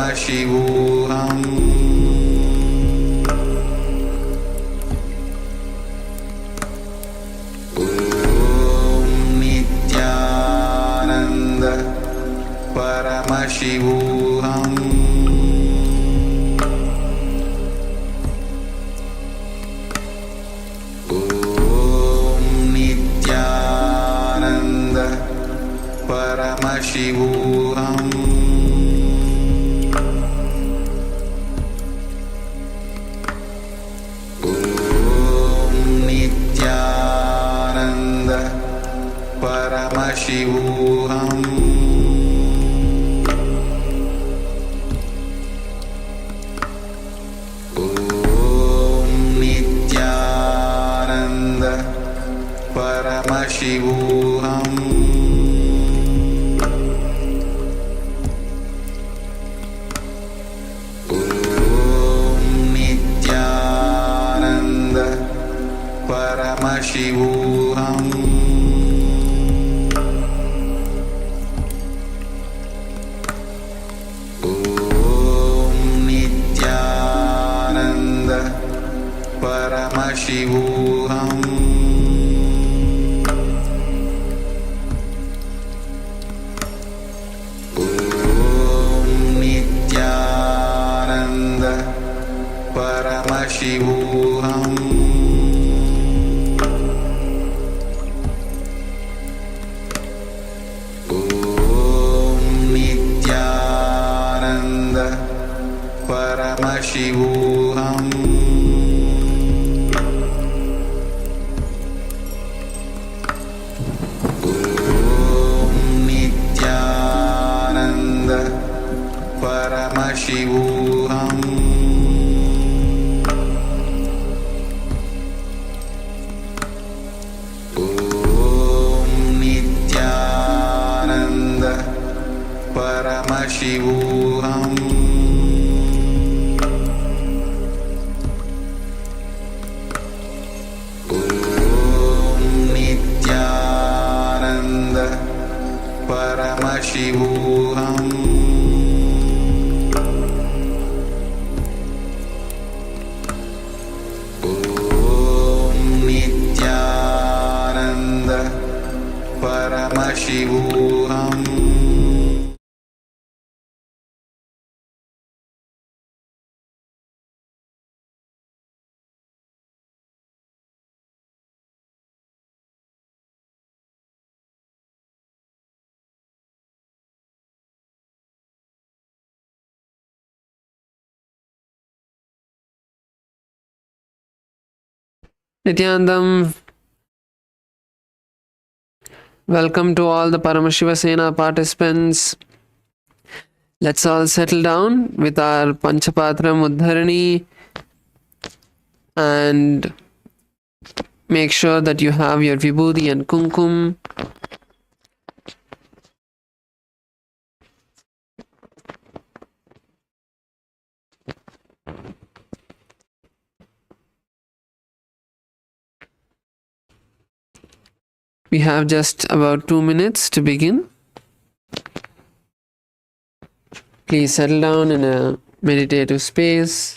Paramashivoham Nithyananda Paramashivoham Nithyananda Paramashivoham Nithyananda Paramashivoham Nithyananda Paramashivoham Nithyananda Paramashivoham Nithyananda Paramashivoham Nithyananda Paramashivoham Nithyananda Paramashivoham Nithyananda Paramashivoham Nithyananda Paramashivoham Nithyananda Paramashivoham Nithyananda Paramashivoham Nithyanandam, welcome to all the Paramashiva participants. Let's all settle down with our Panchapatra Uddharani and make sure that you have your Vibhuti and Kumkum. We have just about 2 minutes to begin. Please settle down in a meditative space.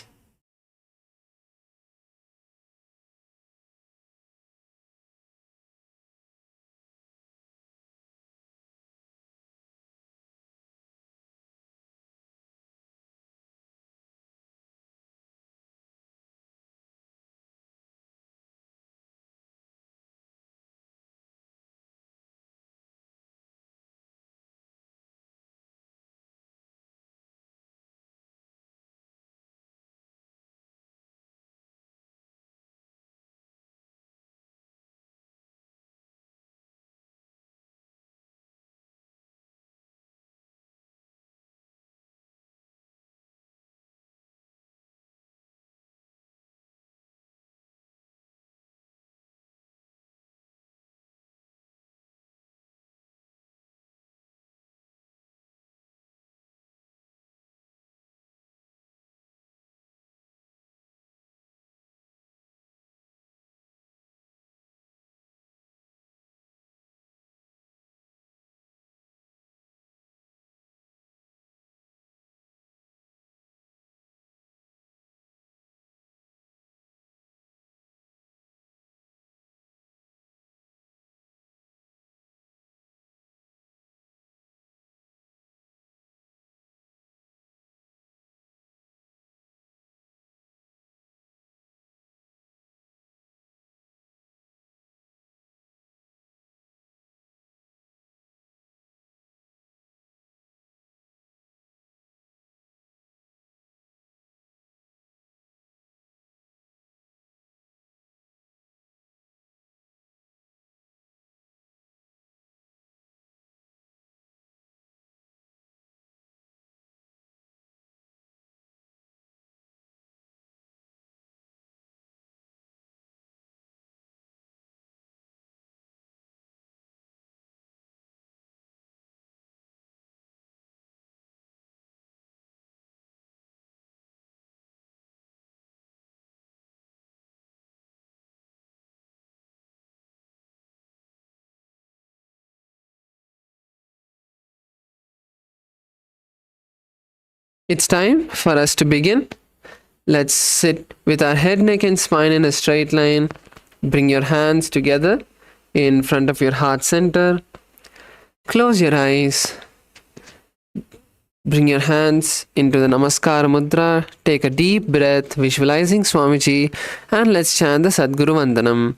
It's time for us to begin. Let's sit with our head, neck, and spine in a straight line. Bring your hands together in front of your heart center. Close your eyes. Bring your hands into the Namaskar Mudra. Take a deep breath, visualizing Swamiji, and let's chant the Sadguru Vandanam.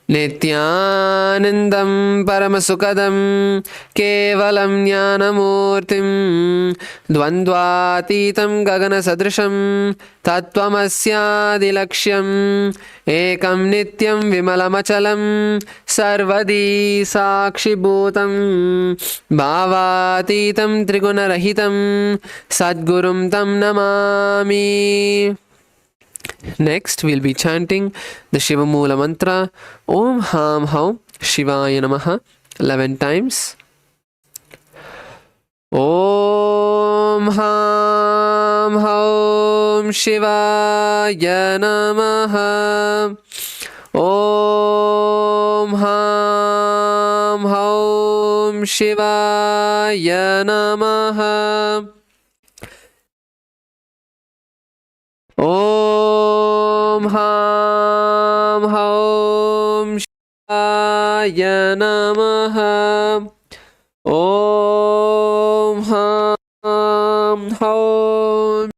Nithyanandam Paramasukadam Kevalam Jnanamurtim Dvandvatitam Gagana Sadrisham Tattvamasyadilaksham Ekam Nityam Vimalamachalam Sarvadi Sakshibhutam Bhavatitam Trigunarahitam Sadgurum Tam Namami. Next, we'll be chanting the Shiva Mula Mantra Om Ham Haum Shivaya Namaha 11 times. Om Ham Haum Shivaya Namaha. Om Ham Haum Shivaya Namaha. Om Ham Haum Shivaya Namaha. Om Ham Haum.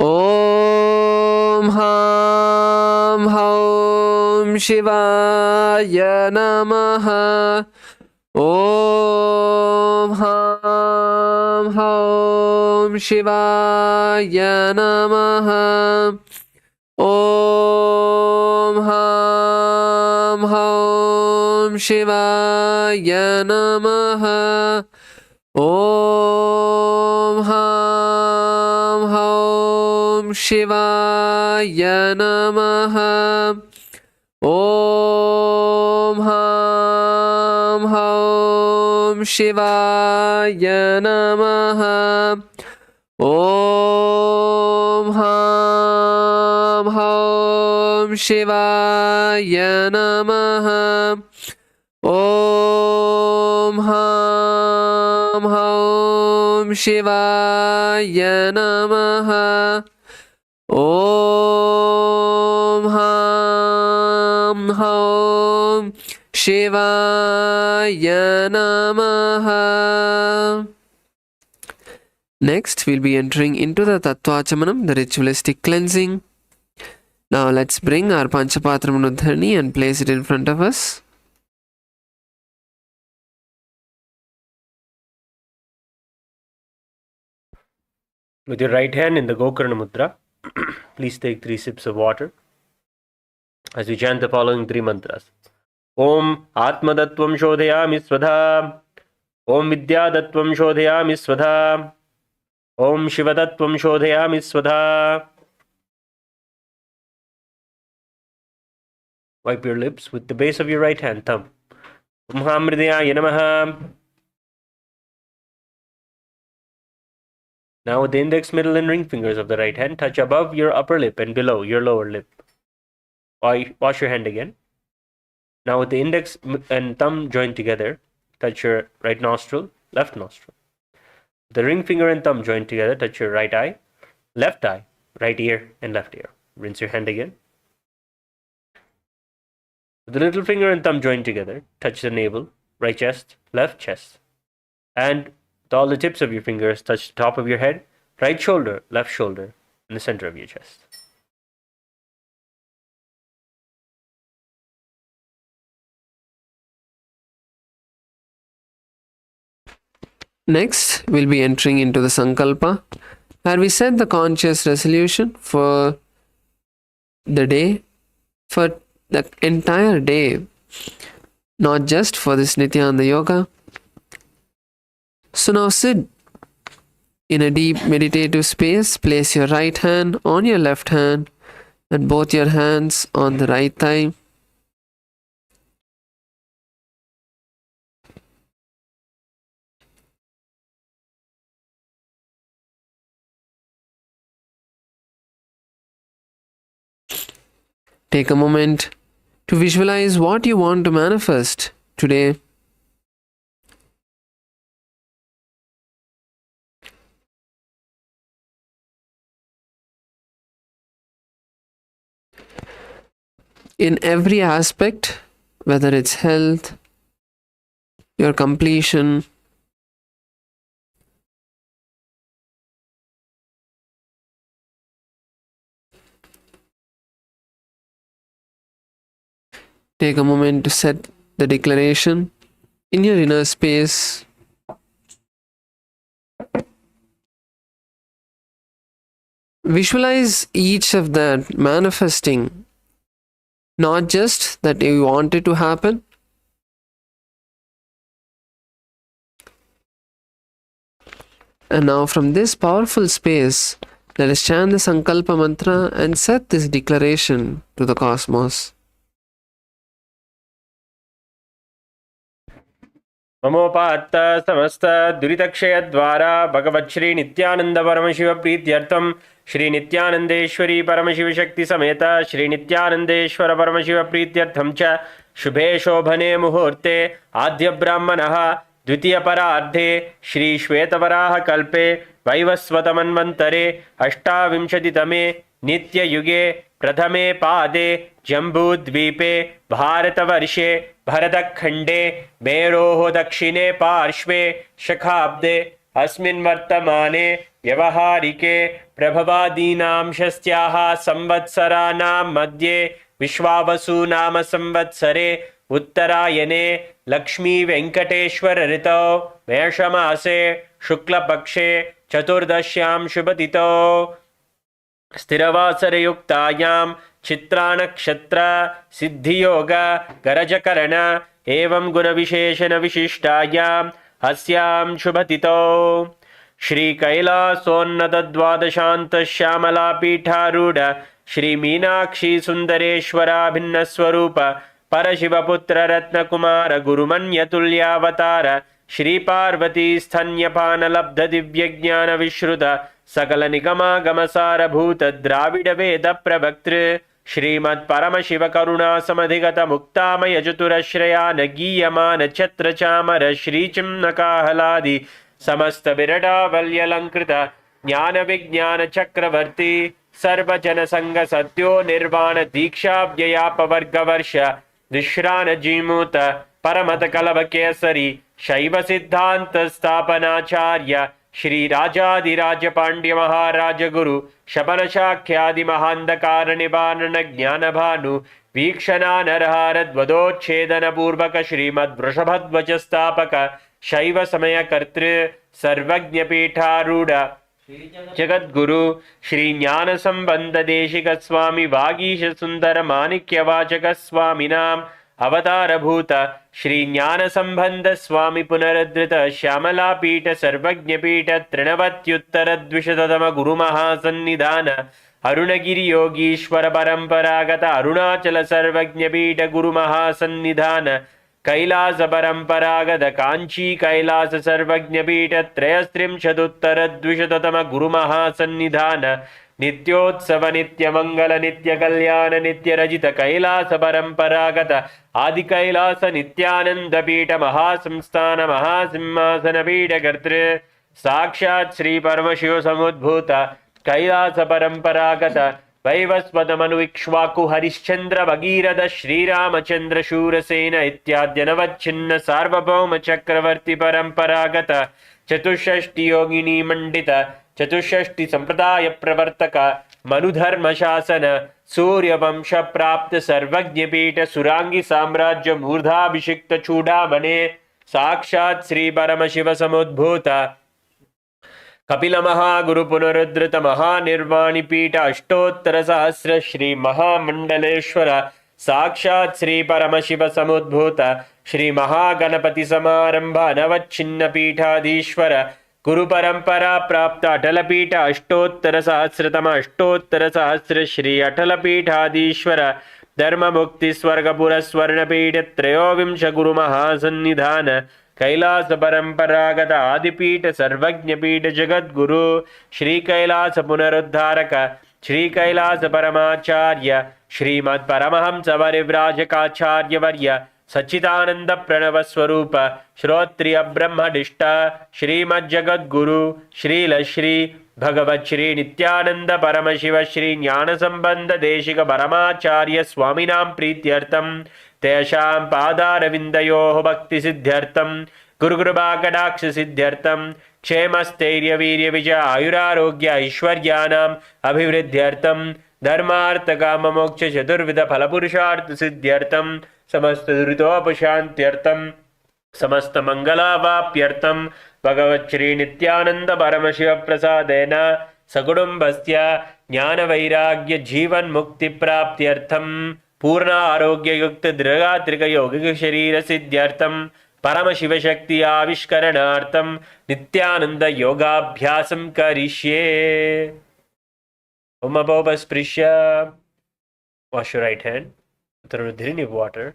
Om Ham Haum Shivaya Namaha. Om Ham Haum Shivaya Namaha. Om Ham Haum Shivaya Namaha. Om Ham Haum Shivaya Namaha. Om Ham Haum Shivaya Namaha. Om Ham Haum Shivaya Namaha. Om Ham Haum Shivaya Namaha. Om Ham Haum Shivaya Namaha. Next, we'll be entering into the Tattvachamanam, the ritualistic cleansing. Now, let's bring our Panchapatram Nudharni and place it in front of us. With your right hand in the Gokarna Mudra, please take 3 sips of water as we chant the following 3 mantras. Om Atmadattvam Shodhayami Svadha. Om Vidyadattvam Shodhayami Svadha. Om Shivadattvam Shodhayami Svadha. Wipe your lips with the base of your right hand thumb. Om Hamridaya Namaha. Now with the index, middle and ring fingers of the right hand, touch above your upper lip and below your lower lip. Wash your hand again. Now with the index and thumb joined together, touch your right nostril, left nostril. The ring finger and thumb joined together, touch your right eye, right ear and left ear. Rinse your hand again. With the little finger and thumb joined together, touch the navel, right chest, left chest. And with all the tips of your fingers, touch the top of your head, right shoulder, left shoulder, and the center of your chest. Next, we'll be entering into the sankalpa, where we set the conscious resolution for the day, for the entire day, not just for this Nithyananda yoga. So now sit in a deep meditative space. Place your right hand on your left hand and both your hands on the right thigh. Take a moment to visualize what you want to manifest today. In every aspect, whether it's health, your completion, take a moment to set the declaration in your inner space. Visualize each of that manifesting, not just that you want it to happen, and now from this powerful space, let us chant the sankalpa mantra and set this declaration to the cosmos. ममोपात्त समस्त दुरितक्षय द्वारा भगवत् श्री नित्यानंद परमशिव प्रीत्यर्थम श्री नित्यानंदेश्वरी परमशिव शक्ति समेत श्री नित्यानंदेश्वर परमशिव प्रीत्यर्थम च शुभे शोभने मुहूर्ते आद्य ब्राह्मणः द्वितीय परार्धे श्री श्वेतवराह कल्पे वैवस्वतमन्वन्तरे अष्टाविंशतितमे नित्ययुगे प्रथमे पादे जम्बूद्वीपे भारतवर्षे भरतखण्डे मेरोः दक्षिणे पार्श्वे शखाब्दे अस्मिन् वर्तमाने व्यवहारिके प्रभवादीनां षष्ट्याः संवत्सराणां मध्ये विश्वावसु नाम संवत्सरे उत्तरायणे लक्ष्मी वेंकटेश्वर ऋतौ मेषमासे शुक्लपक्षे चतुर्दश्यां शुभतिथौ स्थिरवासरयुक्तायां चित्रानक्षत्र सिद्धियोग गरजकरण एवं गुणविशेषण विशिष्टायां अस्यां शुभतिथौ श्री कैलासोन्नत द्वादशांत श्यामला पीठारूढ़ श्री मीनाक्षी सुंदरेश्वराभिन्न स्वरूप परशिवपुत्र रत्नकुमार गुरुमन्यतुल्यावतार श्री पार्वती स्तन्यपान लब्ध दिव्य ज्ञान विश्रुत सकल निगमागम सारभूत द्राविड वेद प्रवक्तृ श्रीमत् परमशिव करुणा समधिगत मुक्तामय चतुरश्रयान गीयमान छत्र चामर श्री चिम्नकाहलादि समस्त विरडावल्यलंकृत ज्ञान विज्ञान चक्रवर्ती सर्वजन संग सत्यो निर्वाण दीक्षा व्ययापवर्ग वर्ष विश्रान जीमूत परमत कलभ केसरी शैव सिद्धांत स्थापनाचार्य श्री राजाधिराज पांड्य महाराज गुरु शबन शाख्यादि महांधकार निवारण ज्ञान भानु वीक्षणा नरहारद्वदोच्छेदन पूर्वक श्रीमद् वृषभध्वज स्थापक शैव समय कर्तृ सर्वज्ञ पीठारूढ़ जगद्गुरु श्री ज्ञान संबंध देशिक स्वामी वागीश सुंदर माणिक्य वाचक स्वामिनाम अवतार भूत श्री ज्ञान संबंध स्वामी पुनरुद्धृत श्यामला पीठ सर्वज्ञ पीठ तृणवत्युत्तर द्विशततम गुरु महासन्निधान अरुणगिरि योगीश्वर परंपरागत अरुणाचल सर्वज्ञ पीठ गुरु महासन्निधान कैलास परंपरागत कांची कैलास सर्वज्ञ पीठ त्रयस्त्रिंशदुत्तर द्विशततम गुरु महासन्निधान नित्योत्सव नित्य मंगल नित्य कल्याण नित्य रजित कैलास परंपरागत आदि कैलास नित्यानंद पीठ महासंस्थान महासिंहासन पीठ कर्तृ साक्षात् श्री परमशिव समुद्भूत कैलास परंपरागत वैवस्वत मनु इक्ष्वाकु हरिश्चंद्र भगीरथ श्रीरामचंद्र शूरसेन इत्याद्य नवच्छिन्न सार्वभौम चक्रवर्ती परंपरागत चतुष्षष्टि योगिनी मंडित चतुष्षष्टि संप्रदाय प्रवर्तक मनुधर्म शासन सूर्य वंश प्राप्त सर्वज्ञ पीठ सुरांगी साम्राज्य मूर्धाभिषिक्त चूड़ामणे साक्षात् श्री परमशिव समुद्भूत कपिल महागुरु पुनरुद्धृत महानिर्वाणी पीठ अष्टोत्तर सहस्र श्री महामंडलेश्वर साक्षात् श्री परमशिव समुद्भूत श्री महागणपति समारंभ नवच्छिन्न पीठाधीश्वर गुरु परंपरा प्राप्त अटल पीठ अष्टोत्तर सहस्र श्री अटल पीठाधीश्वर धर्म मुक्ति स्वर्गपुर स्वर्ण पीठ त्रयोविंश गुरु महासन्निधान कैलास परंपरागत आदिपीठ सर्वज्ञ पीठ जगद्गुरु श्री कैलास पुनरुद्धारक श्री कैलास परमाचार्य श्रीमद् परमहंस परिव्राजकाचार्यवर्य सच्चिदानंद प्रणव स्वरूप श्रोत्रिय ब्रह्मनिष्ठ श्रीमज्जगद्गुरु श्रील श्री भगवत् श्री नित्यानंद परमशिव श्री ज्ञान संबंध देशिक परमाचार्य स्वामिनां प्रीत्यर्थं तेषां पादारविन्दयोः भक्ति सिद्ध्यर्थं गुरुकृपाकटाक्ष सिद्ध्यर्थं क्षेमस्थैर्य वीर्य विजय आयुरारोग्य ऐश्वर्याणाम् अभिवृद्ध्यर्थं धर्मार्थ काम मोक्ष चतुर्विध फलपुरुषार्थ सिद्ध्यर्थं समस्त दुरितोपशान्त्यर्थं समस्त मंगलावाप्यर्थं भगवत् श्री नित्यानंद परमशिव प्रसादेन सकुटुम्बस्य ज्ञान वैराग्य जीवन मुक्ति प्राप्त्यर्थं पूर्ण आरोग्य युक्त दृढ़ात्रिक यौगिक शरीर सिद्ध्यर्थं परमशिव शक्ति आविष्करणार्थं नित्यानंद योगाभ्यासं करिष्ये। ओम अपोपस्पृश्य wash your right hand with a rudrini of water.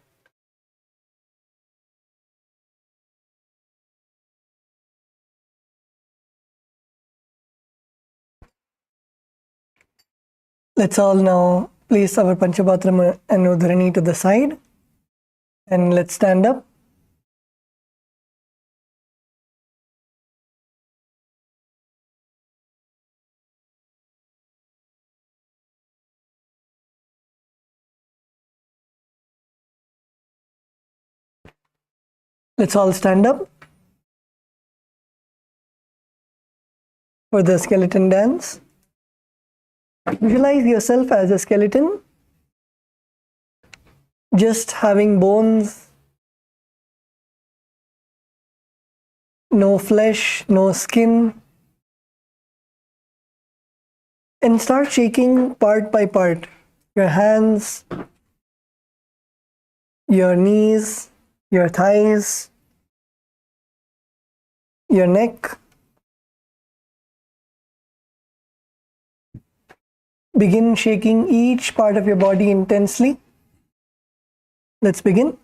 Let's all now place our Panchapatram and Udharani to the side and let's stand up. Let's all stand up for the skeleton dance. Visualize yourself as a skeleton, just having bones, no flesh, no skin, and start shaking part by part. Your hands, your knees, your thighs, your neck. Begin shaking each part of your body intensely. Let's begin.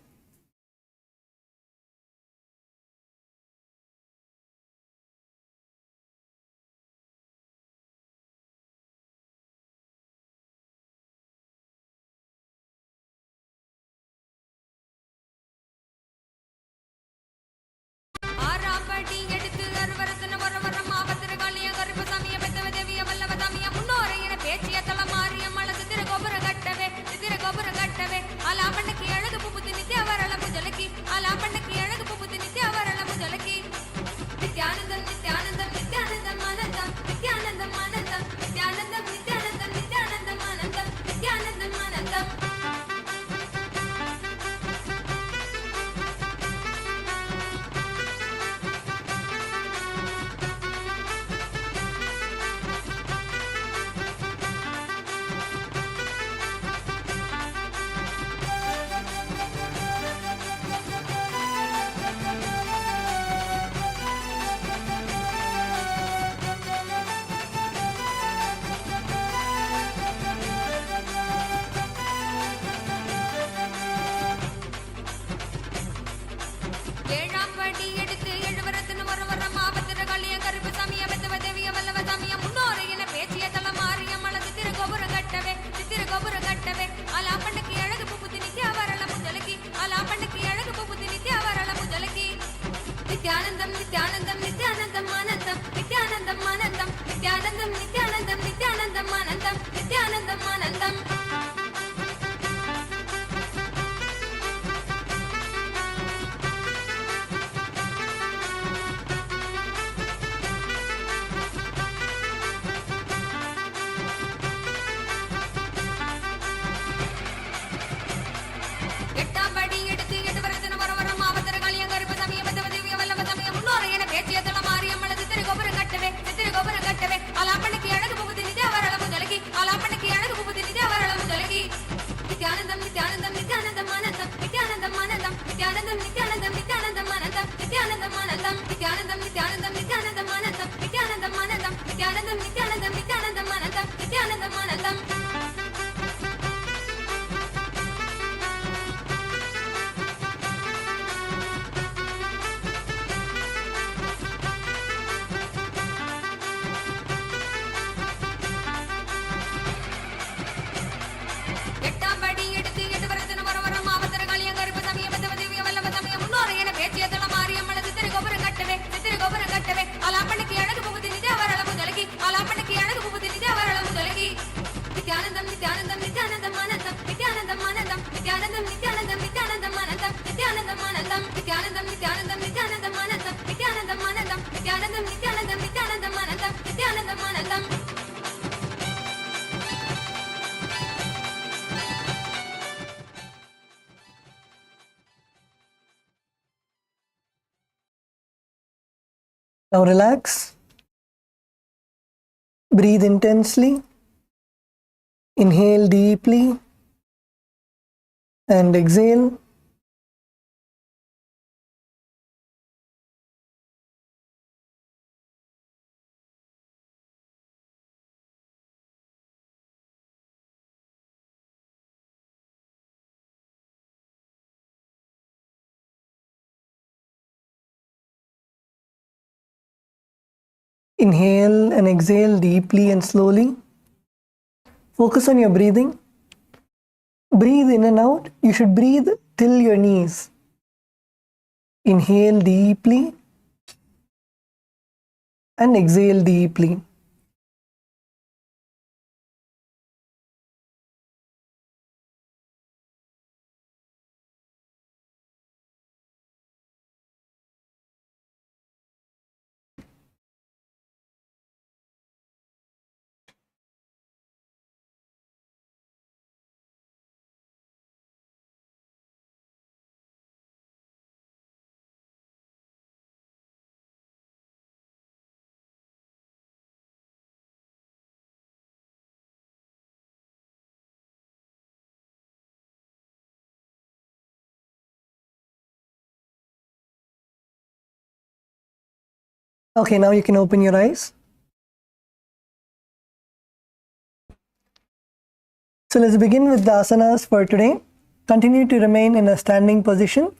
Now relax. Breathe intensely. Inhale deeply and exhale. Inhale and exhale deeply and slowly. Focus on your breathing. Breathe in and out. You should breathe till your knees. Inhale deeply and exhale deeply. Okay, now you can open your eyes. So let's begin with the asanas for today. Continue to remain in a standing position.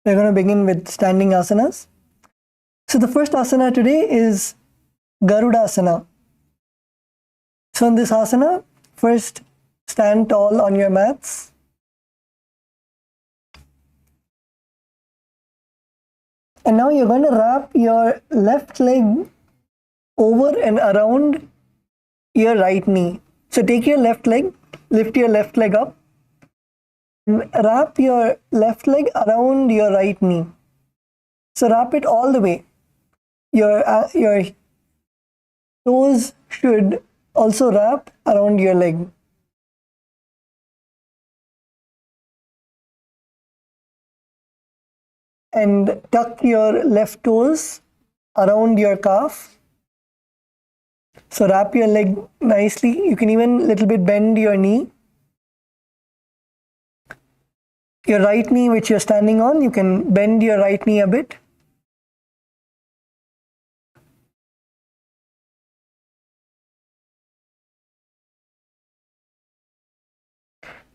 We're going to begin with standing asanas. So the first asana today is Garudasana. So in this asana, first stand tall on your mats. And now you're going to wrap your left leg over and around your right knee. So take your left leg, lift your left leg up, and wrap your left leg around your right knee. So wrap it all the way. Your toes should also wrap around your leg. And tuck your left toes around your calf. So wrap your leg nicely. You can even little bit bend your knee. Your right knee which you're standing on, you can bend your right knee a bit.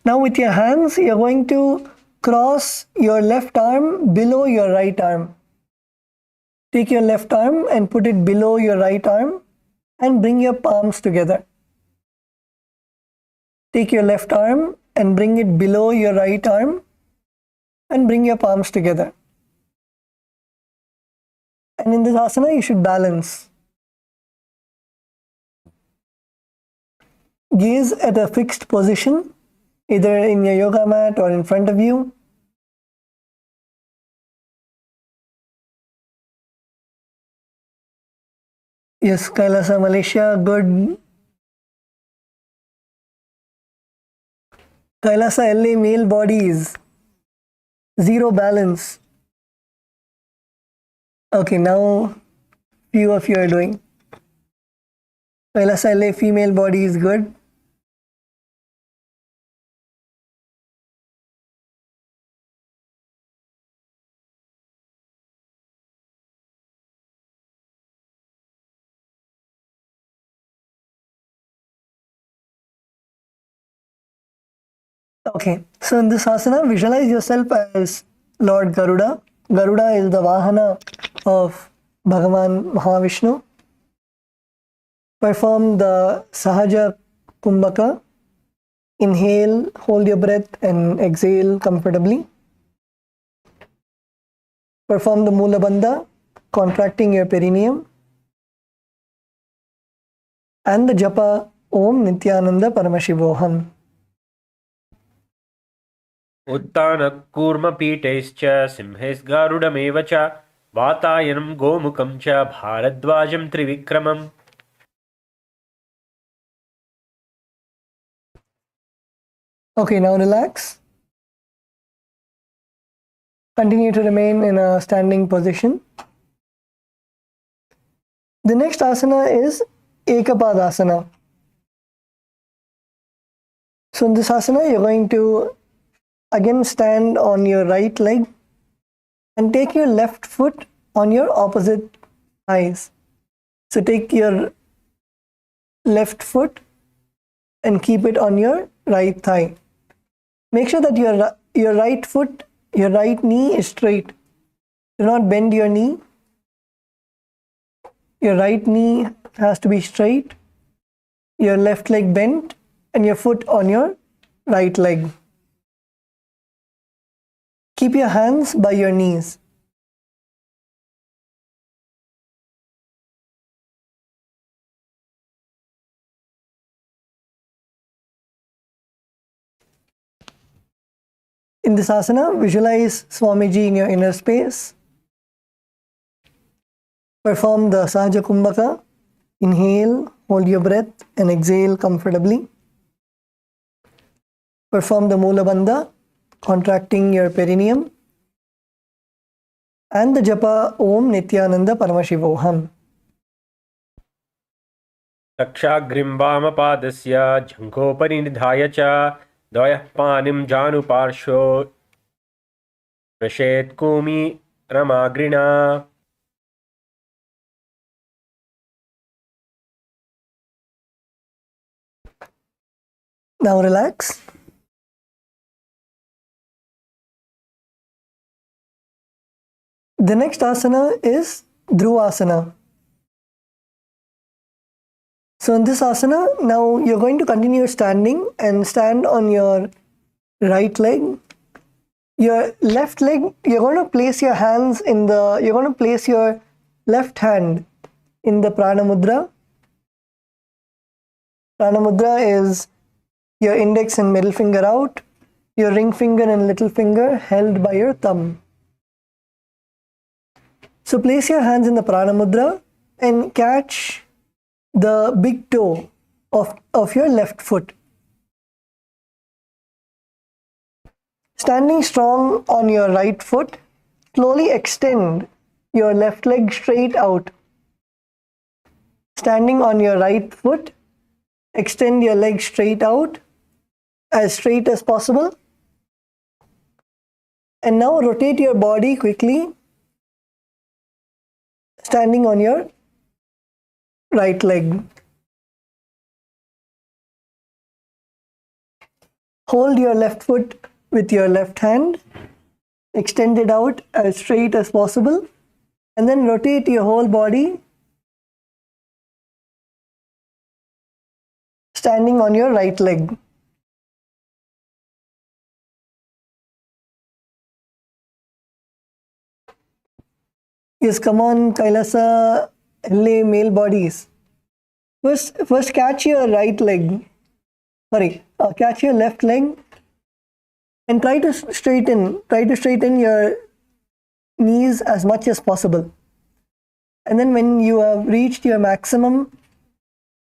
Now with your hands, you're going to cross your left arm below your right arm. Take your left arm and put it below your right arm and bring your palms together. Take your left arm and bring it below your right arm and bring your palms together. And in this asana, you should balance. Gaze at a fixed position, either in your yoga mat or in front of you. Yes, KAILASA, Malaysia, good. KAILASA, LA, male bodies, zero balance. Okay, now few of you are doing. KAILASA, LA, female body is good. Okay, so in this asana, visualize yourself as Lord Garuda. Garuda is the Vahana of Bhagavan Mahavishnu. Perform the Sahaja Kumbhaka. Inhale, hold your breath and exhale comfortably. Perform the Mula Bandha, contracting your perineum. And the Japa Om Nithyananda Paramashivoham. उत्तानकूर्मपीठैश्च सिंहैस्गारुडमेव च वातायनं गोमुखं च भारद्वाजं त्रिविक्रमम्. Okay, now relax. Continue to remain in a standing position. The next asana is Ekapadasana. So in this asana, you're going to again stand on your right leg and take your left foot on your opposite thighs. So take your left foot and keep it on your right thigh. Make sure that your right foot, your right knee is straight. Do not bend your knee. Your right knee has to be straight, your left leg bent, and your foot on your right leg. Keep your hands by your knees. In this asana, visualize Swamiji in your inner space. Perform the Sahaja Kumbhaka. Inhale, hold your breath, and exhale comfortably. Perform the Mula Bandha, contracting your perineum. And the Japa Om Nithyananda Paramashivoham. Lakshagrimbamapadasya jhangoparinidhaya cha dvayah panim januparsho prashet kumi ramagrina. Now relax. The next asana is Dhruvasana. So in this asana, now you're going to continue standing and stand on your right leg. Your left leg, you're going to place your hands in the, you're going to place your left hand in the Prana Mudra. Prana Mudra is your index and middle finger out, your ring finger and little finger held by your thumb. So place your hands in the Prana Mudra and catch the big toe of your left foot. Standing strong on your right foot, slowly extend your left leg straight out. Standing on your right foot, extend your leg straight out, as straight as possible. And now rotate your body quickly, standing on your right leg. Hold your left foot with your left hand, extend it out as straight as possible, and then rotate your whole body, standing on your right leg. Yes, come on, Kailasa, LA male bodies. First catch your right leg. Catch your left leg and try to straighten your knees as much as possible. And then when you have reached your maximum,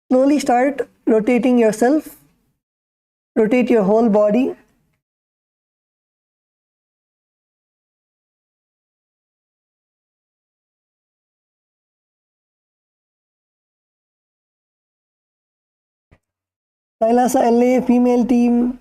slowly start rotating yourself. Rotate your whole body. Kailasa LA female team.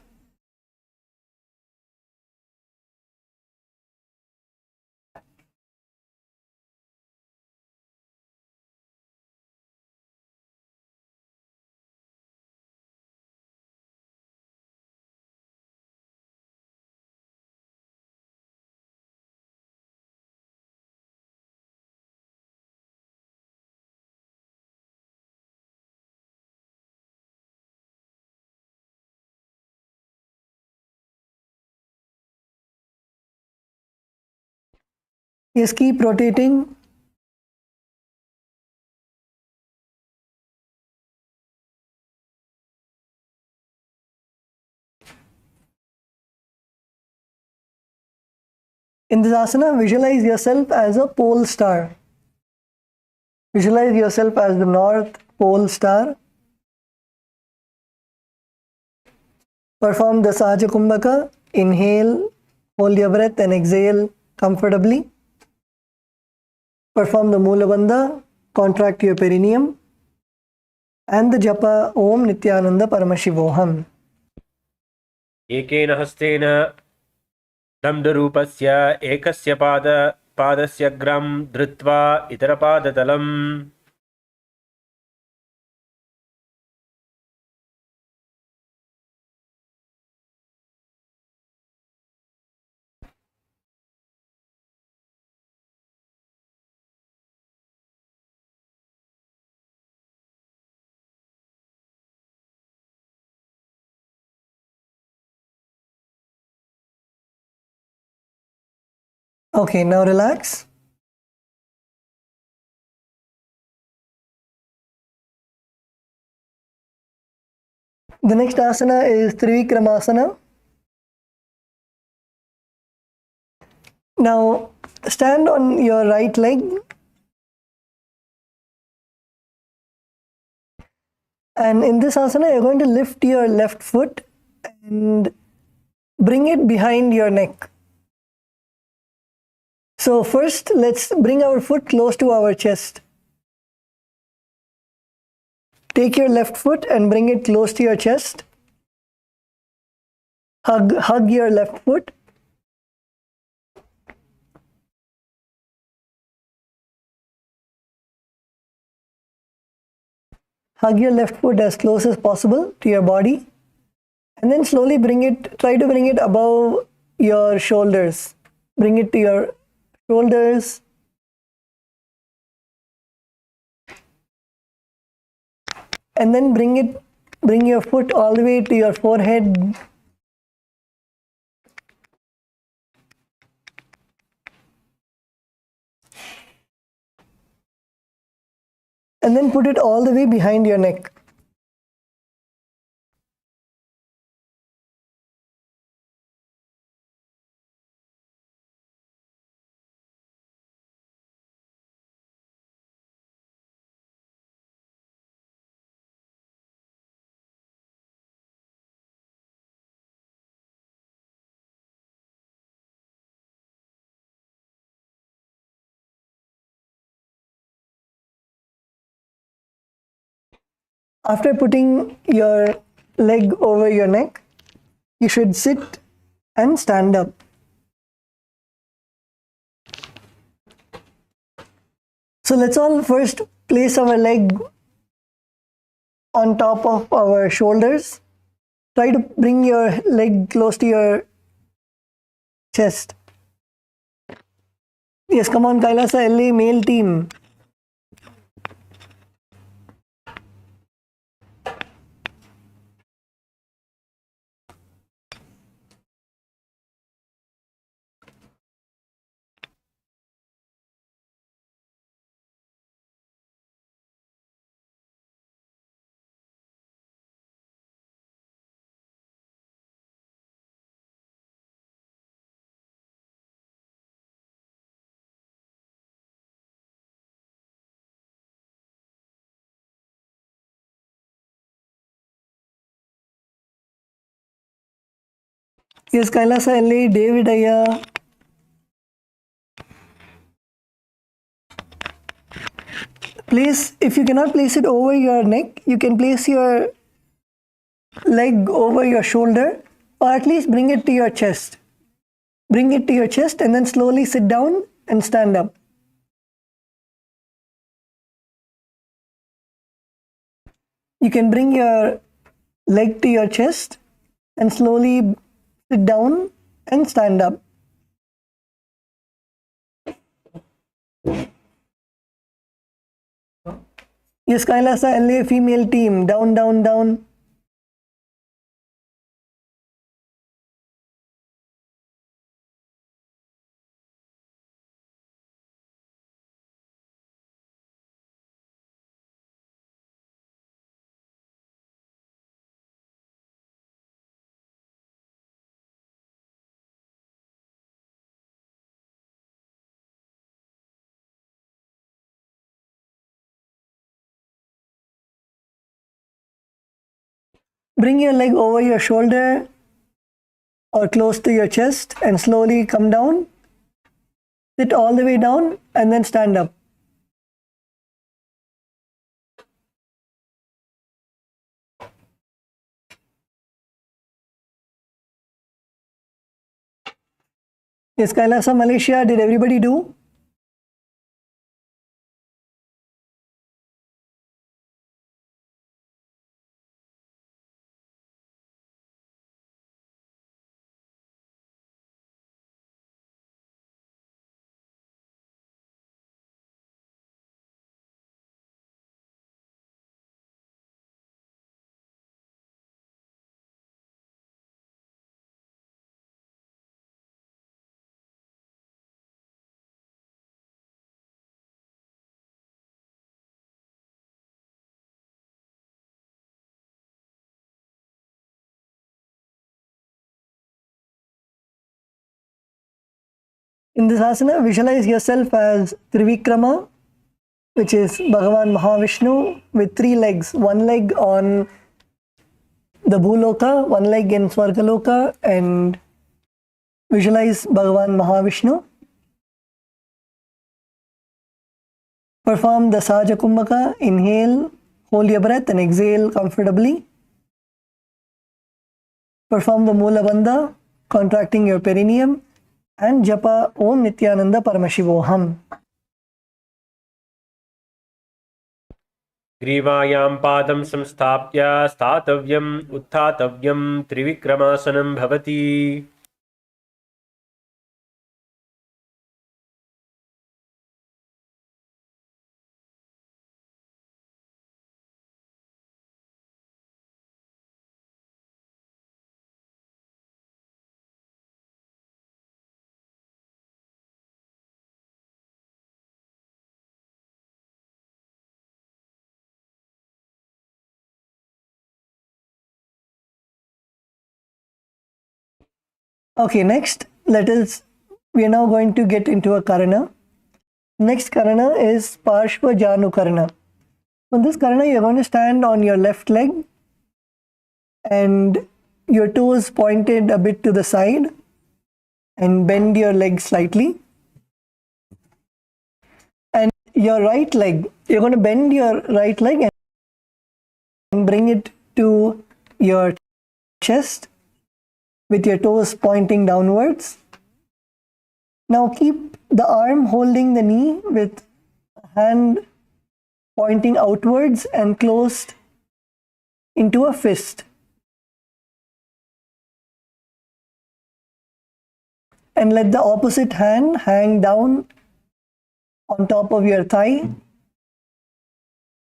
Yes, keep rotating. In this asana, visualize yourself as a pole star. Visualize yourself as the North Pole star. Perform the Sahaja Kumbhaka. Inhale, hold your breath and exhale comfortably. Perform the Mula Bandha, contract your perineum, and the japa Om Nithyananda Paramashivoham. एकेन हस्तेन दम्डरूपस्य एकस्य पादस्य अग्रं धृत्वा इतरपादतलम् Okay, now relax. The next asana is Trivikramasana. Now stand on your right leg and in this asana you're going to lift your left foot and bring it behind your neck. So first let's bring our foot close to our chest. Take your left foot and bring it close to your chest. Hug your left foot. Hug your left foot as close as possible to your body. And then slowly try to bring it above your shoulders. Bring it to your shoulders. And then bring your foot all the way to your forehead. And then put it all the way behind your neck. After putting your leg over your neck, you should sit and stand up. So let's all first place our leg on top of our shoulders. Try to bring your leg close to your chest. Yes, come on, Kailasa LA male team. Yes, Kailasa LA, David Aya. Place, if you cannot place it over your neck, you can place your leg over your shoulder or at least bring it to your chest. Bring it to your chest and then slowly sit down and stand up. You can bring your leg to your chest and slowly sit down and stand up. Yes, Kailasa LA female team, down, down, down. Bring your leg over your shoulder or close to your chest and slowly come down. Sit all the way down and then stand up. Yes, Kailasa, Malaysia, did everybody do? In this asana, visualize yourself as Trivikrama, which is Bhagavan Mahavishnu with 3 legs. 1 leg on the Bhuloka, 1 leg in Swargaloka, and visualize Bhagavan Mahavishnu. Perform the Sahaja Kumbhaka. Inhale, hold your breath and exhale comfortably. Perform the Mula Bandha, contracting your perineum, and japa Om Nithyananda Paramashivoham. ग्रीवायां पादं संस्थाप्य स्थातव्यम् उत्थातव्यं त्रिविक्रमासनं भवति. Okay, next, we are now going to get into a karana. Next karana is Parshva Janu Karana. On this karana, you're going to stand on your left leg and your toes pointed a bit to the side and bend your leg slightly. And your right leg, you're going to bend your right leg and bring it to your chest with your toes pointing downwards. Now keep the arm holding the knee with hand pointing outwards and closed into a fist. And let the opposite hand hang down on top of your thigh,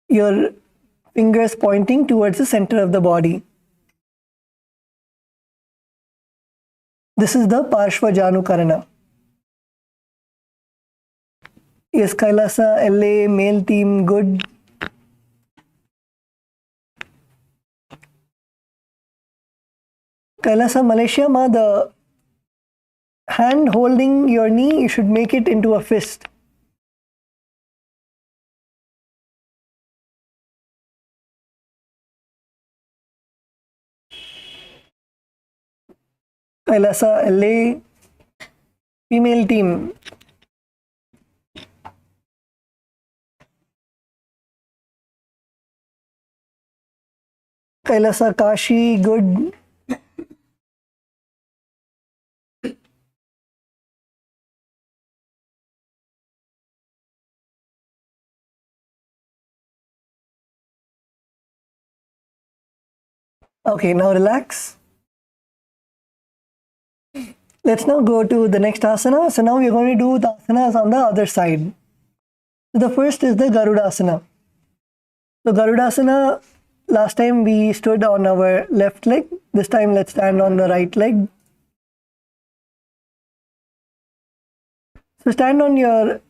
your fingers pointing towards the center of the body. This is the Parshva Janu Karana. Yes, Kailasa, LA, male team, good. Kailasa, Malaysia, ma, the hand holding your knee, you should make it into a fist. Kailasa, LA, female team. Kailasa, Kashi, good. Okay, now relax. Let's now go to the next asana. So now we're going to do the asanas on the other side. So the first is the Garudasana. So Garudasana, last time we stood on our left leg. This time let's stand on the right leg. So stand on your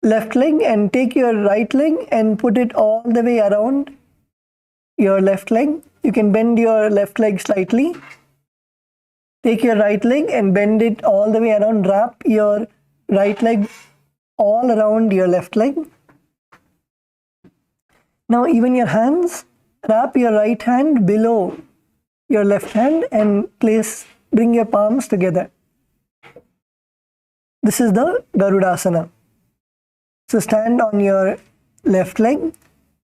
left leg and take your right leg and put it all the way around your left leg. You can bend your left leg slightly. Take your right leg and bend it all the way around. Wrap your right leg all around your left leg. Now even your hands, wrap your right hand below your left hand and bring your palms together. This is the Garudasana. So stand on your left leg,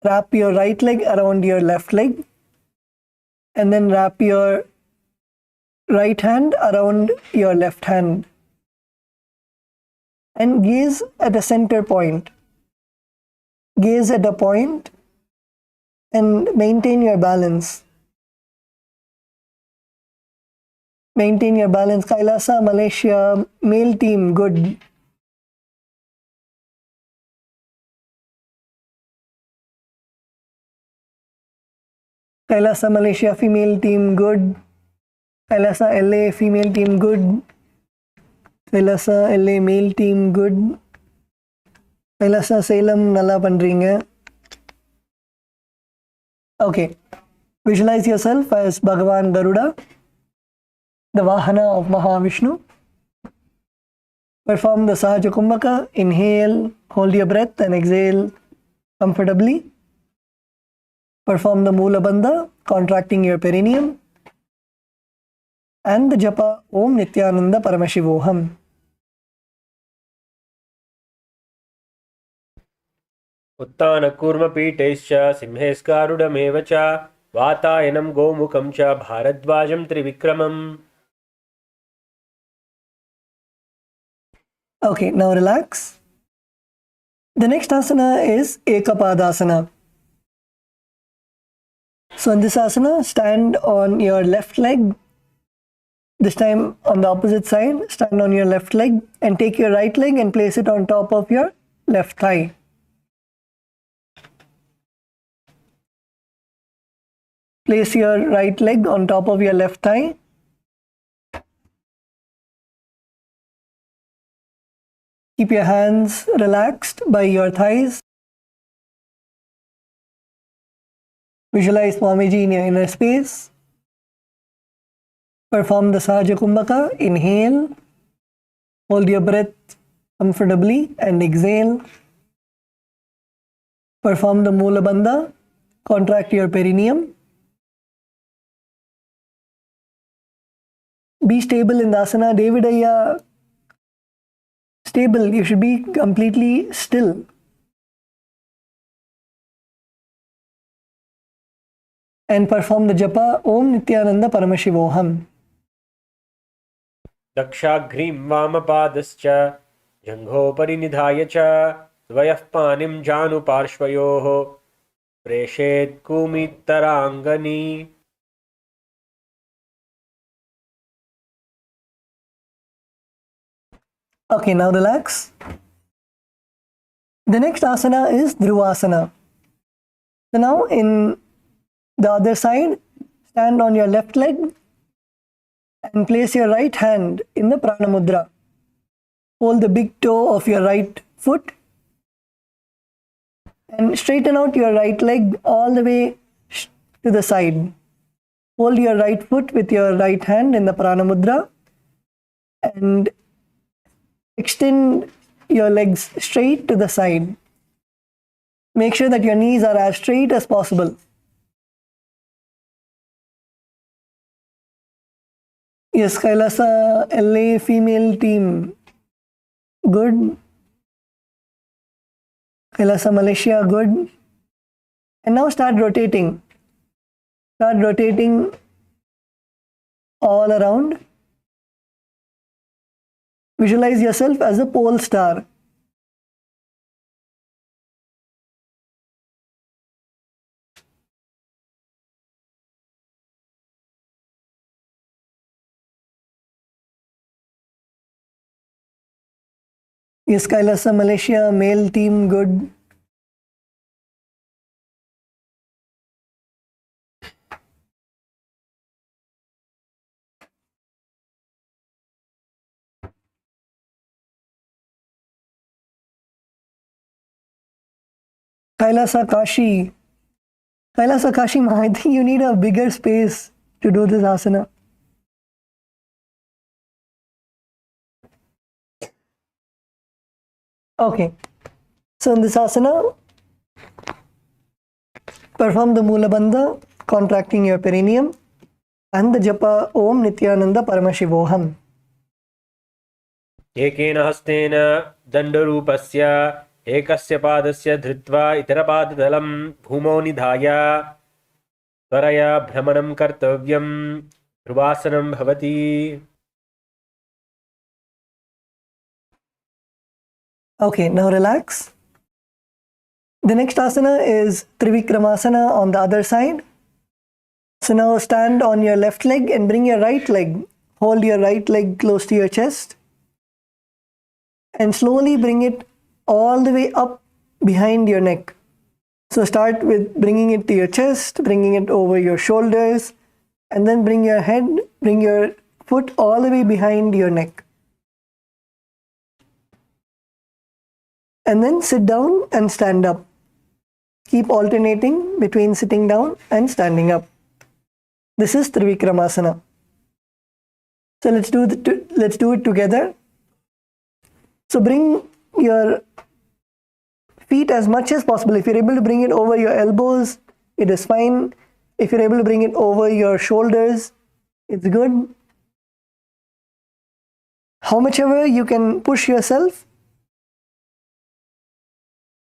wrap your right leg around your left leg, and then wrap your right hand around your left hand. and gaze at a center point. Gaze at a point and maintain your balance. Maintain your balance. KAILASA, Malaysia, male team, good. KAILASA, Malaysia, female team, good. KAILASA, LA, female team, good. KAILASA, LA, male team, good. KAILASA, Salem, nalla pandringa. Okay. Visualize yourself as Bhagavan Garuda, the Vahana of Mahavishnu. Perform the Sahaja Kumbhaka. Inhale, hold your breath and exhale comfortably. Perform the Mula Bandha, contracting your perineum. And the Japa Om Nithyananda Paramashivoham. उत्तानकूर्मपीठैश्च सिंहेस्कारुडमेव च वातायनं गोमुखं च भारद्वाजं त्रिविक्रमम्. Okay, now relax. The next asana is Ekapadasana. So in this asana, stand on your left leg. This time on the opposite side, stand on your left leg and take your right leg and place it on top of your left thigh. Place your right leg on top of your left thigh. Keep your hands relaxed by your thighs. Visualize Swamiji in your inner space. Perform the Sahaja Kumbhaka. Inhale. Hold your breath comfortably and exhale. Perform the Mula Bandha. Contract your perineum. Be stable in the asana. Devidaya, stable. You should be completely still. And perform the japa Om Nithyananda Paramashivoham. दक्षाघ्रीं वामपादश्च जङ्घोपरि निधाय च द्वयः पाणिं जानुपार्श्वयोः प्रेषेत् कूमित्तराङ्गनी. Okay, now relax. The next asana is Dhruvasana. So now in the other side, stand on your left leg and place your right hand in the Prana Mudra. Hold the big toe of your right foot and straighten out your right leg all the way to the side. Hold your right foot with your right hand in the Prana Mudra and extend your legs straight to the side. Make sure that your knees are as straight as possible. Yes, KAILASA, LA, female team. Good. KAILASA, Malaysia, good. And now start rotating. Start rotating all around. Visualize yourself as a pole star. Yes, KAILASA, Malaysia, male team, good. KAILASA, Kashi. KAILASA, Kashi, I think you need a bigger space to do this asana. Okay, so in this asana, perform the Mula Bandha, contracting your perineum, and the japa Om Nithyananda Paramashivoham. एकेन हस्तेन दण्डरूपस्य एकस्य पादस्य धृत्वा इतरपादतलं भूमौ निधाय त्वरया भ्रमणं कर्तव्यं. ध्रुवासनं भवति. Okay, now relax. The next asana is Trivikramasana on the other side. So now stand on your left leg and bring your right leg. Hold your right leg close to your chest. And slowly bring it all the way up behind your neck. So start with bringing it to your chest, bringing it over your shoulders, and then bring your foot all the way behind your neck. And then sit down and stand up. Keep alternating between sitting down and standing up. This is Trivikramasana. So let's do it together. So bring your feet as much as possible. If you're able to bring it over your elbows, it is fine. If you're able to bring it over your shoulders, it's good. How much ever you can push yourself.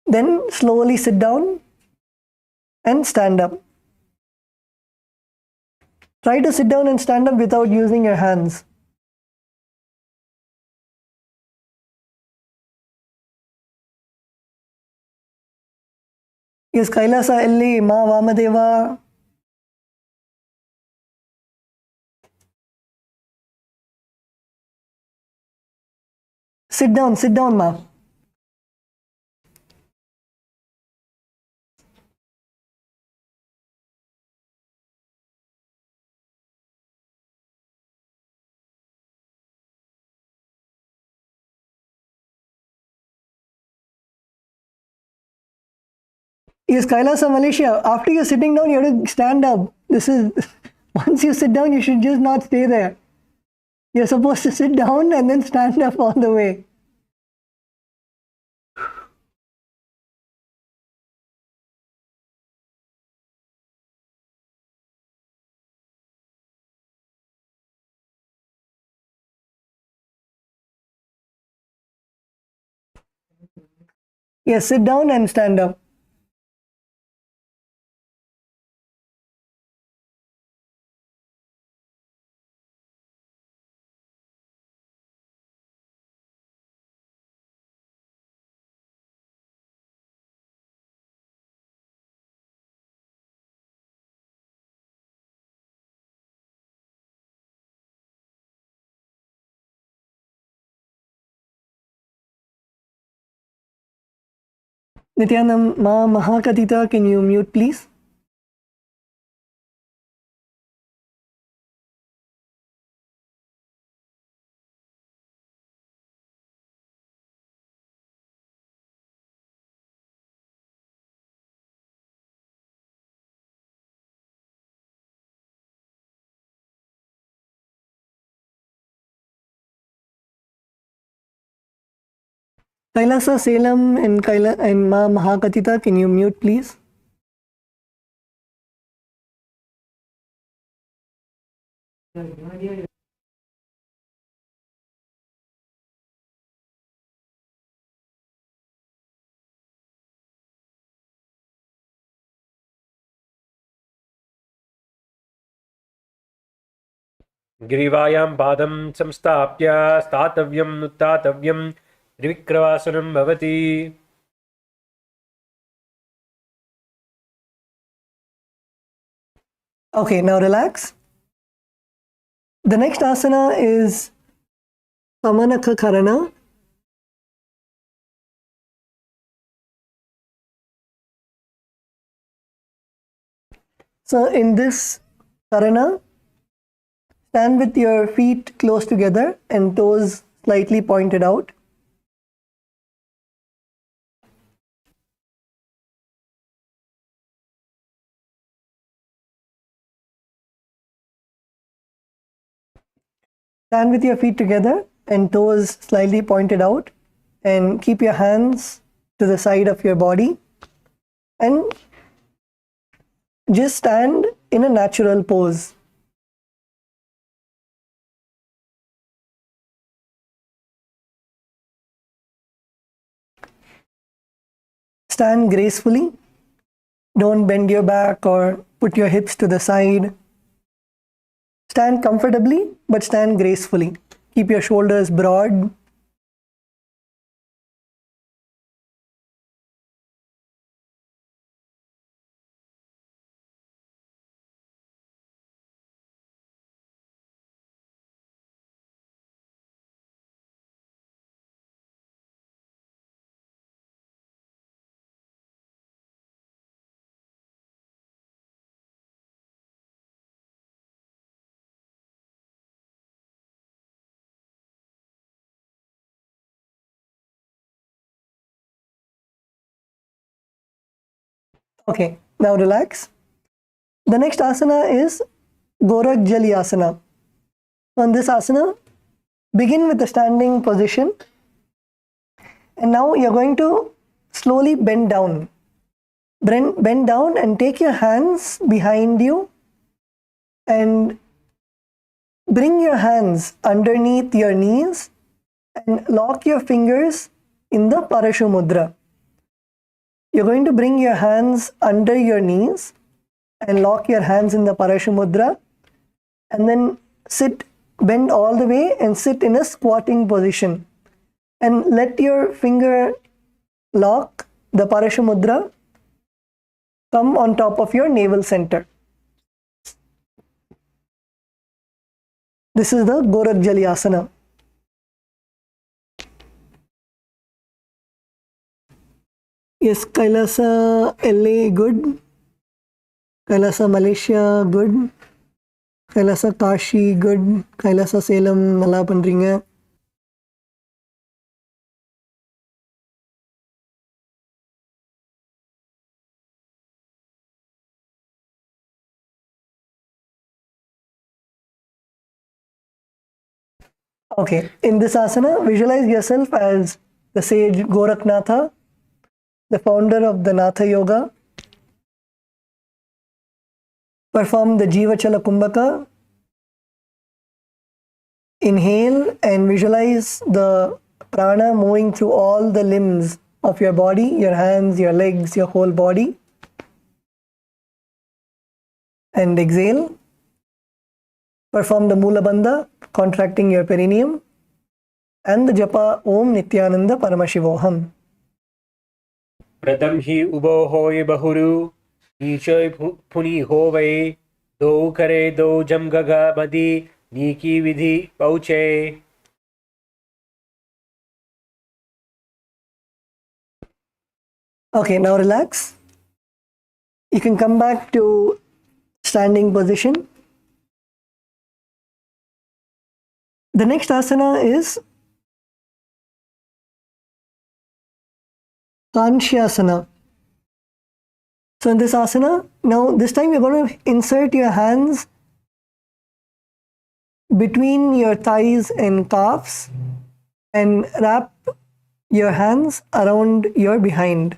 Then slowly sit down and stand up. Try to sit down and stand up without using your hands. Yes, Kailasa Elli, Ma Vamadeva. Sit down, Ma. Yes, Kailasa, Malaysia. After you're sitting down, you have to stand up. Once you sit down, you should just not stay there. You're supposed to sit down and then stand up all the way. Yes, sit down and stand up. Nithyananda, Ma Mahakatita, can you mute please? Kailasa, Salem and Ma Mahakatita, can you mute please? Grivayam padam samstapya statavyam uttatavyam Trivikramasanam bhavati. Okay, now relax. The next asana is Samanaka Harana. So in this harana, stand with your feet close together and toes slightly pointed out. Stand with your feet together and toes slightly pointed out, and keep your hands to the side of your body and just stand in a natural pose. Stand gracefully. Don't bend your back or put your hips to the side. Stand comfortably, but stand gracefully. Keep your shoulders broad. Okay, now relax. The next asana is Gorak Jali Asana. On this asana, begin with the standing position. And now you're going to slowly bend down. Bend down and take your hands behind you and bring your hands underneath your knees and lock your fingers in the Parashu Mudra. You're going to bring your hands under your knees and lock your hands in the Parashu Mudra, and then bend all the way and sit in a squatting position. And let your finger lock, the Parashu Mudra, come on top of your navel center. This is the Gorak Jali Asana. Yes, Kailasa LA, good. Kailasa Malaysia, good. Kailasa Kashi, good. Kailasa Salem, nalla pandringa. Okay, in this asana, visualize yourself as the sage Goraknatha, the founder of the Natha Yoga. Perform the Jivachala Kumbhaka. Inhale and visualize the prana moving through all the limbs of your body, your hands, your legs, your whole body. And exhale. Perform the Mula Bandha, contracting your perineum. And the Japa Om Nithyananda Paramashivoham. प्रथम ही उबो होय बहुरु नीचोय पुनि होवै दो करे दो जम गगा मदी नीकी विधि पहुँचे. Okay, now relax. You can come back to standing position. The next asana is Kanshyasana. So in this asana, now this time you're going to insert your hands between your thighs and calves and wrap your hands around your behind.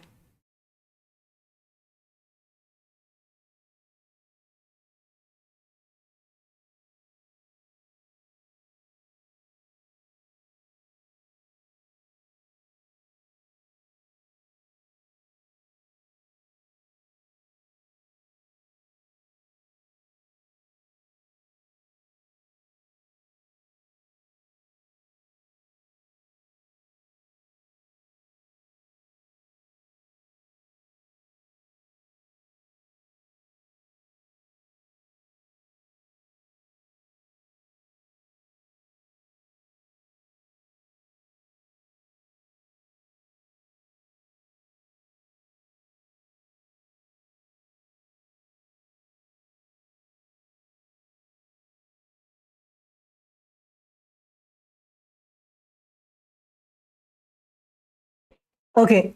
Okay.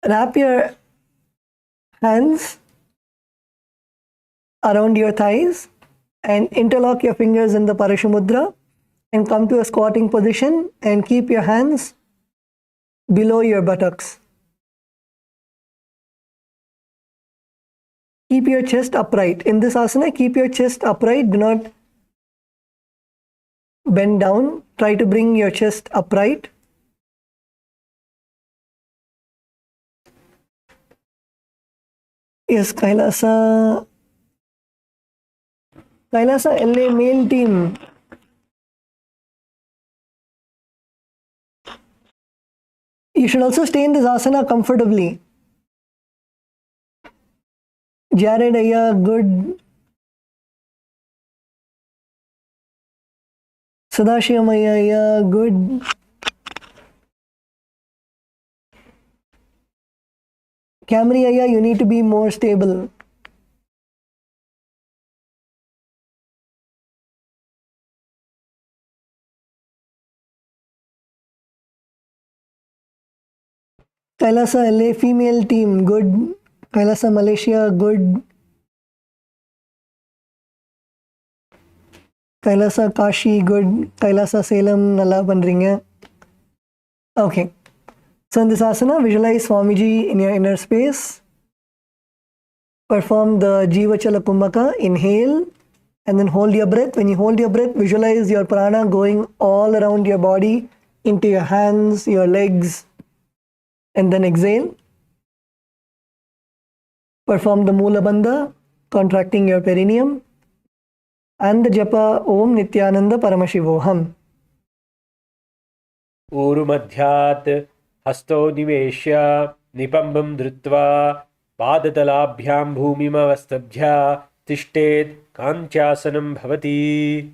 Wrap your hands around your thighs and interlock your fingers in the Parashu Mudra and come to a squatting position and keep your hands below your buttocks. Keep your chest upright. In this asana, keep your chest upright. Do not bend down. Try to bring your chest upright. Yes, Kailasa LA male team. You should also stay in this asana comfortably. Jared Ayya, good. Sadashivam Ayya, good. Camry Ayya, you need to be more stable. Kailasa LA female team, good. Kailasa Malaysia, good. Kailasa Kashi, good. Kailasa Salem, nalla pandringa. Okay. So in this asana, visualize Swamiji in your inner space. Perform the Jiva Chala Kumbhaka. Inhale and then hold your breath. When you hold your breath, visualize your prana going all around your body, into your hands, your legs, and then exhale. Perform the Mula Bandha, contracting your perineum, and the japa Om Nithyananda Paramashivoham. ऊरुमध्यात् हस्तो निवेश्य निपम्बं धृत्वा पादतलाभ्यां भूमिमवस्तभ्य तिष्ठेत् काञ्चासनं भवति.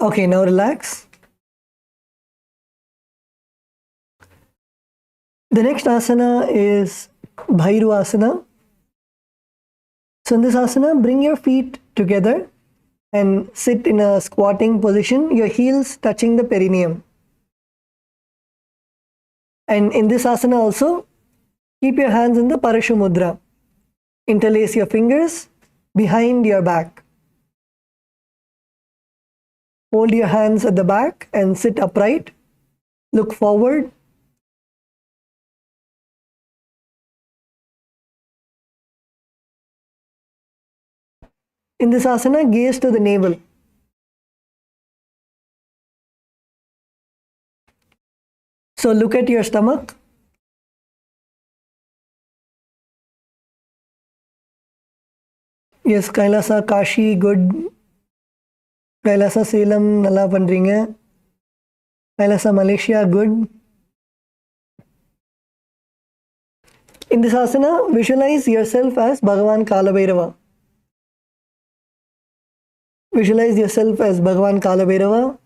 Okay, now relax. The next asana is Bhairu Asana. So in this asana, bring your feet together and sit in a squatting position, your heels touching the perineum. And in this asana also, keep your hands in the Parashu Mudra. Interlace your fingers behind your back. Hold your hands at the back and sit upright. Look forward. In this asana, gaze to the navel. So look at your stomach. Yes, Kailasa Kashi, good. Kailasa Salem, nalla pandringa. Kailasa Malaysia, good. In this asana, visualize yourself as Bhagavan Kalabhairava. Visualize yourself as Bhagavan Kalabhairava.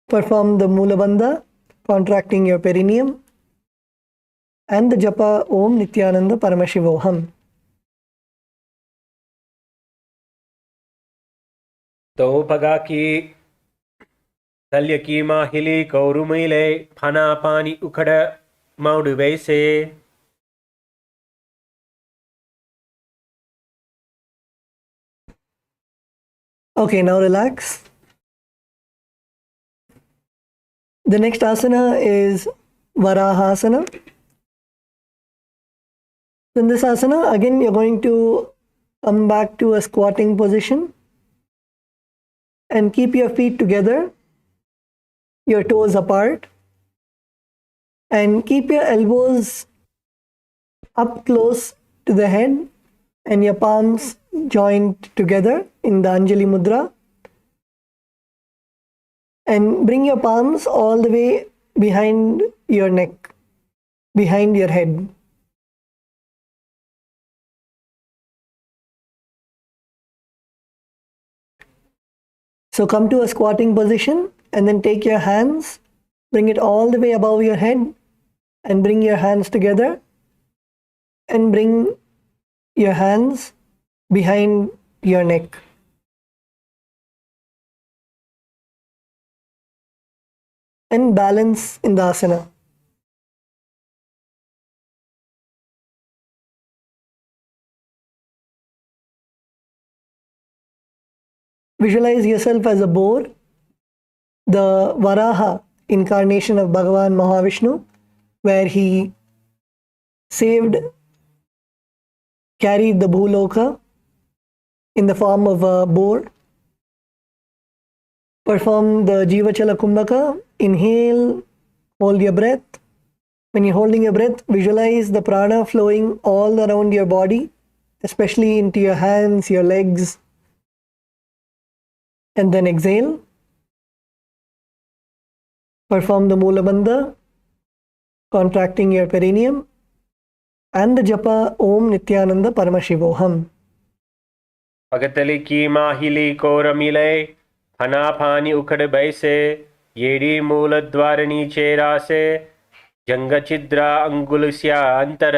Perform the Mula Bandha, contracting your perineum, and the japa Om Nithyananda Paramashivoham. तोपगा की तल्य की माहिली कौरुमिले फना पानी उखड़ मौड़ वैसे. Okay, now relax. The next asana is Varahasana. In this asana, again, you're going to come back to a squatting position and keep your feet together, your toes apart, and keep your elbows up close to the head and your palms joined together in the Anjali Mudra. And bring your palms all the way behind your neck, behind your head. So come to a squatting position and then take your hands, bring it all the way above your head and bring your hands together and bring your hands behind your neck. And balance in the asana. Visualize yourself as a boar, the Varaha incarnation of Bhagavan Mahavishnu, where he carried the Bhuloka in the form of a boar. Perform the Jiva Chala Kumbhaka. Inhale, hold your breath. When you're holding your breath, visualize the prana flowing all around your body, especially into your hands, your legs. And then exhale. Perform the Mula Bandha, contracting your perineum, and the japa Om Nithyananda Paramashivoham. पगतली की माहिली कोरमिले फना पानी उखड़ बैसे येड़ी मूल द्वार नीचे रासे जंग छिद्रा अंगुलस्या अंतर.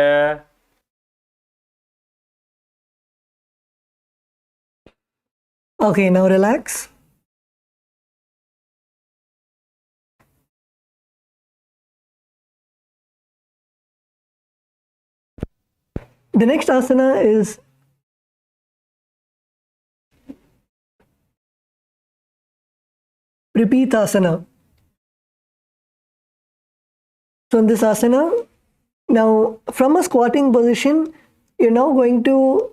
Okay, now relax. The next asana is repeat asana. So in this asana, now from a squatting position, you're now going to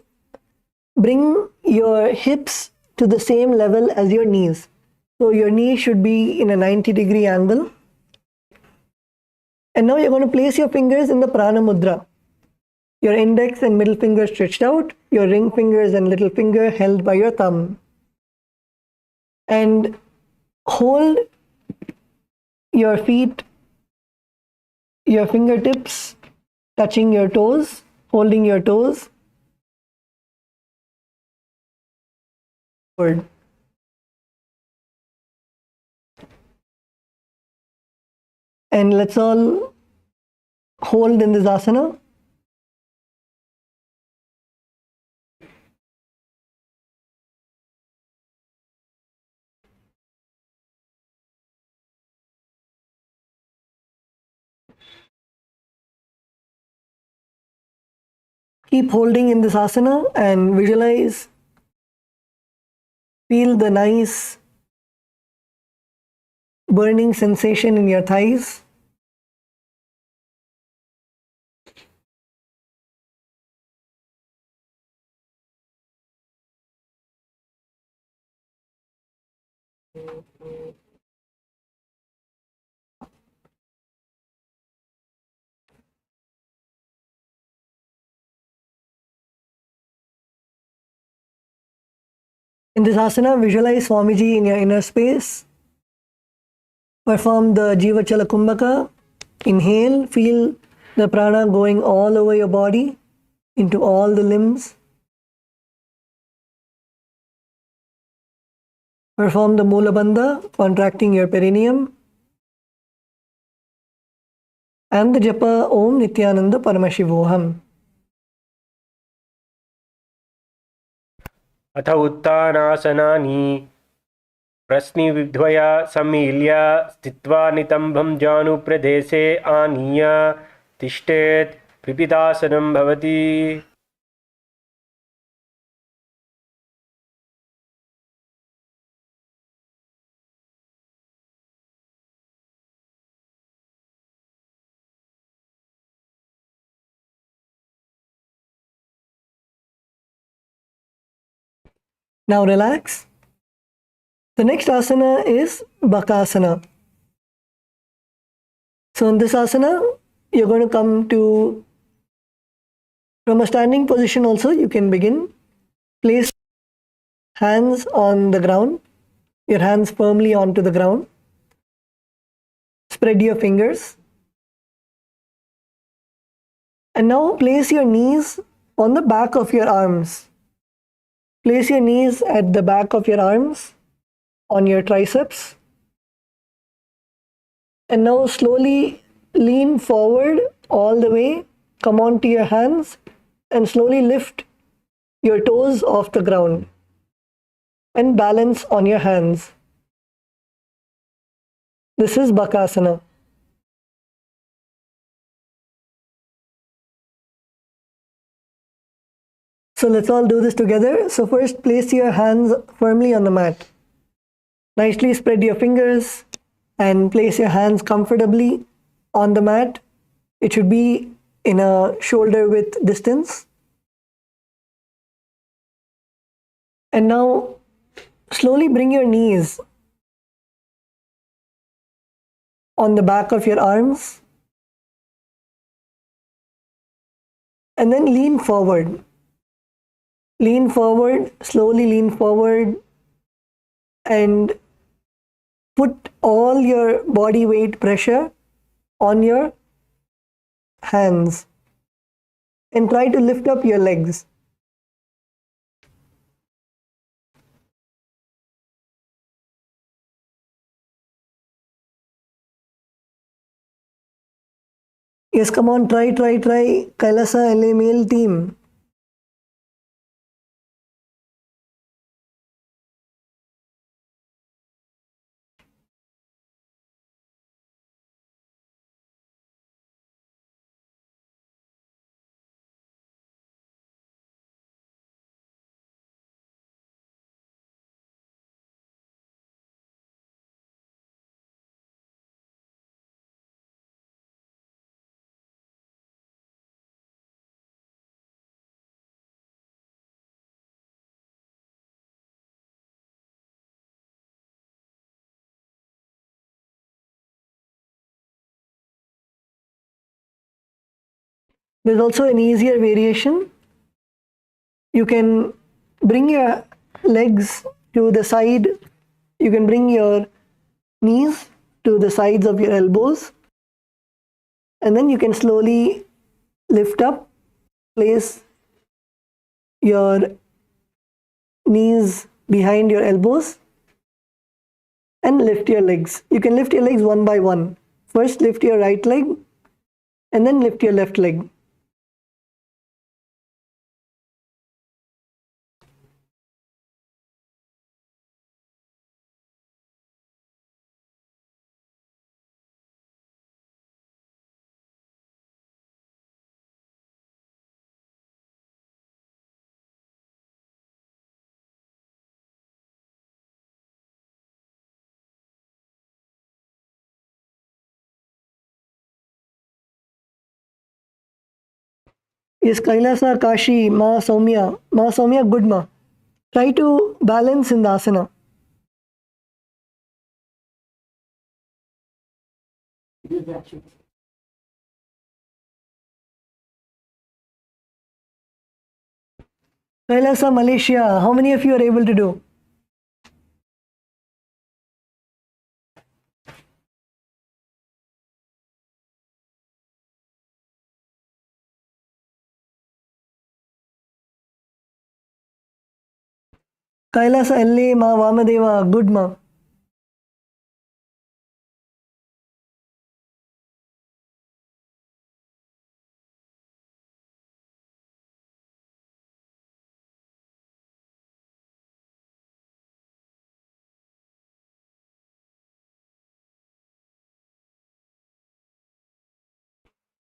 bring your hips to the same level as your knees. So your knee should be in a 90-degree angle. And now you're going to place your fingers in the prana mudra. Your index and middle finger stretched out, your ring fingers and little finger held by your thumb. And hold your feet, your fingertips touching your toes, holding your toes. Forward. And let's all hold in this asana. Keep holding in this asana and visualize, feel the nice burning sensation in your thighs. In this asana, visualize Swamiji in your inner space. Perform the Jiva Chala Kumbhaka. Inhale, feel the prana going all over your body, into all the limbs. Perform the Mula Bandha, contracting your perineum. And the Japa Om Nithyananda Paramashivoham. अथ उत्थानासनानि प्रश्निविद्वया सम्मील्य स्थित्वा नितम्बं जानुप्रदेशे आनीय तिष्ठेत् पिपिदासनं भवति. Now relax. The next asana is Bakasana. So in this asana, you're going to come to, from a standing position also, you can begin. Place hands on the ground, your hands firmly onto the ground. Spread your fingers. And now place your knees on the back of your arms. Place your knees at the back of your arms, on your triceps. And now slowly lean forward all the way. Come onto your hands and slowly lift your toes off the ground. And balance on your hands. This is Bakasana. So let's all do this together. So first place your hands firmly on the mat. Nicely spread your fingers and place your hands comfortably on the mat. It should be in a shoulder width distance. And now slowly bring your knees on the back of your arms. And then lean forward. Lean forward, slowly lean forward and put all your body weight pressure on your hands and try to lift up your legs. Yes, come on, try. KAILASA LA male team. There's also an easier variation. You can bring your legs to the side. You can bring your knees to the sides of your elbows. And then you can slowly lift up, place your knees behind your elbows, and lift your legs. You can lift your legs one by one. First lift your right leg and then lift your left leg. Yes, Kailasa, Kashi, Ma Soumya, good Ma. Try to balance in the asana. Kailasa, Malaysia, how many of you are able to do? Kailasa, LA, Ma Vamadeva, good Ma.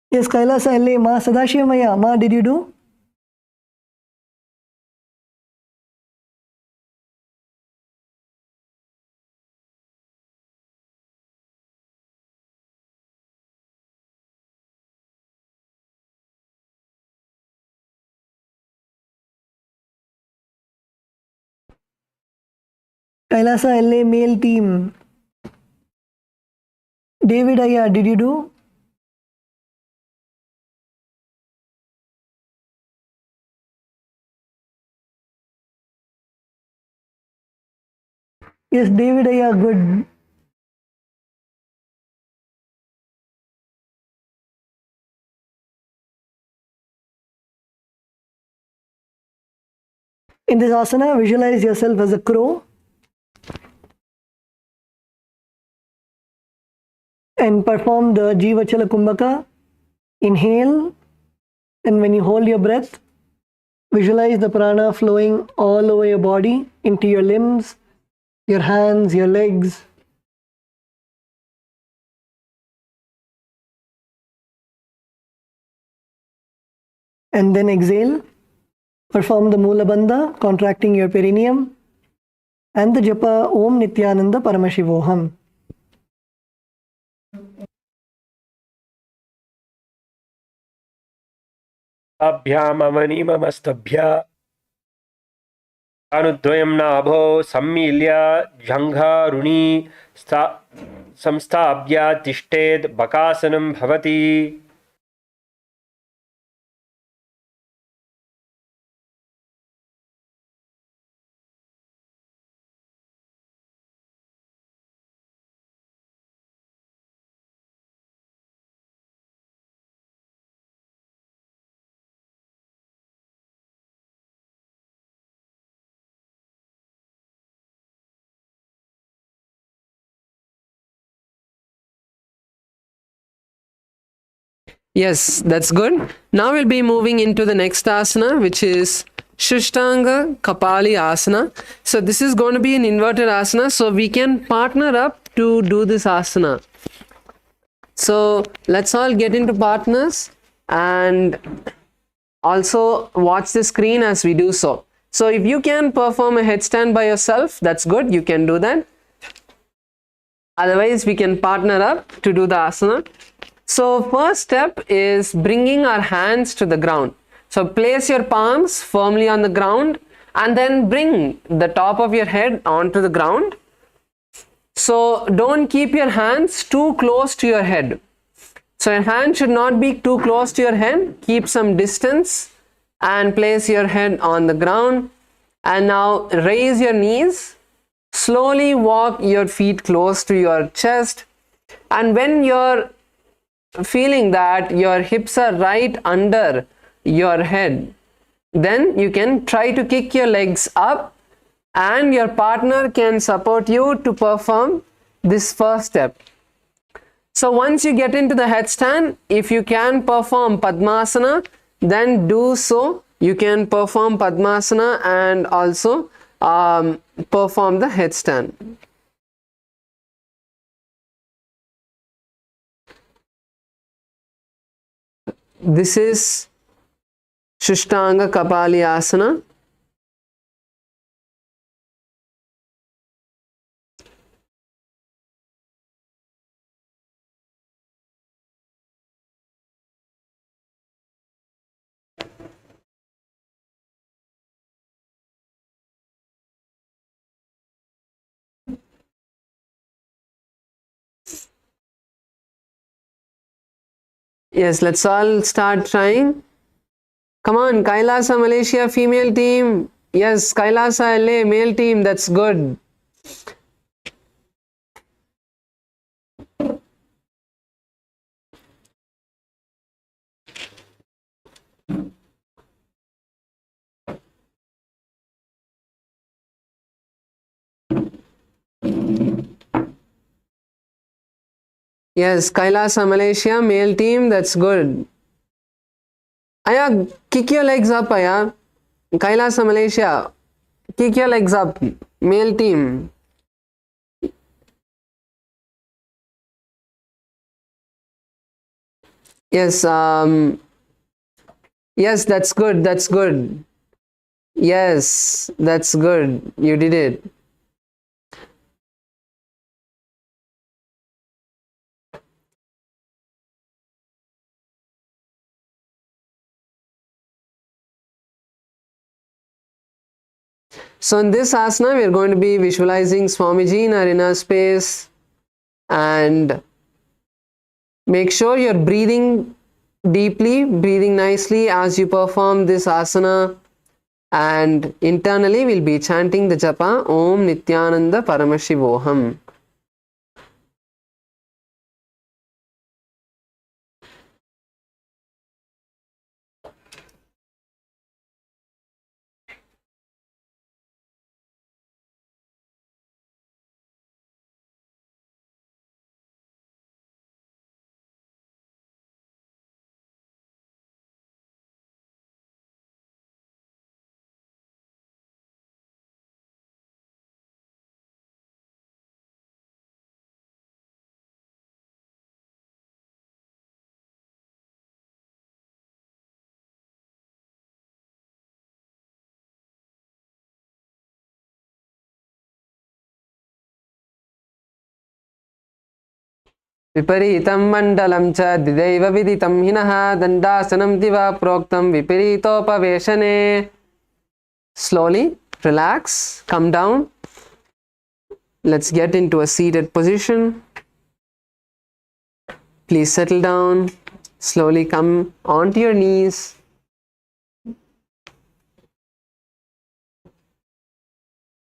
Yes, Kailasa, LA, Ma Sadashivamaya, Ma, did you do? Kailasa, LA, male team. David Aya, did you do? Yes, David Aya, good. In this asana, visualize yourself as a crow and perform the Jivachala Kumbhaka. Inhale, and when you hold your breath, visualize the prana flowing all over your body, into your limbs, your hands, your legs. And then exhale. Perform the Mula Bandha, contracting your perineum, and the japa Om Nithyananda Paramashivoham. अभ्यामवनिमस्तभ्य अनुद्वयं नाभो सम्मील्य जङ्घारुणी संस्थाप्य तिष्ठेत् बकासनं भवति. Yes, that's good. Now we'll be moving into the next asana, which is Shushtanga Kapali Asana. So this is going to be an inverted asana, so we can partner up to do this asana. So let's all get into partners and also watch the screen as we do so. So if you can perform a headstand by yourself, that's good, you can do that. Otherwise, we can partner up to do the asana. So first step is bringing our hands to the ground. So place your palms firmly on the ground and then bring the top of your head onto the ground. So don't keep your hands too close to your head. So your hand should not be too close to your head. Keep some distance and place your head on the ground. And now raise your knees. Slowly walk your feet close to your chest. And when you're feeling that your hips are right under your head, then you can try to kick your legs up, and your partner can support you to perform this first step. So once you get into the headstand, if you can perform Padmasana, then do so. You can perform Padmasana and also perform the headstand. This is Shushtanga Kapali Asana. Yes, let's all start trying. Come on, Kailasa Malaysia female team. Yes, Kailasa LA male team. That's good. Yes, Kailasa Malaysia male team. That's good. Aya, kick your legs up, Aya. Kailasa Malaysia, kick your legs up. Male team. Yes, yes, that's good. That's good. Yes, that's good. You did it. So in this asana, we are going to be visualizing Swamiji in our inner space, and make sure you're breathing deeply, breathing nicely as you perform this asana. And internally, we'll be chanting the japa Om Nithyananda Paramashivoham. Viparitam mandalam cha didaiva viditam hinaha dandasanam diva proktam viparitopaveshane. Slowly relax, come down. Let's get into a seated position. Please settle down. Slowly come onto your knees.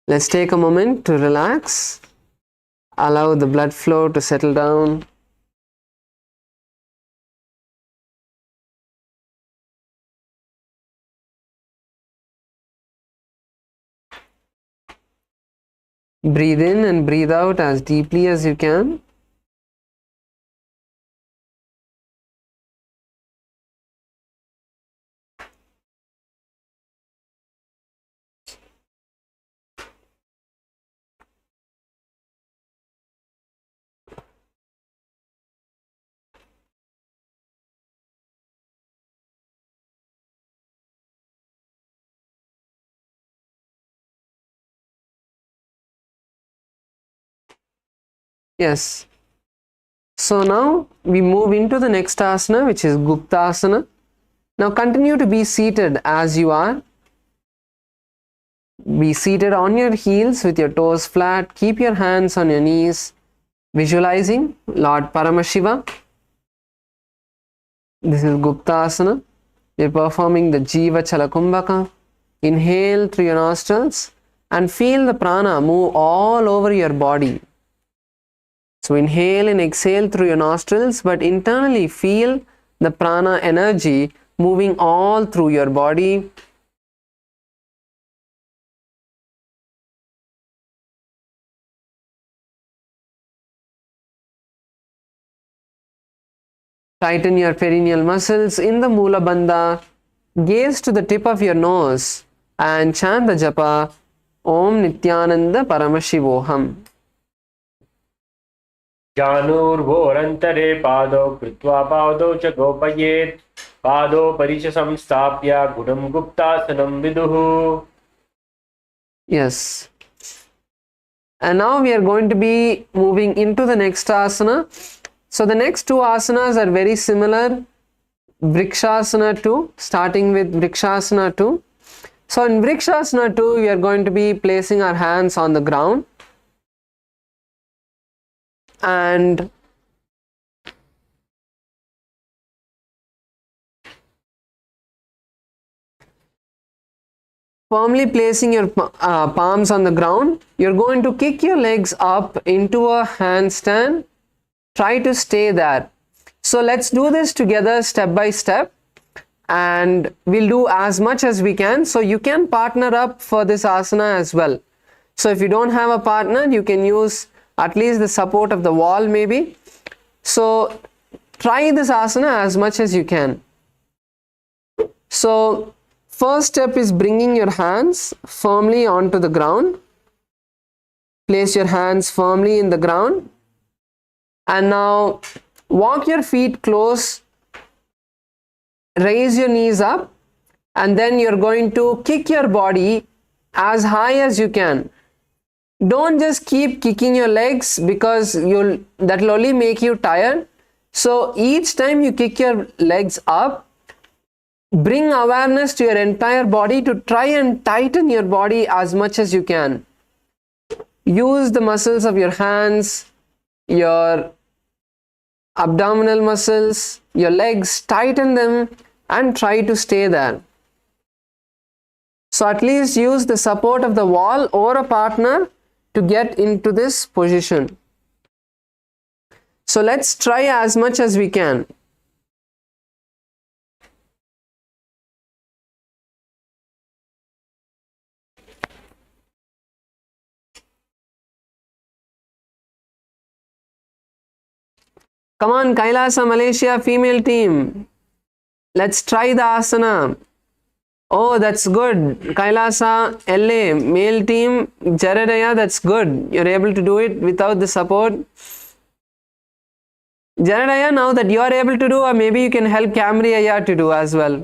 Let's take a moment to relax. Allow the blood flow to settle down. Breathe in and breathe out as deeply as you can. Yes. So now we move into the next asana, which is Guptasana. Now continue to be seated as you are. Be seated on your heels with your toes flat. Keep your hands on your knees, visualizing Lord Paramashiva. This is Guptasana. You're performing the Jiva Chalakumbhaka. Inhale through your nostrils and feel the prana move all over your body. So inhale and exhale through your nostrils, but internally feel the prana energy moving all through your body. Tighten your perineal muscles in the Mula Bandha. Gaze to the tip of your nose and chant the japa Om Nithyananda Paramashivoham. Janurvorantare pado kritva pado cha gopayet pado parisha samstapya gunam guptasanam viduhu. Yes. And now we are going to be moving into the next asana. So the next two asanas are very similar. Vrikshasana 2, starting with Vrikshasana 2. So in Vrikshasana 2, we are going to be placing our hands on the ground and firmly placing your palms on the ground. You're going to kick your legs up into a handstand. Try to stay there. So let's do this together step by step, and we'll do as much as we can. So you can partner up for this asana as well. So if you don't have a partner, you can use at least the support of the wall maybe. So try this asana as much as you can. So first step is bringing your hands firmly onto the ground. Place your hands firmly in the ground. And now walk your feet close. Raise your knees up. And then you're going to kick your body as high as you can. Don't just keep kicking your legs because that will only make you tired. So each time you kick your legs up, bring awareness to your entire body to try and tighten your body as much as you can. Use the muscles of your hands, your abdominal muscles, your legs, tighten them and try to stay there. So at least use the support of the wall or a partner to get into this position. So let's try as much as we can. Come on, Kailasa Malaysia female team. Let's try the asana. Oh, that's good. Kailasa LA male team. Jaradaya, that's good. You're able to do it without the support. Jaradaya, now that you are able to do, or maybe you can help Camry Aya to do as well.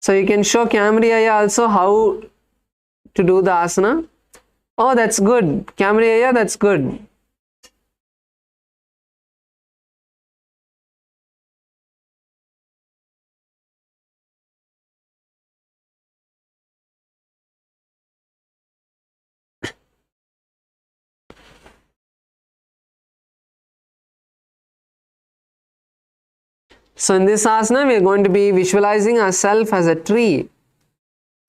So you can show Camry Aya also how to do the asana. Oh, that's good. Camry Aya, that's good. So in this asana, we are going to be visualizing ourselves as a tree.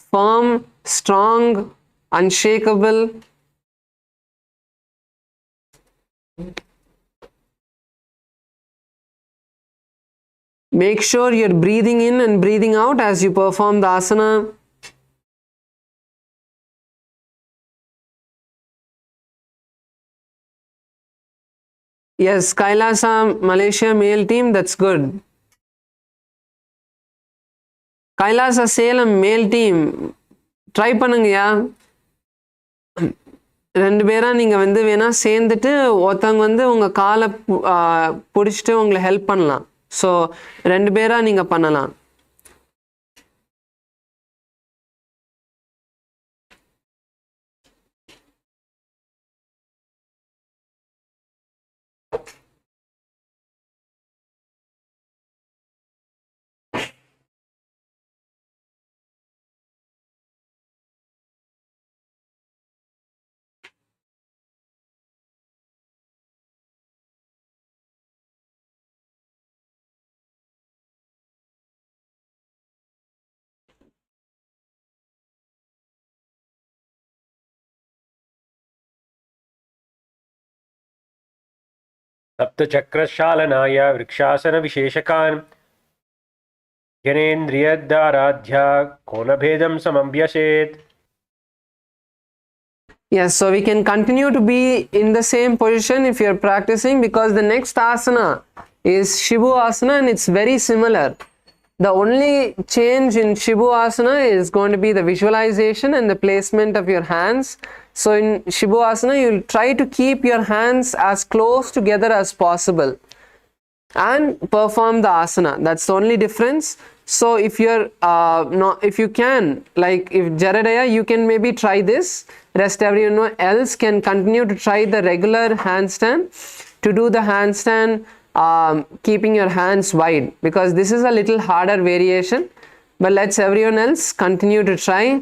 Firm, strong, unshakable. Make sure you're breathing in and breathing out as you perform the asana. Yes, Kailasa Malaysia male team, that's good. Kailasa Salem male team, try பண்ணுங்கயா. ரெண்டு பேரா நீங்க வந்து வேணா சேர்ந்துட்டு ஒருத்தவங்க வந்து உங்க காலை பிடிச்சிட்டு உங்களை ஹெல்ப் பண்ணலாம். ஸோ ரெண்டு பேரா நீங்க பண்ணலாம். सप्तचक्रशालनाय वृक्षासनविशेषकान् जनेन्द्रियदाराध्या कोनभेदं समभ्यसेत्. Yes, so we can continue to be in the same position if you're practicing, because the next asana is Shivu asana and it's very similar. The only change in Shivu asana is going to be the visualization and the placement of your hands. So in Shivu asana, you'll try to keep your hands as close together as possible and perform the asana. That's the only difference. So if you're if you can, like if Jaradaya, you can maybe try this. Rest everyone else can continue to try the regular handstand. To do the handstand, keeping your hands wide, because this is a little harder variation. But let's everyone else continue to try.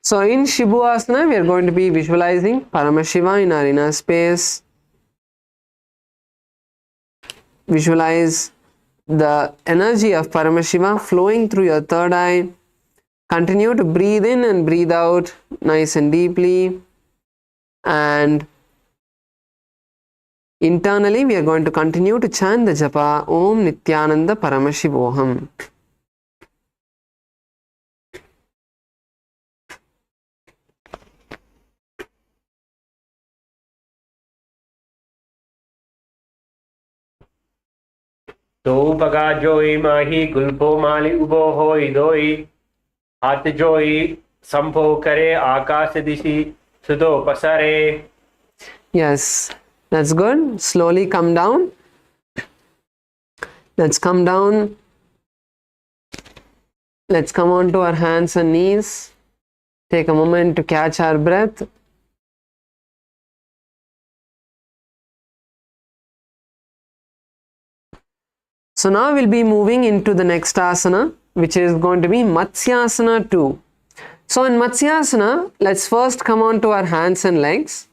So in Shivu asana, we are going to be visualizing Paramashiva in our inner space. Visualize the energy of Paramashiva flowing through your third eye. Continue to breathe in and breathe out nice and deeply. And internally, we are going to continue to chant the japa Om Nithyananda Paramashivoham. तो बगा जोई माही गुल्पो माली उबो होई दोई हाथ जोई संभो करे आकाश दिशि सुदो पसरे. Yes, that's good. Slowly come down. Let's come down. Let's come on to our hands and knees. Take a moment to catch our breath. So now we'll be moving into the next asana, which is going to be Matsyasana 2. So in Matsyasana, let's first come on to our hands and legs.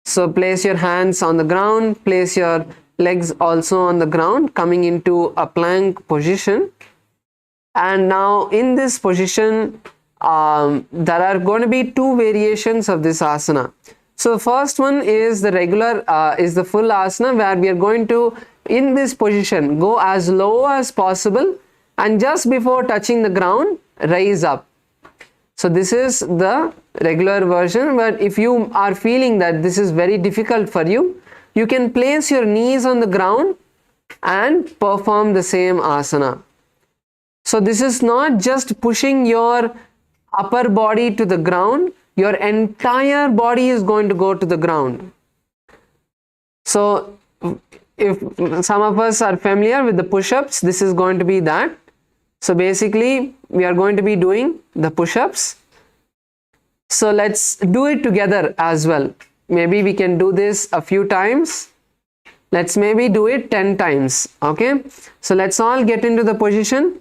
So place your hands on the ground, place your legs also on the ground, coming into a plank position. And now in this position, there are going to be two variations of this asana. So the first one is the regular, is the full asana, where we are going to, in this position, go as low as possible and just before touching the ground, raise up. So this is the regular version, but if you are feeling that this is very difficult for you, you can place your knees on the ground and perform the same asana. So this is not just pushing your upper body to the ground, your entire body is going to go to the ground. So if some of us are familiar with the push-ups, this is going to be that. So basically we are going to be doing the push-ups. So let's do it together as well. Maybe we can do this a few times. Let's maybe do it 10 times. Okay. So let's all get into the position.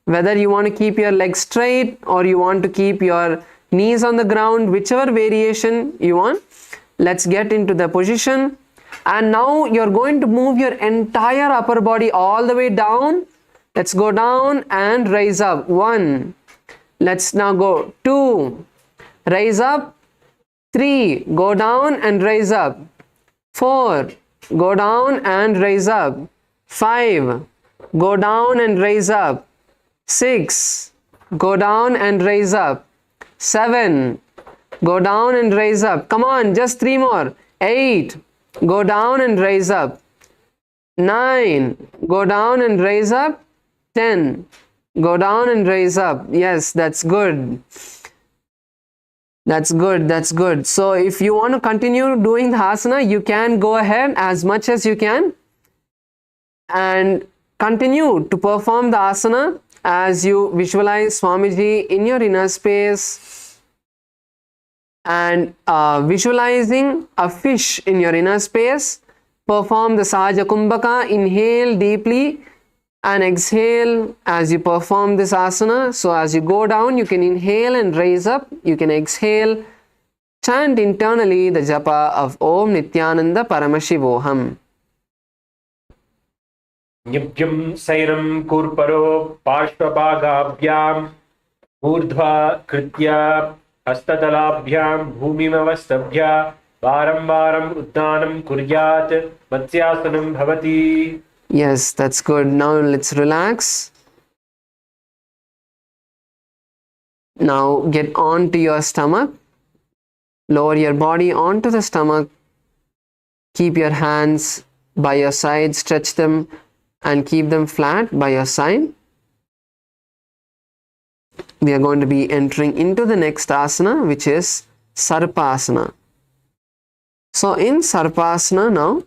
Whether you want to keep your legs straight or you want to keep your knees on the ground, whichever variation you want. Let's get into the position. And now you're going to move your entire upper body all the way down. Let's go down and raise up. 1. Let's now go 2. Raise up. 3. Go down and raise up. 4. Go down and raise up. 5. Go down and raise up. 6. Go down and raise up. 7. Go down and raise up. Come on, just 3 more. 8. Go down and raise up. 9. Go down and raise up. 10. Go down and raise up. Yes, that's good. That's good. That's good. So if you want to continue doing the asana, you can go ahead as much as you can and continue to perform the asana as you visualize Swamiji in your inner space and visualizing a fish in your inner space, perform the Sahaja Kumbhaka. Inhale deeply and exhale as you perform this asana. So as you go down, you can inhale and raise up. You can exhale. Chant internally the japa of Om Nithyananda Paramashivoham. Nibhyam Sainam Kurparo Parshvabhagabhyam Urdhva Kritya Hastadalabhyam Bhumimavastabhya Varam Varam Uddanam Kuryat Matsyasanam Bhavati. Yes, that's good. Now let's relax. Now get onto your stomach. Lower your body onto the stomach. Keep your hands by your side. Stretch them and keep them flat by your side. We are going to be entering into the next asana, which is Sarpasana. So in Sarpasana now,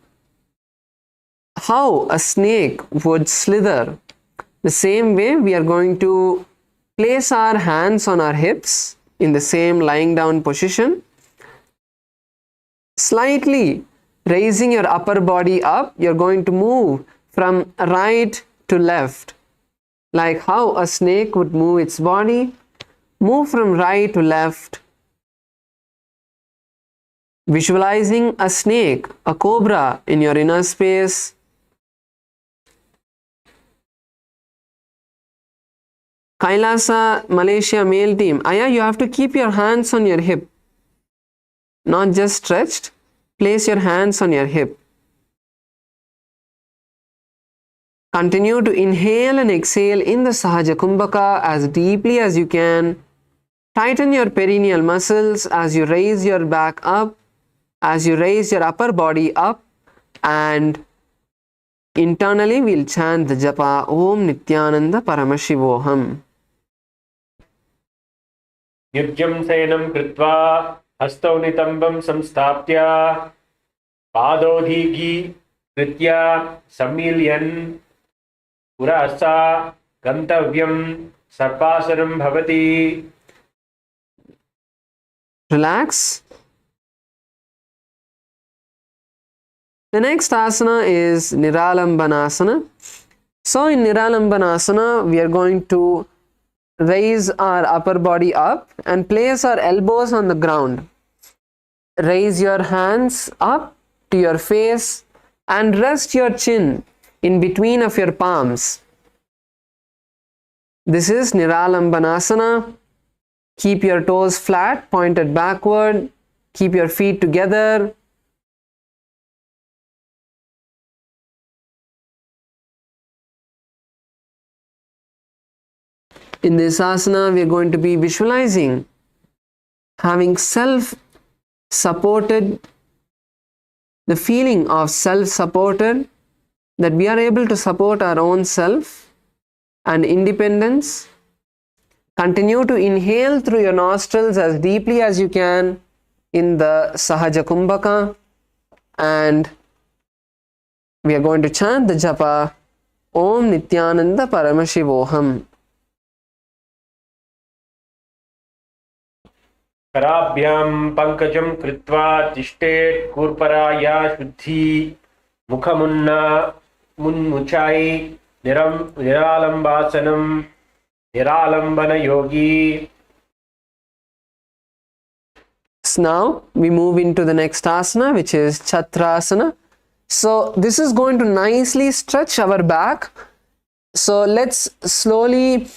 how a snake would slither, the same way we are going to place our hands on our hips in the same lying down position, slightly raising your upper body up. You're going to move from right to left, like how a snake would move its body. Move from right to left, visualizing a snake, a cobra in your inner space. KAILASA Malaysia male team, Aya, you have to keep your hands on your hip, not just stretched. Place your hands on your hip. Continue to inhale and exhale in the Sahaja Kumbhaka as deeply as you can. Tighten your perineal muscles as you raise your back up, as you raise your upper body up, and internally we'll chant the japa Om Nithyananda Paramashivoham. Nibhyam Sainam Kritva Hastau Nitambam Samstaptya Padodhigi Kritya Samilyan Purasa Gantavyam Sarpasaram Bhavati. Relax. The next asana is Niralambanasana. So in Niralambanasana, we are going to raise our upper body up and place our elbows on the ground. Raise your hands up to your face and rest your chin in between of your palms. This is Niralambanasana. Keep your toes flat, pointed backward. Keep your feet together. In this asana, we are going to be visualizing having self-supported, the feeling of self-supported, that we are able to support our own self and independence. Continue to inhale through your nostrils as deeply as you can in the Sahaja Kumbhaka, and we are going to chant the japa Om Nithyananda Paramashivoham. Karabhyam Pankajam Kritva Tishtet Kurparaya Shuddhi Mukhamunna Munmuchai Niralambasanam Niralambana Yogi. So now we move into the next asana, which is Chatrasana. So this is going to nicely stretch our back. So let's slowly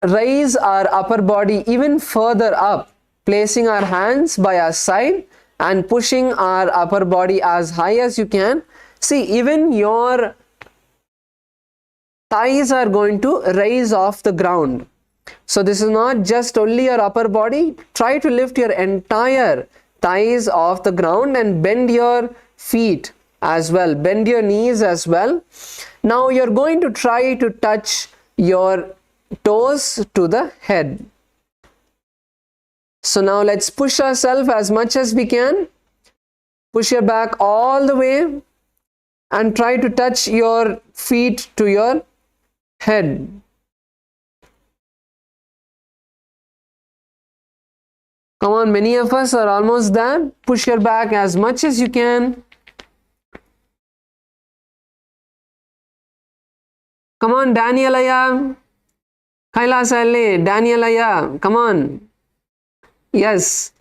raise our upper body even further up, placing our hands by our side and pushing our upper body as high as you can. See, even your thighs are going to raise off the ground. So this is not just only your upper body. Try to lift your entire thighs off the ground and bend your feet as well. Bend your knees as well. Now you're going to try to touch your toes to the head. So now let's push ourselves as much as we can. Push your back all the way and try to touch your feet to your head. Come on, many of us are almost there. Push your back as much as you can. Come on, Danielaya. KAILASA LA, Danielaya. Come on. Yes.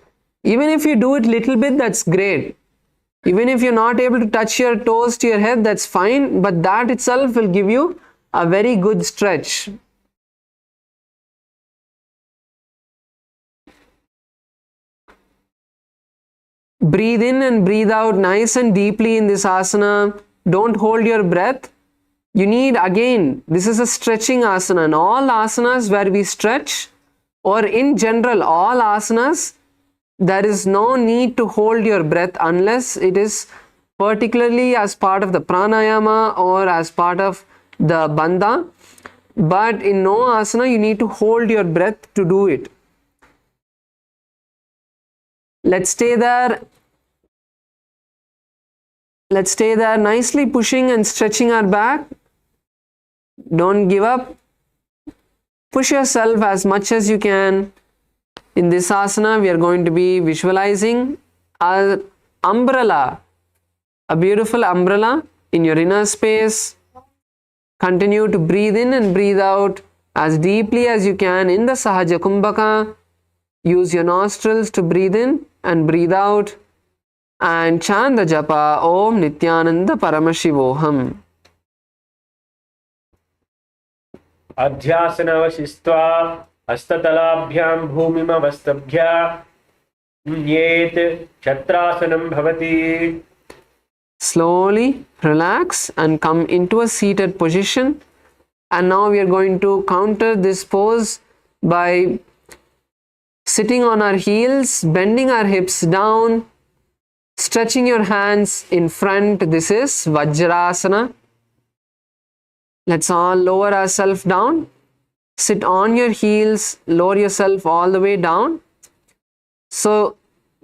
Even if you do it little bit, that's great. Even if you're not able to touch your toes to your head, that's fine. But that itself will give you a very good stretch. Breathe in and breathe out nice and deeply in this asana. Don't hold your breath. You need, again, this is a stretching asana. And all asanas where we stretch, or in general, all asanas, there is no need to hold your breath unless it is particularly as part of the pranayama or as part of the bandha. But in no asana, you need to hold your breath to do it. Let's stay there. Let's stay there nicely, pushing and stretching our back. Don't give up. Push yourself as much as you can. In this asana, we are going to be visualizing an umbrella, a beautiful umbrella in your inner space. Continue to breathe in and breathe out as deeply as you can in the Sahaja Kumbhaka. Use your nostrils to breathe in and breathe out. And chant the japa Om Nithyananda Paramashivoham. Adhyasanavasistva Hastatalabhyam Bhumimavastabhya Nyet Chatrasanam Bhavati. Slowly relax and come into a seated position. And now we are going to counter this pose by sitting on our heels, bending our hips down, stretching your hands in front. This is Vajrasana. Let's all lower ourselves down. Sit on your heels, lower yourself all the way down. So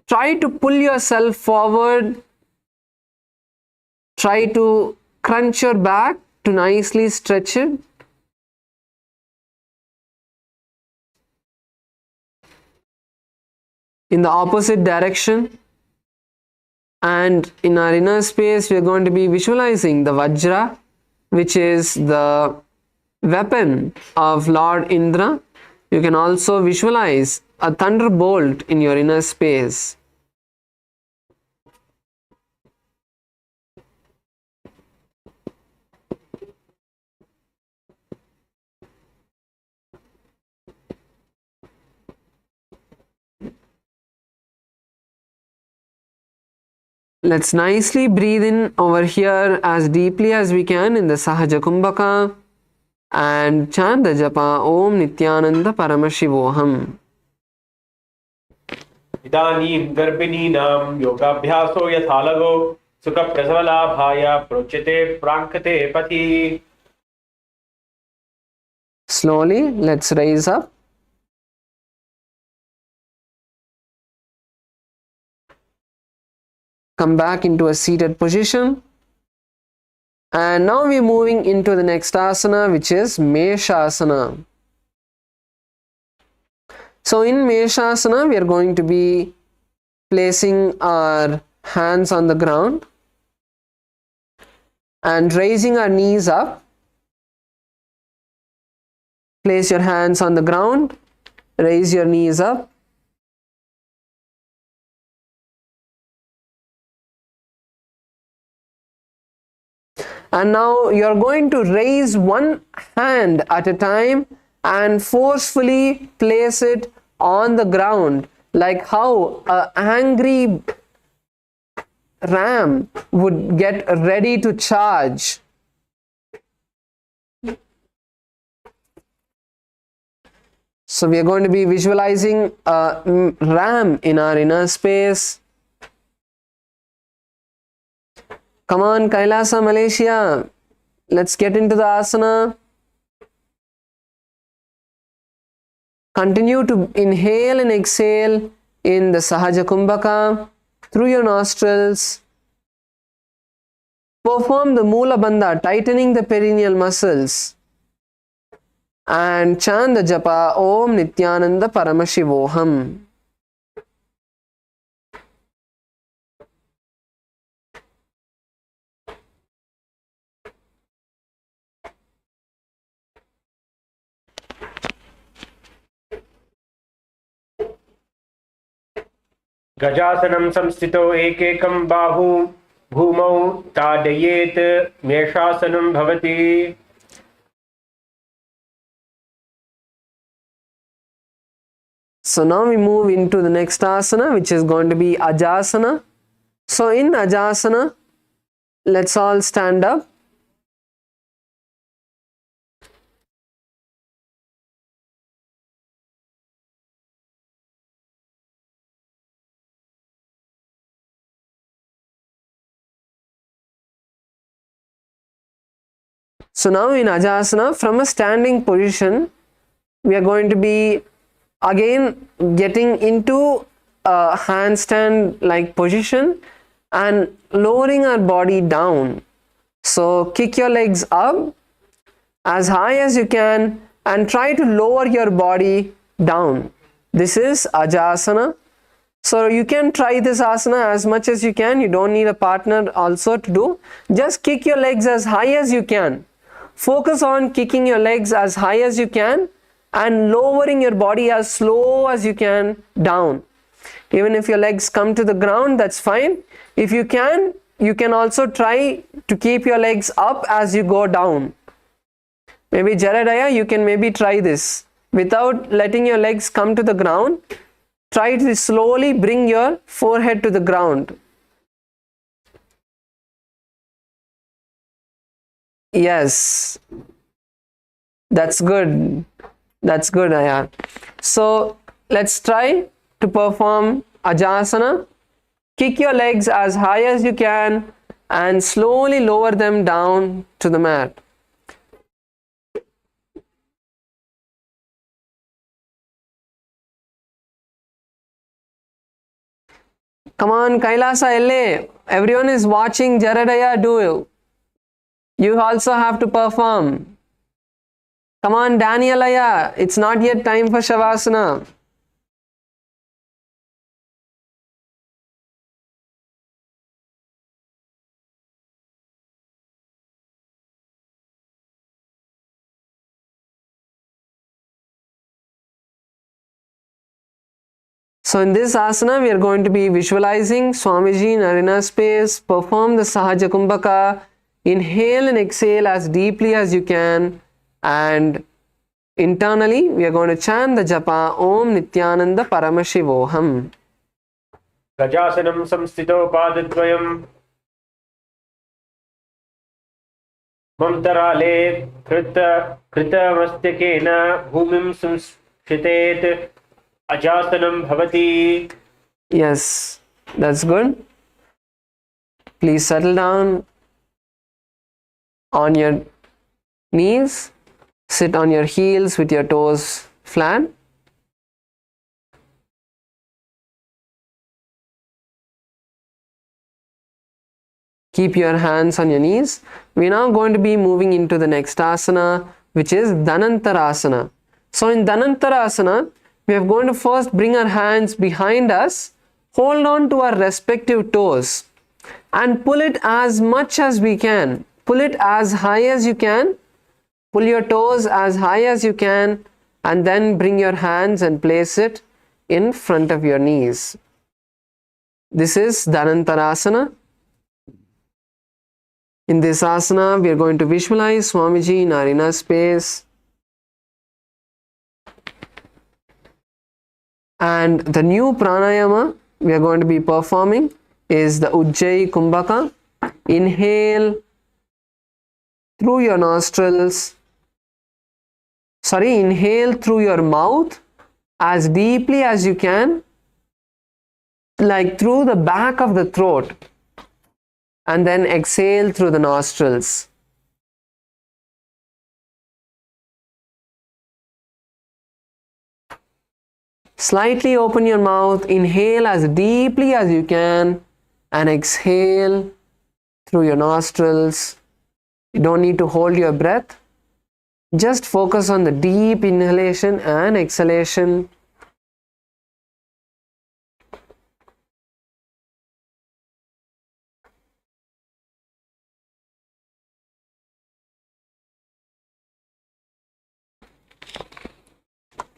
try to pull yourself forward. Try to crunch your back to nicely stretch it. In the opposite direction. And in our inner space, we are going to be visualizing the Vajra, which is the weapon of Lord Indra. You can also visualize a thunderbolt in your inner space. Let's nicely breathe in over here as deeply as we can in the Sahaja Kumbhaka and chant the japa Om Nithyananda Paramashivoham. Idanim Garbhininam Yogabhyaso Yathalago Sukha Prasavalabhaya Prochite Prankate Pati. Slowly, let's rise up. Come back into a seated position. And now we're moving into the next asana, which is Meshasana. So in Meshasana, we are going to be placing our hands on the ground and raising our knees up. Place your hands on the ground, raise your knees up. And now you're going to raise one hand at a time and forcefully place it on the ground, like how an angry ram would get ready to charge. So we are going to be visualizing a ram in our inner space. Come on, KAILASA Malaysia. Let's get into the asana. Continue to inhale and exhale in the Sahaja Kumbhaka through your nostrils. Perform the Mula Bandha, tightening the perineal muscles. And chant the japa Om Nithyananda Paramashivoham. गजासनं संस्थितो एकैकं बाहु भूमौ ताडयेत् मेषासनं भवति. So now we move into the next asana, which is going to be Ajasana. So in Ajasana, let's all stand up. So now in Ajasana, from a standing position, we are going to be again getting into a handstand like position and lowering our body down. So kick your legs up as high as you can and try to lower your body down. This is Ajasana. So you can try this asana as much as you can. You don't need a partner also to do. Just kick your legs as high as you can. Focus on kicking your legs as high as you can and lowering your body as slow as you can down. Even if your legs come to the ground, that's fine. If you can also try to keep your legs up as you go down. Maybe Jaradaya, you can maybe try this. Without letting your legs come to the ground, try to slowly bring your forehead to the ground. Yes, that's good. That's good, Aya. So let's try to perform Ajasana. Kick your legs as high as you can and slowly lower them down to the mat. Come on, Kailasa LA. Everyone is watching Jaradaya do. You also have to perform. Come on, Danielaya. It's not yet time for Shavasana. So in this asana, we are going to be visualizing Swamiji in arena space. Perform the Sahaja Kumbhaka. Inhale and exhale as deeply as you can. And internally, we are going to chant the japa Om Nithyananda Paramashivoham. गजासनं संस्थितो पादद्वयं ममतराले कृतमस्तकेन भूमिं संस्थितेत् अजासनं भवति. Yes, that's good. Please settle down on your knees. Sit on your heels with your toes flat. Keep your hands on your knees. We're now going to be moving into the next asana, which is Dhanantarasana. So in Dhanantarasana, we are going to first bring our hands behind us, hold on to our respective toes and pull it as much as we can. Pull it as high as you can. Pull your toes as high as you can and then bring your hands and place it in front of your knees. This is Dhanantarasana. In this asana, we are going to visualize Swamiji in arena space. And the new pranayama we are going to be performing is the Ujjayi Kumbhaka. Inhale through your nostrils. Inhale through your mouth as deeply as you can, like through the back of the throat. And then exhale through the nostrils. Slightly open your mouth, inhale as deeply as you can and exhale through your nostrils. You don't need to hold your breath. Just focus on the deep inhalation and exhalation.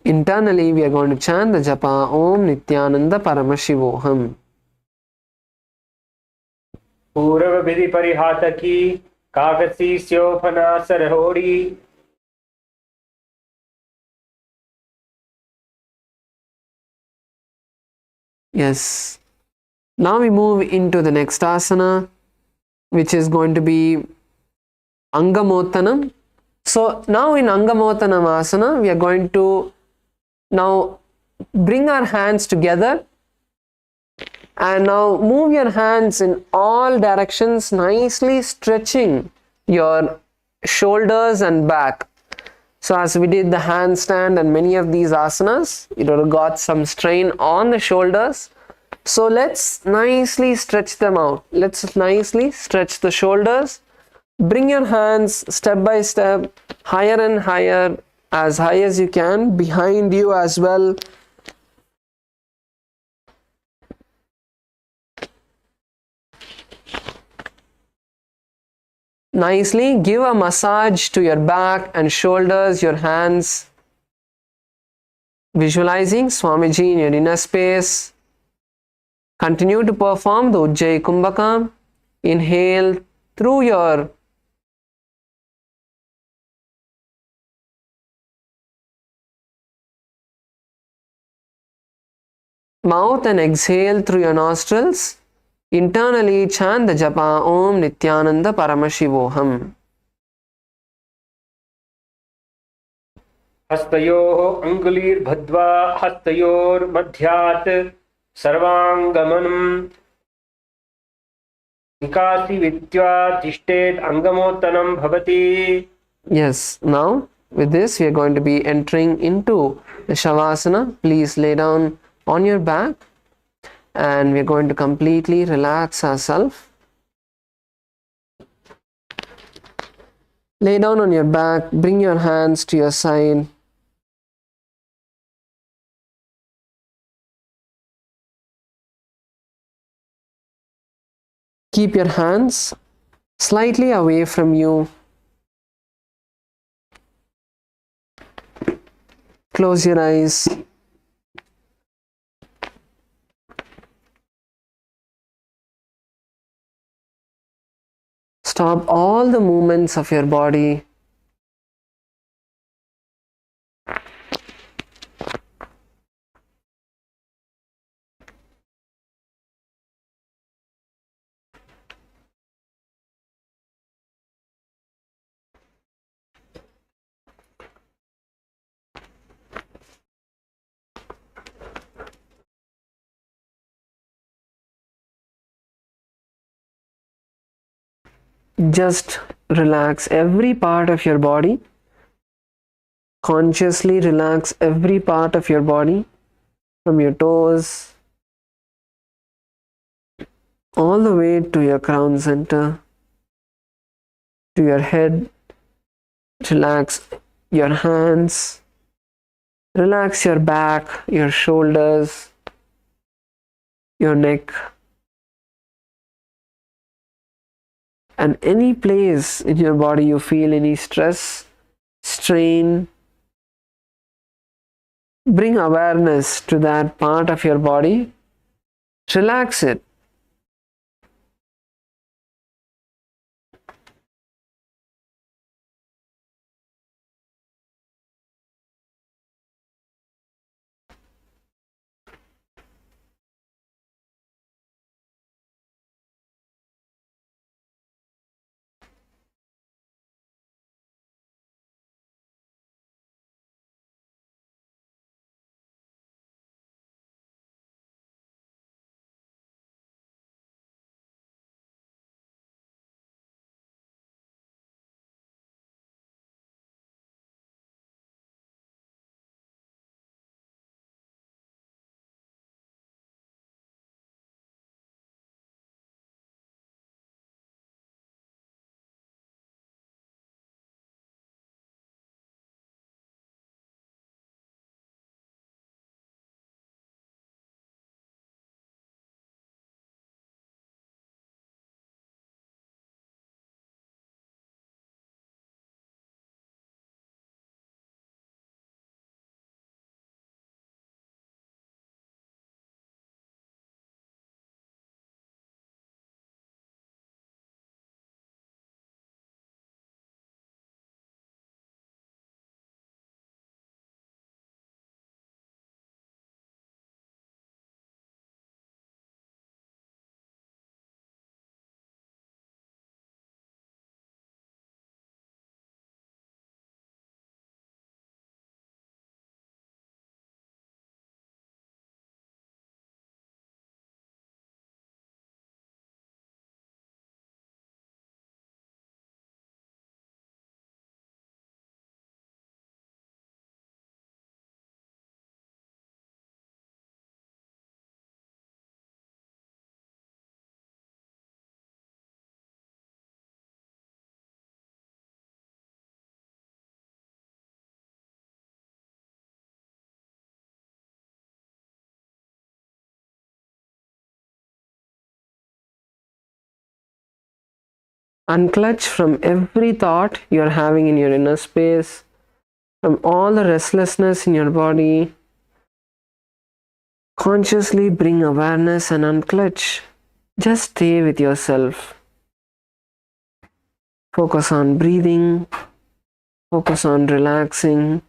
Internally, we are going to chant the japa Om Nithyananda Paramashivoham. पूर्व विधि परिहात की कागसी स्योफना सरहोड़ी. Yes. Now we move into the next asana, which is going to be Angamottanam. So now in Angamottanam asana, we are going to now bring our hands together and now move your hands in all directions, nicely stretching your shoulders and back. So as we did the handstand and many of these asanas, it would have got some strain on the shoulders. So let's nicely stretch them out. Let's nicely stretch the shoulders. Bring your hands step by step, higher and higher, as high as you can, behind you as well. Nicely give a massage to your back and shoulders, your hands. Visualizing Swamiji in your inner space. Continue to perform the Ujjayi Kumbhaka. Inhale through your mouth and exhale through your nostrils. Internally chant the japa Om Nithyananda Paramashivoham. हस्तयोः अङ्गुलीर्बद्ध्वा हस्तयोर्मध्यात् सर्वाङ्गमनं निकासी विद्या तिष्ठेत् अङ्गमोत्तनं भवति. Yes, now with this we are going to be entering into the Shavasana. Please lay down on your back and we are going to completely relax ourselves. Lay down on your back, bring your hands to your side. Keep your hands slightly away from you. Close your eyes. Stop all the movements of your body. Just relax every part of your body. Consciously relax every part of your body, from your toes all the way to your crown center, to your head. Relax your hands, relax your back, your shoulders, your neck, and any place in your body you feel any stress, strain. Bring awareness to that part of your body. Relax it. Unclutch from every thought you're having in your inner space, from all the restlessness in your body. Consciously bring awareness and unclutch. Just stay with yourself. Focus on breathing. Focus on relaxing.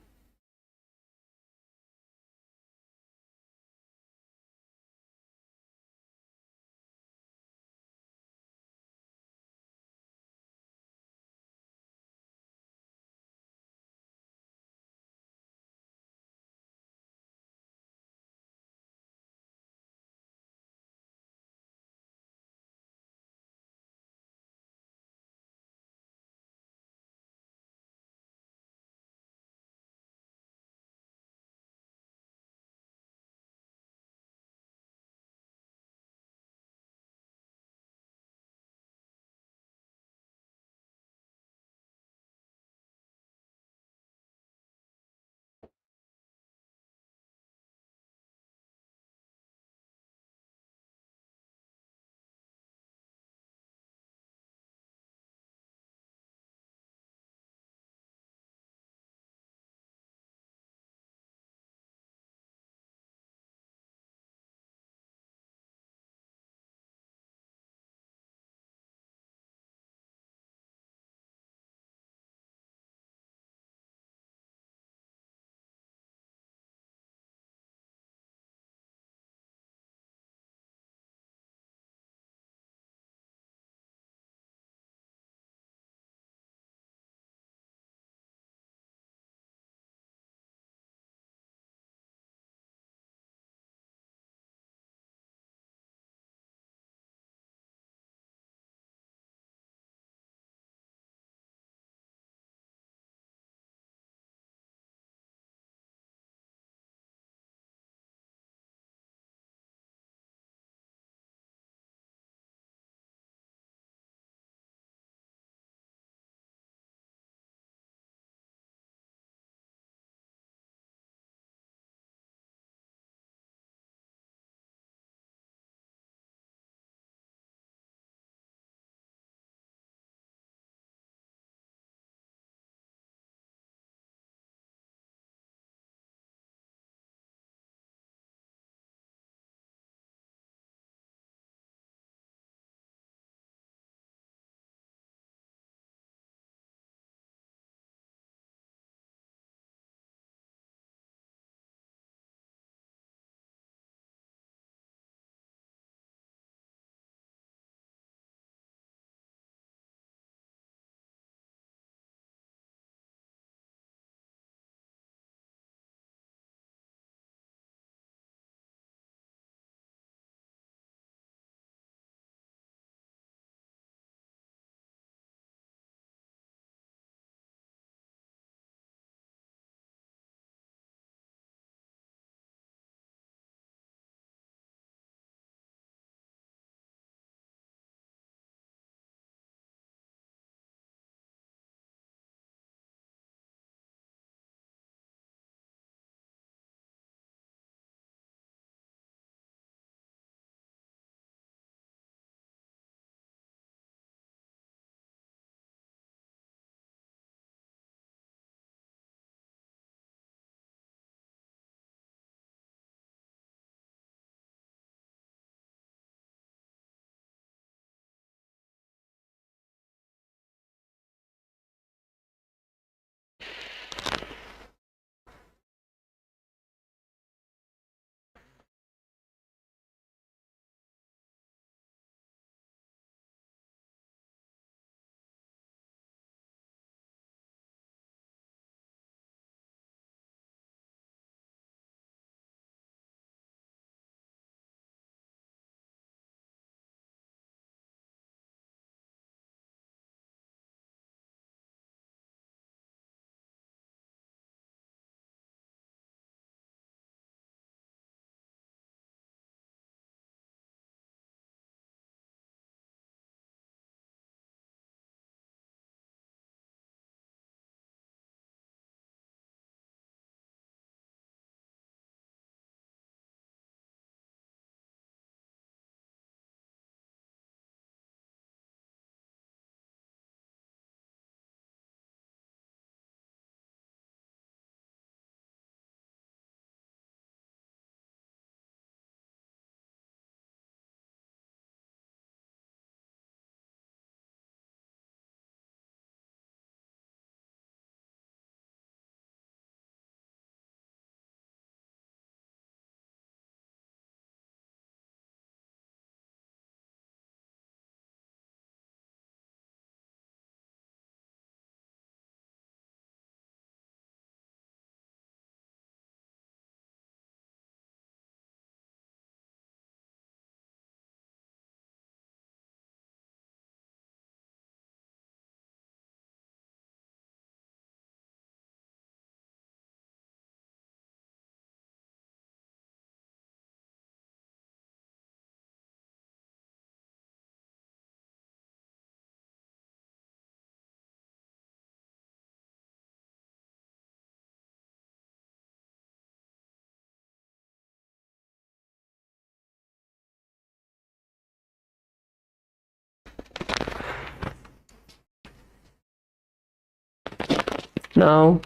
Now,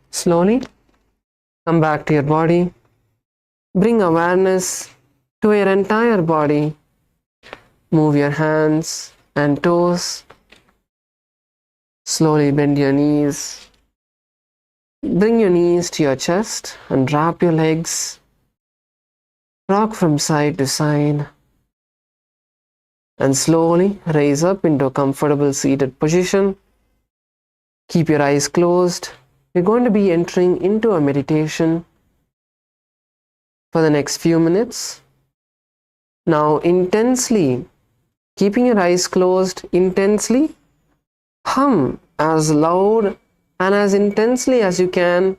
slowly come back to your body. Bring awareness to your entire body. Move your hands and toes. Slowly bend your knees. Bring your knees to your chest and wrap your legs. Rock from side to side. And slowly raise up into a comfortable seated position. Keep your eyes closed. We're going to be entering into a meditation for the next few minutes. Now, intensely, keeping your eyes closed, intensely hum as loud and as intensely as you can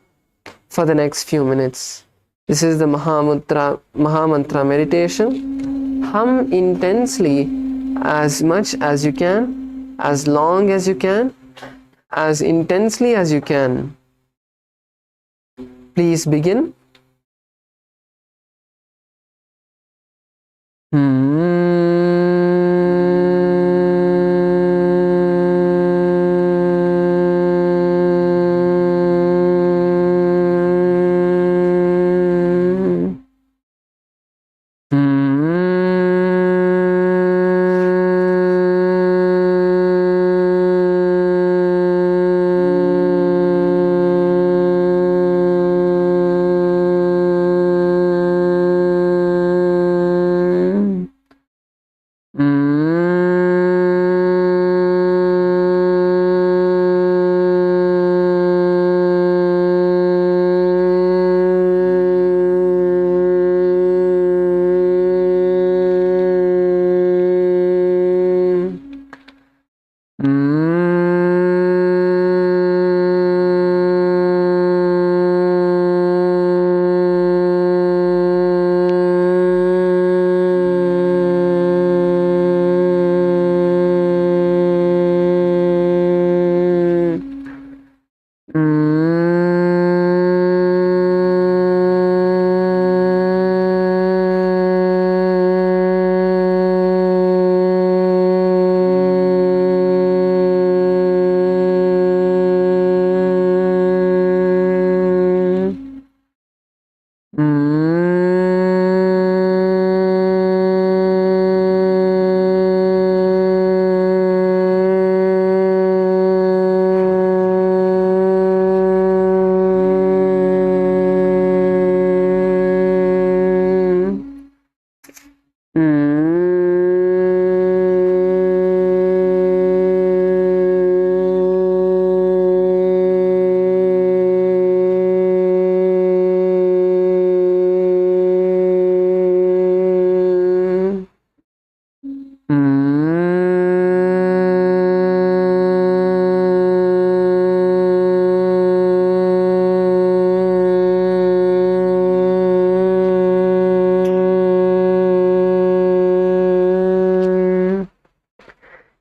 for the next few minutes. This is the Mahamantra meditation. Hum intensely as much as you can, as long as you can, as intensely as you can. Please begin.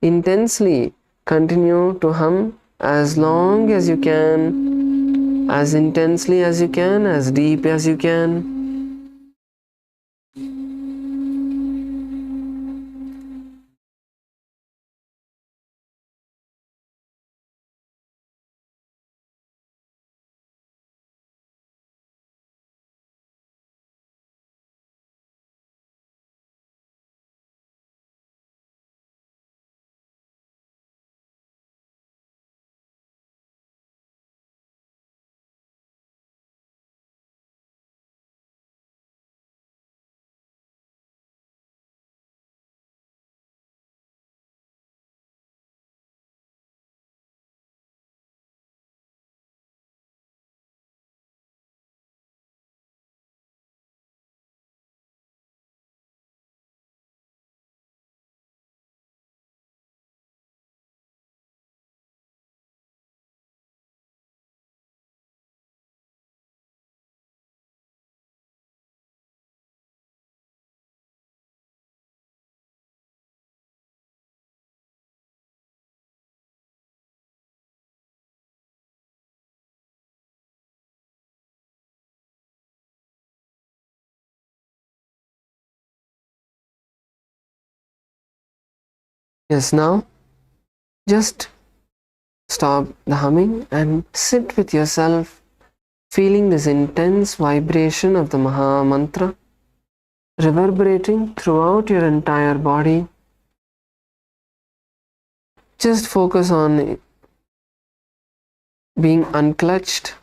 Intensely continue to hum as long as you can, as intensely as you can, as deep as you can. Yes, now just Stop the humming and sit with yourself, feeling this intense vibration of the Mahamantra reverberating throughout your entire body. Just focus on being unclutched,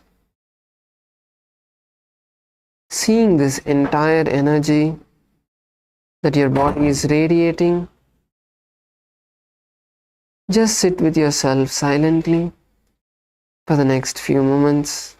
seeing this entire energy that your body is radiating. Just sit with yourself silently for the next few moments.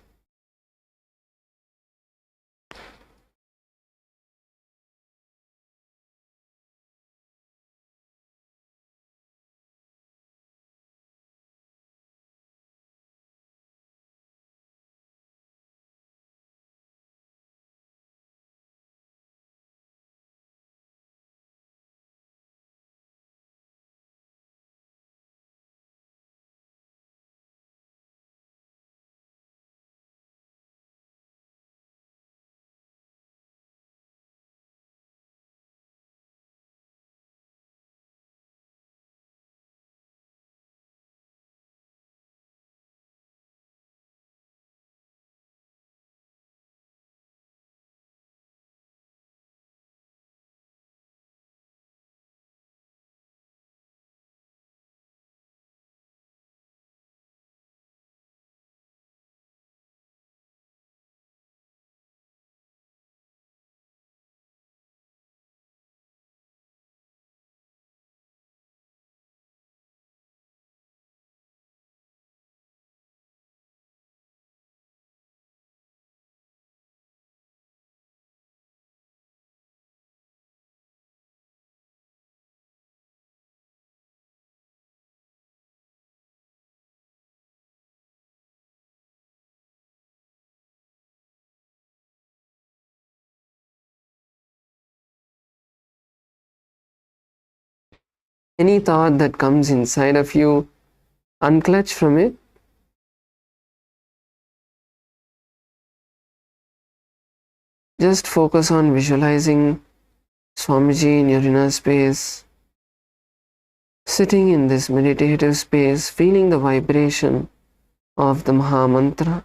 Any thought that comes inside of you, unclutch from it. Just focus on visualizing Swamiji in your inner space, sitting in this meditative space, feeling the vibration of the Mahamantra.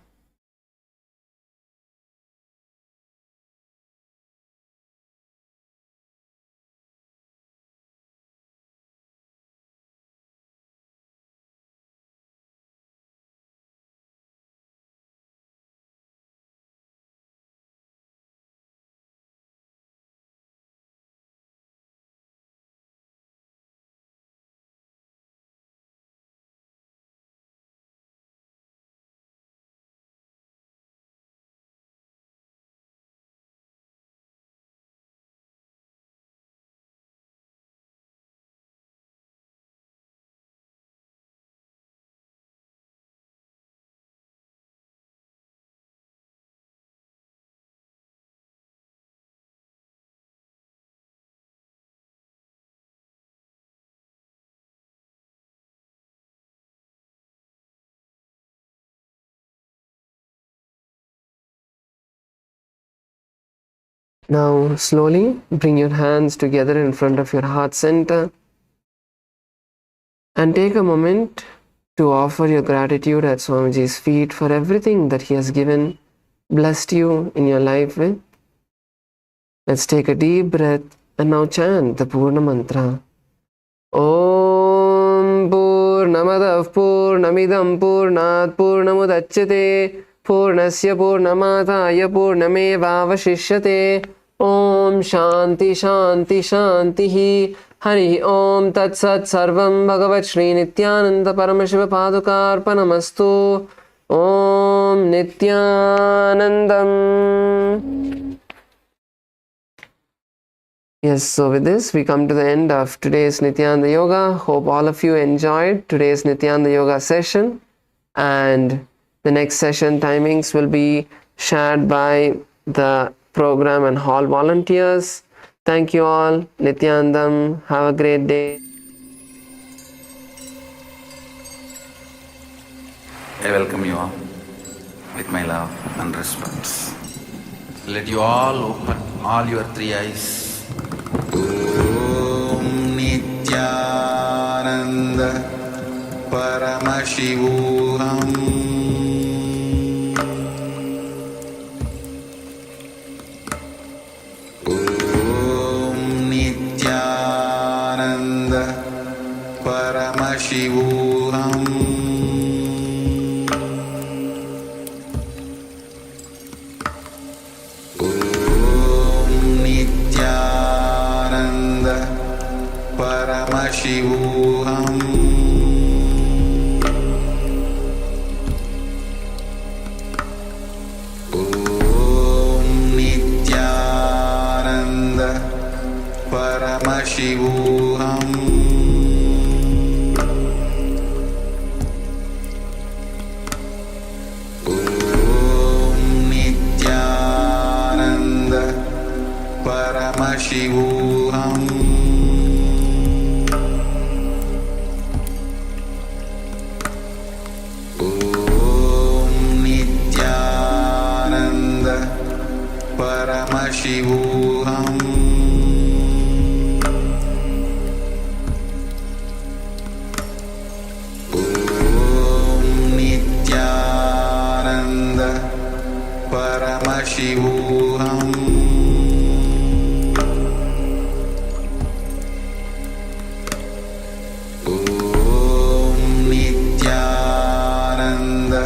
Now slowly bring your hands together in front of your heart center and take a moment to offer your gratitude at Swamiji's feet for everything that he has given, blessed you in your life with. Let's take a deep breath and now chant the Purna Mantra. Om Purnamadav Purnamidam Purnat Purnamudachyate Purnasya Purnamadaya Purnamevavashishyate. Om Shanti Shanti Shanti Hari Om Tat Sat Sarvam Bhagavat Shri Nithyananda Paramashiva Padukarpanamastu. Om Nithyanandam. Yes, so with this we come to the end of today's Nithyananda Yoga. Hope all of you enjoyed today's Nithyananda Yoga session, and the next session timings will be shared by the program and hall volunteers. Thank you all. Nithyanandam. Have a great day. I welcome you all with my love and respect. Let you all open all your three eyes. Om Nithyananda Paramashivoham Paramashivoham Om Nithyananda Paramashivoham Om Nithyananda Paramashivoham Om Nithyananda Paramashivoham Om Nithyananda Paramashivoham Om Nithyananda Paramashivoham Om Nithyananda Paramashivoham Om Nithyananda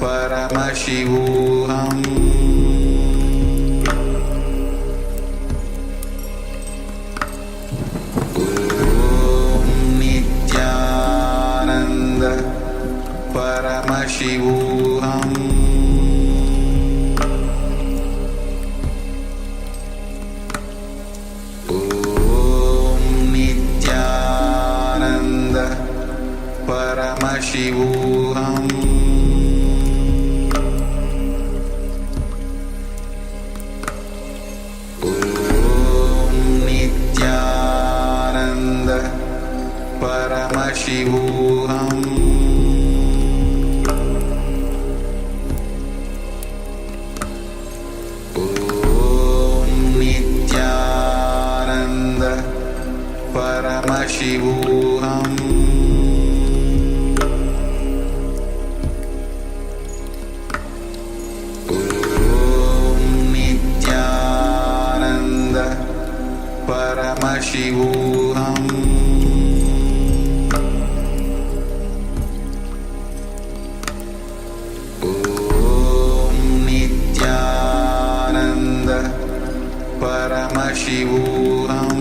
Paramashivoham Om Nithyananda Paramashivoham Om Nithyananda Paramashivoham Om Nithyananda Paramashivoham Om Nithyananda Paramashivoham Om Nithyananda Paramashivoham Om Nithyananda Paramashivoham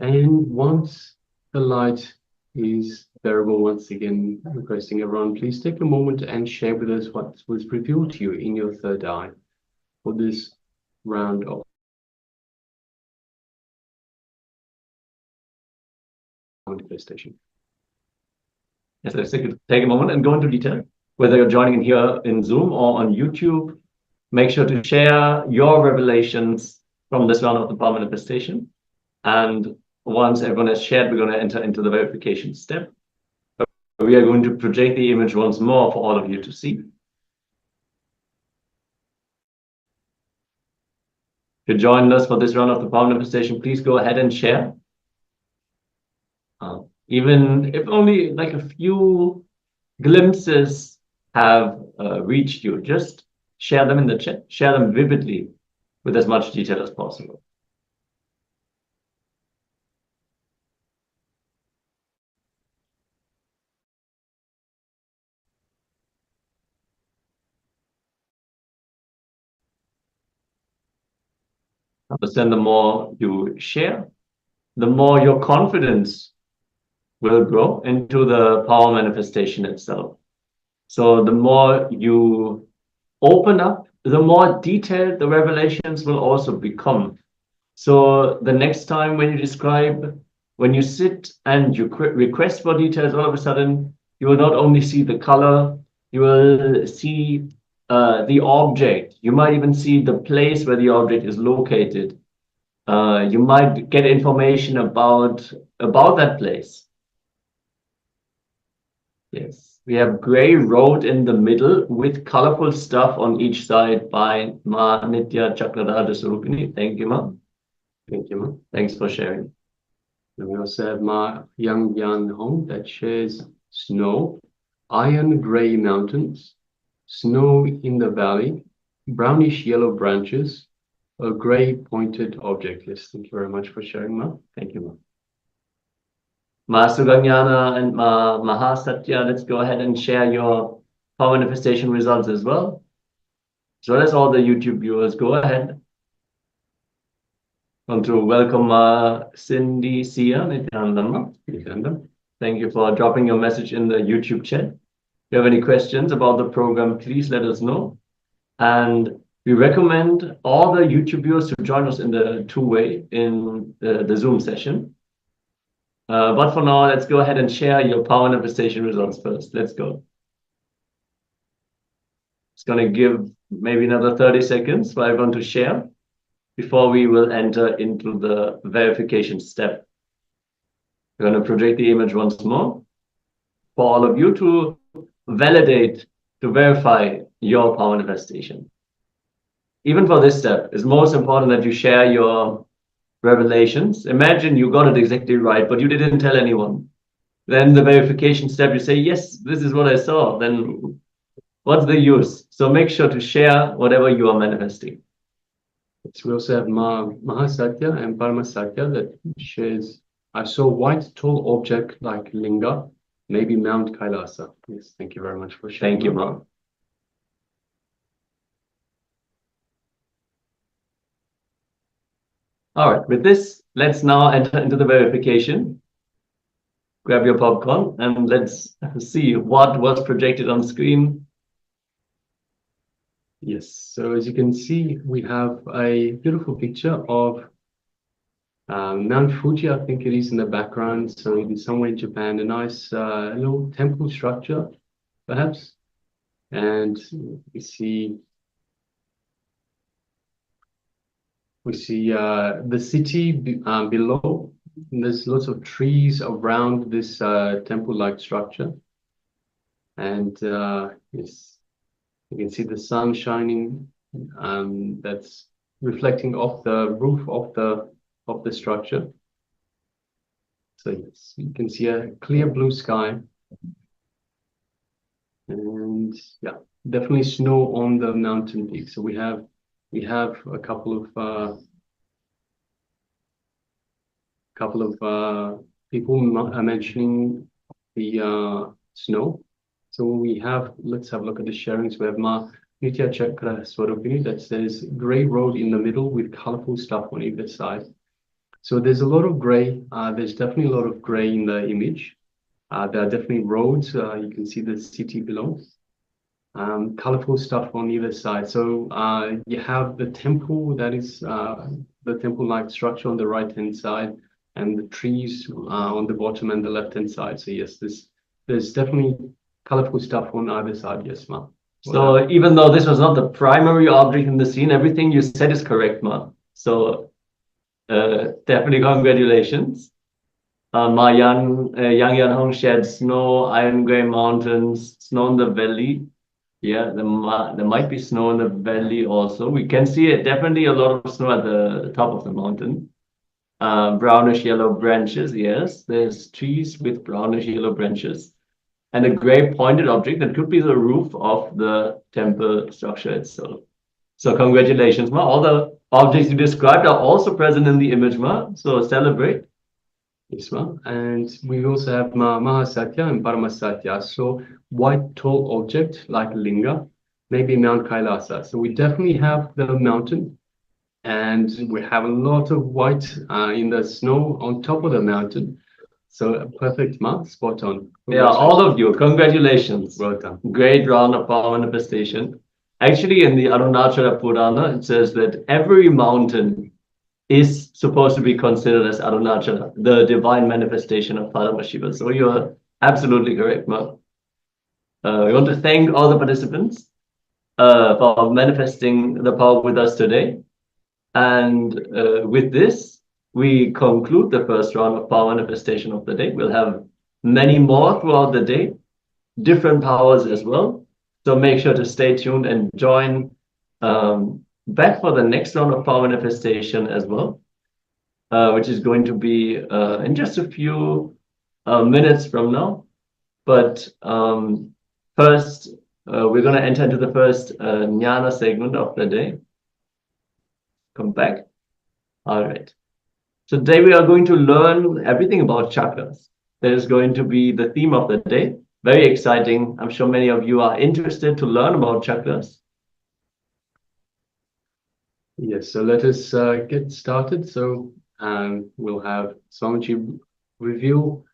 And once the light is bearable, once again, requesting everyone, please take a moment and share with us what was revealed to you in your third eye for this round of manifestation. Yes, let's take a moment and go into detail. Whether you're joining in here in Zoom or on YouTube, make sure to share your revelations from this round of the power manifestation. And once everyone has shared, we're going to enter into the verification step. We are going to project the image once more for all of you to see. If you joined us for this round of the power manifestation, please go ahead and share. Even if only like a few glimpses have reached you, just share them in the chat, share them vividly with as much detail as possible. Understand, the more you share, the more your confidence will grow into the power manifestation itself. So the more you open up, the more detailed the revelations will also become. So the next time when you describe, when you sit and you request for details, all of a sudden, you will not only see the color, you will see the object. You might even see the place where the object is located. You might get information about that place. Yes, we have gray road in the middle with colorful stuff on each side by Ma Nitya Chakra Sarupini. Thank you, Ma. Thank you, Ma. Thanks for sharing. And we also have Ma Yang Yan Hong that shares snow, iron gray mountains, snow in the valley, brownish yellow branches, a gray pointed object list. Thank you very much for sharing, Ma. Thank you, Ma. Ma Suganyana and Ma Mahasatya, let's go ahead and share your power manifestation results as well. As well as all the YouTube viewers, go ahead. Want to welcome Cindy, Sia, Nithyananda. Thank you for dropping your message in the YouTube chat. If you have any questions about the program, please let us know. And we recommend all the YouTube viewers to join us in the two-way in the Zoom session. But for now, let's go ahead and share your power manifestation results first. Let's go. It's going to give maybe another 30 seconds for everyone to share before we will enter into the verification step. We're going to project the image once more for all of you to validate, to verify your power manifestation. Even for this step, it's most important that you share your revelations. Imagine you got it exactly right, but you didn't tell anyone. Then the verification step, you say, yes, this is what I saw. Then what's the use? So make sure to share whatever you are manifesting. So we also have Mahasatya and Paramasatya that shares, I saw white tall object like Linga, maybe Mount Kailasa. Yes, thank you very much for sharing. Thank you, Ma. All right, with this, let's now enter into the verification. Grab your popcorn and let's see what was projected on screen. Yes, so as you can see, we have a beautiful picture of Mount Fuji, I think it is in the background. So it is somewhere in Japan, a nice little temple structure, perhaps. And we see the city below. There's lots of trees around this temple-like structure. And yes, you can see the sun shining, that's reflecting off the roof of the structure. So yes, you can see a clear blue sky. And yeah, definitely snow on the mountain peak. So we have a couple of people mentioning the snow. So let's have a look at the sharings. We have Ma Nitya Chakra Swarupini that says gray road in the middle with colorful stuff on either side. So there's a lot of gray. There's definitely a lot of gray in the image. There are definitely roads. You can see the city below. Colorful stuff on either side. So you have the temple, that is the temple-like structure on the right-hand side, and the trees on the bottom and the left-hand side. So yes, there's definitely colorful stuff on either side. Yes, Ma. So even though this was not the primary object in the scene, everything you said is correct, Ma. So definitely congratulations. Ma Yang Yan Hong shared snow, iron gray mountains, snow in the valley. Yeah, there might be snow in the valley also. We can see it, definitely a lot of snow at the top of the mountain. Brownish yellow branches, yes. There's trees with brownish yellow branches. And a gray pointed object that could be the roof of the temple structure itself. So congratulations, Ma. All the objects you described are also present in the image, Ma. So celebrate. Yes, Ma. And we also have Mahasatya and Paramasatya. So white tall object like Linga, maybe Mount Kailasa. So we definitely have the mountain, and we have a lot of white in the snow on top of the mountain. So perfect, Ma. Spot on. Yeah, all of you, congratulations. Well done. Great round of power manifestation. Actually, in the Arunachala Purana, it says that every mountain is supposed to be considered as Arunachala, the divine manifestation of Paramashiva. So you're absolutely correct, Ma. We want to thank all the participants for manifesting the power with us today. And with this, we conclude the first round of power manifestation of the day. We'll have many more throughout the day, different powers as well. So make sure to stay tuned and join back for the next round of power manifestation as well, which is going to be in just a few minutes from now. But first, we're going to enter into the first Jnana segment of the day. Come back. All right. So today we are going to learn everything about chakras. That is going to be the theme of the day. Very exciting. I'm sure many of you are interested to learn about chakras. Yes, so let us get started. So we'll have Swamiji reveal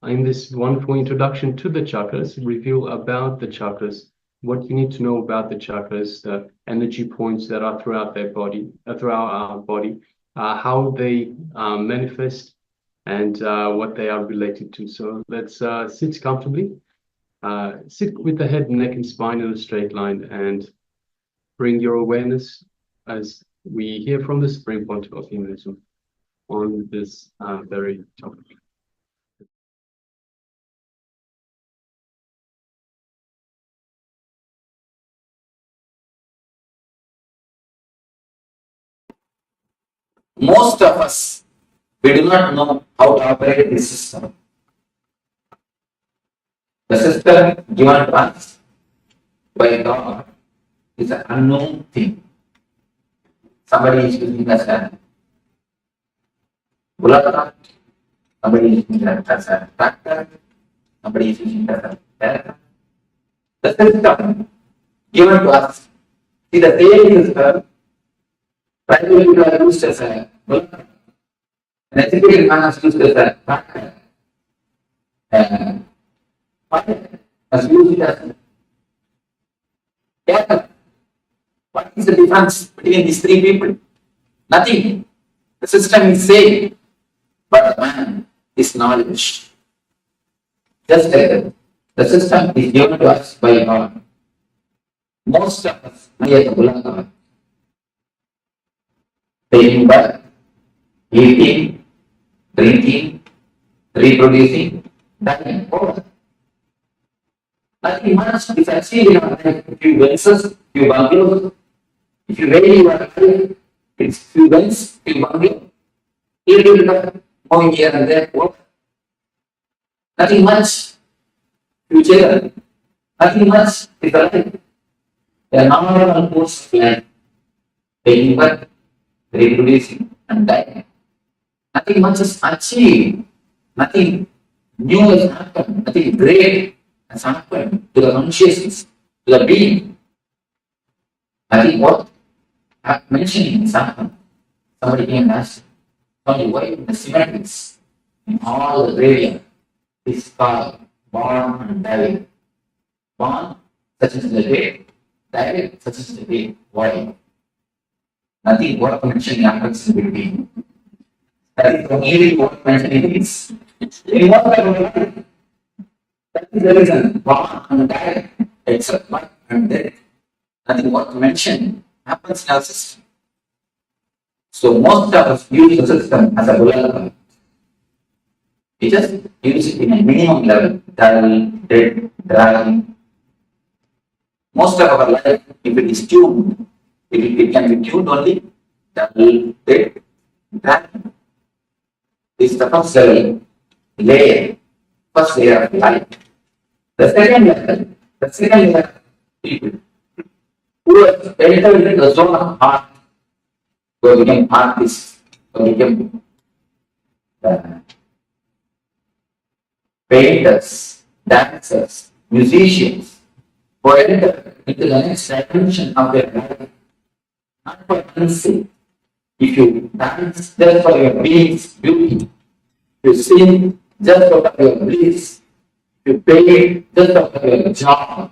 in this wonderful introduction to the chakras, reveal about the chakras, what you need to know about the chakras, the energy points that are throughout their body, throughout our body, how they manifest, and what they are related to. So let's sit comfortably, sit with the head, neck, and spine in a straight line, and bring your awareness as we hear from the Supreme Pontiff of Hinduism on this very topic. Most of us, we do not know how to operate this system. The system given to us by God is an unknown thing. Somebody is using as a Muladhara, somebody is using it as a tractor, somebody is using it as a character. The system given to us, see the same system, primarily we are used as a Muladhara. An educated man is used as a tractor. And fire is used as a character. What is the difference between these three people? Nothing. The system is same, but the man is knowledge. Just like that. The system is given to us by God. Most of us, near the Muladhara, taking birth, eating, drinking, reproducing, dying, over. Nothing much is achieved in our life. Few Benzes, few bungalows. If you really your life, it's few Benz, few bungalows. Little bit of going here and there, work. Nothing much. Few children. Nothing much is the life. They are normal course of life. Taking birth, reproducing, and dying. Nothing much is achieved. Nothing new has happened. Nothing great has happened to the consciousness, to the being. I think what I'm mentioning is happened. Somebody came and asked, Only why the symmetries in all the gradient is called born and died. Born, such as the day, died, such as the day. Why? Nothing worth mentioning happens in between. That is the only worth mentioning is. In what kind of life? That is the reason. Born and died, except life and death. Nothing worth mentioning happens in our system. So most of us use the system as a bullet. We just use it in a minimum level, dull, dead, dry. Most of our life, if it is tuned, it can be tuned only, dull, dead, dry. This is the first level, first layer of life. The second layer, people who have entered into the zone of art, who became artists, who became painters, dancers, musicians, who enter into the next dimension of their life, not for dancing. If you dance just for your being's beauty, you sing just for your bliss, you pay just for your job,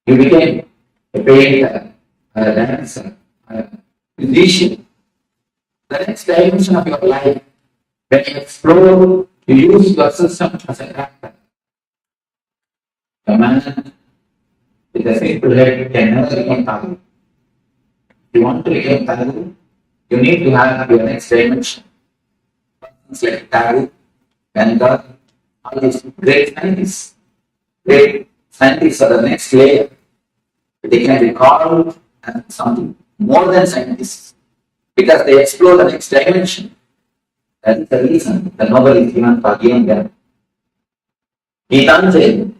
you became a painter, a dancer, a musician. The next dimension of your life, when you explore, you use your system as a factor. A man with a simple head can never become Thakur. If you want to become Thakur, you need to have your next dimension. It's like Thakur, Ganga, all these great scientists. Great scientists are the next layer. They can be called as something more than scientists because they explore the next dimension. That is the reason the Nobel is given for giving them. Gita,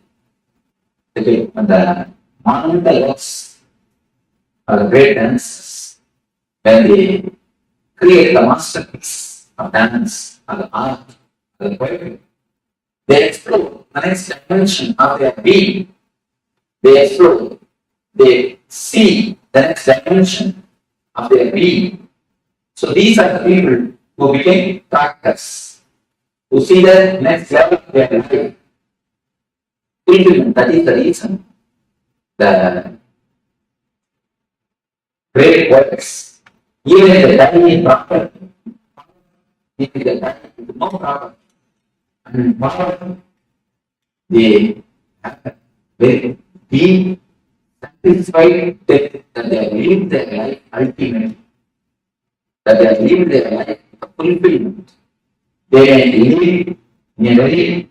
the monumental works are the great dancers. When they create the masterpiece of dance, or the art, or the poetry, they explore the next dimension of their being. They explore, they see the next dimension of their being. So these are the people who became practice, who see the next level of their life. That is the reason the great poets, even if they die in property, if they die with no property, and power, they have very deep satisfied that they have lived their life ultimately, that they have lived their life fulfillment. They live in a very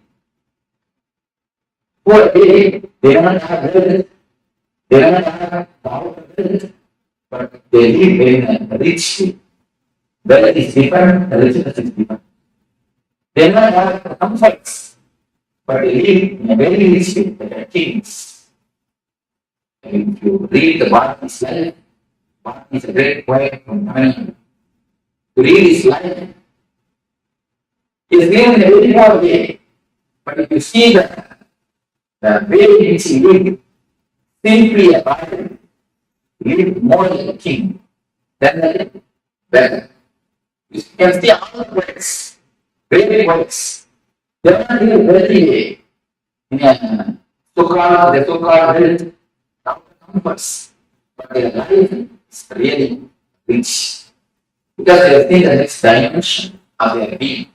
poor way, they do not have wealth, they do not have power of wealth, but they live in a rich way. Wealth is different, richness is different. They do not have comforts, but they live in a very rich way, they are kings. And if you read the Bharati's life, Bharati is a great poet from Tamil Nadu. To read his life, he is given in a very poor way, but if you see the way in which he lived, simply a Bharati, he lived more like a king than a beggar. You can see all the poets, great poets, they are not in a wealthy way, in a so-called wealth, comforts, but their life is really rich because they have seen the next dimension of their being.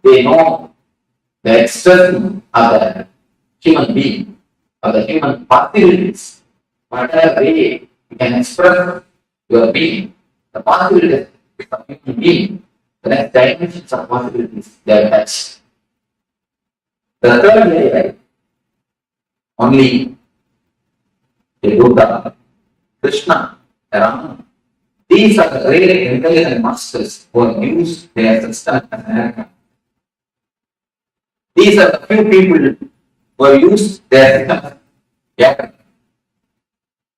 They know the expression of the human being, of the human possibilities. Whatever way you can express your being, the possibilities of human being, the next dimensions of possibilities, they are touched. The third layer, only the Duka, Krishna, Rama. These are the great intelligent masters who have used their system as an aircraft. These are the few people who have used their system as an aircraft.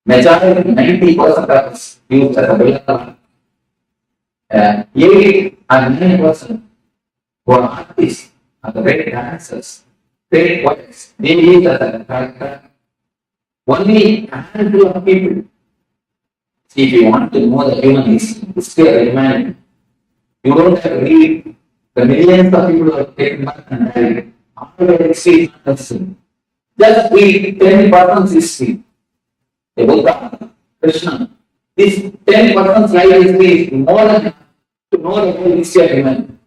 Majority, 90% of us use as a bullet. 80 and 9% who are artists, are the great dancers, great poets, they use as a character. Only a handful of people. See, if you want to know the human history of humanity, You don't have to read the millions of people who have taken birth and died. All the history is not necessary. Just read 10% history about God, Krishna. This 10% life history is more than enough to know the whole history of humanity.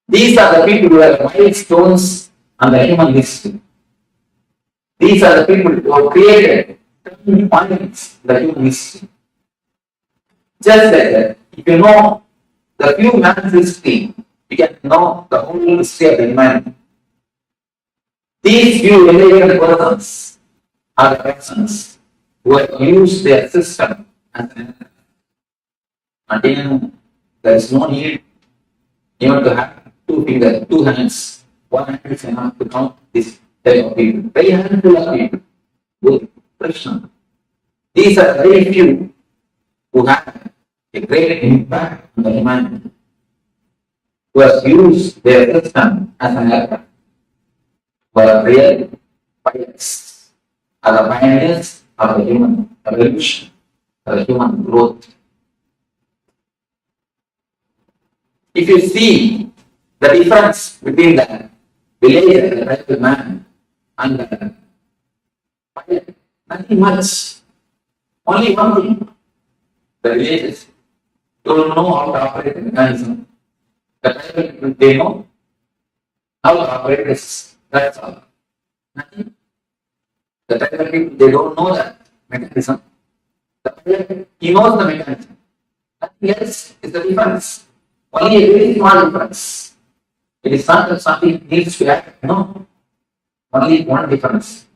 These are the people who are milestones on the human history. These are the people who have created turning points in the human history. Just like that, if you know the few man's history, you can know the whole history of the humanity. These few elevated persons are the persons who have used their system as an until there is no need even to have two fingers, two hands. One hand is enough to count this type of people. Very handful of people with Krishna. These are very few who have a great impact on the humanity, who have used their system as an aircraft, who are real pilots, are the pioneers of the human evolution, of the human growth. If you see the difference between the villager, the tribal man, and the pilot, nothing much. Only one thing. The villagers don't know how to operate the mechanism. The tribal people, they know how to operate this. That's all. Nothing. The tribal people, they don't know that mechanism. The pilot, he knows the mechanism. Nothing else is the difference. Only a very small difference. It is not that something needs to happen. No. Only one difference.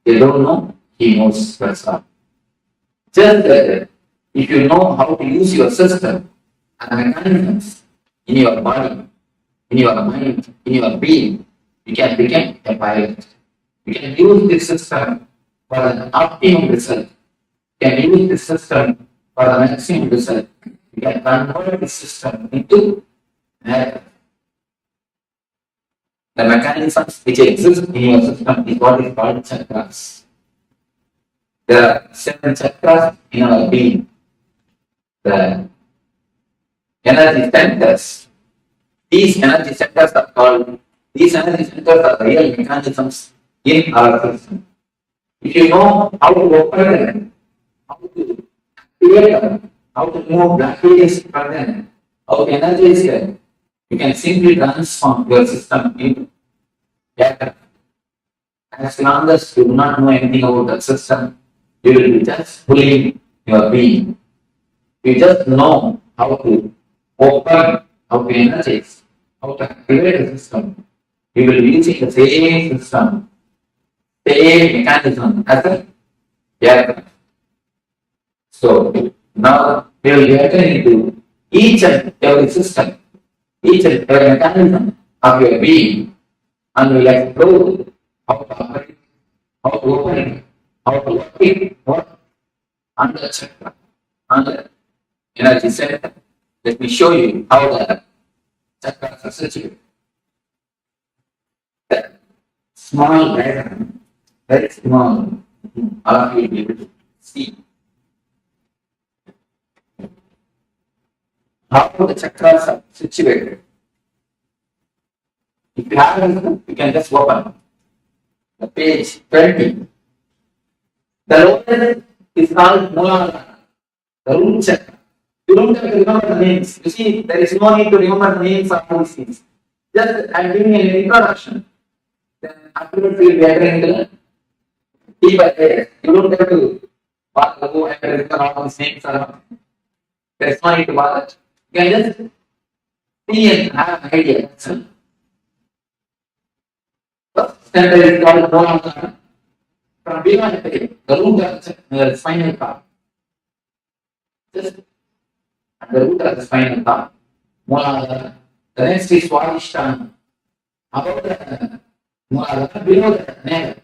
They don't know, he knows. That's all. Just like that, if you know how to use your system and mechanisms in your body, in your mind, in your being, you can become a pilot. You can use this system for an optimum result. You can use this system for the maximum result. You can convert this system into matter. The mechanisms which exist in your system is what is called chakras. There are 7 chakras in our being. The energy centers. These energy centers are the real mechanisms in our system. If you know how to open them, how to create them, how to move blockages from them, how to energize them, you can simply transform your system into matter. As long as you do not know anything about the system, you will be just pulling your being. You just know how to open, how to energize, how to activate the system. You will be using the same system, same mechanism as a aircraft. So now we will get into each and every system, each and every mechanism of your being, and we will explore how to operate, how to open it, how to work it, what under chakra, under energy center. Let me show you how the chakras are situated. The small diagram, very small, all of you will be able to see how the chakras are situated. If you have anything, you can just open the page 20. The lowest is called Muladhara, the root chakra. You don't have to remember the names. You see, there is no need to remember the names of these things. Just I'm giving an introduction. Then afterwards we will be entering into the deeper layers. You don't have to go and remember all these names. There is no need to bother. You can just see and have an idea. That's all. First center is called Muladhara. From behind the root of the spinal cord. Just at the root of the spinal cord. Muladhara. The next is Swadishtana. Above the Muladhara, below the navel.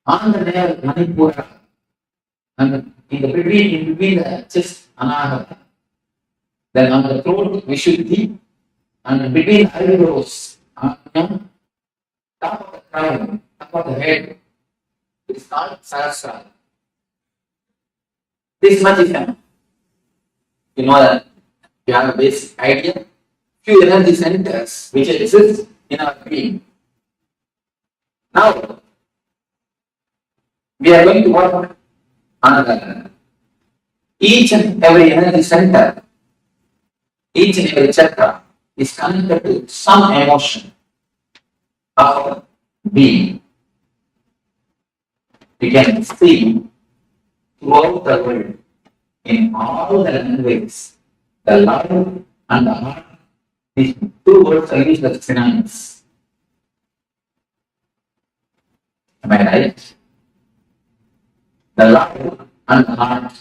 On the navel, Manipura. And in between the chest, Anahata. Then on the throat, Vishuddhi. And between the eyebrows, top of the crown, top of the head, it is called Sahasrara. This much is enough. You know that You have a basic idea. Few energy centers which exist in our being. Now, we are going to work on each and every energy center, each and every chakra is connected to some emotion of being. We can see throughout the world in all the languages, the love and the heart, these two words are used as synonyms. Am I right? The love and the heart,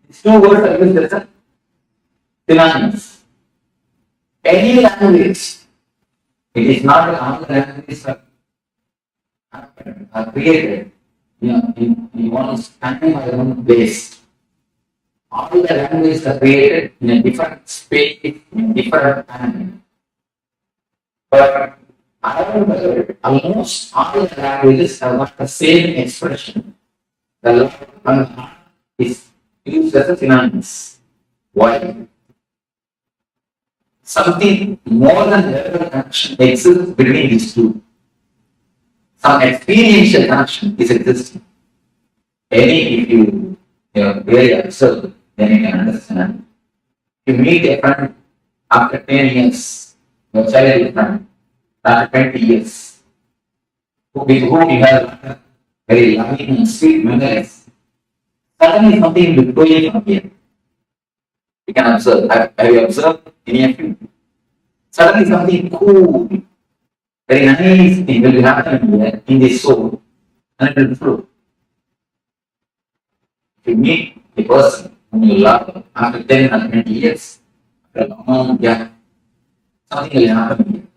these two words are used as synonyms. Any language, it is not all the languages are created in one time or one place. All the languages are created in a different space, in a different time. But around the world, almost all the languages have got the same expression. The love and the heart is used as a synonyms. Why? Something more than verbal connection exists between these two. Some experiential connection is existing. If you really observe, then you can understand. If you meet a friend after 10 years, your childhood friend, after 20 years, with whom you have very loving and sweet memories, suddenly something will go in from here. You can observe. Have you observed any of you? Suddenly something cool, very nice thing will be happening here in this soul, and it will flow. If you meet a person whom you love after 10 or 20 years, after a long gap, something will happen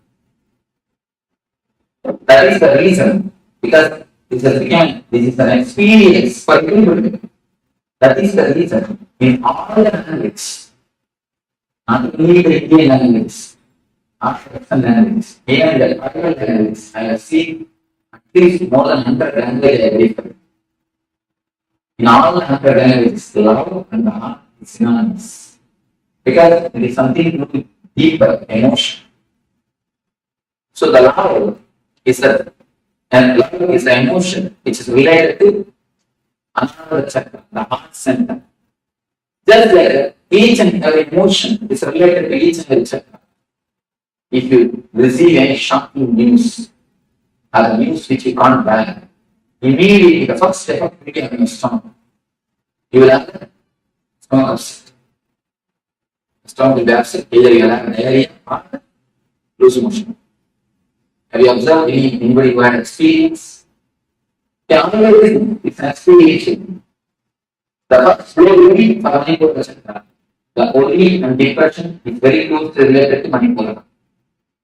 here. That is the reason, because this is an experience for everybody. That is the reason in all the languages, not only the Indian language, or Western language, even the tribal language, I have seen at least more than 100 languages I read. In all the 100 languages, the love and the heart is synonymous. Because there is something to do with deeper emotion. So the love is the emotion which is related to Anahata Chakra, the heart center. Just like each and every emotion is related to each and every chakra. If you receive any shocking news, or the news which you can't bear, immediately the first step of will be on your stomach. You will have the stomach upset. The stomach will be upset, either you will have diarrhea or loose motion. Have you observed anybody who had experience? It's an experience. The first flow will be for Manipura Chakra. The bodily and depression is very closely related to Manipura.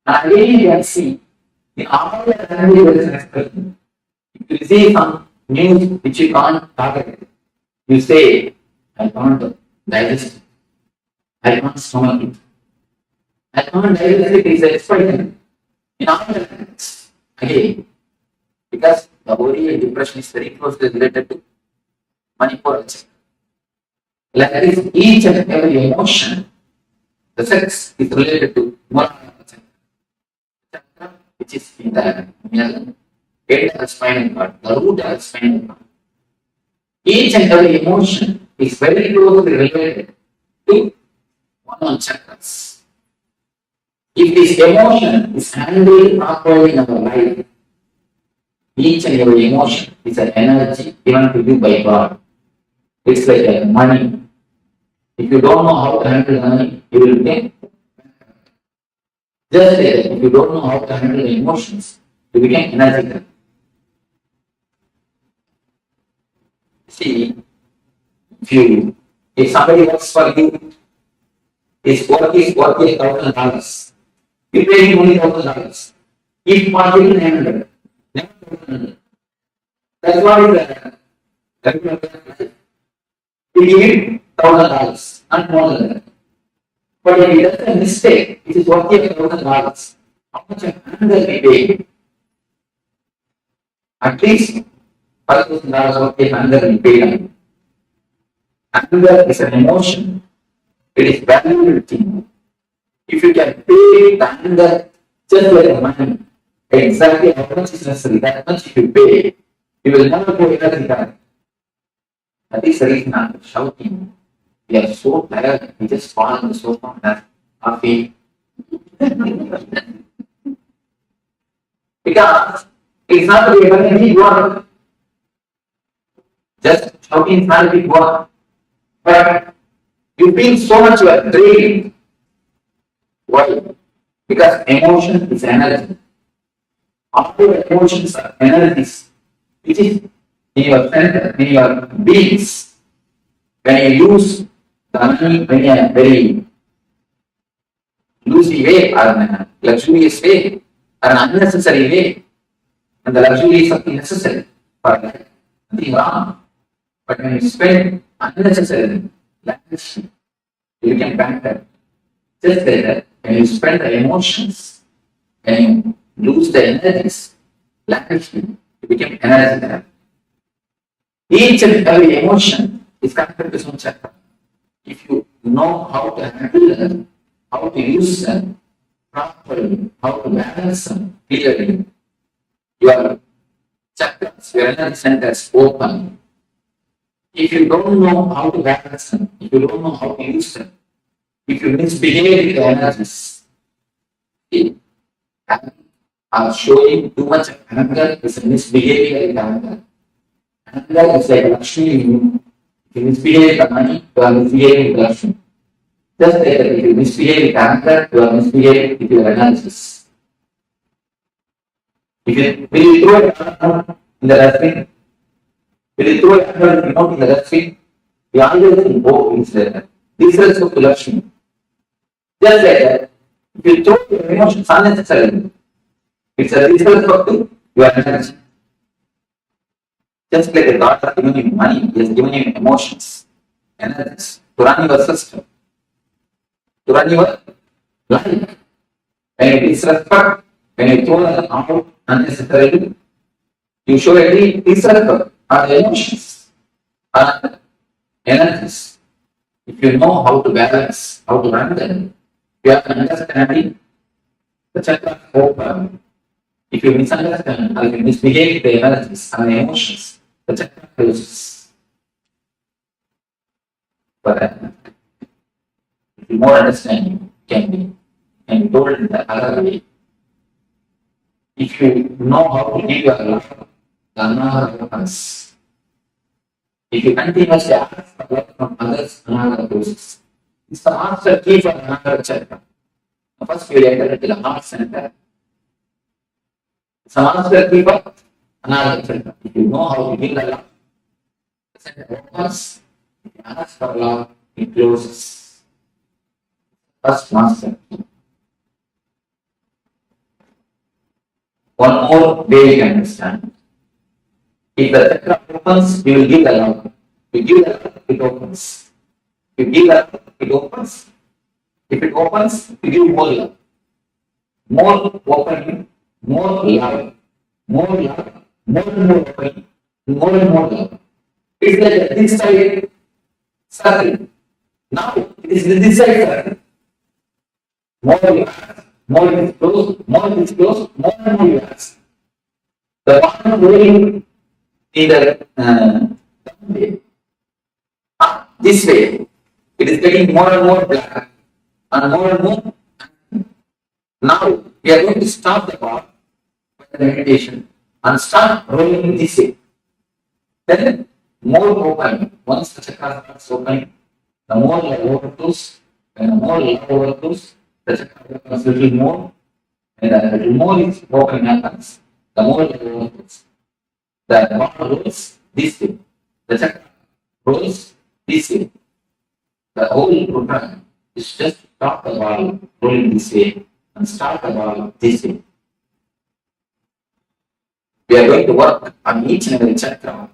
And again you can see, in all the languages there is an expression. If you receive some news which you can't target, you say, I can't digest it. I can't stomach it. I can't digest it is an expression. In all the languages, again, because the bodily and depression is very closely related to Manipura Chakra. Like this, each and every emotion, the sex is related to Muladhara Chakra, which is in the middle, head has spinal cord, the root has spinal cord. Each and every emotion is very closely related to one of the chakras. If this emotion is handled properly in our life, each and every emotion is an energy given to you by God. It's like money. If you don't know how to handle money, you will get. Just like that, if you don't know how to handle the emotions, you become energetic. See, if somebody works for you, his work is worth $1,000. You pay him only $1,000. If possible, 900. That's what is the we give him $1,000, not more than that. But if he does a mistake, it is worth $1,000. How much of anger we pay? At least $5,000 worth of anger we pay. Anger is an emotion It is valuable thing. If you can pay the anger just like money, exactly how much is necessary, that much if you pay, you will never go energy back. That is the reason I'm shouting. We are so tired, we just fall on the sofa and have coffee. Because it's not a very big work. Just shouting is not a big work. But you feel so much you are drained. Why? Because emotion is energy. All your emotions are energies, which is in your center, in your beings. When you use the money when you are very loosey way or in a luxurious way or an unnecessary way, and the luxury is something necessary for life, nothing wrong. But when you spend unnecessarily, lavish, you become bankrupt. Just like that, when you spend the emotions, when you lose the energies, lavishly, you become energy there. Each and every emotion is connected to some chakra. If you know how to handle them, how to use them properly, how to balance them clearly, your chakras, your energy centers open. If you don't know how to balance them, if you don't know how to use them, if you misbehave with the energies, are showing too much anger is a misbehavior with anger. Anger is like Lakshmi. If you misbehave with money, you are misbehaving with Lakshmi. Just like that, if you misbehave with anger, you are misbehaving with your energies. Will you throw it in the dustbin? Will you throw it in the dustbin? We always think, oh, it's disrespect to Lakshmi. Just like that, if you throw your emotions unnecessarily, it's a disrespect to your energy. Just like the God has given you money, He has given you emotions, energies to run your system, to run your life. When you disrespect, when you throw them out unnecessarily, you show a disrespect on the emotions, on energies. If you know how to balance, how to run them, you have an understanding, the chakra open. If you misunderstand or if you misbehave the energies and the emotions, the chakra closes. But if you more understanding can be told in the other way. If you know how to give your love, the Anahata happens. If you continuously ask for love from others, Anahata closes. It's the master key for Anahata chakra. First, you enter into the heart center. It's a master key for Anahata chakra. If you know how to give the love, the center opens. If you ask for love, it closes. First master key. One more way you can understand. If the chakra opens, you will give the love. If you give the love, it opens. If you give the love, it opens. If it opens, you give more love. More opening, more love. More love, more and more opening, more and more love. It's like this side circle. Now it is this side circle. More you ask, more it is close, more it is close, more and more you ask. The one going in the way, this way, it is getting more and more black and more and more. Now we are going to stop the ball with the meditation and start rolling this way. Then more open. Once the chakra starts opening, the more love overflows. When the more love overflows, the chakra becomes a little more. And the little more is open happens, the more love overflows. The ball rolls this way. The chakra rolls this way. The whole program is just stop the ball rolling this way and start the ball this way. We are going to work on each and every chakra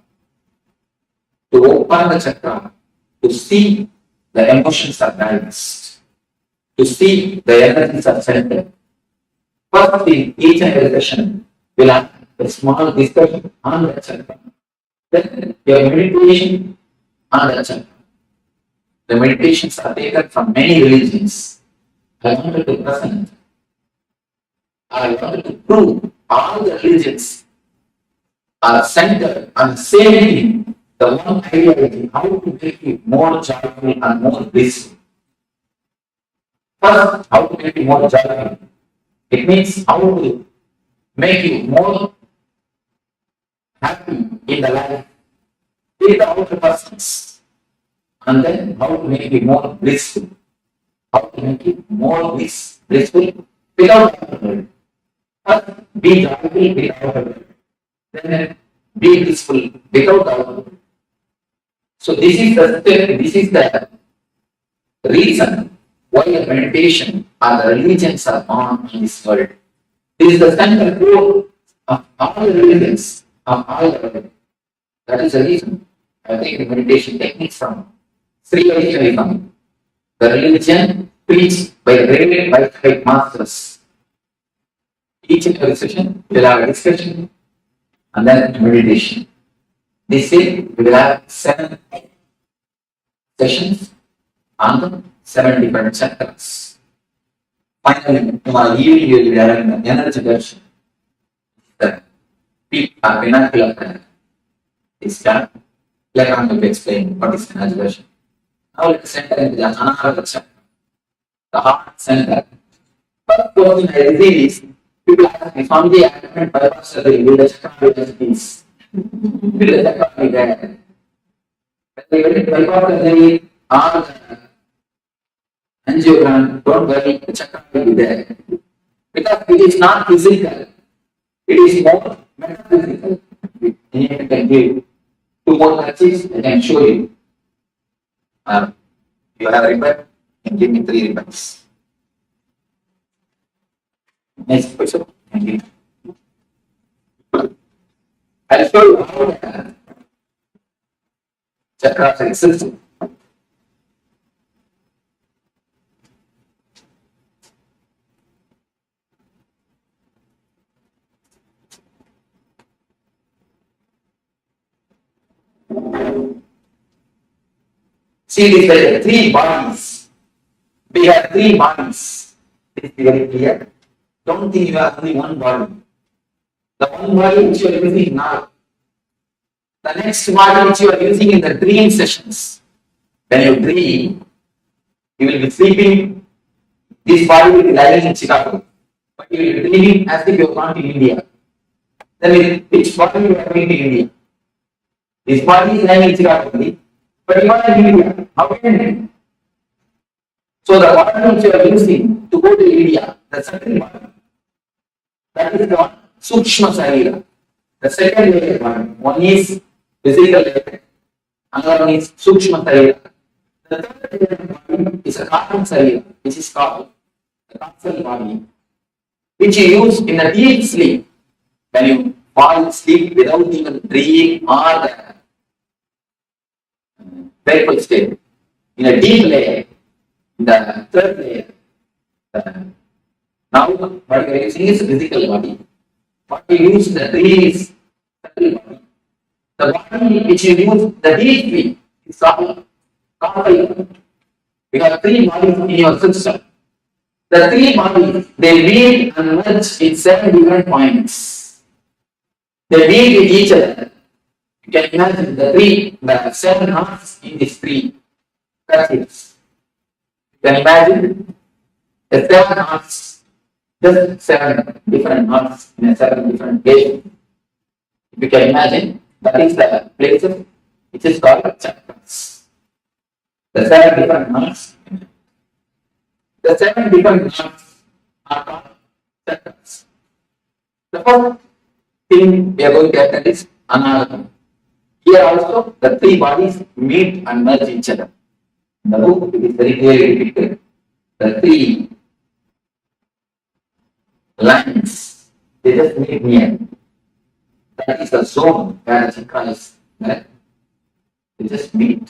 to open the chakra, to see the emotions are balanced, to see the energies are centered. First, in each and every session, we'll have a small discussion on the chakra. Then, your meditation on the chakra. The meditations are taken from many religions. I wanted to present, I wanted to prove all the religions are centered on the same thing. The one idea is how to make you more joyful and more blissful. First, how to make you more joyful. It means how to make you more happy in the life with the outer persons. And then how to make you more blissful. How to make you more blissful without outer world. First, be joyful with outer world. Then be blissful without outer world. So this is the step, this is the reason why the meditation and the religions are on in this world. This is the central goal of all the religions of all the world. That is the reason I take the meditation techniques from Sri Vaishnavism, the religion preached by the great Vaishnava masters. Each and every session will have a discussion and then meditation. This way we will have 7 sessions on the 7 different chakras. Finally, tomorrow evening we will be having the energy version. The peak or pinnacle of the this chart. Later on, we will explain what is energy version. Now let's enter into the Anahata chakra, the heart center. First question I receive is people ask me, Swamiji, I haven't bypassed surgery, will the chakra be like this? Will the chakra be there? When we went bypass surgery, all the angiogram, don't worry, the chakra will be there. Because it is not physical, it is more metaphysical. I can give 2 more touches, I can show you. You have a ribbon, you can give me 3 ribbons. Next question. Thank you. I'll show you how the chakras exist. See, these are 3 bodies. We have 3 bodies. This is very clear. Don't think you have only 1 body. The 1 body which you are using now. The next body which you are using in the dream sessions. When you dream, you will be sleeping. This body will be lying in Chicago. But you will be dreaming as if you are not in India. Then which body you are going to India? This body is lying in Chicago only. But you are in India. How can you dream? So the body which you are using to go to India, the second body, that is the Sukshma Sarira. The second layer body. One is physical layer, another one is Sukshma Sarira. The third layer body is a Karma Sarira, which is called the causal body, which you use in a deep sleep. When you fall asleep without even dream or the wakeful state. In a deep layer, the third layer, now what you are using is physical body. What you use in the dream is subtle body. The body which you use the deep sleep is called causal. We have 3 bodies in your system. The 3 bodies, they meet and merge in 7 different points. They meet with each other. You can imagine the 7 hearts in these 3 circles. You can imagine the 7 hearts, just 7 different hearts in a 7 different places. If you can imagine, that is the places which is called chakras. The 7 different hearts. The 7 different hearts are called chakras. The first thing we are going to attend is Anahata. Here also the 3 bodies meet and merge each other. In the book it is very clearly depicted. The 3 lines, they just meet near. That is the zone where the chakra is there. They just meet.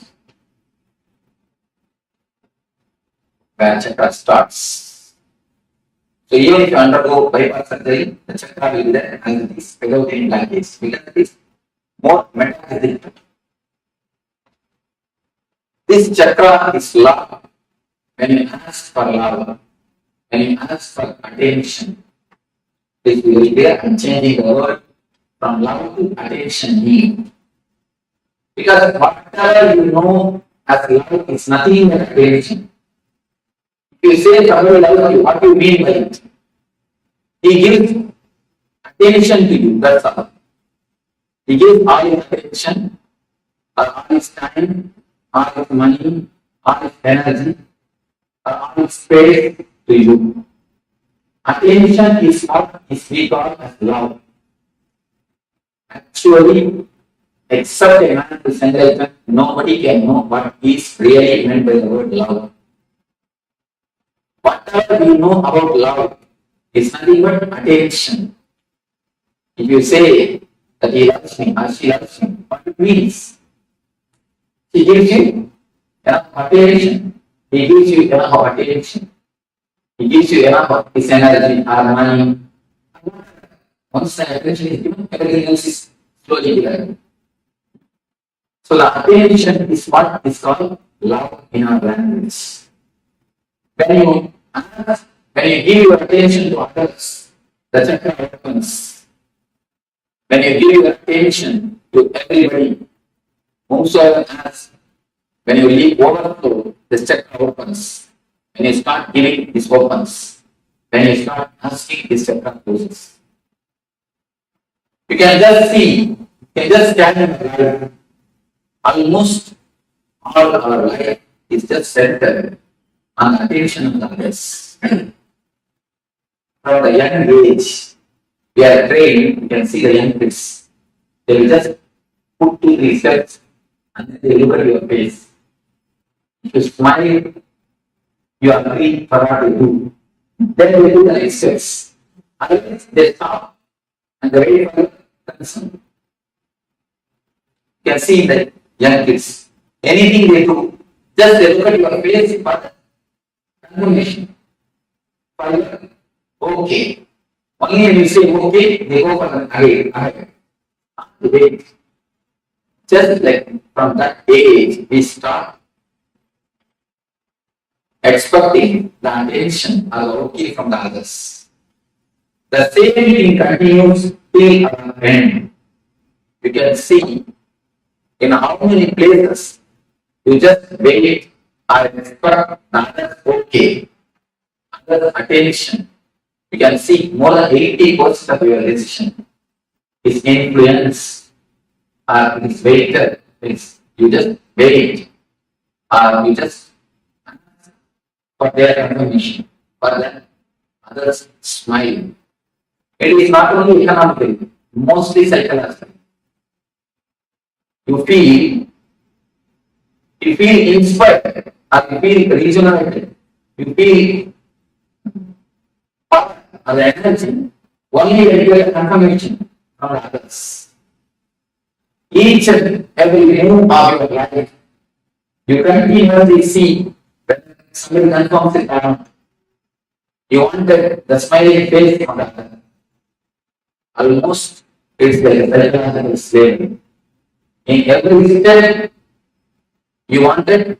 Where chakra starts. So even if you undergo bypass surgery, the chakra will be there and this without any blockage, because it is more metaphysical. This chakra is love. When you ask for love, when you ask for attention, this will be there. I'm changing the word from love to attention need. Because whatever you know as love is nothing but attention. If you say somebody loves you, what do you mean by it? He gives attention to you, that's all. He gives all his attention, or all his time, all his money, all his energy, or all his space to you. Attention is what is we call as love. Actually, except a man who is enlightened, nobody can know what is really meant by the word love. Whatever we know about love is nothing but attention. If you say that he loves me or she loves me, what it means? He gives you enough attention. He gives you enough of attention. He gives you enough of his energy or money. Once the attention is given, everything else is slowly given. So the attention is what is called love in our language. When you give your attention to others, the chakra opens. When you give your attention to everybody, whomsoever asks, when you leave overflow, the chakra opens. When you start giving, this opens. When you start asking, this chakra closes. You can just see, you can just stand in the life. Almost all our life is just centered on the attention of others. From the young age, we are trained, you can see the young kids. They will just put 2-3 steps and then they look at your face. If you smile, you are agree for what they do. Then they do the next steps. Otherwise, they stop and they wait for your concern. You can see that young kids, anything they do, just they look at your face for confirmation. For your okay. Only when you say okay, they go for the again. Just like from that age, we start expecting the attention or the okay from the others. The same thing continues till our end. You can see in how many places you just wait or expect the others okay, others attention. You can see more than 80% of your decision is influence or is waited. You just wait or you just for their confirmation, for that others smile. It is not only economical, mostly psychological. You feel inspired or you feel rejuvenated. You feel power or energy only when you get confirmation from others. Each and every move of your life, you continuously see when somebody confirms it or not. You want the smiling face from the other. Almost it's like a psychological slavery. In every step, you wanted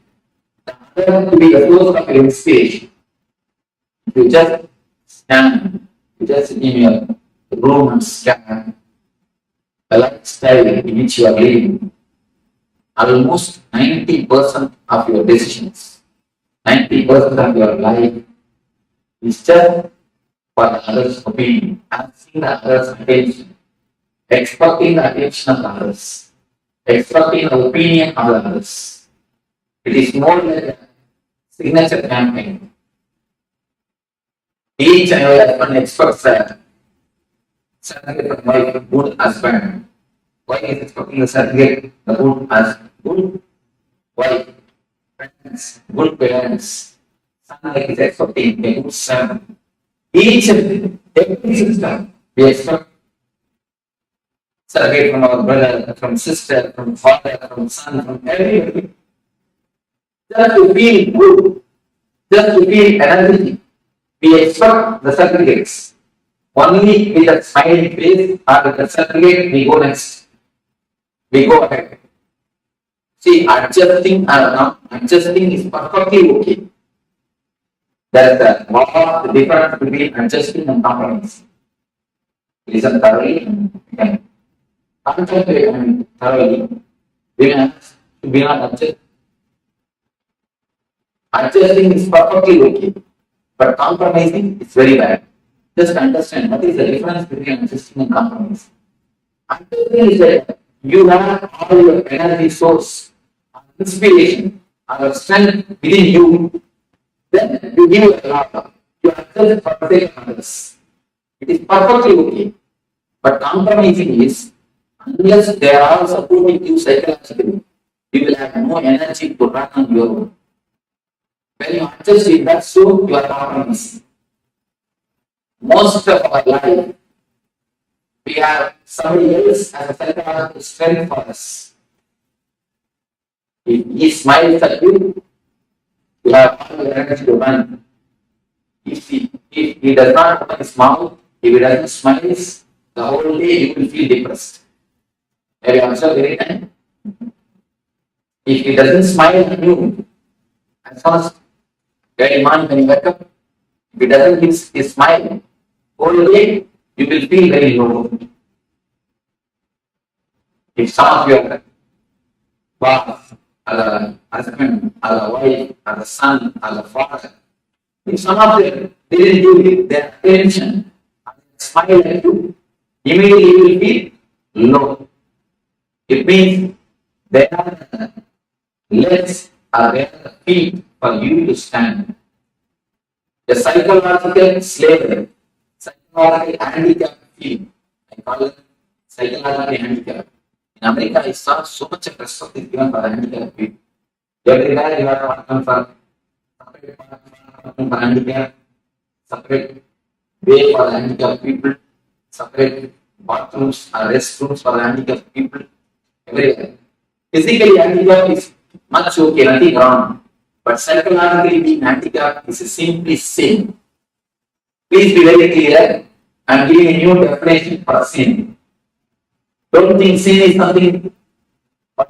the other to be a source of your inspiration. You just stand, you just in your room and scan the lifestyle in which you are living. Almost 90% of your decisions, 90% of your life is just for the other's opinion, asking the other's attention, expecting the attention of the others, expecting the opinion of the others. It is more like a signature campaign. Each and every husband expects a certificate from my good husband. Wife is expecting the certificate, the good husband, good wife, friends, good parents. Son is expecting a good son. Each and every system we expect certificate from our brother, from sister, from father, from son, from everybody. Just to feel good, just to feel energetic, we expect the certificates. Only with a smiling face or with the certificate, we go next. We go ahead. See, adjusting is perfectly okay. There's a lot of difference between adjusting and compromising. Listen thoroughly and concentrate on thoroughly. We not adjust. Adjusting is perfectly okay, but compromising is very bad. Just understand what is the difference between adjusting and compromising. Adjusting is that you have all your energy source, inspiration, or strength within you. Then you give a lot. You adjust for the sake of others. It is perfectly okay. But compromising is, unless they are all supporting you psychologically, you will have no energy to run on your own. When you adjust in that, so you are compromising. Most of our life, we have somebody else as a psychological strength for us. If he smiles at you, you have all your energy to run. If he does not open his mouth, if he doesn't smile, the whole day you will feel depressed. Have you observed any time? If he doesn't smile at you, at first, every morning when you wake up, if he doesn't give his smile, whole day you will feel very low. If some of your boss, or the husband, or the wife, or the son, or the father, if some of them didn't give their attention and smile at you, immediately you will feel low. It means they are the legs or they are the feet for you to stand. The psychological slavery, psychological handicap feeling, I call it psychological handicap. In America, I saw so much respect is given for the handicap people. Everywhere you are working for handicap, separate way for the handicapped people, separate bathrooms or restrooms for the handicapped people, everywhere. Physically handicapped is much okay, nothing wrong. But psychologically being handicapped is simply sin. Please be very clear. I am giving a new definition for sin. Don't think sin is something what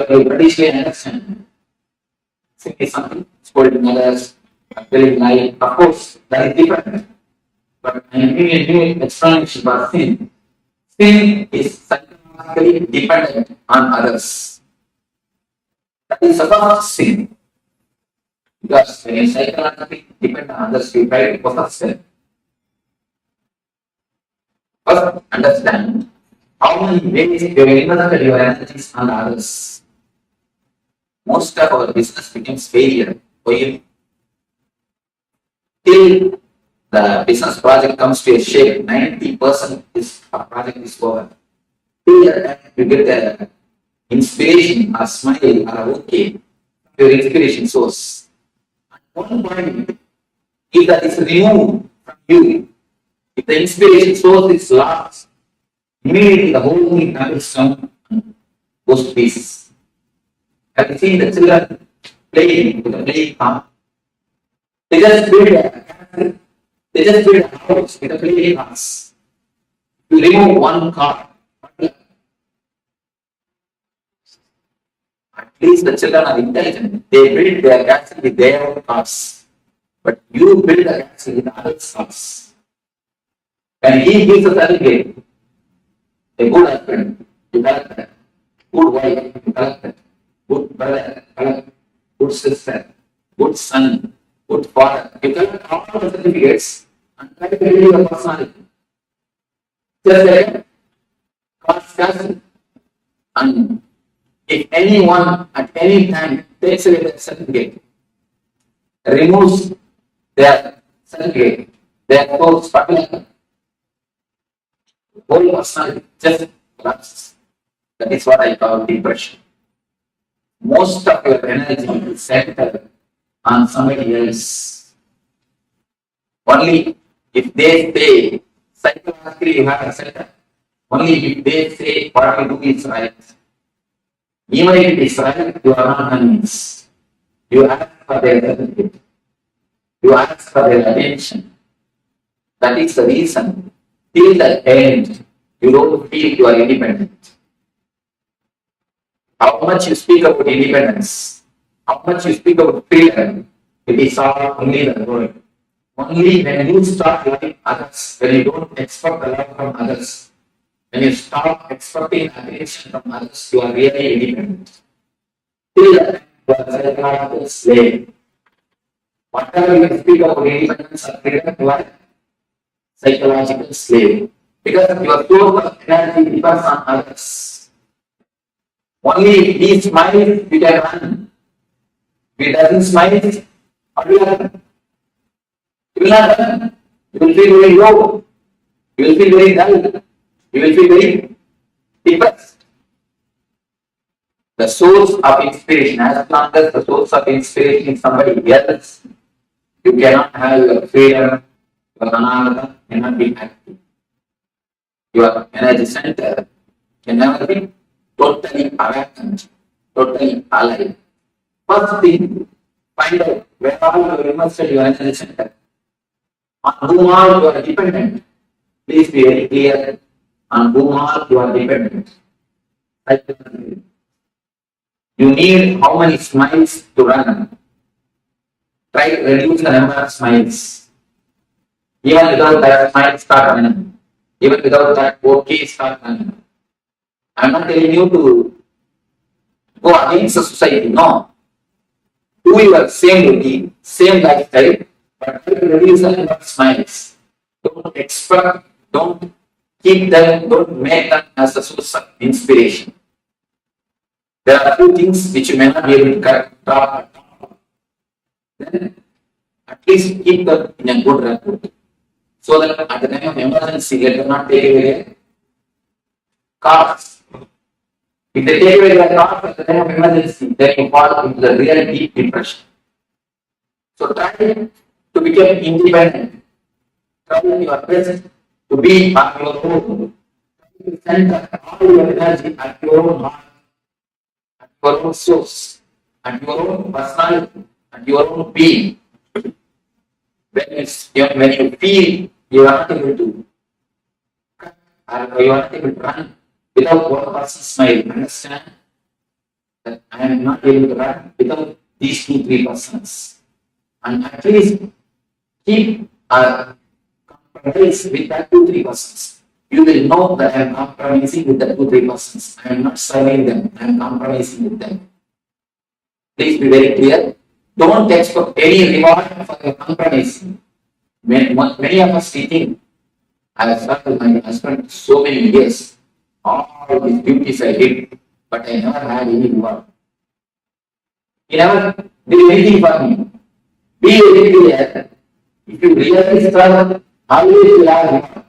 you traditionally understand. Sin is something scolding others, telling lie. Of course, that is different. But I am giving a new explanation for sin. Sin is psychologically dependent on others. That is the first sin. Because when you psychologically depend on others, you try to possess them. First, understand how many ways you have invested your energies on others. Most of our business becomes failure. Till the business project comes to a shape, 90% is a project is over. Till that time you get the inspiration or smile or okay, your inspiration source. At one point, if that is removed from you, if the inspiration source is lost, immediately the whole thing happens down and goes to pieces. Have you seen the children playing with the playing card? They just build a house with a playing cards. You remove one card, at least the children are intelligent. They build their castle with their own cards. But you build a castle with others' cards. And he gives a certificate. A good husband, you collect that. Good wife, you collect that. Good brother, collect. Good sister, good son, good father. You collect all the certificates and try to build your personality. Just like God's castle. And if anyone at any time takes away that certificate, removes their certificate, their whole particular whole personality just collapses. That is what I call depression. Most of your energy is centered on somebody else. Only if they say psychologically you have a center, only if they say what you do is right. Even if it is right, you are not convinced. You ask for their certificate. You ask for their attention. That is the reason. Till the end, you don't feel you are independent. How much you speak about independence, how much you speak about freedom, it is all only the word. Only when you start loving others, when you don't expect the love from others, when you stop expecting attention from others, you are really independent. Till that, you are a psychological slave. Whatever you speak about independence or freedom, you are a psychological slave. Because your source of energy depends on others. Only if he smiles, you can run. If he doesn't smile, how do you run? You will not run. You will feel very low. You will feel very dull. You will feel very depressed. The source of inspiration, as long as the source of inspiration is somebody else, you cannot have your freedom, your Anahata cannot be active. Your energy center can never be totally awakened, totally alive. First thing, find out where all you immersed your energy center. On whom all you are dependent. Please be very clear on whom all you are dependent. You need how many smiles to run. Try to reduce the number of smiles. Even without that, smile start running. Even without that, okay, start running. I'm not telling you to go against the society, no. Do your same routine, same lifestyle, but try to reduce the number of smiles. Don't expect, don't keep them, don't make them as a source of inspiration. There are few things which you may not be able to drop. Then at least keep them in a good record. So that at the time of emergency, let them not take away cars. If they take away their cars at the time of emergency, then you fall into the real deep depression. So try to become independent. Try your best to be on your own. Try to center all your energy at your own heart, at your own source, at your own personality, at your own being. When you feel you are not able to or you are not able to run without one person's smile, understand that I am not able to run without these 2-3 persons. And at least keep a compromise with that 2-3 persons. You will know that I am compromising with the 2-3 persons. I am not serving them, I am compromising with them. Please be very clear. Don't expect any reward for your compromising. Many of us think, I have served my husband so many years, all these duties I did, but I never had any reward. He never did anything for me. Be very clear. If you really serve, always will have reward.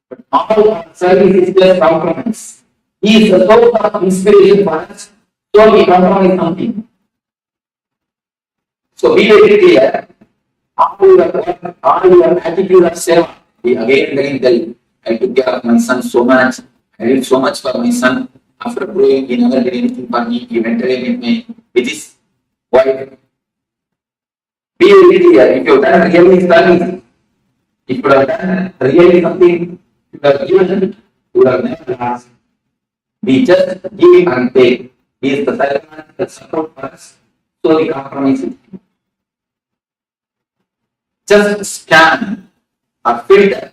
But all service is just compromise. He is the source of inspiration for us, so we compromise something. So be very clear. All your attitude of seva. Again and again, I took care of my son so much. I did so much for my son. After growing, he never did anything for me. He went away with his wife. Be very clear. If you have done really service, if you have done really something, you have given, you have never asked. We just give and take. He is the psychological support for us. So we compromise it. Just scan or filter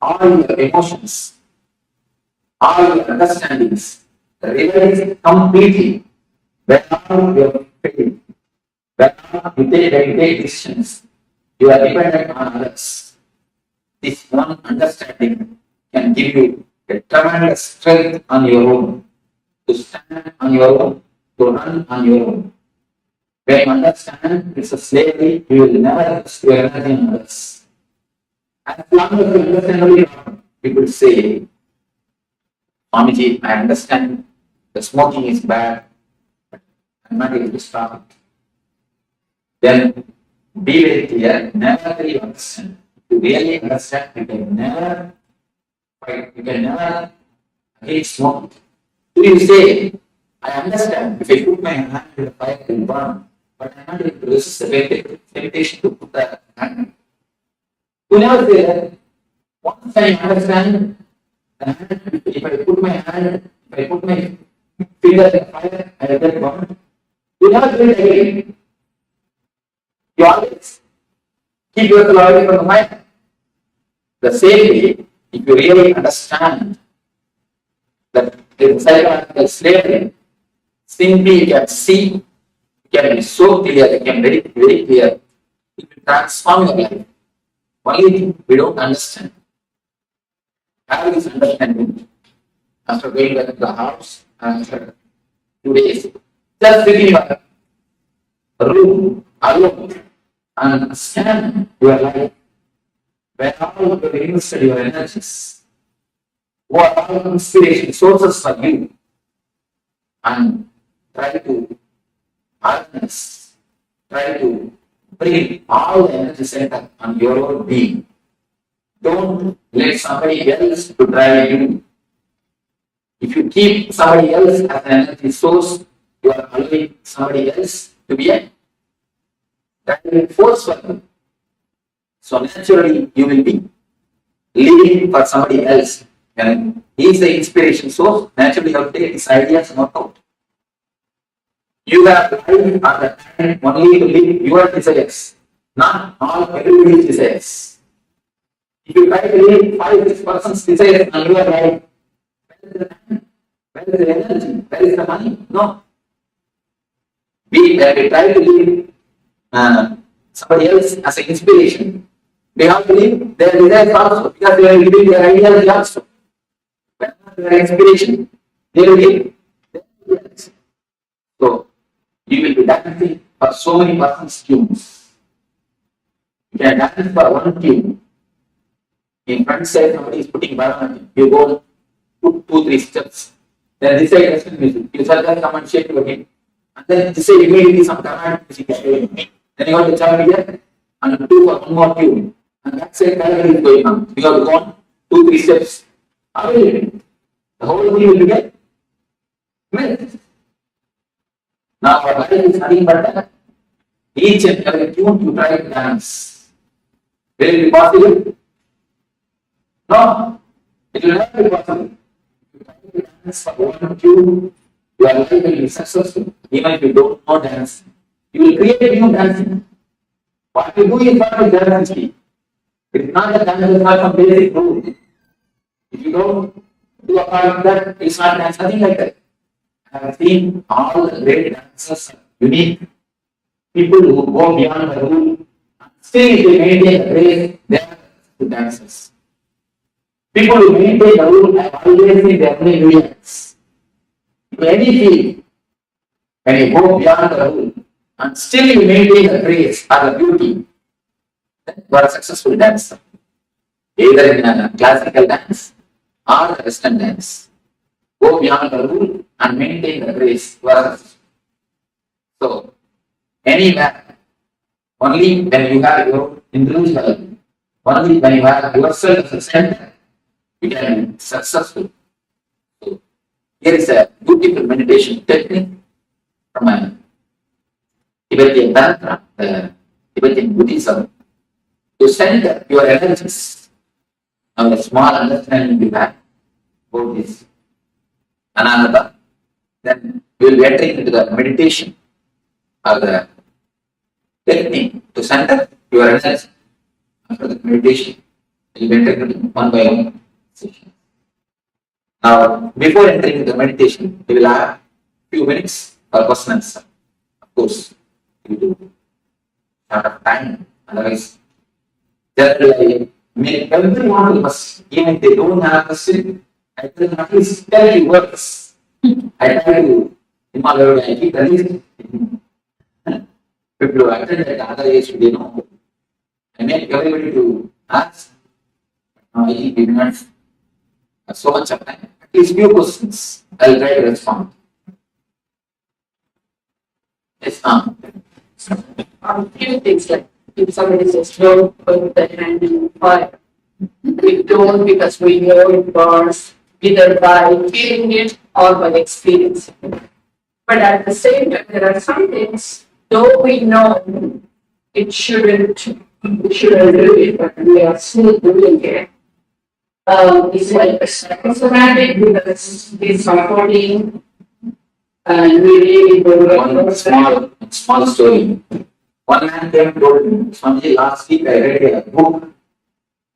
all your emotions, all your understandings, realize completely whenever you are failing, whenever you take decisions, you are dependent on others. This one understanding can give you a tremendous strength on your own, to stand on your own, to run on your own. When you understand it's a slavery, you will never invest your energy in others. As long as you understand only one, people say, Swamiji, I understand the smoking is bad, but I'm not able to stop it. Then be very clear, never really understand. To really understand, you can never fight, you can never hate smoking. So you say, I understand, if I put my hand in the fire, it will burn. But I'm not able to resist the temptation to put the hand. You never say that. Once I understand the hand, if I put my hand, if I put my fingers in fire and get burned. You never do it again. You always keep yourself away from the fire. The same way, if you really understand that the psychological slavery, simply you can see, you can be so clear, you can be very clear, it will transform your life. Only thing we don't understand. Have this understanding after going back to the house after 2 days. Just sitting in a room alone and scan your life. Where all you invested your energies, what are all inspiration sources for you, and try to harness, try to bring all the energy center on your own being. Don't let somebody else to drive you. If you keep somebody else as an energy source, you are allowing somebody else to be a driving force for you. So naturally, you will be living for somebody else. And he is the inspiration source. Naturally, you have to take his ideas and work out. You have life on the time only to live your desires, not all everybody's desires. If you try to live 5-6% desires on your life, where is the time? Where is the energy? Where is the money? No. We try to live somebody else as an inspiration. They have to live their desires also because they are living their ideas also. When their inspiration, they will live their ideas. So, you will be dancing for so many persons' tunes. You can dance for one tune. In front side, somebody is putting Bharatanatyam. You go put 2-3 steps. Then this side Western music. You shall just come and shake your head. And then this side immediately some Carnatic music is going. Then you have to chant here and do for one more tune. And that side parallel is going on. You have to go on 2-3 steps. How will you do it? The whole thing will become myth. Now our life is nothing but that. Each and every tune you try to dance. Will it be possible? No. It will not be possible. If you try to dance for one tune, your life will be successful. Even if you don't know dance, you will create new dancing. What you do is not a dancing. It is not that dance is not some basic rule. If you don't do a part of that, it's not dance, nothing like that. I have seen all the great dancers are unique. People who go beyond the rule, still if they maintain the grace, they are the dancers. People who maintain the rule, I have always seen they are only millions. In any field, when you go beyond the rule, and still you maintain the grace or the beauty, then you are a successful dancer. Either in a classical dance or a Western dance. Go beyond the rule and maintain the grace. You are successful. So, anywhere, only when you have your individual, only when you have yourself as a center, you can be successful. So, here is a beautiful meditation technique from a Tibetan Tantra, Tibetan Buddhism, to center your energies. Now, the small understanding you have about this Anahata, then we will be entering into the meditation or the technique to center your energy. After the meditation, we will be entering into one by one session. Now, before entering into the meditation, we will have few minutes for question and answer. Of course, we do short of time, otherwise, generally, everyone must, even if they don't have a question, I can at least tell you words. I try to, in my level, I keep at least people who attend at other age, they know. I make everybody to ask. I think we do not have so much of time. At least few questions. I'll try to respond. Yes, few things like if somebody says don't put the hand in fire, we don't because we know it burns either by feeling it or by experiencing it. But at the same time, there are some things, though we know it shouldn't, we shouldn't do it, but we are still doing it. It's like psychosomatic because it's supporting And we read One small story. One man came and told me, Swamiji, last week I read a book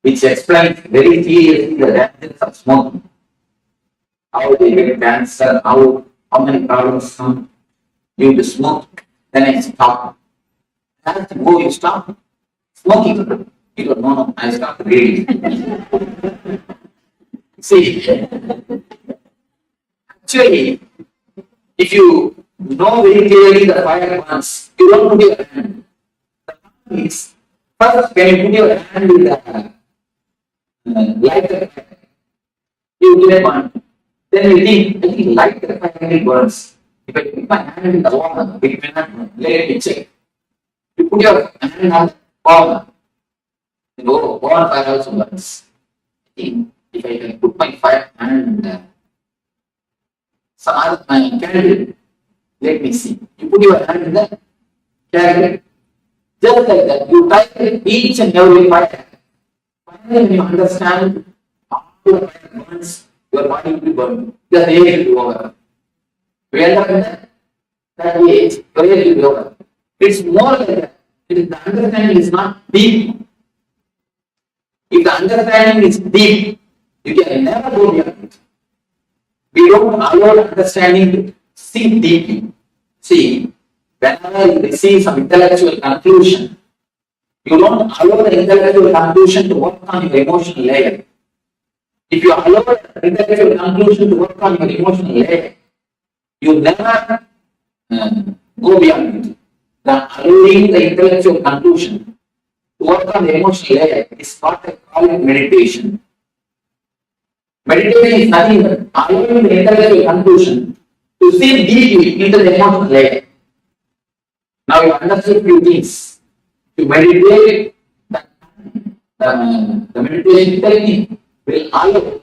which explains very seriously the dangers of smoking. How they get cancer, how many problems come due to smoke. Then I stopped. I asked him, you stop smoking? He goes, no, I stopped reading. See, actually, if you know very clearly the fire burns, you don't put your hand. The problem is, first, when you put your hand with the lighter fire, you get burn. Then you think, I think lighter fire it burns. If I put my hand in the water, it may not burn. Let me check. You put your hand on the water, you know, fire also burns. I think if I can put my hand in some other candle, let me see. You put your hand in the candle, just like that. You try each and every fire. Finally, when you understand how the fire burns, your body will be burned. The age will be over. We end up in that age, your age will be over. It's more like that. The understanding is not deep. If the understanding is deep, you can never go beyond it. We don't allow understanding to sink deeply. See, whenever you receive some intellectual conclusion, you don't allow the intellectual conclusion to work on your emotional layer. If you allow the intellectual conclusion to work on your emotional layer, you never go beyond it. Allowing the intellectual conclusion to work on the emotional layer is what I call it meditation. Meditation is nothing but allowing the intellectual conclusion to see deeply into the emotional layer. Now you understood few things. To meditate, the meditation technique will allow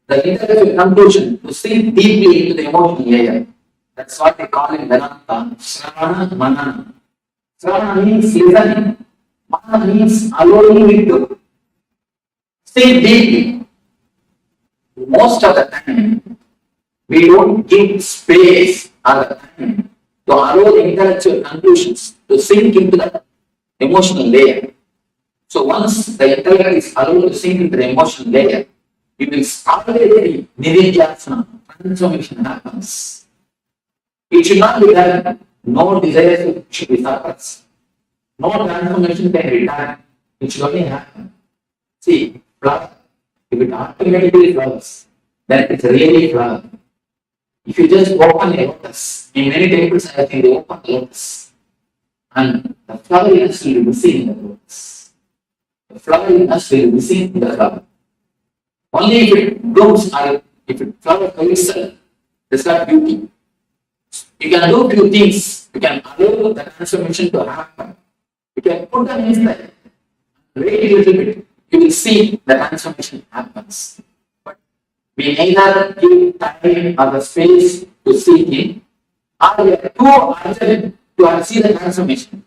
the intellectual conclusion to sink deeply into the emotional layer. That's what they call in Vedanta, Sravana Manana. Sravana means listening. Manana means allowing it to sink deeply. Most of the time, we don't give space or the time to allow the intellectual conclusions to sink into the emotional layer. So once the intellect is allowed to sink into the emotional layer, you will start the Nithyananda, transformation happens. It should not be done. No desires should be suppressed. No transformation can be done. It should only happen. See, flower. If it automatically flowers, then it's really flower. If you just open a lotus, in many temples I think they open the lotus, and the floweriness will be missing in the lotus. The floweriness will be missing in the flower. Only if it blooms or if it flowers by itself, there's got beauty. You can do few things. You can allow the transformation to happen. You can put them inside. Wait a little bit. You will see the transformation happens. But we neither give time or the space to see it, or we are too urgent to see the transformation.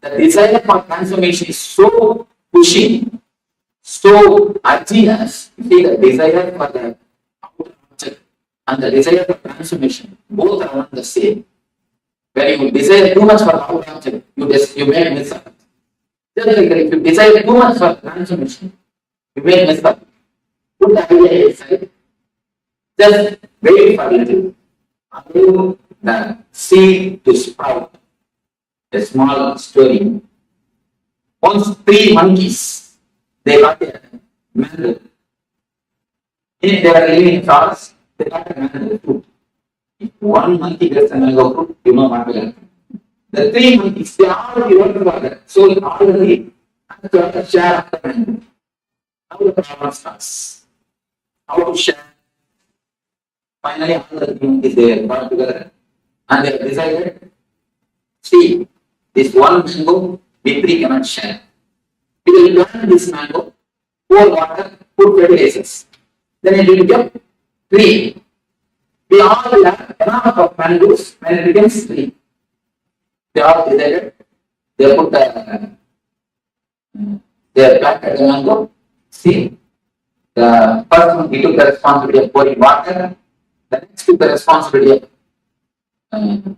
The desire for transformation is so pushing, so urging us. You see, the desire for the outer object and the desire for transformation, both are not the same. When you desire too much for the outer object, you may miss out. Just like if you desire too much for transformation, you may miss out. Put the idea aside. Just wait for a little. Allow the seed to sprout. A small story. Once 3 monkeys, they got a mango. If they were living in forest, they got a mango fruit. If one monkey gets a mango fruit, you know what will happen. The 3 monkeys, they already worked for that. So already have to share of the mango. Now the problem starts. How to share? Finally, all the monkeys they got together and they decided, see, this one mango we 3 cannot share. We will plant this mango, pour water, put fertilizers. Then it will become tree. We all will have enough of mangoes when it becomes tree. They all decided, they put they planted the mango. See, the first one he took the responsibility of pouring water, the next took the responsibility of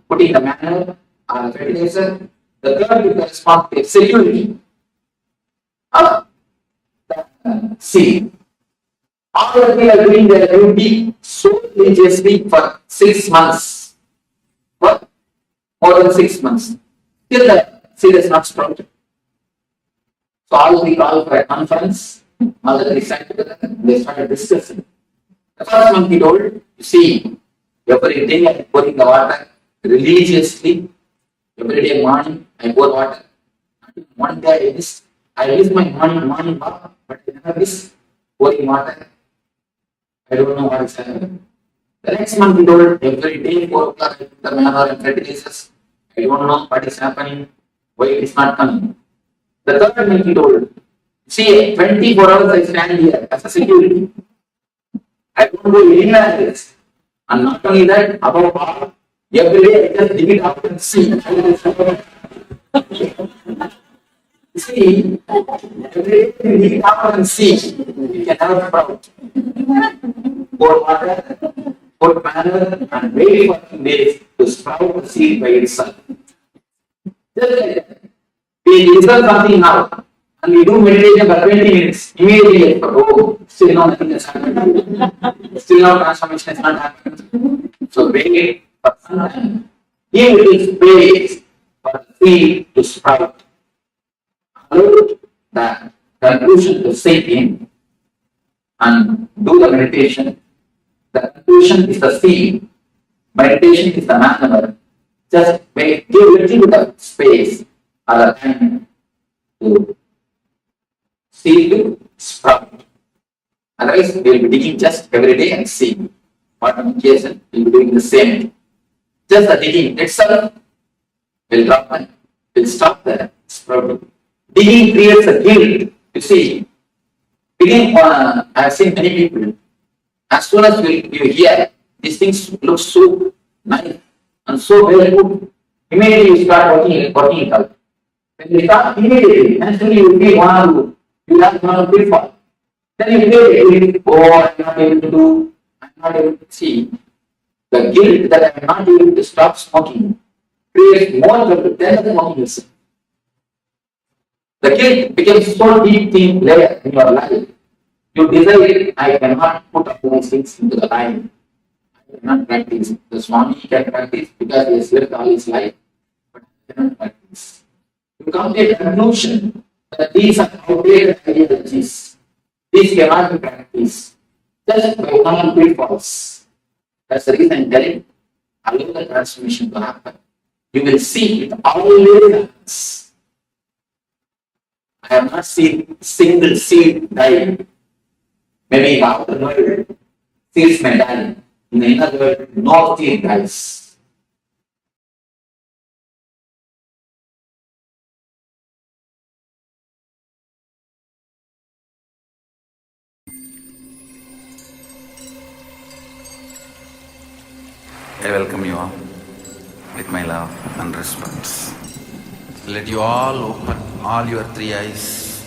putting the manner or fertilizer. The third will correspond to the security of the seed. All of you are doing their duty so religiously for 6 months. What? More than 6 months. Still the seed is not sprouted. So all we call for a conference, all the sat together, they started discussing. The first month he told, you see, every day I pour in the water religiously, every day morning I pour water. One day I miss my morning bath, but I never miss pouring water. I don't know what is happening. The next month he told, every day 4 o'clock I put the manure and fertilizers. I don't know what is happening, why it is not coming. The third month he told, see, 24 hours I stand here as a security. I don't go anywhere else. And not only that, above all, every day I just dig it out and see. See, every day you dig it out and see. You can have a sprout. Pour water, put manure, and wait for 2 days to sprout the seed by itself. Just like that. We listen something now, and we do meditation for 20 minutes. Immediately, oh, still nothing has happened. Still no transformation has not happened. So wait for some time. Give it space for the seed to sprout. Allow the conclusion to sink in and do the meditation. The conclusion is the seed. Meditation is the manner. Just wait, give a little bit of space or the time to see to sprout. Otherwise, we will be digging just every day and see. What on occasion, we will be doing the same. Just the digging itself will drop and will stop the sprouting. Digging creates a guilt. You see, digging, I have seen many people, as soon as you hear these things look so nice and so very good, immediately you start working it out. When you start immediately, naturally you feel you have one pitfall. Then you feel, oh, I'm not able to do, I'm not able to see. The guilt that I'm not able to stop smoking creates more trouble than the smoking itself. The guilt becomes so deep layer in your life. You decide, I cannot put all these things into the line. I cannot practice. The Swami can practice because he has lived all his life, but I cannot practice. You come to a conclusion that these are outdated ideologies. These cannot be practiced just by common pitfalls. That's the reason I'm telling, allow the transformation to happen. You will see it always happens. I have not seen single seed die. Maybe in the outer world, seeds may die. In the inner world, no seed dies. I welcome you all with my love and respect. Let you all open all your 3 eyes.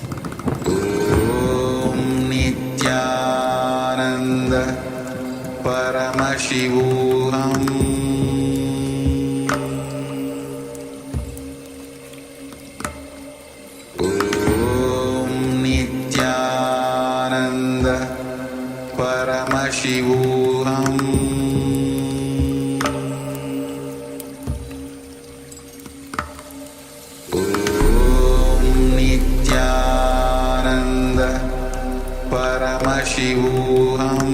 Om Nithyananda Paramashivoham. Om Nithyananda Paramashivoham. Paramashivoham.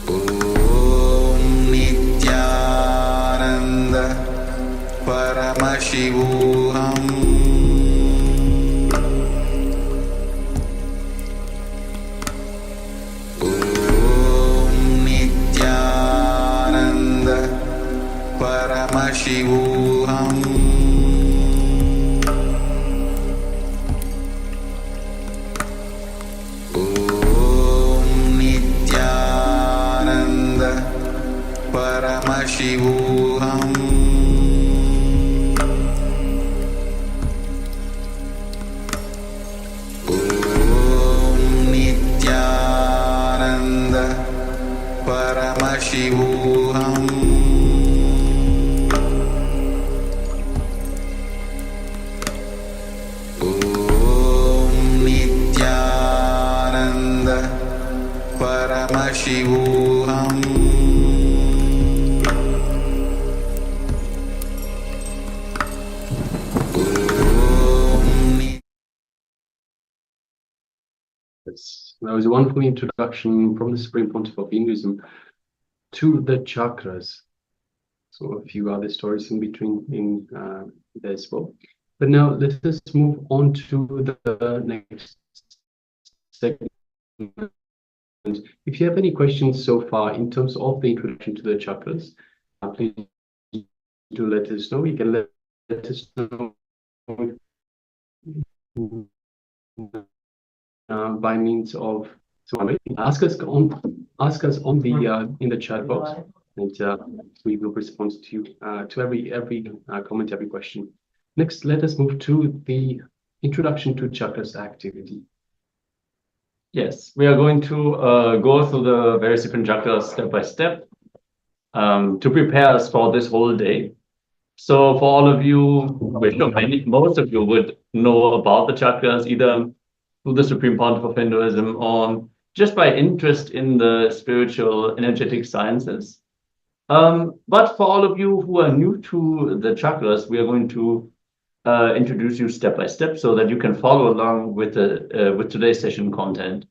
Om Nithyananda Paramashivoham. Om Nithyananda Paramashivoham. Paramashivoham. Om Nithyananda Paramashivoham Om Nithyananda Paramashivoham That was a wonderful introduction from the Supreme Pontiff of Hinduism to the chakras. So a few other stories in between in there as well. But now let us move on to the next segment. If you have any questions so far in terms of the introduction to the chakras, please do let us know. You can let us know by means of ask us on the in the chat box, and we will respond to you to every comment, every question. Next, let us move to the introduction to chakras activity. Yes, we are going to go through the various different chakras step by step to prepare us for this whole day. So for all of you, most of you would know about the chakras either through the Supreme Pontiff of Hinduism or just by interest in the spiritual energetic sciences. But for all of you who are new to the chakras, we are going to introduce you step by step so that you can follow along with with today's session content.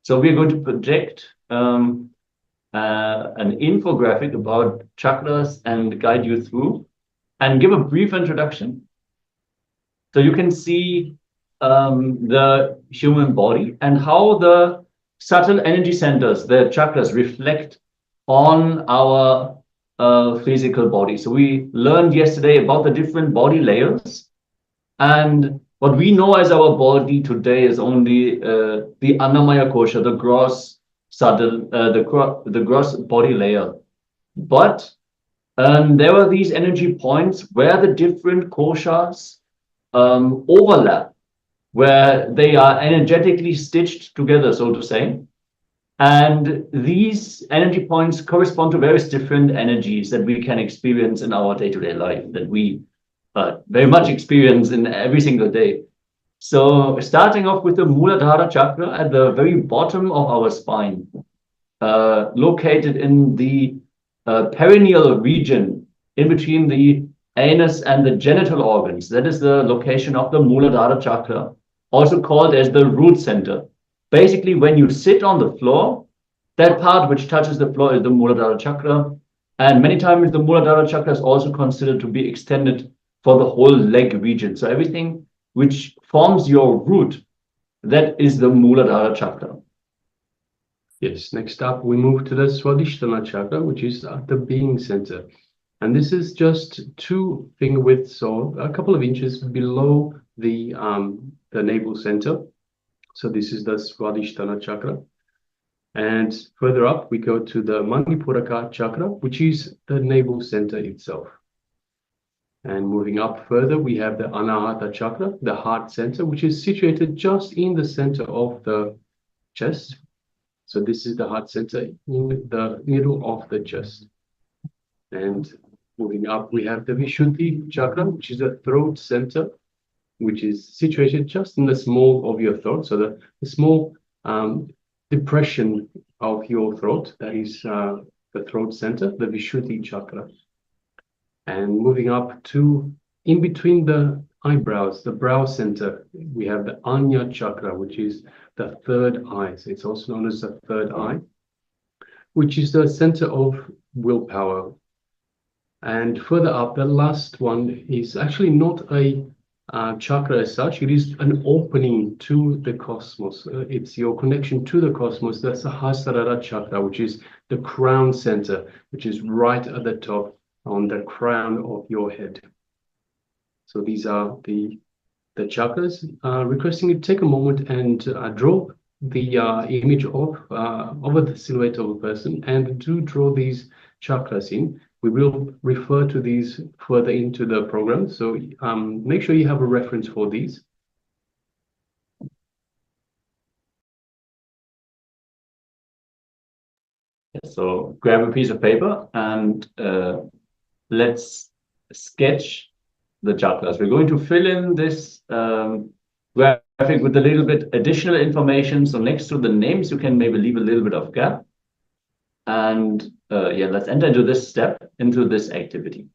So we're going to project an infographic about chakras and guide you through and give a brief introduction. So you can see the human body and how the subtle energy centers, the chakras, reflect on our physical body. So we learned yesterday about the different body layers, and what we know as our body today is only the Annamaya kosha, the gross subtle, the gross body layer. But there are these energy points where the different koshas overlap, where they are energetically stitched together, so to say. And these energy points correspond to various different energies that we can experience in our day-to-day life, that we very much experience in every single day. So starting off with the Muladhara chakra at the very bottom of our spine, located in the perineal region in between the anus and the genital organs. That is the location of the Muladhara chakra, also called as the root center. Basically, when you sit on the floor, that part which touches the floor is the Muladhara chakra. And many times the Muladhara chakra is also considered to be extended for the whole leg region. So everything which forms your root, that is the Muladhara chakra. Yes, next up we move to the Swadishtana chakra, which is at the being center. And this is just 2 finger widths, so a couple of inches below the navel center. So this is the Swadishtana chakra. And further up, we go to the Manipura chakra, which is the navel center itself. And moving up further, we have the Anahata chakra, the heart center, which is situated just in the center of the chest. So this is the heart center in the middle of the chest. And moving up, we have the Vishuddhi chakra, which is the throat center, which is situated just in the small of your throat. So the small depression of your throat, that is the throat center, the Vishuddhi chakra. And moving up to in between the eyebrows, the brow center, we have the Anya chakra, which is the third eye. So it's also known as the third eye, which is the center of willpower. And further up, the last one is actually not a chakra as such. It is an opening to the cosmos. It's your connection to the cosmos. That's the Sahasrara chakra, which is the crown center, which is right at the top on the crown of your head. So these are the chakras. Requesting you take a moment and draw the image of the silhouette of a person, and do draw these chakras in. We will refer to these further into the program, so make sure you have a reference for these. So grab a piece of paper and let's sketch the chakras. We're going to fill in this graphic with a little bit additional information. So next to the names, you can maybe leave a little bit of gap. And yeah, let's enter into this step, into this activity.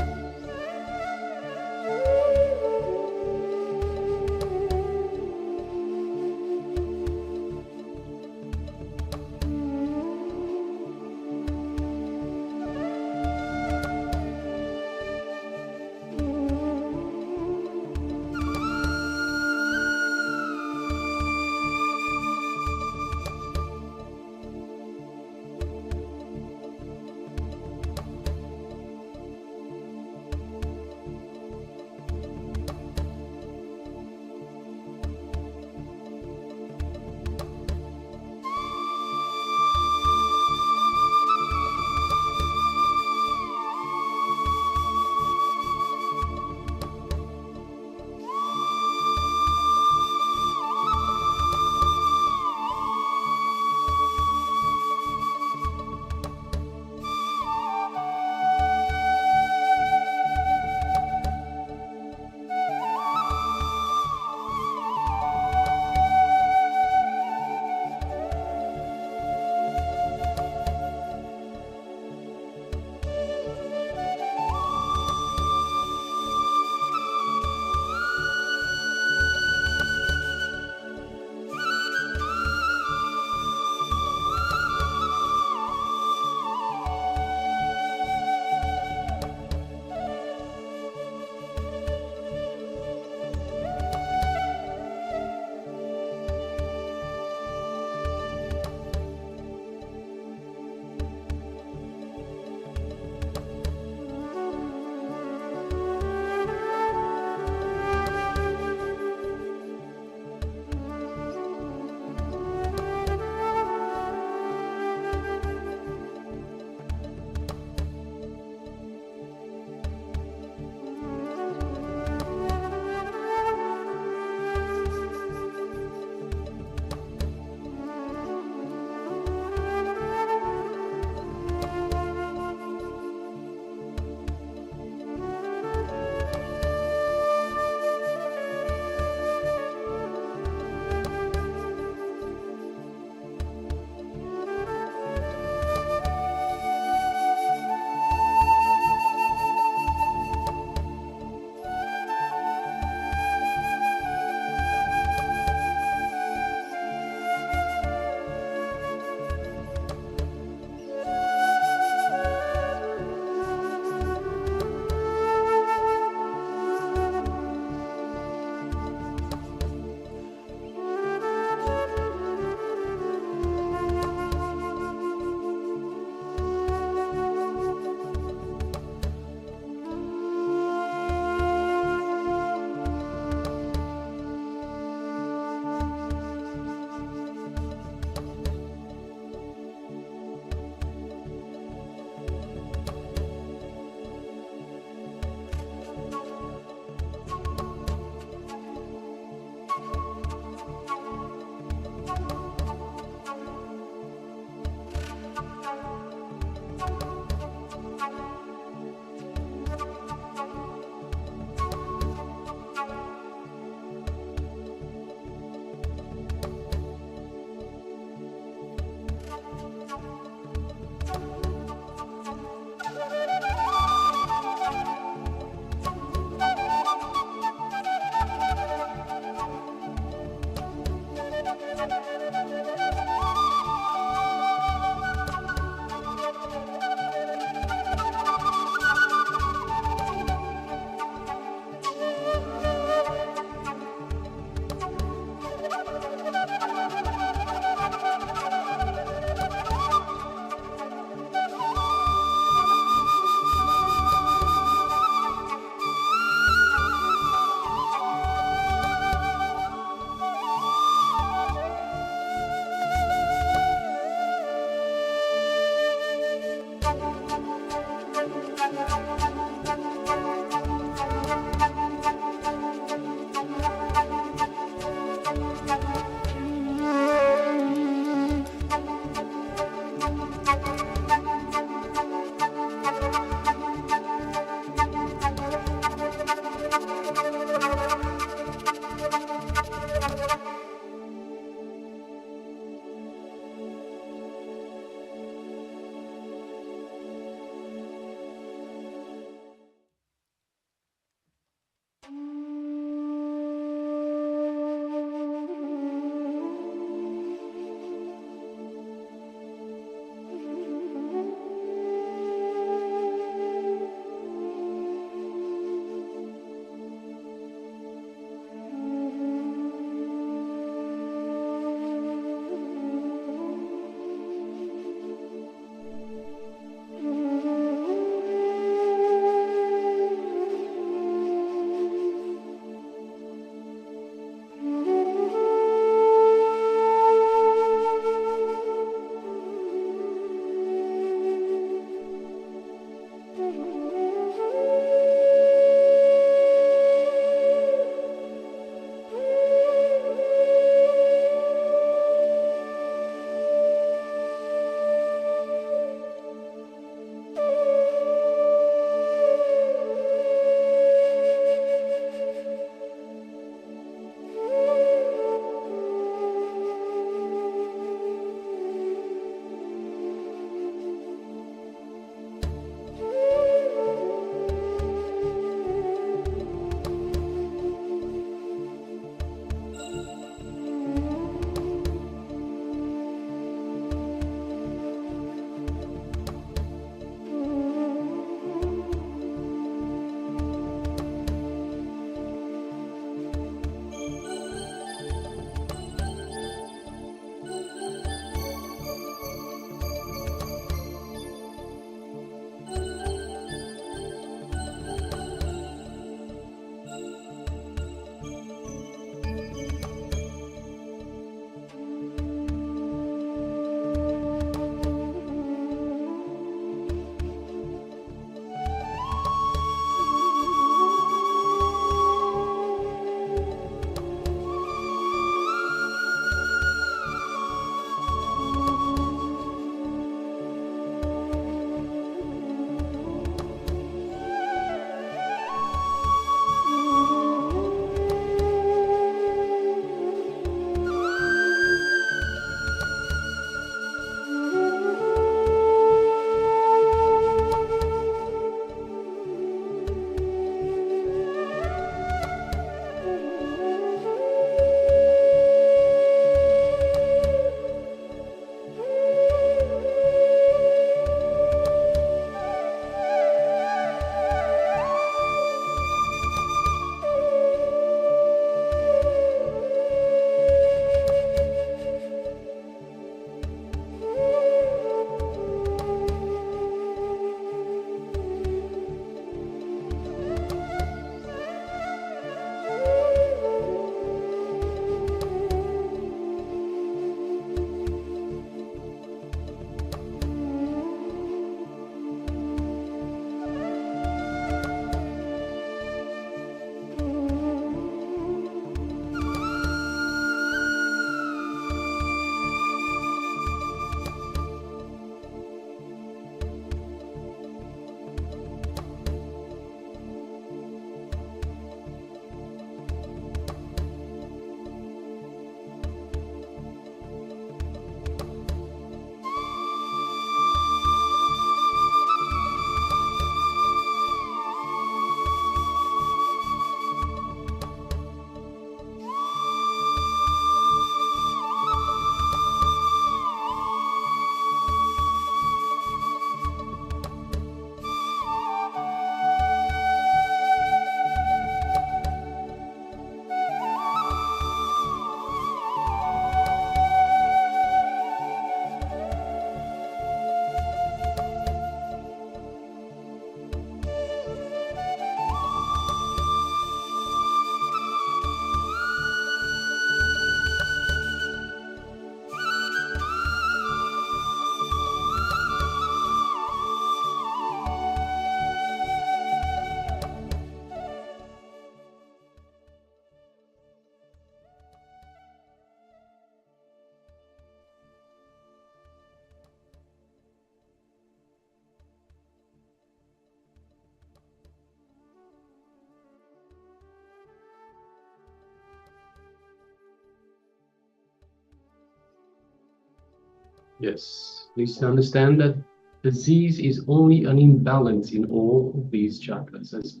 Yes, please understand that disease is only an imbalance in all of these chakras, as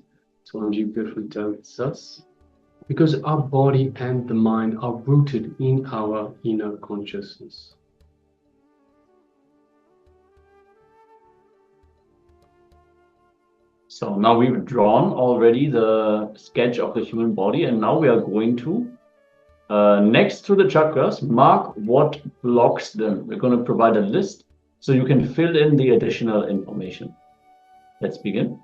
Swamiji beautifully tells us, because our body and the mind are rooted in our inner consciousness. So now we've drawn already the sketch of the human body, and now we are going to, next to the chakras, mark what blocks them. We're going to provide a list so you can fill in the additional information. Let's begin.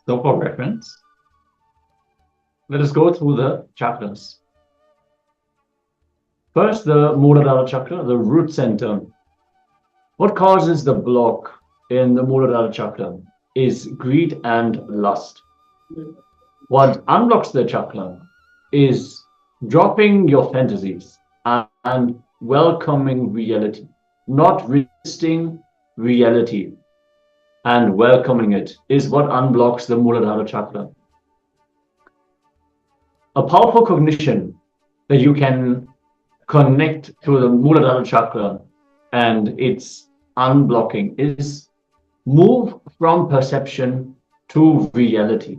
So for reference, let us go through the chakras. First, the Muladhara chakra, the root center. What causes the block in the Muladhara chakra is greed and lust. What unblocks the chakra is dropping your fantasies and welcoming reality, not resisting reality and welcoming it is what unblocks the Muladhara chakra. A powerful cognition that you can connect to the Muladhara chakra and its unblocking is move from perception to reality.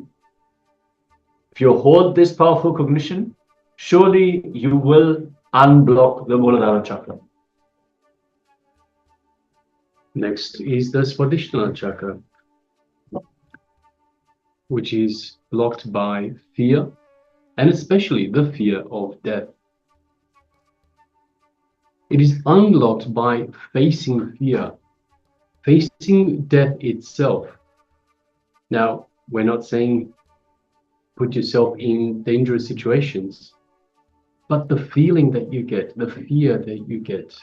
If you hold this powerful cognition, surely you will unblock the Muladhara chakra. Next is the Swadishtana chakra, which is blocked by fear, and especially the fear of death. It is unlocked by facing fear, facing death itself. Now, we're not saying put yourself in dangerous situations, but the feeling that you get, the fear that you get,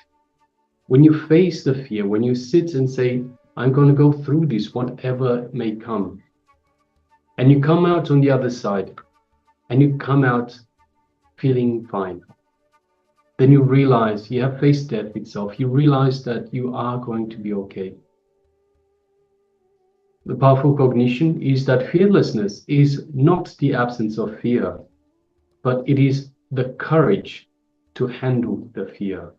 when you face the fear, when you sit and say, I'm going to go through this, whatever may come, and you come out on the other side, and you come out feeling fine, then you realize you have faced death itself. You realize that you are going to be okay. The powerful cognition is that fearlessness is not the absence of fear, but it is the courage to handle the fear.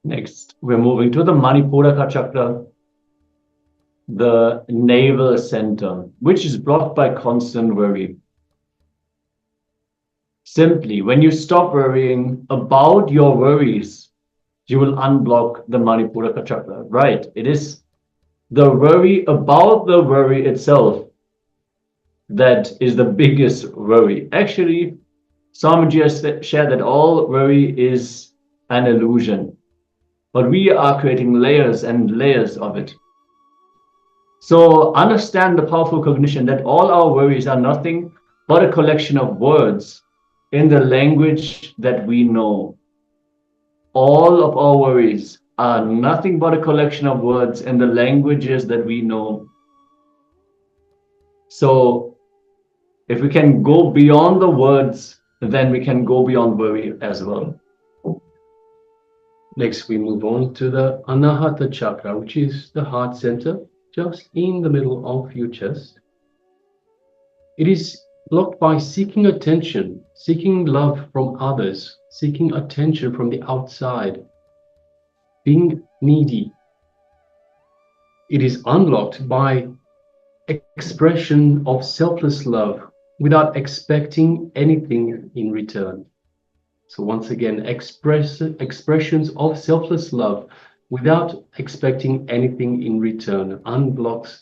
Next, we're moving to the Manipura chakra, the navel center, which is blocked by constant worry. Simply, when you stop worrying about your worries, you will unblock the Manipura chakra. Right, it is the worry about the worry itself that is the biggest worry. Actually, Swamiji has shared that all worry is an illusion, but we are creating layers and layers of it. So understand the powerful cognition that all our worries are nothing but a collection of words in the language that we know. All of our worries are nothing but a collection of words in the languages that we know. So if we can go beyond the words, then we can go beyond worry as well. Next, we move on to the Anahata chakra, which is the heart center, just in the middle of your chest. It is blocked by seeking attention, seeking love from others, seeking attention from the outside, being needy. It is unlocked by expression of selfless love without expecting anything in return. So once again, expressions of selfless love without expecting anything in return unblocks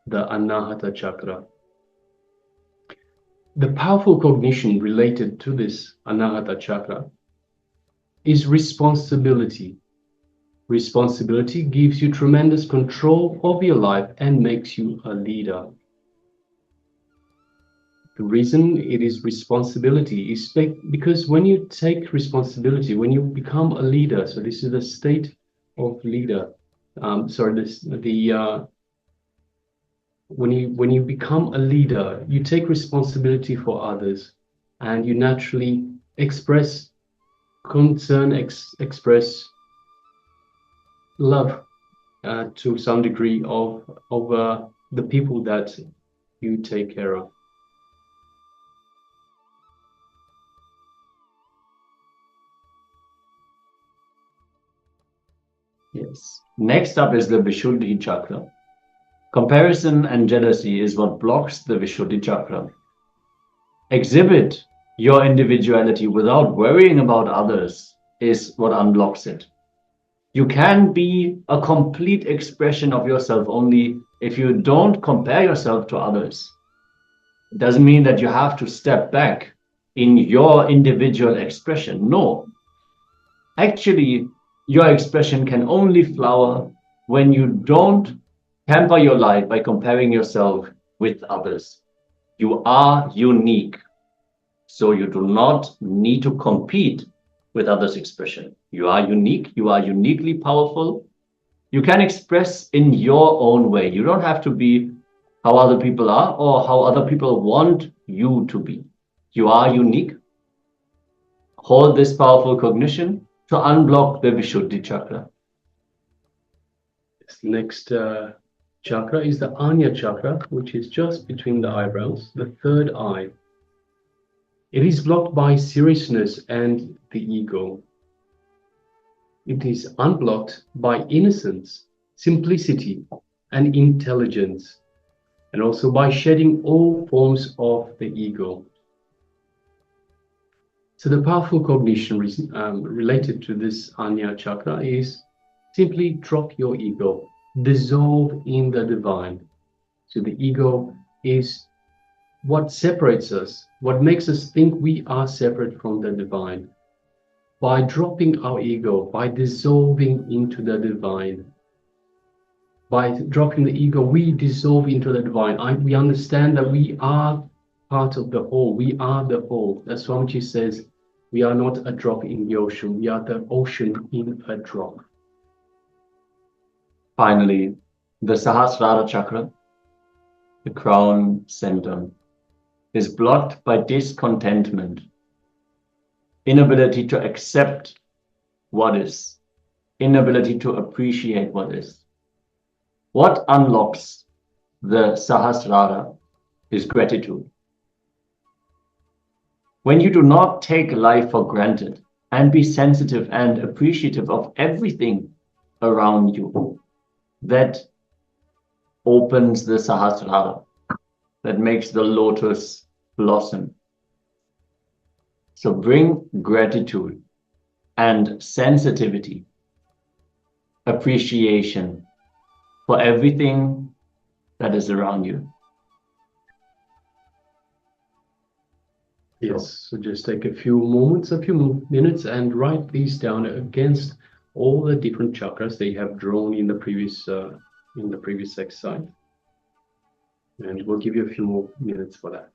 the Anahata chakra. The powerful cognition related to this Anahata chakra is responsibility. Responsibility gives you tremendous control of your life and makes you a leader. The reason it is responsibility is because when you take responsibility, when you become a leader, so this is the state of leader. When you become a leader, you take responsibility for others, and you naturally express concern, express love to some degree of the people that you take care of. Yes. Next up is the Vishuddhi chakra. Comparison and jealousy is what blocks the Vishuddhi chakra. Exhibit your individuality without worrying about others is what unblocks it. You can be a complete expression of yourself only if you don't compare yourself to others. It doesn't mean that you have to step back in your individual expression. No. Actually, your expression can only flower when you don't hamper your life by comparing yourself with others. You are unique, so you do not need to compete with others' expression. You are unique, you are uniquely powerful. You can express in your own way. You don't have to be how other people are or how other people want you to be. You are unique. Hold this powerful cognition to unblock the Vishuddhi chakra. This next chakra is the Anya chakra, which is just between the eyebrows, the third eye. It is blocked by seriousness and the ego. It is unblocked by innocence, simplicity, and intelligence, and also by shedding all forms of the ego. So the powerful cognition related to this Anya chakra is simply drop your ego, dissolve in the divine. So the ego is what separates us, what makes us think we are separate from the divine. By dropping our ego, by dissolving into the divine, by dropping the ego, we dissolve into the divine. We understand that we are part of the whole. We are the whole. That's why Swamiji says, we are not a drop in the ocean. We are the ocean in a drop. Finally, the Sahasrara chakra, the crown center, is blocked by discontentment, inability to accept what is, inability to appreciate what is. What unlocks the Sahasrara is gratitude. When you do not take life for granted and be sensitive and appreciative of everything around you, that opens the Sahasrara, that makes the lotus blossom. So bring gratitude and sensitivity, appreciation for everything that is around you. Yes, so just take a few moments, a few minutes, and write these down against all the different chakras they have drawn in the previous exercise. And we'll give you a few more minutes for that.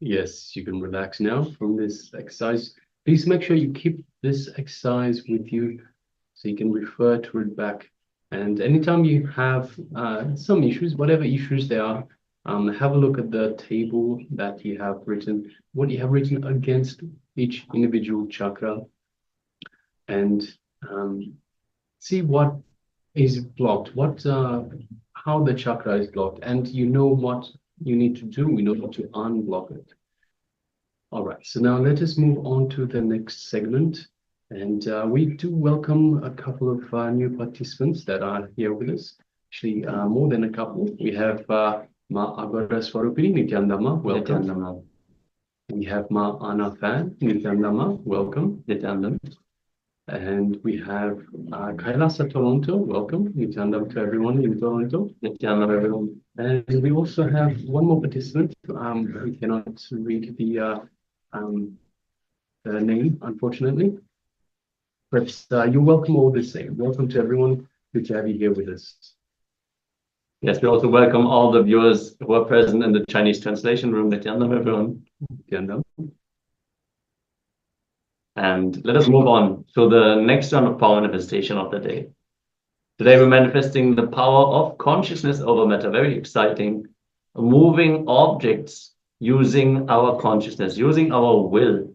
Yes, you can relax now from this exercise. Please make sure you keep this exercise with you so you can refer to it back. And anytime you have some issues, whatever issues they are, have a look at the table that you have written, what you have written against each individual chakra, and see what is blocked, how the chakra is blocked, and you know what you need to do in order to unblock it. All right, so now let us move on to the next segment. And we do welcome a couple of new participants that are here with us. Actually, more than a couple. We have Ma Agara Swarupini, Nithyananda, welcome. Nithyananda. We have Ma Anahata, Nithyananda, welcome. Nithyananda. And we have KAILASA Toronto, welcome. Nithyananda to everyone in Toronto. Nithyananda, everyone. And we also have one more participant. We cannot read the name, unfortunately. But you're welcome all the same. Welcome to everyone. Good to have you here with us. Yes, we also welcome all the viewers who are present in the Chinese translation room. Nithyananda, everyone. Nithyananda. And let us move on to the next round of power manifestation of the day. Today we're manifesting the power of consciousness over matter. Very exciting. Moving objects using our consciousness, using our will.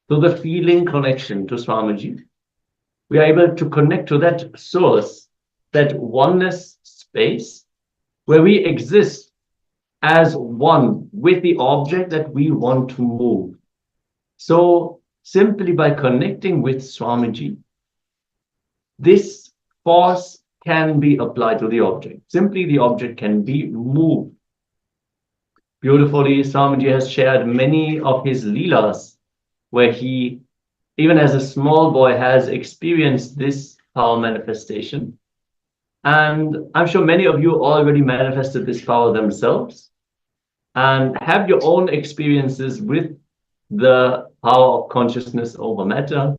So the feeling connection to Swamiji. We are able to connect to that source, that oneness space, where we exist as one with the object that we want to move. So simply by connecting with Swamiji, this force can be applied to the object. Simply the object can be moved. Beautifully, Swamiji has shared many of his leelas, where he, even as a small boy, has experienced this power manifestation. And I'm sure many of you already manifested this power themselves and have your own experiences with the power of consciousness over matter.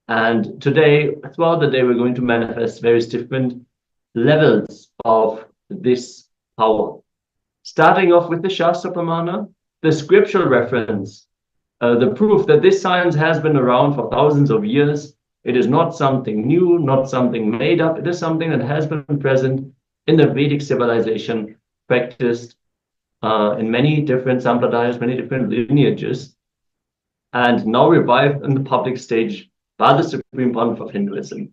And today, throughout the day, we're going to manifest various different levels of this power. Starting off with the Shastra Pramana, the scriptural reference, the proof that this science has been around for thousands of years. It is not something new, not something made up. It is something that has been present in the Vedic civilization, practiced in many different sampradayas, many different lineages, and now revived in the public stage by the Supreme Pontiff of Hinduism.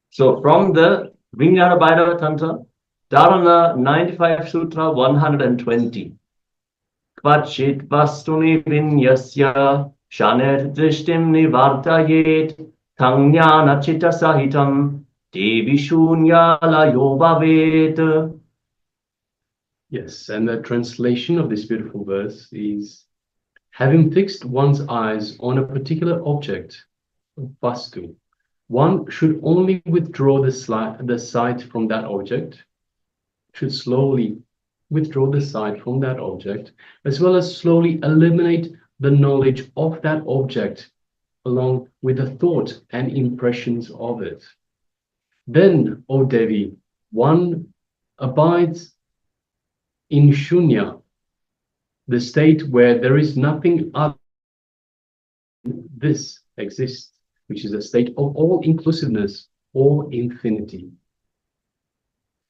So from the Vijnana Bhairava Tantra, Dharana 95 Sutra 120. Kvachit vastuni vinyasya shanet drishtim nivartayet tangyana chitta sahitam devi shunyala yobavet. Yes, and the translation of this beautiful verse is, having fixed one's eyes on a particular object, vastu, one should only withdraw the sight from that object, should slowly withdraw the sight from that object, as well as slowly eliminate the knowledge of that object along with the thought and impressions of it. Then, O Devi, one abides in shunya, the state where there is nothing other than this exists, which is a state of all inclusiveness or infinity.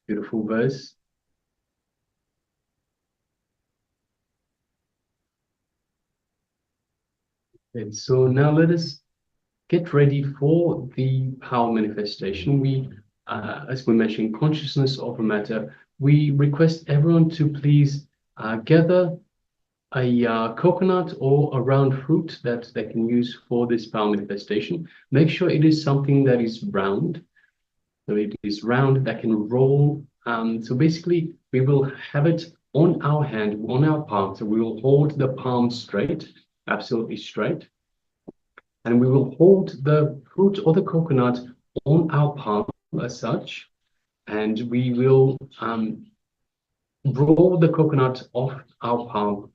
Beautiful verse. And so now let us get ready for the power manifestation. We, as we mentioned, consciousness over matter. We request everyone to please gather a coconut or a round fruit that they can use for this power manifestation. Make sure it is something that is round. So it is round that can roll. So basically, we will have it on our hand, on our palm. So we will hold the palm straight, absolutely straight. And we will hold the fruit or the coconut on our palm as such. And we will roll the coconut off our palm.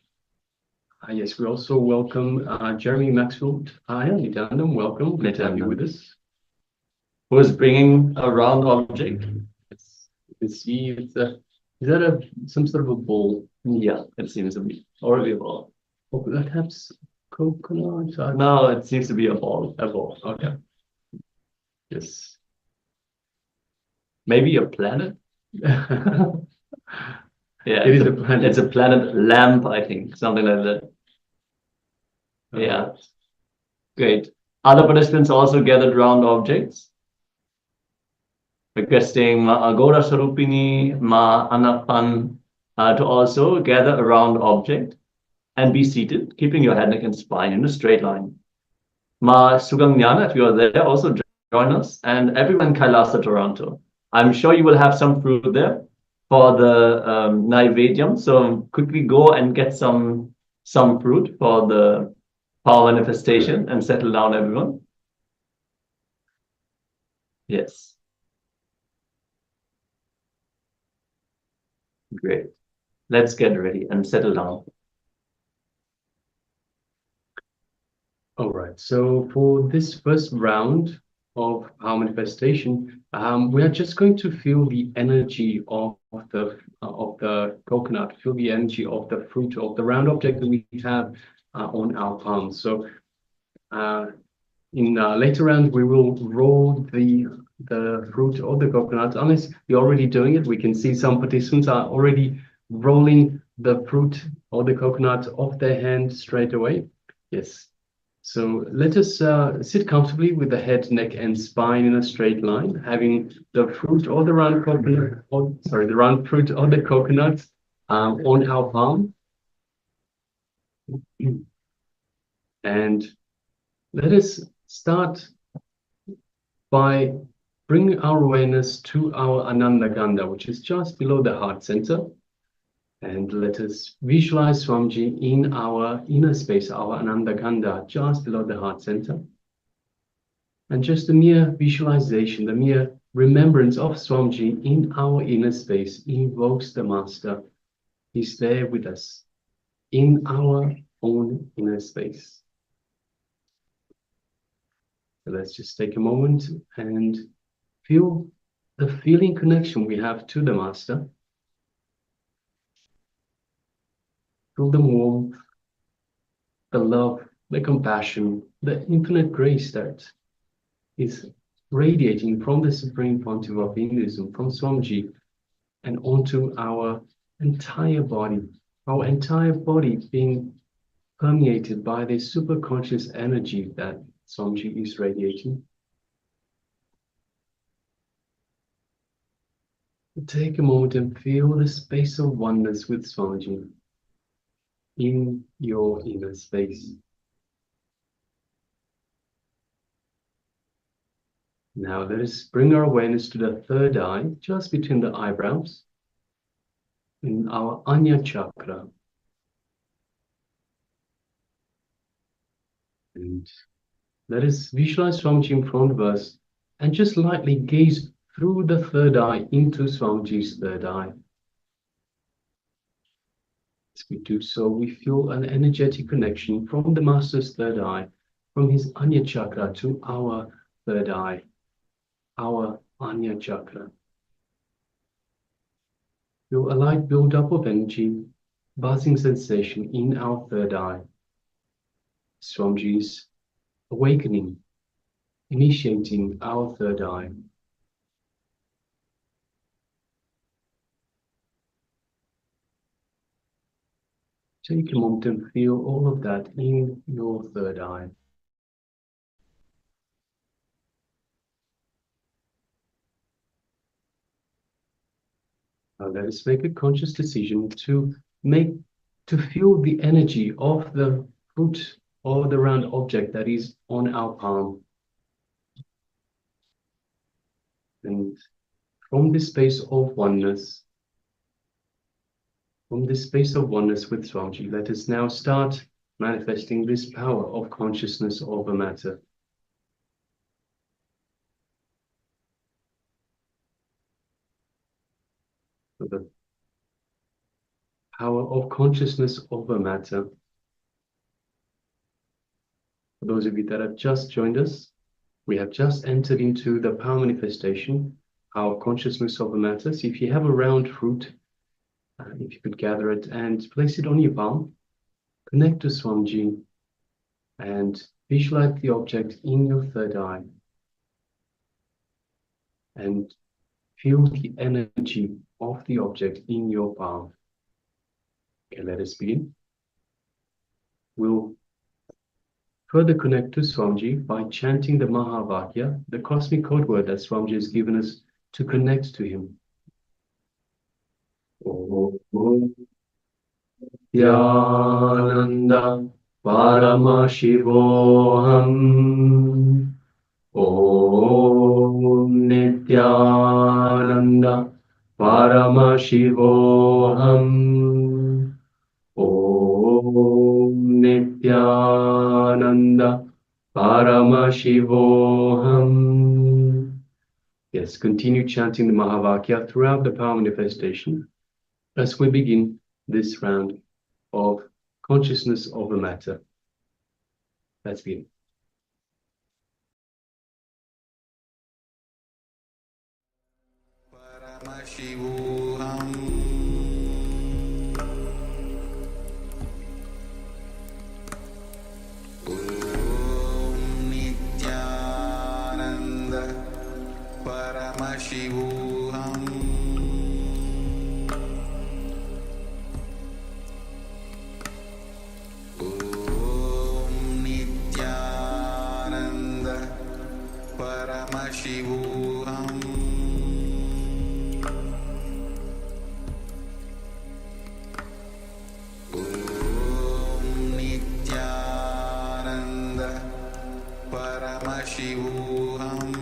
Yes, we also welcome Jeremy Maxfield. Nithyananda, welcome. Good to have you with us. Who is bringing a round object? Yes, you can see it's is that some sort of a ball? Yeah, it seems to be. Or a ball. Oh, perhaps coconut. No, it seems to be a ball. A ball. Okay. Yes. Maybe a planet? Yeah, It is a planet. It's a planet lamp, I think, something like that. Yeah. Great. Other participants also gathered around objects, requesting Ma Agora Sarupini, Ma Anapan to also gather around object and be seated, keeping your head, neck, and spine in a straight line. Ma Sugangyana, if you are there, also join us, and everyone in KAILASA, Toronto. I'm sure you will have some fruit there for the Naivedyam, so quickly go and get some fruit for the power manifestation and settle down, everyone. Yes. Great. Let's get ready and settle down. All right. So for this first round of our manifestation, we are just going to feel the energy of the coconut, feel the energy of the fruit, of the round object that we have on our palms. So in later rounds, we will roll the fruit or the coconut. Unless you're already doing it, we can see some participants are already rolling the fruit or the coconut off their hand straight away. Yes. So let us sit comfortably with the head, neck, and spine in a straight line, having the fruit or the round coconut, the round fruit or the coconut on our palm. And let us start by bringing our awareness to our Ananda Gandha, which is just below the heart center. And let us visualize Swamiji in our inner space, our Ananda Gandha, just below the heart center. And just the mere visualization, the mere remembrance of Swamiji in our inner space invokes the Master. He's there with us in our own inner space. So let's just take a moment and feel the feeling connection we have to the Master. Feel the warmth, the love, the compassion, the infinite grace that is radiating from the Supreme Pontiff of Hinduism, from Swamiji, and onto our entire body being permeated by this superconscious energy that Swamiji is radiating. Take a moment and feel the space of oneness with Swamiji in your inner space. Now let us bring our awareness to the third eye, just between the eyebrows, in our Anya Chakra. And let us visualize Swamiji in front of us and just lightly gaze through the third eye into Swamiji's third eye. As we do so, we feel an energetic connection from the Master's third eye, from his Anya Chakra to our third eye, our Anya Chakra. Feel a light build-up of energy, buzzing sensation in our third eye. Swamiji's awakening, initiating our third eye. Take a moment and feel all of that in your third eye. Now let us make a conscious decision to feel the energy of the fruit or the round object that is on our palm. And from this space of oneness, with Swamiji, let us now start manifesting this power of consciousness over matter. So the power of consciousness over matter. For those of you that have just joined us, we have just entered into the power manifestation, our consciousness over matter. So if you have a round fruit, if you could gather it and place it on your palm, connect to Swamiji and visualize the object in your third eye and feel the energy of the object in your palm. Okay, let us begin. We'll further connect to Swamiji by chanting the Mahavakya, the cosmic code word that Swamiji has given us to connect to him. Nithyananda Paramashivoham. Om Nithyananda Paramashivoham. Om Nithyananda Paramashivoham. Yes, continue chanting the Mahavakya throughout the power manifestation as we begin this round of consciousness of the matter. Let's begin. Paramashivoham. Om Nithyananda Paramashivoham. Om Nithyananda Paramashivoham. Om Nithyananda Paramashivoham.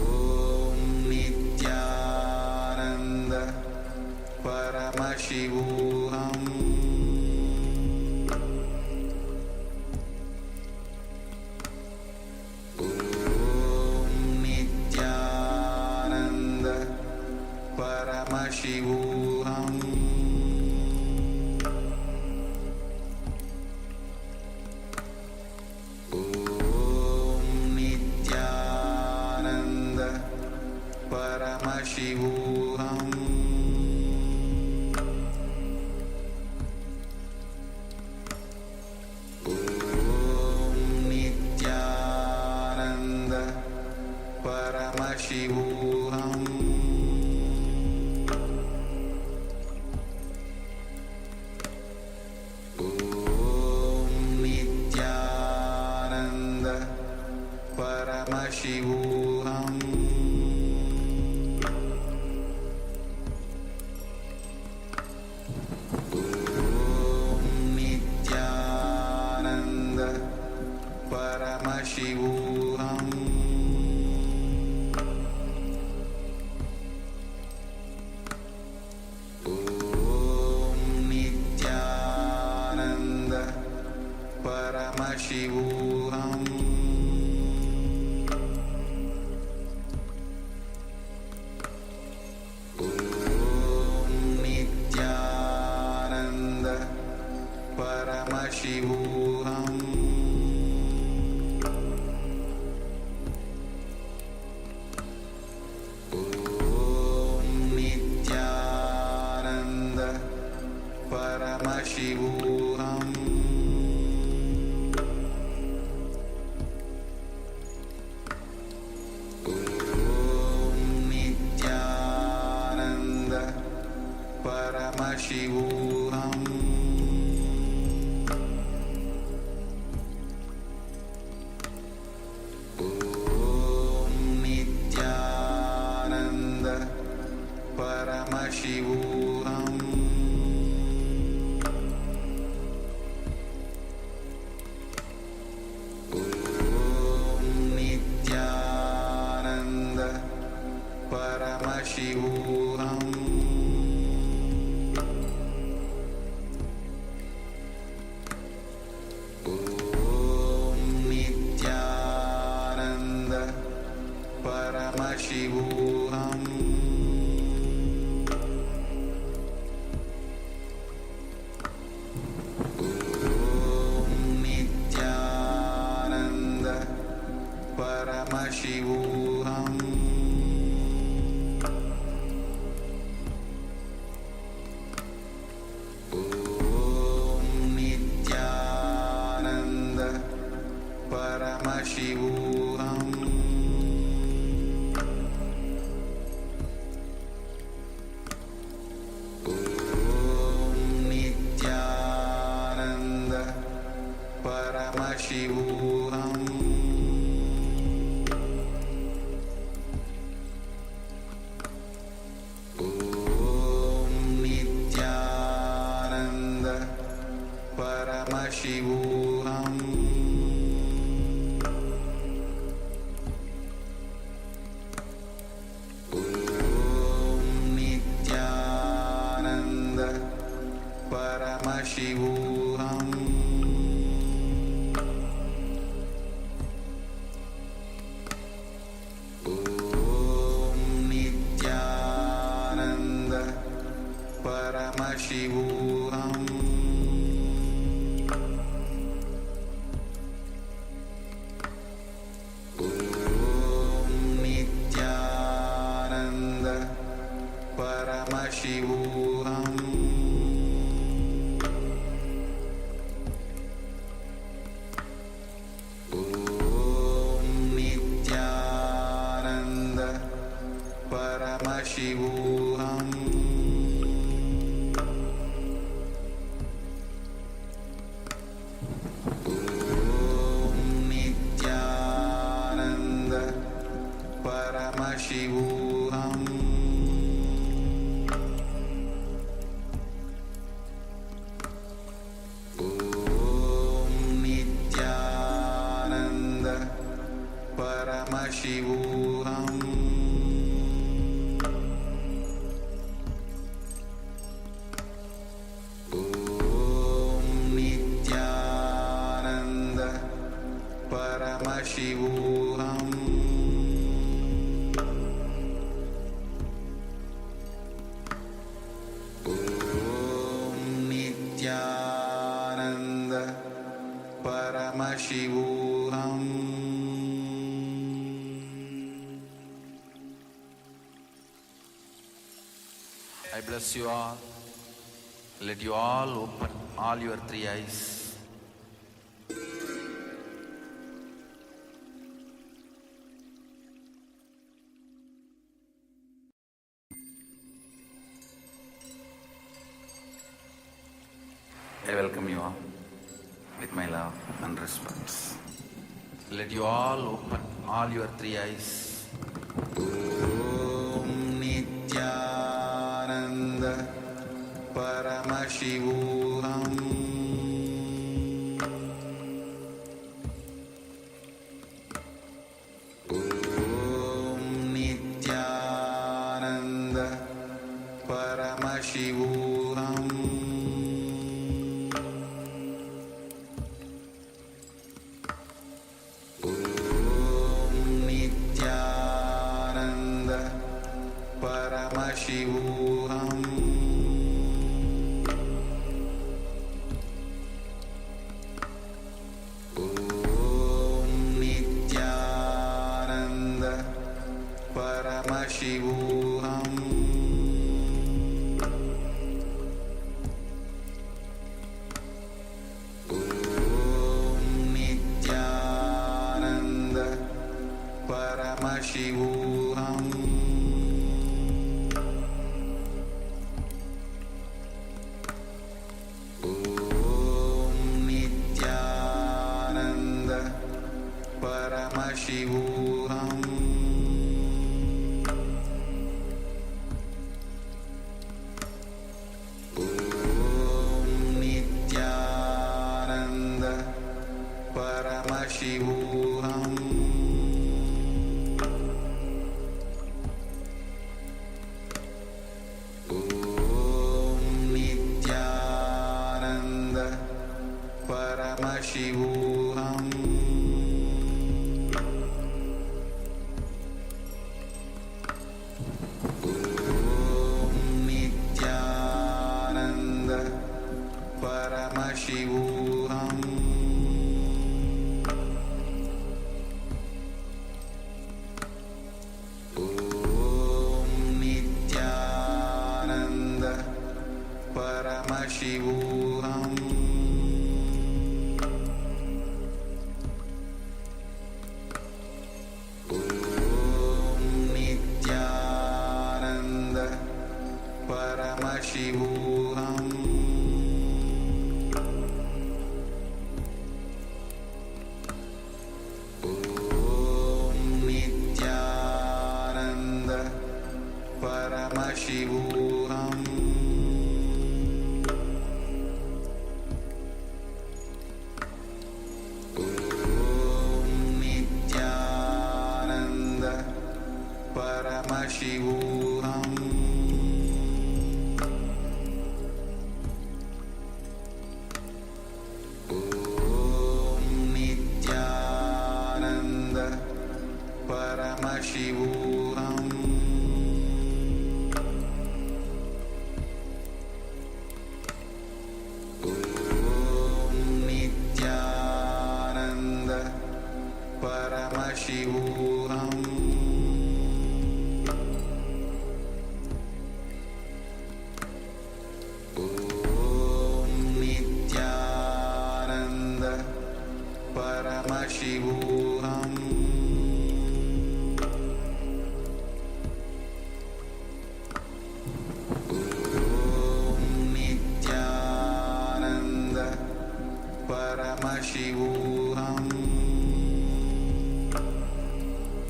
Om Nithyananda Paramashivoham. Om Nithyananda Paramashivoham. Om Nithyananda Paramashivoham. Om Nithyananda Paramashivoham. Om Nithyananda Paramashivoham. Om Nithyananda Paramashivoham. Om Nithyananda Paramashivoham. Om Nithyananda Paramashivoham. Om Nithyananda Paramashivoham. Om Nithyananda Paramashivoham. Om Nithyananda Paramashivoham. Om Nithyananda Paramashivoham. Om Nithyananda Paramashivoham. Om Nithyananda Paramashivoham. Paramashivoham Om Nithyananda Paramashivoham Om Nithyananda Paramashivoham Om Nithyananda Paramashivoham Om Nithyananda Paramashivoham Om Nithyananda Paramashivoham Om Nithyananda Paramashivoham Om Nithyananda Paramashivoham Om Nithyananda Paramashivoham Om Nithyananda Paramashivoham Om Nithyananda Paramashivoham I bless you all. Let you all open all your three eyes. I welcome you all with my love and respect. Let you all open all your three eyes. Om Nithyananda Paramashivoham Om Nithyananda Paramashivoham Om Nithyananda Paramashivoham Om Nithyananda Paramashivoham Om Nithyananda Paramashivoham Om Nithyananda Paramashivoham Om Nithyananda Paramashivoham Om Nithyananda Paramashivoham Om Nithyananda Paramashivoham Om Nithyananda Paramashivoham Paramashivoham Om Nithyananda Paramashivoham Om Nithyananda Paramashivoham Om Nithyananda Paramashivoham Om Nithyananda Paramashivoham Om Nithyananda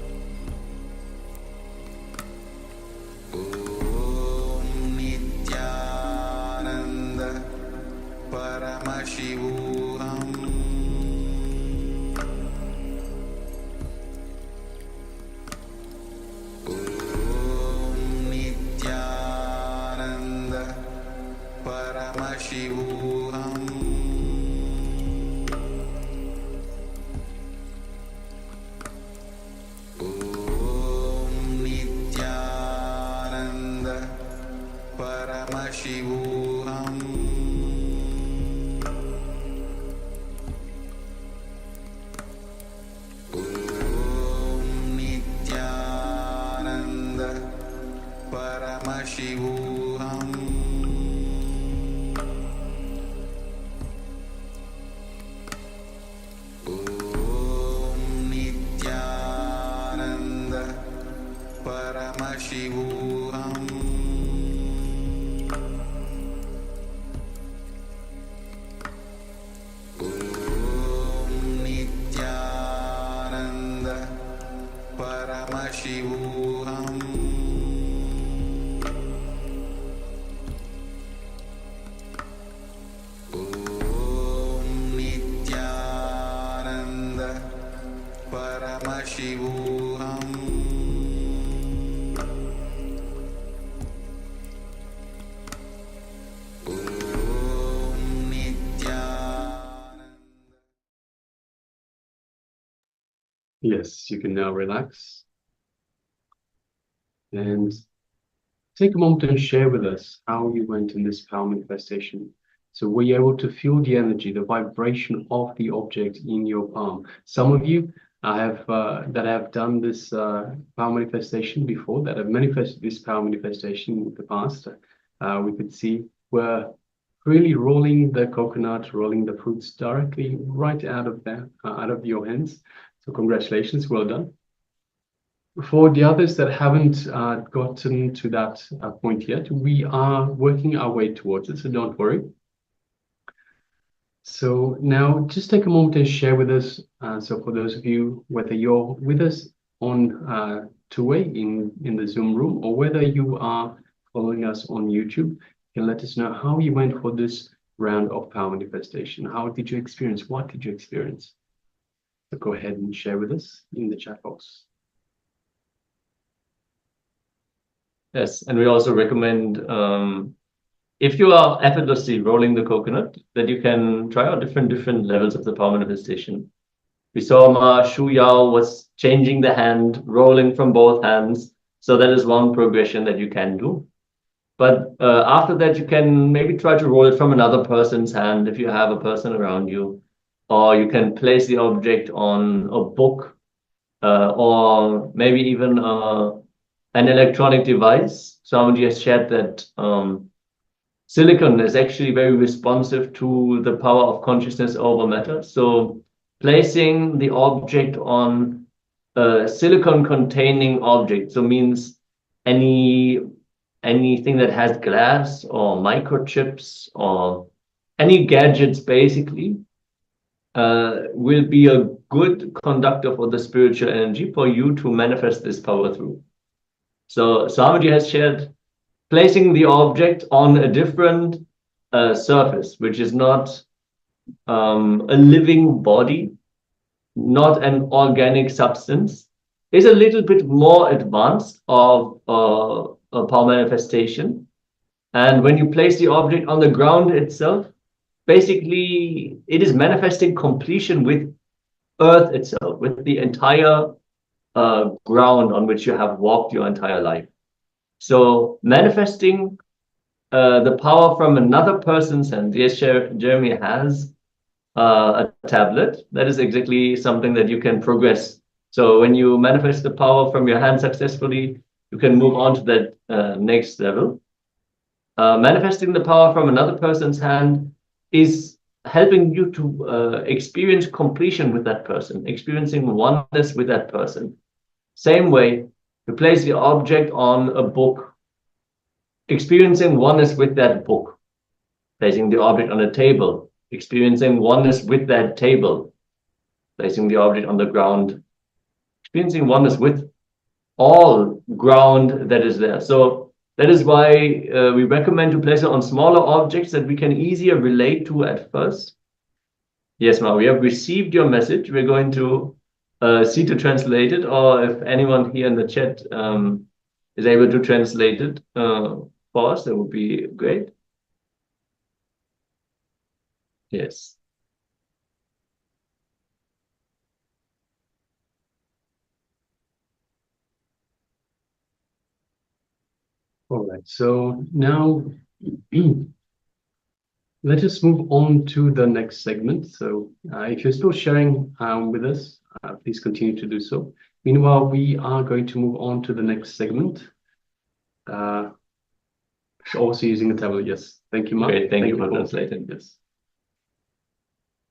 Paramashivoham Om Nithyananda Paramashivoham Om Nithyananda Paramashivoham Om Nithyananda Paramashivoham Om Nithyananda Paramashivoham Om Nithyananda Paramashivoham Om Nithyananda Paramashivoham Om Nithyananda. Yes, you can now relax and take a moment and share with us how you went in this power manifestation. So were you able to feel the energy, the vibration of the object in your palm? Some of you that have done this power manifestation before, that have manifested this power manifestation in the past, we could see were really rolling the coconut, rolling the fruits directly right out of your hands. So congratulations, well done. For the others that haven't gotten to that point yet, we are working our way towards it, so don't worry. So now just take a moment and share with us. So for those of you, whether you're with us on two-way in the Zoom room or whether you are following us on YouTube, you can let us know how you went for this round of power manifestation. How did you experience? What did you experience? So go ahead and share with us in the chat box. Yes, and we also recommend if you are effortlessly rolling the coconut, that you can try out different levels of the power manifestation. We saw Ma Shu Yao was changing the hand, rolling from both hands. So that is one progression that you can do. But after that, you can maybe try to roll it from another person's hand if you have a person around you. Or you can place the object on a book or maybe even an electronic device. Somebody has shared that silicon is actually very responsive to the power of consciousness over matter. So placing the object on a silicon containing object, so means anything that has glass or microchips or any gadgets basically will be a good conductor for the spiritual energy for you to manifest this power through. So Swamiji has shared placing the object on a different surface, which is not a living body, not an organic substance. is a little bit more advanced of a power manifestation. And when you place the object on the ground itself, basically it is manifesting completion with Earth itself, with the entire ground on which you have walked your entire life. So manifesting the power from another person's hand. Yes, Jeremy has a tablet. That is exactly something that you can progress. So when you manifest the power from your hand successfully, you can move on to that next level. Manifesting the power from another person's hand is helping you to experience completion with that person, experiencing oneness with that person. Same way, you place the object on a book, experiencing oneness with that book. Placing the object on a table, experiencing oneness with that table. Placing the object on the ground, experiencing oneness with all ground that is there. So that is why we recommend to place it on smaller objects that we can easier relate to at first. Yes, Ma, we have received your message. We're going to see to translate it, or if anyone here in the chat is able to translate it for us, that would be great. Yes. All right, so now let us move on to the next segment. So if you're still sharing with us, please continue to do so. Meanwhile, we are going to move on to the next segment. Also using the tablet, yes. Thank you, Mark. Great, thank you for translating. Yes.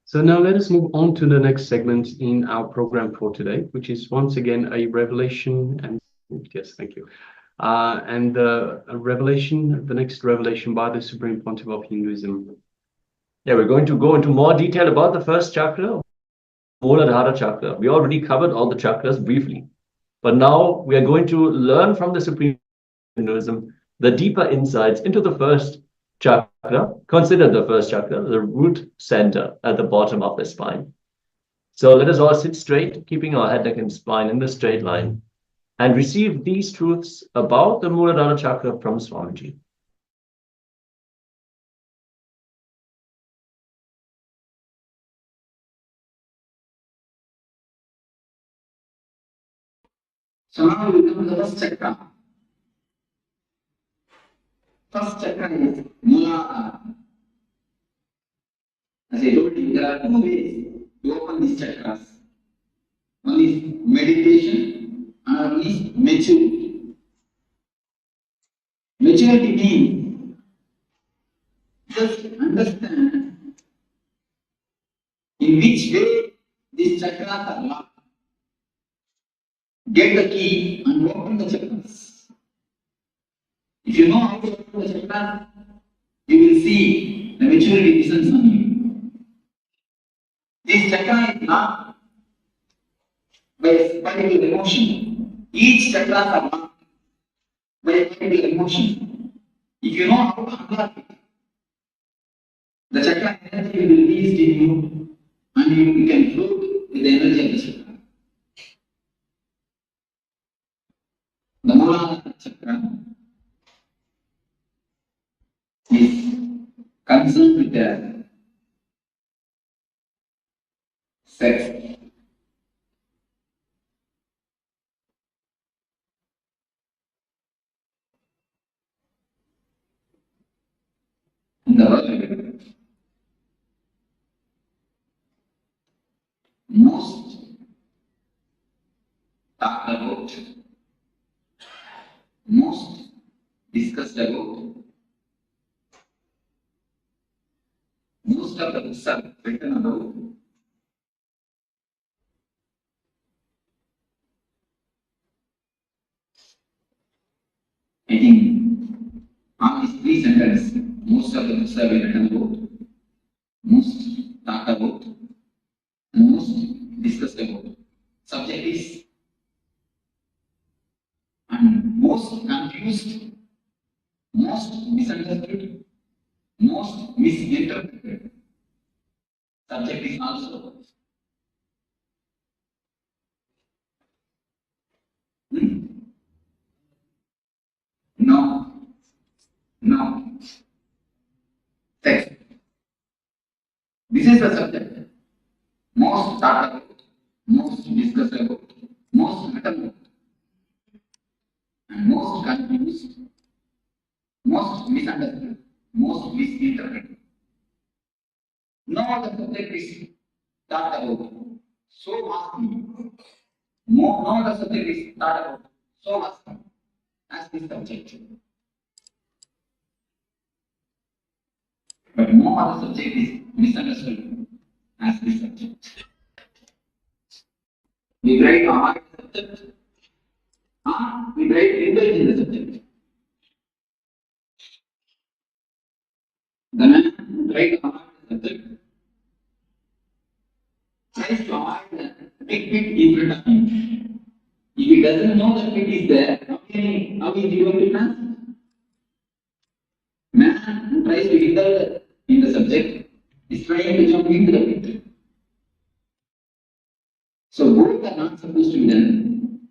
So now let us move on to the next segment in our program for today, which is once again a revelation. And yes, thank you. And a revelation, the next revelation by the Supreme Pontiff of Hinduism. Yeah, we're going to go into more detail about the first chakra, Muladhara chakra. We already covered all the chakras briefly, but now we are going to learn from the Supreme Hinduism the deeper insights into the first chakra. Consider the first chakra, the root center at the bottom of the spine. So let us all sit straight, keeping our head, neck, and spine in the straight line, and receive these truths about the Muladhara chakra from Swamiji. So now we come to the first chakra. First chakra is Muladhara. As I told you, there are two ways to open these chakras. One is meditation, and one is maturity. Maturity means just understand in which way these chakras are locked. Get the key and open the chakras. If you know how to open the chakras, you will see the maturity descends on you. This chakra is not by a particular emotion. Each chakra are marked by a particular emotion. If you know how to unlock it, the chakra energy will be released in you and you can float with the energy of the chakra. The Muladhara chakra is concerned with the sex. In the world, most talked about, most discussed about, most of the books are written about I think on these three sentences, most of the books are written about, most talked about, and most discussed about. Subject is and most confused, most misunderstood, most misinterpreted. Subject is also. Now, text. This is the subject most talked about, most discussed about, most written about, and most confused, most misunderstood, most misinterpreted. No other subject is talked about so vastly. No other subject is talked about so vastly as this subject. But no other subject is misunderstood as this subject. We try to avoid the subject. We try to indulge in the subject. The man who tries to avoid the subject tries to avoid the big pit in front of him. If he doesn't know that pit is there, how is he going to transit? Man who tries to indulge in the subject is trying to jump into the pit. So both are not supposed to be done.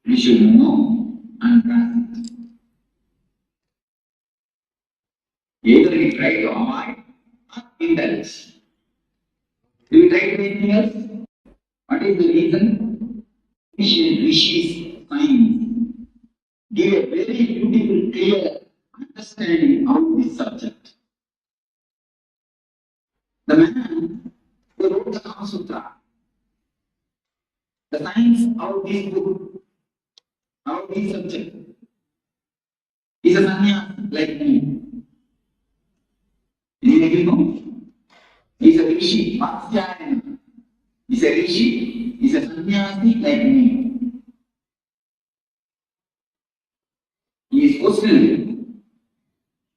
We should know and transit. Either we try to avoid or indulge. Do we try to do anything else? What is the reason? Ancient rishis, science give a very beautiful, clear understanding of this subject. The man who wrote the Kama Sutra, the science of this book, of this subject, is a sannyas like me. Any of you know? He is a rishi, Vatsyayana. He is a rishi, he is a sannyasi like me. He is questioning,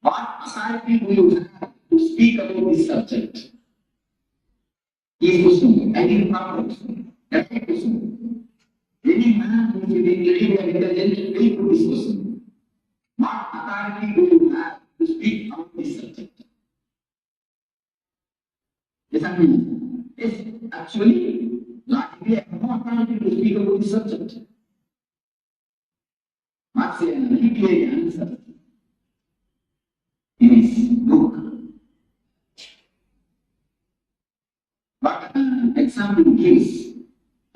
what authority do you have to speak about this subject? He is questioning, I think proper question. That's a question. Any man who is little and intelligent will put this question. What authority do you have to speak about this subject? Yes, I mean, yes, actually, logically, I have no authority to speak about this subject. Mahamantra clearly answers in his book. But example gives,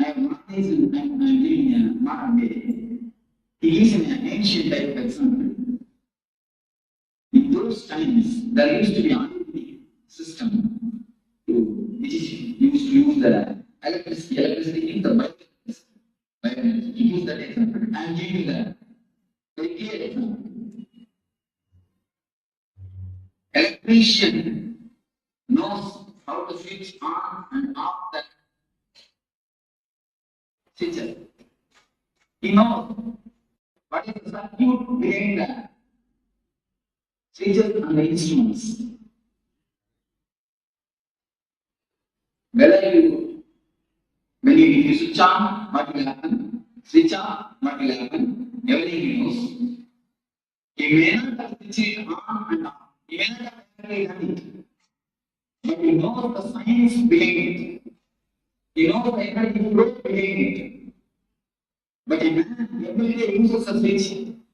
I have not reason, I'm living in a modern day. He gives an ancient type of example. In those times, there used to be an system which is used to use the electricity. Electricity is the bioelectricity. To use that example, I am giving the very clear example. Electrician knows how to switch on and off the switches. He knows what is the circuit behind the switches and the instruments. Whether you, when you switch on, what will happen? Switch on, what will happen? Everything he knows. He may not have switched it on and off. He may not have actually done it. But he knows the science behind it. He knows the energy flow behind it. But a man every day uses a switch.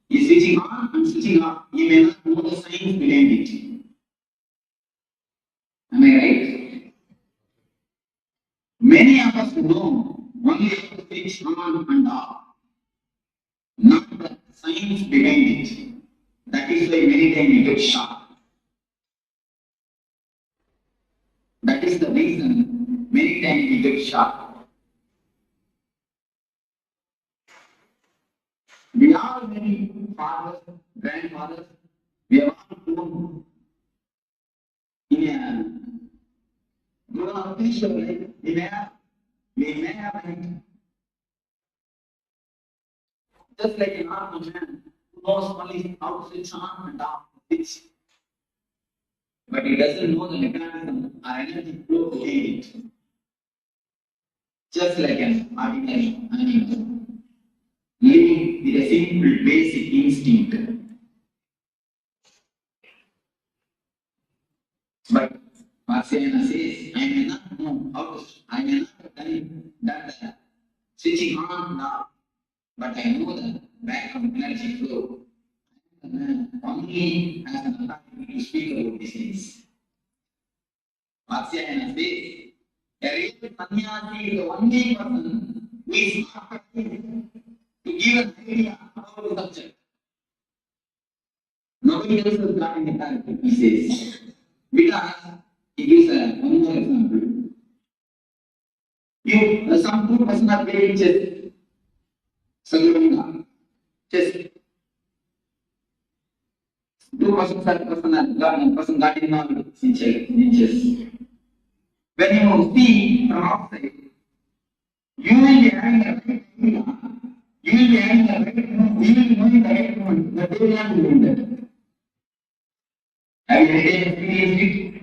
He is switching on and switching off. He may not know the science behind it. Am I right? Many of us know only how to switch on and off, not the science behind it. That is why many times we get shocked. That is the reason many times we get shocked. We are many fathers, grandfathers, we have all grown in a grown up peaceful life. We may have an just like a normal man who knows only how to switch on and off the switch. But he doesn't know the mechanism or energy flow behind it. Just like an ordinary animal, living with a simple basic instinct. But Asanas says, I may not know how to, I may not have done the switching on and off, but I know the background energy flow. only has an authority to speak about these things. Vatsayana says, a real sannyasi is the only person who is not trying to give an idea about the subject. Nobody else has got any authority, he says. Because he gives one more example. Some two persons are playing chess. Chess. Two persons are person got involved in chess. When you see from outside, you will be having a right idea. You will be having a right move. You will be knowing the right moment, but they will not be doing that. Have you experienced it?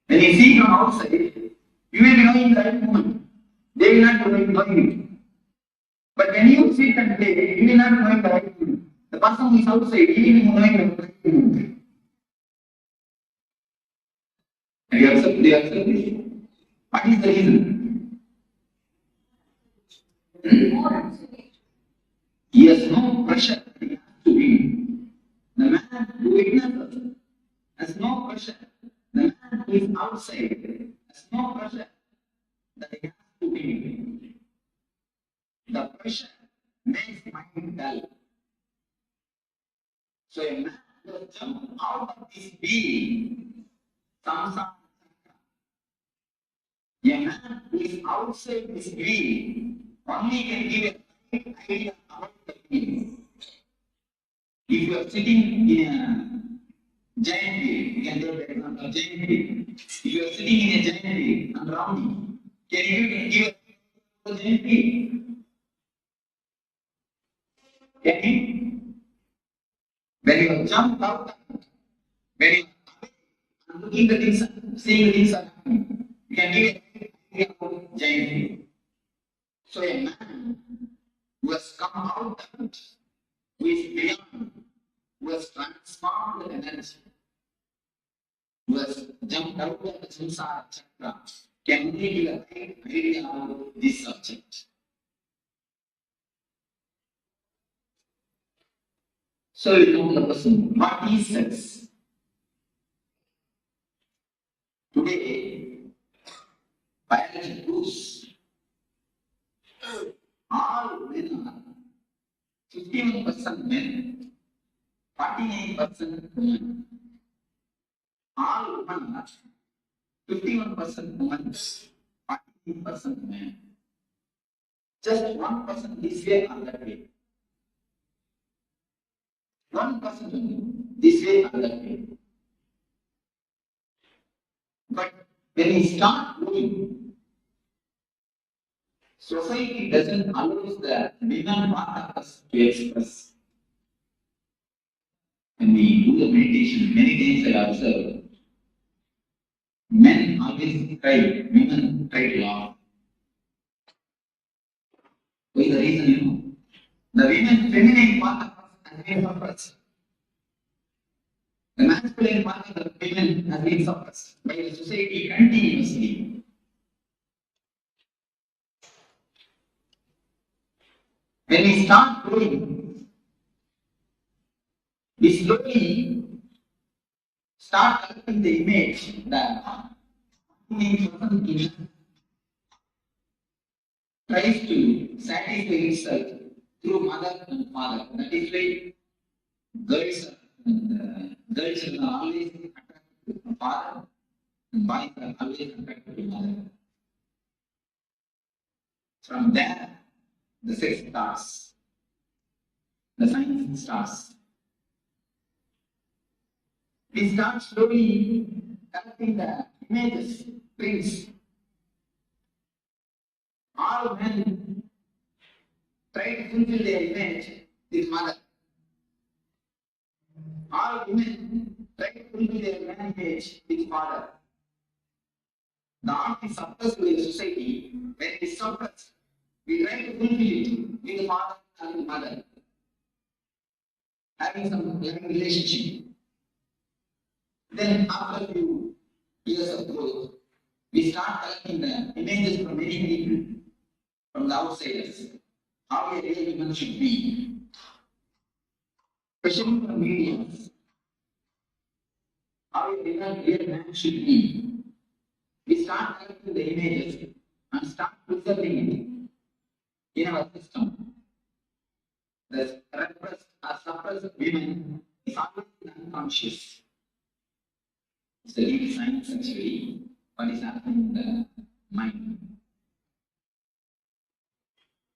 When you see from outside, you will be knowing the right moment. They will not be knowing it. But when you sit and play, you will not know the right moment. The person who is outside, he will be knowing the right moment. Have you accepted this? What is the reason? He has no pressure that he has to win. The man who witnesses has no pressure. The man who is outside has no pressure that he has to win. The pressure makes mind dull. So a man will jump out of this being, samsara. A man who is outside this being only can give a right idea about the being. If you are sitting in a giant wheel, you can take the example of giant wheel. If you are sitting in a giant wheel and rounding, can you give a giant wheel? Can you? When you jump out, when you are looking the things, seeing the things are happening, you can give a idea about giant wheel. So a man who has come out, who is beyond, who has transformed the energy, who has jumped out of the samsara chakra, can only give a right idea about this subject. So you know the person, what is sex? Today, biology proves all men are 51% men, 49% women. All women are 51% women, 48% men. Just 1% this way or that way. 1% this way or that way. But when we start moving, society doesn't allow the women part of us to express. When we do the meditation, many times I observe, men always cry, women try to laugh. What is the reason, you know? The women feminine part of us has been suppressed. The masculine part of the women has been suppressed by the society continuously. When we start growing, we slowly start collecting the image that tries to satisfy itself through mother and father. That is why girls are always attracted to father, and boys are always attracted to mother. From there, the sex starts, the science starts. We start slowly collecting the images, prints. All men try to fulfill their image with mother. All women try to fulfill their image with father. The art is suppressed by the society. When it is suppressed, we try to fulfill it with the father and the mother, having some loving relationship. Then after a few years of growth, we start collecting the images from many people, from the outsiders, how a real woman should be. especially from media, how a real man should be. We start collecting the images and start preserving it in our system. The repressed or suppressed women is always unconscious. It's the real science actually, what is happening in the mind.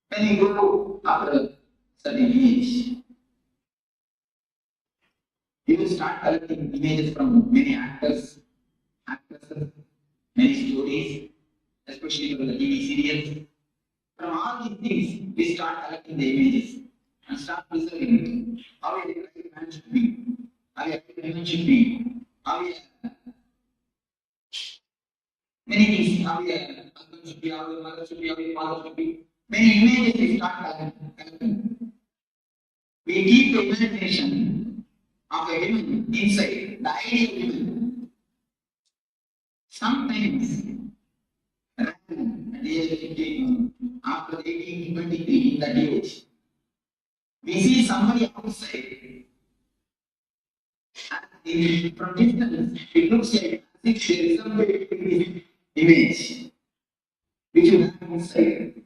When you go after a certain age, you will start collecting images from many actors, actresses, many stories, especially from the TV serials. From all these things, we start collecting the images and start preserving it. How a right man should be, how a right woman should be, how a many things, how a husband should be, how a mother should be, how a father should be. Many images we start collecting. We keep the imagination of a woman inside, the ideal woman. Sometimes, at the age of 15, after 18 to 23, in that age, we see somebody outside, and from distance, it looks like as if there is somebody in this image, which you have inside.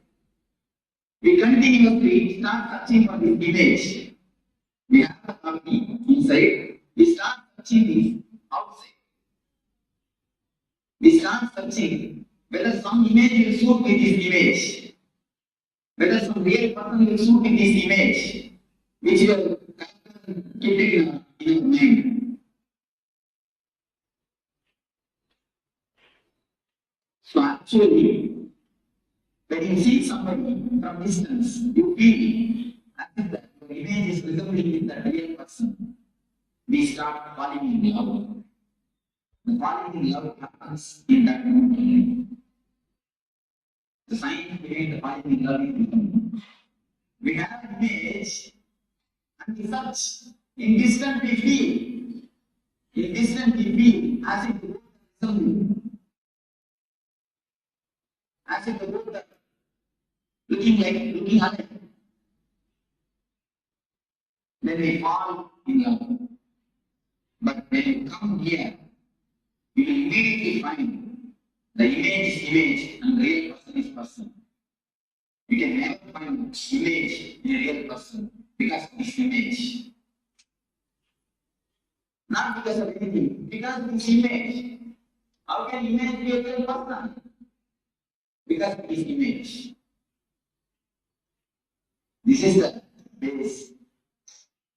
We continuously start searching for this image. We have the body inside, we start searching this outside. We start searching whether some image will suit with this image, whether some real person will suit with this image, which you have kept in your mind. So actually, when you see somebody from distance, you feel as if that your image is resembling with that real person. We start falling in love. The falling in love happens in that moment. The sign behind the falling in love is we have an image and we search. In distance we feel. In distance we feel as if the world is resembling. As if the world is looking alike. Then we fall in love. But when you come here, you will immediately find the image is image and real person is person. You can never find image in a real person because of this image. Not because of anything, because of this image. How can image be a real person? Because of this image. This is the base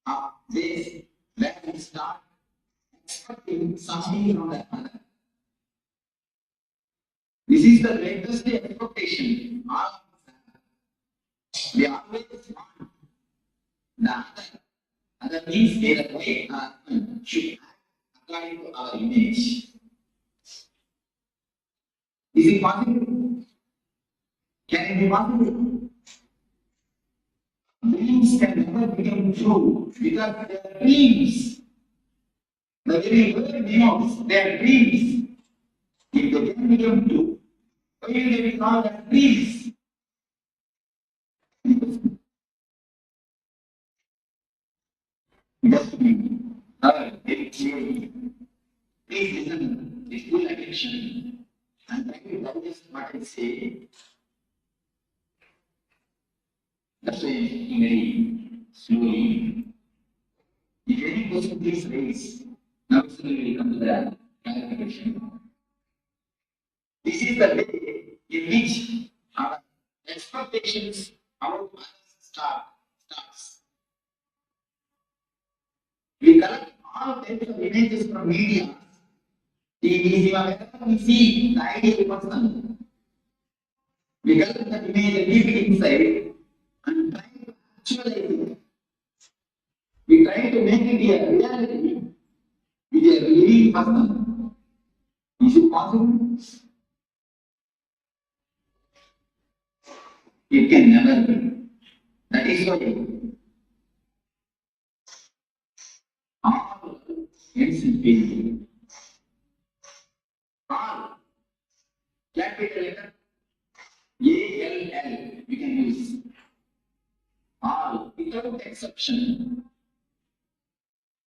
of this where we start expecting something from the other. This is the greatest expectation. All we always want the other means the way should act according to our image. Is it possible? Can it be possible? Dreams can never become true because they are dreams. The very word denotes they are dreams. If they can become true, why will they be called as dreams? Just very clearly. Please listen with full attention and try to digest what I say. That's why very slowly. If any question please raise, now slowly come to the clarification. This is the way in which our expectations about others starts. We collect all types of images from media. Whenever we see the ideal person, we collect that image and leave it inside and try to actualize it. We try to make it a reality with a living person. Is it possible? It can never be. That is why all ends in failure. All capital letter ALL we can use. All without exception.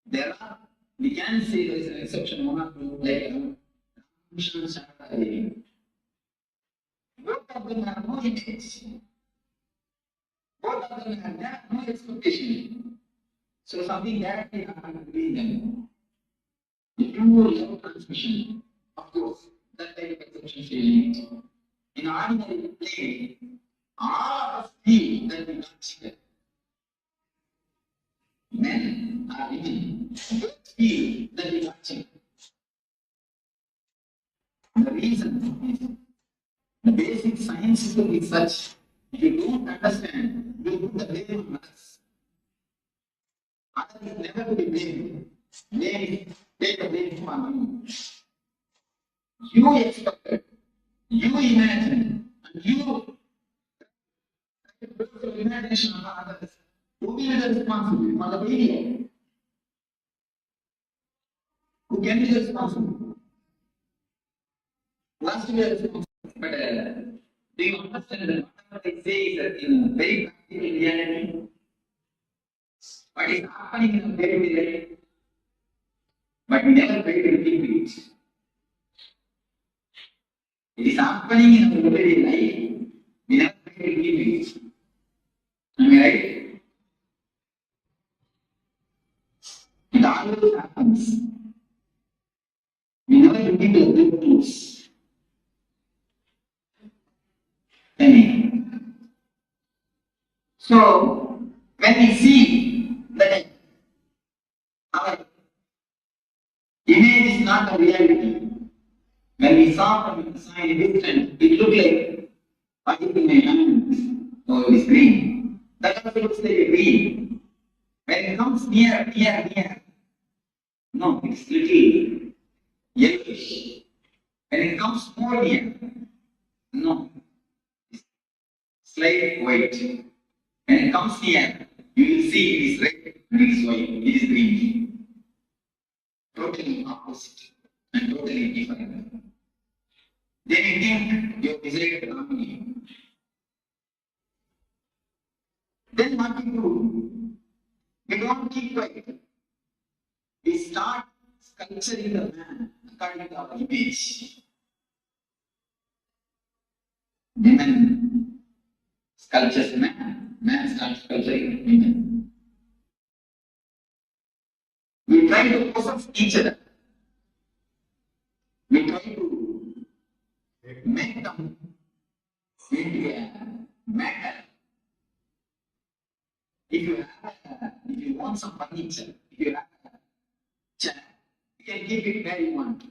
There are, we can say there is an exception, one or two, like Krishna and Chakra. Both of them have no image. Both of them have no expectation. So something directly happened between them. If you love transmission, of course, that type of exception feeling. In ordinary play, all of us feel that we touch it. Men or women both feel that we touch it. The reason is the basic science will be such. If you don't understand, you put the blame on others. Others is never to be blamed. Blame, take the blame from you. You expected, you imagined, and you the imagination of others. Who will be the responsibility for the failure? Who can be the responsible? Who has to be the responsible? But do you understand that whatever they say is that in very practical reality, what is happening in a very life, but we never try to repeat it. It is happening in our everyday life, we never try to repeat it. Am I right? It always happens. We never repeat the good tools. Amen. So, when we see that our image is not a reality, when we saw from inside a distance, it looked like what is in my hand? Oh, it is green. That also looks like a green. When it comes near, no, it's little yellowish. When it comes more near, no, it's slight white. When it comes near, you will see it is red and it is white, it is green. Totally opposite and totally different. Then you think your desired harmony. Then what we do? We don't keep quiet. We start sculpturing the man according to our image. Women sculptures man, man starts sculpturing women. We try to possess each other. We try to make them into a matter. If you want some furniture, if you have a chair, you can keep it where you want.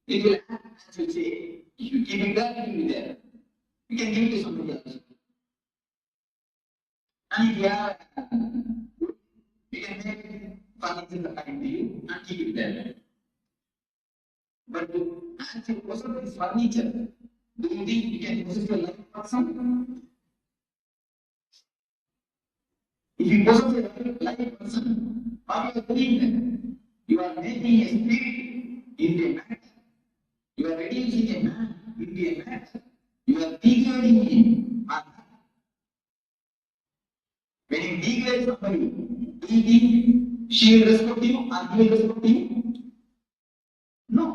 It will have, as you say, if you keep it there, it will be there. You can give it to somebody else. And if you have, you can make furniture according to you and keep it there. But as you possess this furniture, do you think you can possess your life person? If you possess a life person, what you are doing then? You are making a spirit into a matter. You are reducing a man into a matter. You are degrading him. When you degrade somebody, do you think she will respect you or he will respect you? No.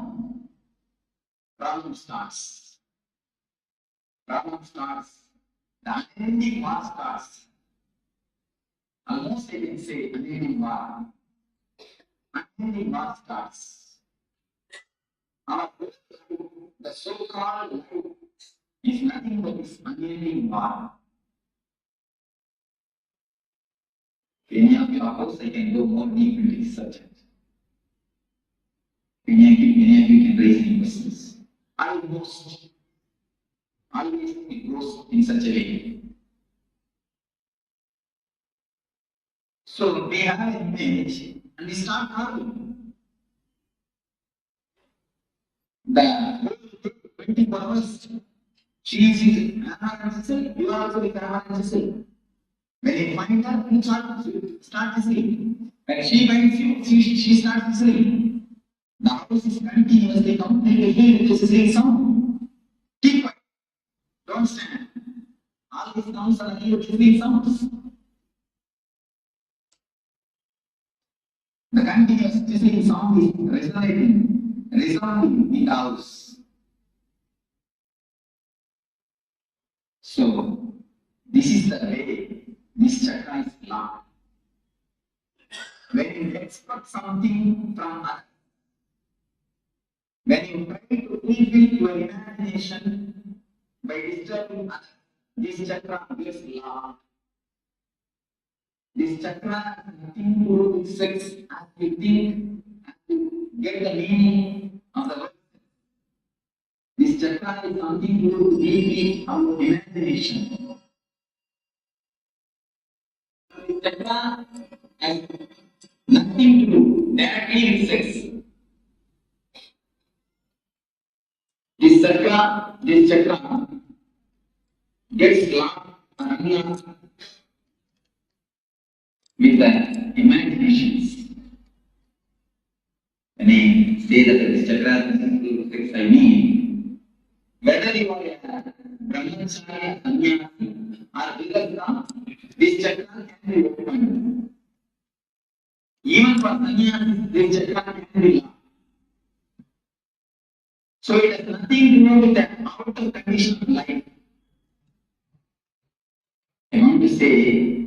Problem starts. Problem starts. The unending war starts. Almost I can say unending war. Unending war starts. Our the so-called life is nothing but this unending war. Any of your house, I can go more deep into this subject. Many of you can raise any questions. Almost. Always it goes in such a way. So we have an image and we start arguing. The 24 hours, she is in Anahata, you are also with Anahata. When you find her, you start listening. When she finds you, she starts listening. The house is continuously completely filled with sizzling sound. Keep quiet. Don't stand. All these sounds are filled with sizzling sounds. chanting sound is resonating in the house. So, this is the way this chakra is locked. When you expect something from others, when you try to fulfill your imagination by disturbing others, this chakra gets locked. This chakra has nothing to do with sex as we think, as we get the meaning of the word. This chakra is something to do deeply our imagination. This chakra has nothing to do directly with sex. This chakra gets locked or unlocked with the imaginations. When I say that this chakra has nothing to do with sex, I mean whether you are a brahmachari, sannyasi, or vilasa, this chakra can be opened. Even for sannyasi, this chakra can be locked. So it has nothing to do with the outer condition of life. I want to say,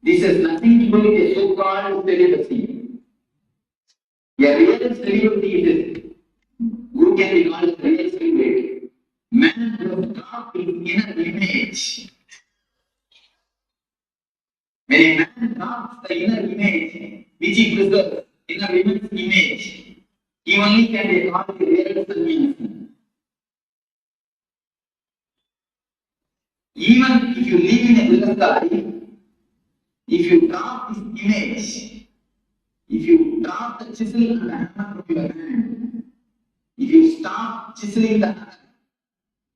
this has nothing to do with a so-called celibacy. A real celibacy is who can be called a real celibate. Man who has dropped his inner image. When a man drops the inner image, which he preserves, inner woman's image, he only can be called a real sannyasi. Even if you live in a vilasta life, if you drop this image, if you drop the chisel and the hammer from your hand, if you stop chiseling the hammer,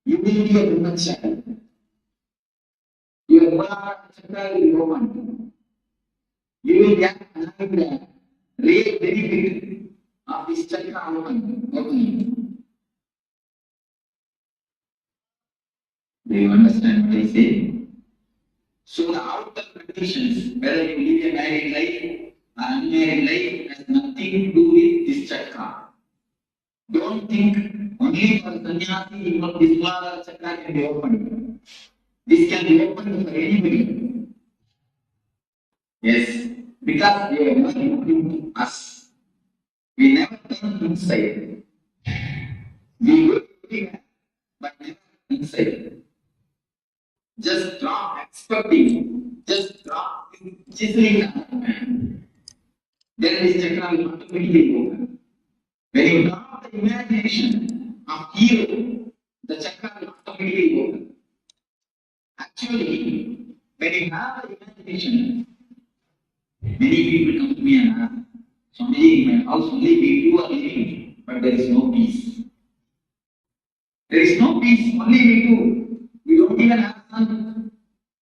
you will be a brahmachari. Your Muladhara chakra will be opened. You will get having the real benefit of this chakra opening. Do you understand what I say? So the outer conditions, whether you live a married life or unmarried life, has nothing to do with this chakra. Don't think only for sannyasi, this Muladhara chakra can be opened. This can be opened for anybody. Yes, because we are not looking to us. We never turn inside. We go everywhere, but never inside. Just drop expecting, just drop chiseling the hand. Then this chakra will automatically open. When you drop the imagination of hero, the chakra will automatically open. Actually, when you have the imagination, many people come to me and ask, Swamiji, in my house only we two are living, but there is no peace. There is no peace, only we two. We don't even have son.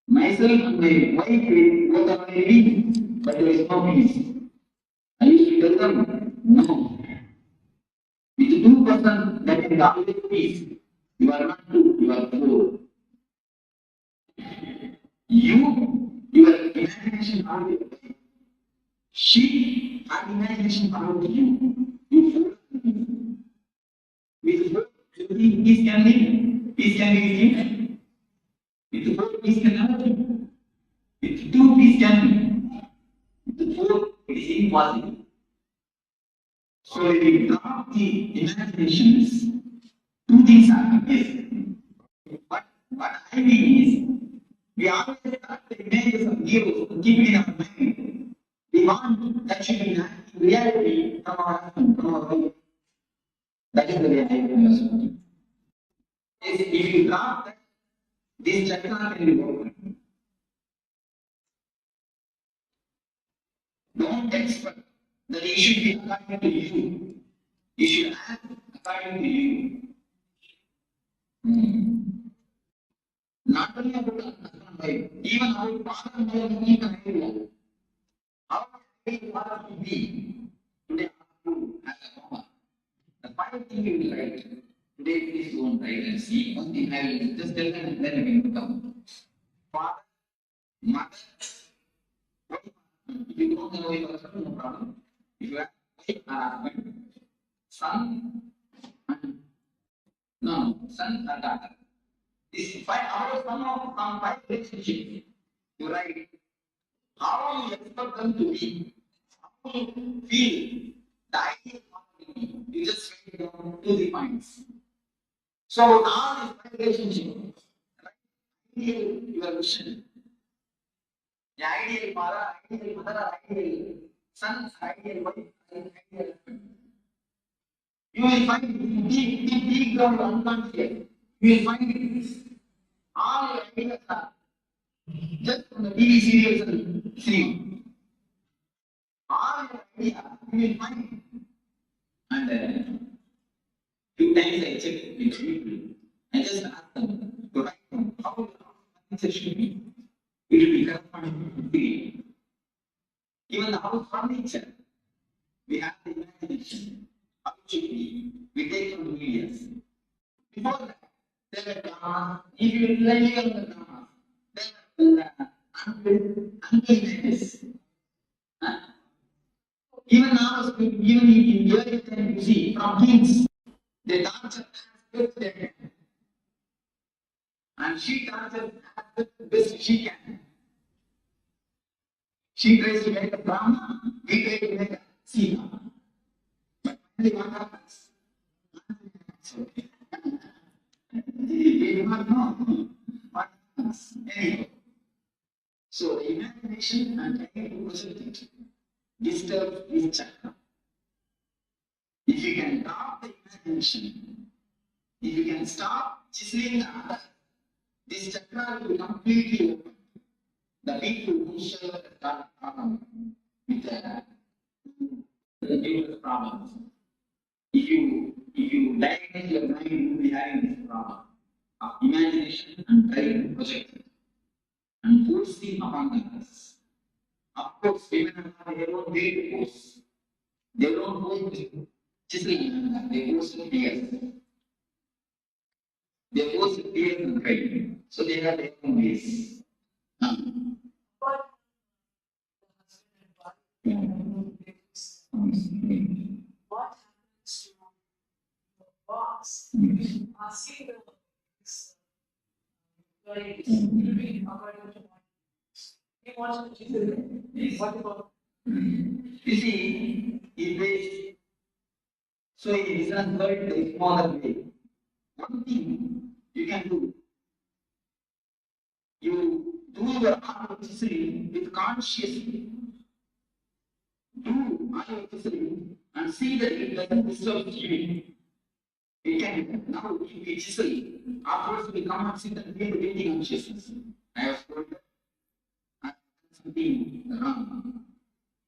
Myself and my wife, both are living, but there is no peace. I used to tell them, no. With two persons, that is always peace. You are not two, you are four. Your imagination always. She, her imagination around you. You four. With four, peace can live. Peace can be seen. With four, peace can never live. With two, peace can live. With four, it is impossible. So if we drop the imaginations, two things happen. Yes. What I mean is, we always start the images of heroes and keep it in our mind. We want that should be in reality from our husband, from our wife. That is the way I understand. Yes, if you drop that, this chakra can be opened. Don't expect that it should be according to you. You should act according to you. Not only about husband and wife, even our father and mother will need an idea. How can we want to be today as a mama? The final thing you will write. Today, please go and write and see. One thing I will just tell them and then we will come. Father, mother, wife. If you don't know your husband, no problem. If you have Sun and sun and daughter. This five hours from five relationship. You write how you expect them to be, how you feel, the ideal harmony. You just write down to the points. So all these five relationships, ideal your vision. The ideal father, ideal mother, ideal son, ideal wife, ideal husband. You will find deep down unconscious. You will find this. All your ideas are just from the TV serials and cinema. All your ideas you will find. And few times I check with people. I just ask them to write down how the house should be. It will be corresponding to the even the house furniture. We have the imagination. How it should be. We take from the media. Before that, there were dramas. If you rely on the dramas, there were unbelievers. Even now, even in early time, you see, from kings, they torture as best they can. And she tortures as best she can. She tries to make a drama, we try to make a scene. But finally, what happens? We do not know what happens. Anyway, so the imagination and trying to present it disturbs this chakra. If you can stop the imagination, if you can stop chiseling the other, this chakra will be completely open. The people who share the problem with the dangerous problems. If you diagnose your mind, you will be having this problem of imagination and trying to project it and forcing upon others. Of course, women have their own way to force. They don't go with chiseling, they force with tears. They force with tears and cry. So they have their own ways. What happens to the boss? See the like according to he wants to do what about You see, if they so in Islam world there is no other way. One thing you can do, you do your arm with consciously. Do arm and see that it doesn't disturb you. It can now if you chisel, afterwards we come and sit and feel the breathing consciousness. I have told you. I have done something wrong.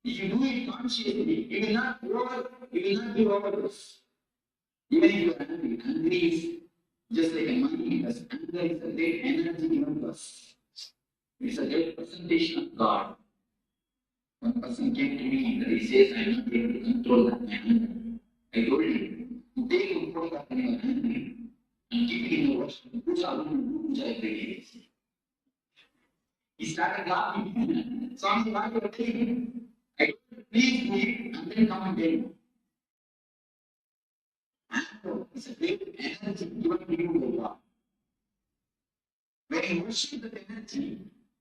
If you do it consciously, you will not give overdose. Even if you are angry, angry is just like a money. Anger is a great energy given to us. It is a great presentation of God. One person came to me and he says, I am not able to control that anger. I told him, take control of your anger and keep it in your watch. Puja every day. He started laughing. Swami, what you are telling? I told him, please do it and then come and tell me. Anger is a great energy given to you by God. When you worship that energy,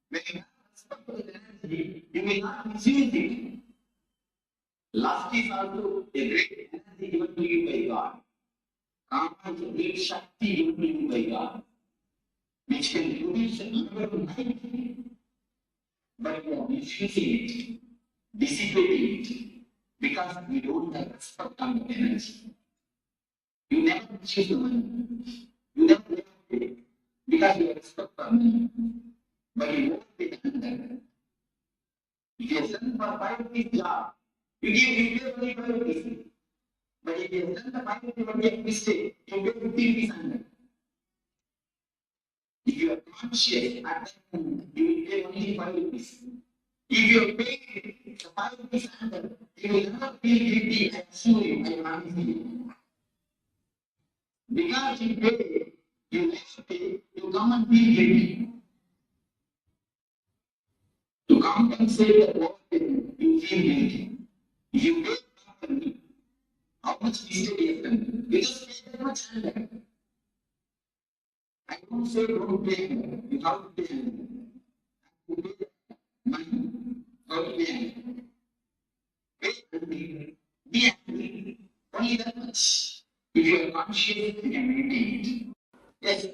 when you have respect for that energy, you will not misuse it. Lust is also a great energy given to you by God. Kama is a great Shakti given to you by God, which can produce another life. But you are misusing it, dissipating it, because we don't have respect on the energy. You never misuse the money. You never pay it because you have respect for money. But you won't pay the anger. If you have done for 5 rupees job, you pay only 5 rupees. But if you have done the 5 rupees only a mistake, you pay 50 rupees anger. If you are conscious at that moment, you will pay only 5 rupees. If you are paying the 5 rupees anger, you will never feel guilty, I assure you, I promise you. Because you pay, you never pay, you come and feel guilty. To compensate the overpayment, you feel guilty. If you pay me how much mistake he has done. You just play that much hand. I don't say don't play hand. You have to play hand. You pay money for to play hand. Pay hand. Be happy. Only that much. If you are conscious, you can meditate. Yes.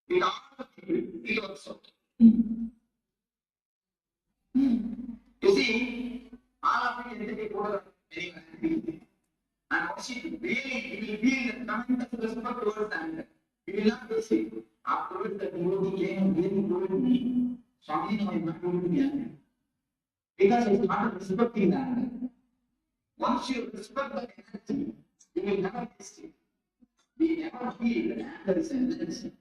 In all it also. You see, all of it is very good. And once you really, you will feel the tremendous respect towards them. You will not face it. Afterwards, the devotee came and really told me, Swami, no, I'm not going to be angry. Because it's not respecting that. Once you respect the energy, you will never taste it. We never feel that anger is an energy.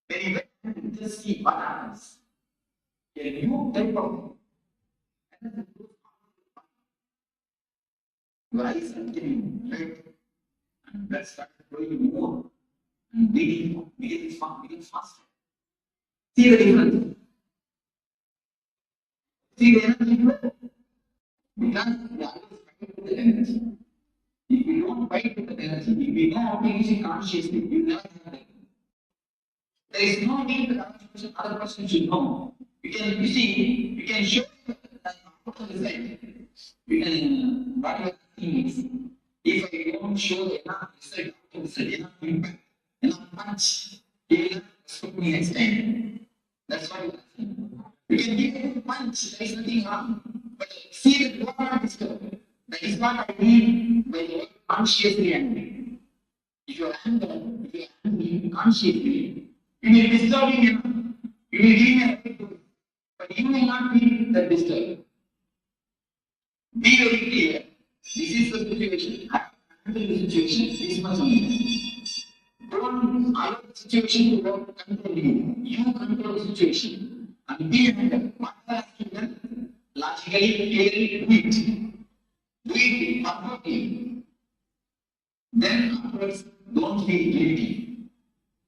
When you get to see what happens, a new type of energy goes on. Your eyes are getting red, and blood starts flowing more, and beating faster. See the difference? See the energy difference? Because we always fight with the energy. If we don't fight with the energy, if we know how to use it consciously, we will never have that. There is no need that other person should know. You see, you can show that out of the result. You can, what you are thinking is, if I don't show enough result out of the result, enough impact, enough punch, you will not respect me next time. That's what you are saying. You can give a punch, there is nothing wrong. But see that you are not disturbed. That is what I mean by the word consciously angry. If you are angry consciously, you will disturb him. You will give him a right to, but you will not be that disturbed. Be very clear. This is the situation. I handle the situation. This much only. Don't allow the situation to control you. You control the situation. And be handled. What has to be done? Logically, clearly, do it. Do it perfectly. Then afterwards, don't feel guilty.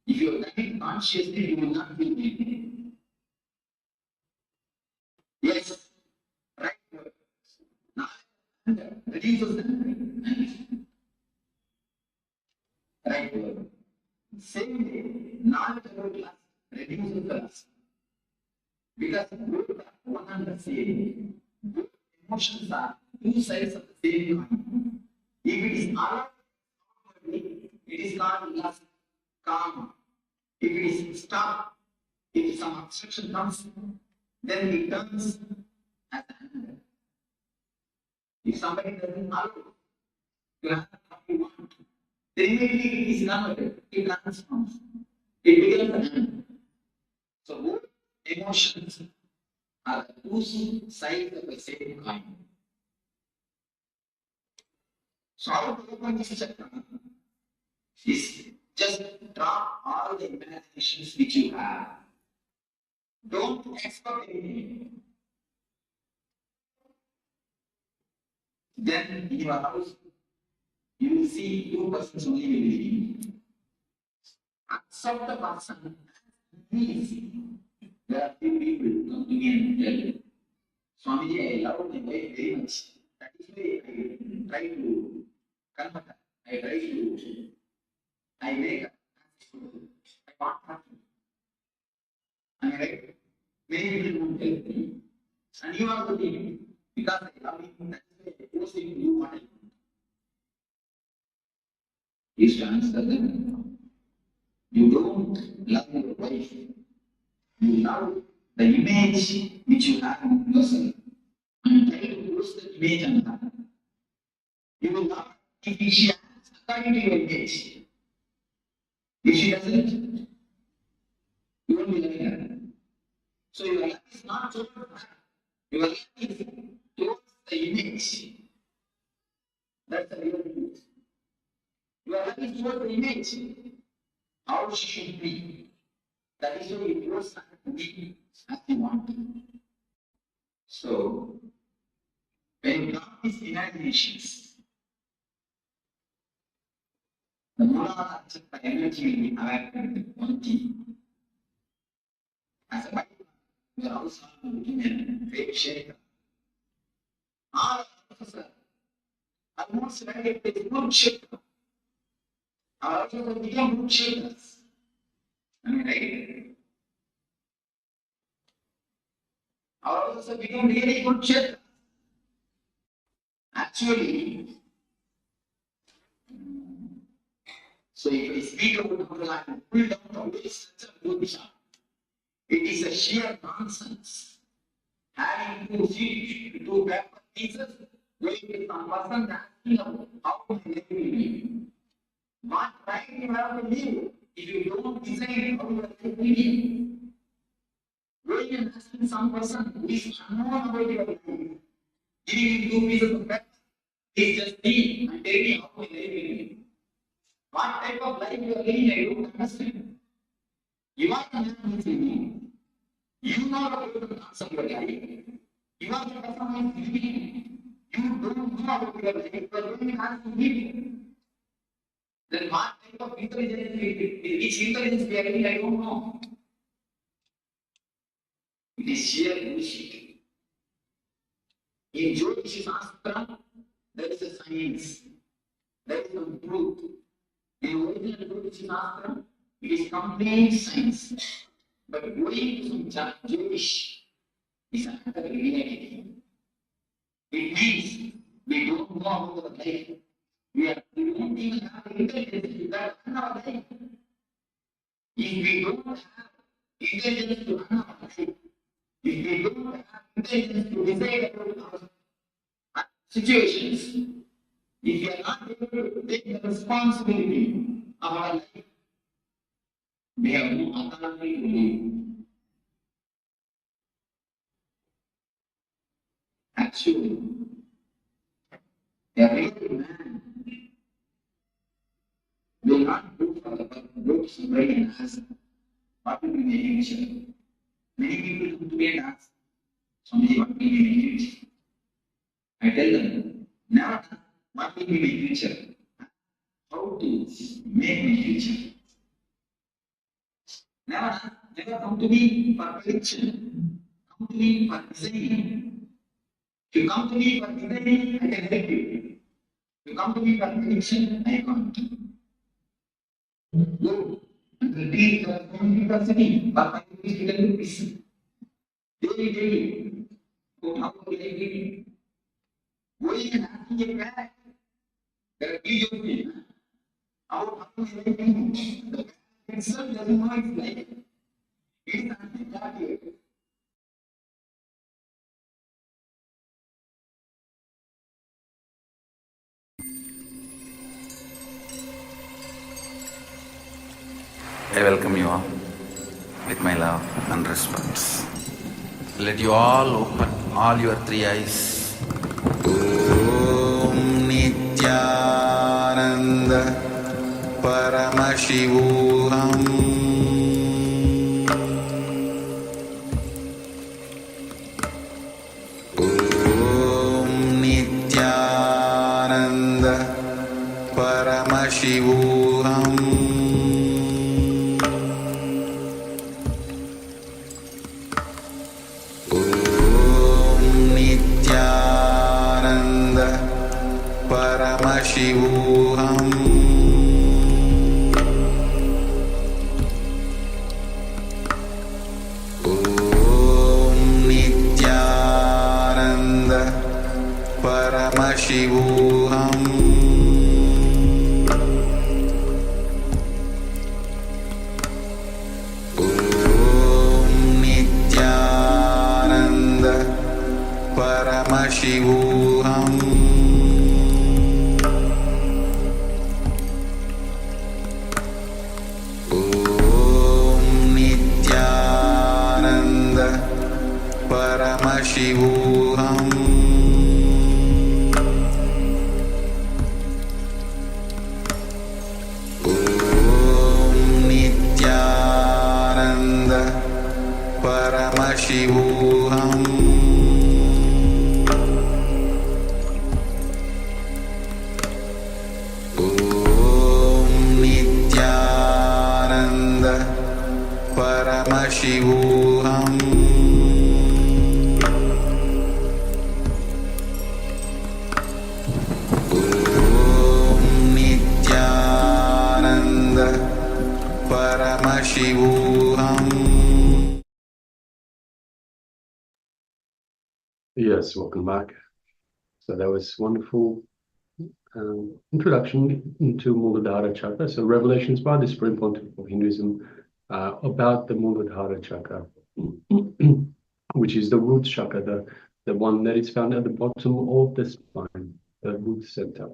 If you are done it consciously, you will not feel guilty. Yes, right word. Now, reduces the right word. Same day, knowledge about lust reduces the lust. Because both are one and the same. Both emotions are two sides of the same coin. If it is allowed, it is called lust, calm. If it is stopped, if some obstruction comes, then it turns as anger. If somebody doesn't allow you have what you want, then immediately it is not it transforms. It becomes anger. So both emotions are two sides of the same coin. So how to open this chakra is just drop all the imaginations which you have. Don't expect anything. Then in your house, you will see two persons only will be. Accept the person. Easy. There are few people come to me and tell me, Swamiji, I love my wife very much. That is why I try to convert her. I make her. I want her. Am I right? Many people won't tell me. And you are the thing. Because I love him, that is why I force him to do what I want. Is to answer them. You don't love your wife. You love the image which you have in yourself. And try to use the image on her. You will love if she acts according to your image. If she doesn't, you won't be loving her. So your love is not towards her. Your love is towards the image. That's the real image. Your love is towards the image. How she should be. That is why you force her to be as you want. So, when you drop these imaginations, the Muladhara Chakra energy will be awakened on key. As a body, we are also looking at great shaker. All of us almost like a good Chakra. Also become good Chakras. Right? Also become really good Chakras. Actually, so if I speak about Duka and pull down the waist, such a good shot. It is a sheer nonsense. Having two feet, two paper pieces, going with some person asking about how to live in. What right you have to live if you don't decide how you are living? Going and asking some person who is unknown about your life, giving him two pieces of paper, is just me and tell me how to live in. What type of life you are living, I don't understand. You are the man with me. You know about the concept of life. You are the person who is living. You don't know about your life, but when you ask to live, then what type of intelligence, which intelligence we are living, I don't know. It is sheer bullshit. In Jyotish Shastra, there is a science. There is some truth. In original Jyotish Shastra, it is complete science. But going to some Jyotish is another reality. It means we don't know about our life. We don't even have intelligence to run our life. If we don't have intelligence to run our life, if we don't have intelligence to decide about our situations, if we are not able to take the responsibility of our life, we have no authority to live. Actually, a real man will not go for the books and ask what will be the future. Many people come to me and ask, Swami, what will be my future? I tell them, never ask what will be my future. How to make my future. Never come to me for prediction. Come to me for design. If you come to me for design, I can help you. If you come to me for prediction, I can't. Go and read the university, but I will be able to see. Daily. Go how to live it. Going and asking a parent, there are videos me. How to live it. The parent itself doesn't know its life. It is anti-value. I welcome you all with my love and respect. Let you all open all your three eyes. Om Nithyananda Paramashivoham Om Nithyananda Paramashivoham Paramashivoham Om Nithyananda Paramashivoham Om Nithyananda Paramashivoham Paramashivoham Om Nithyananda Paramashivoham Om Nithyananda Paramashivoham Om Yes, welcome back. So that was wonderful introduction into Muladhara Chakra. So revelations by the Supreme Pontiff of Hinduism about the Muladhara Chakra, which is the root chakra, the one that is found at the bottom of the spine, the root center.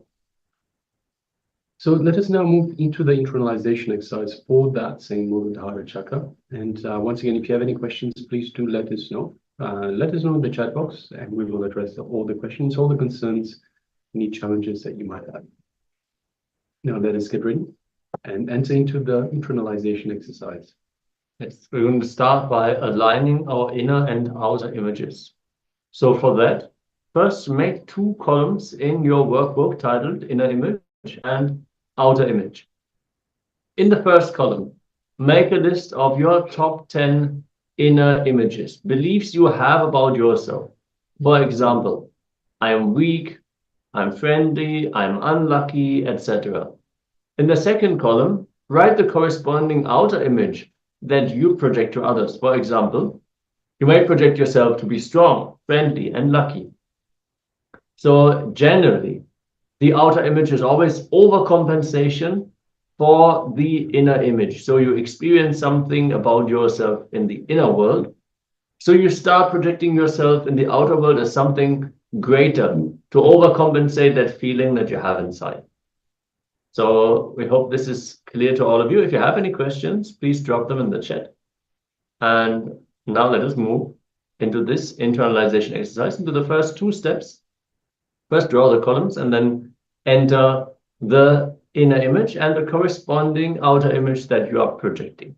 So let us now move into the internalization exercise for that same Muladhara Chakra. And once again, if you have any questions, please do let us know. Let us know in the chat box, and we will address all the questions, all the concerns, any challenges that you might have. Now let us get ready and enter into the internalization exercise. Yes, we're going to start by aligning our inner and outer images. So for that, first make 2 columns in your workbook titled Inner Image and Outer Image. In the first column, make a list of your top 10 inner images, beliefs you have about yourself. For example, I am weak, I'm friendly, I'm unlucky, etc. In the second column, write the corresponding outer image that you project to others. For example, you may project yourself to be strong, friendly, and lucky. So generally, the outer image is always overcompensation for the inner image. So you experience something about yourself in the inner world. So you start projecting yourself in the outer world as something greater to overcompensate that feeling that you have inside. So we hope this is clear to all of you. If you have any questions, please drop them in the chat. And now let us move into this internalization exercise, into the first 2 steps. First, draw the columns and then enter the inner image and the corresponding outer image that you are projecting.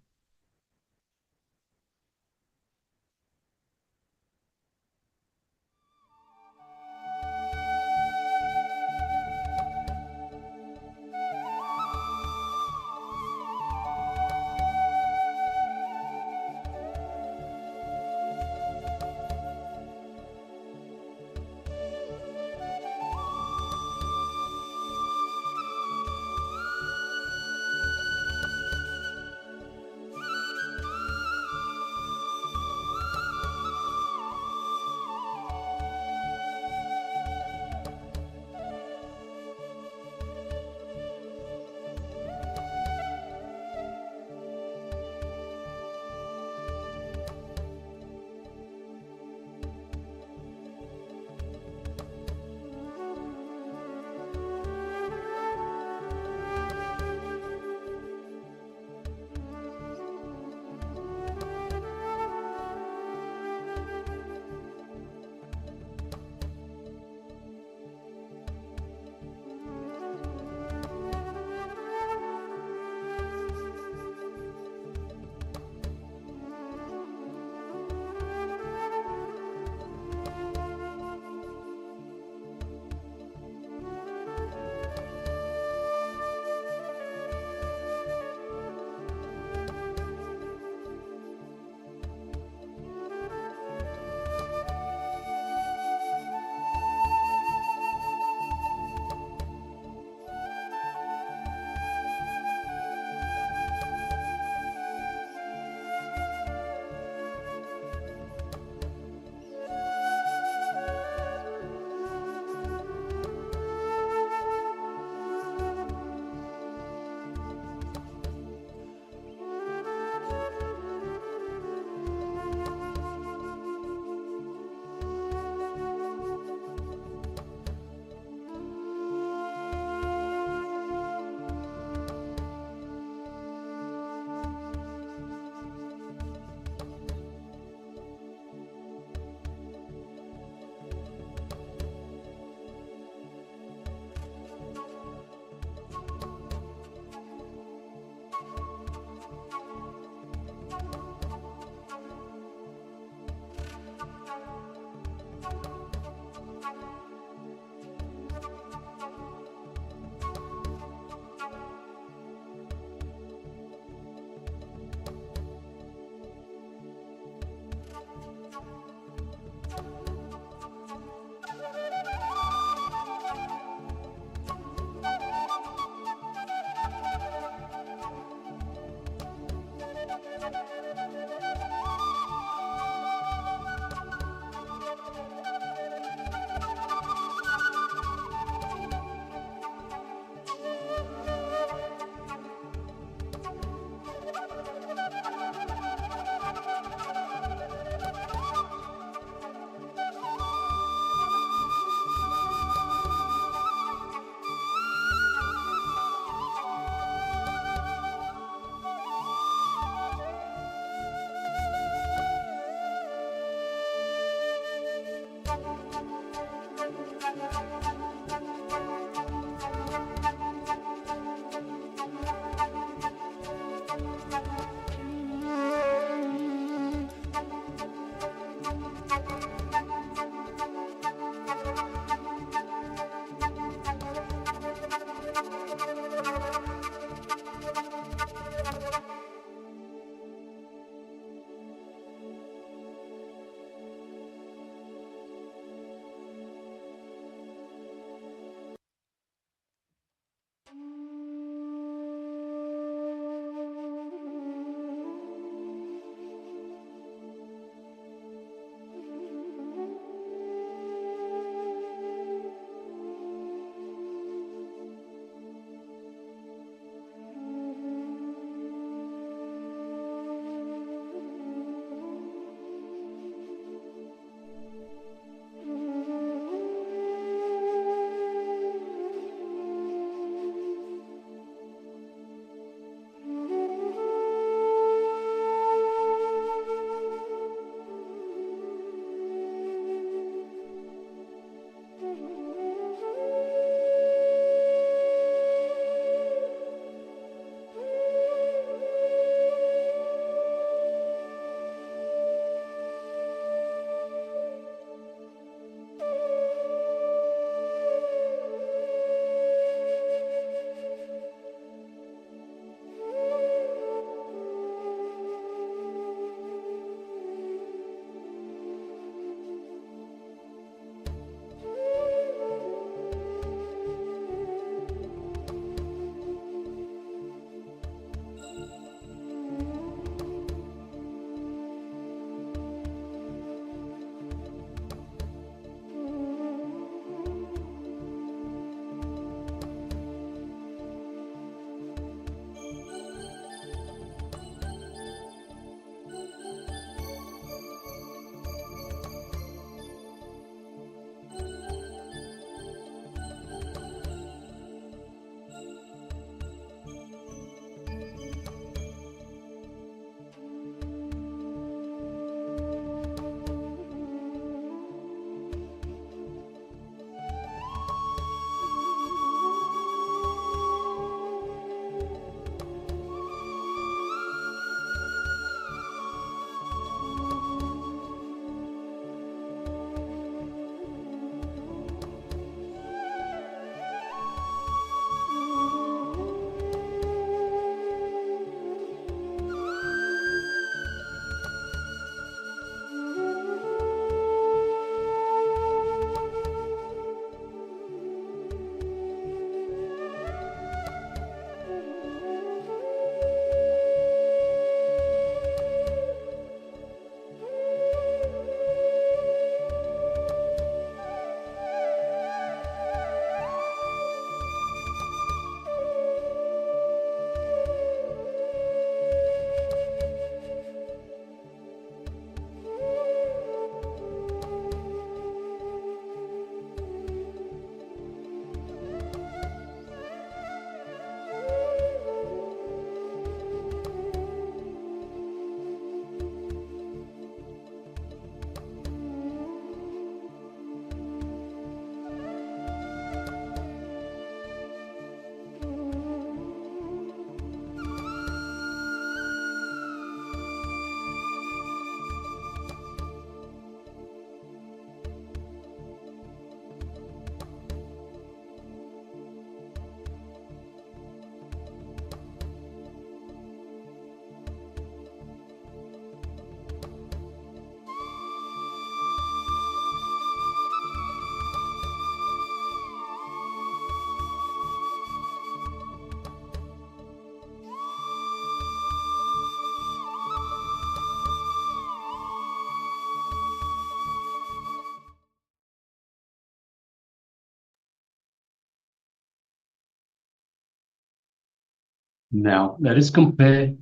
Now, let us compare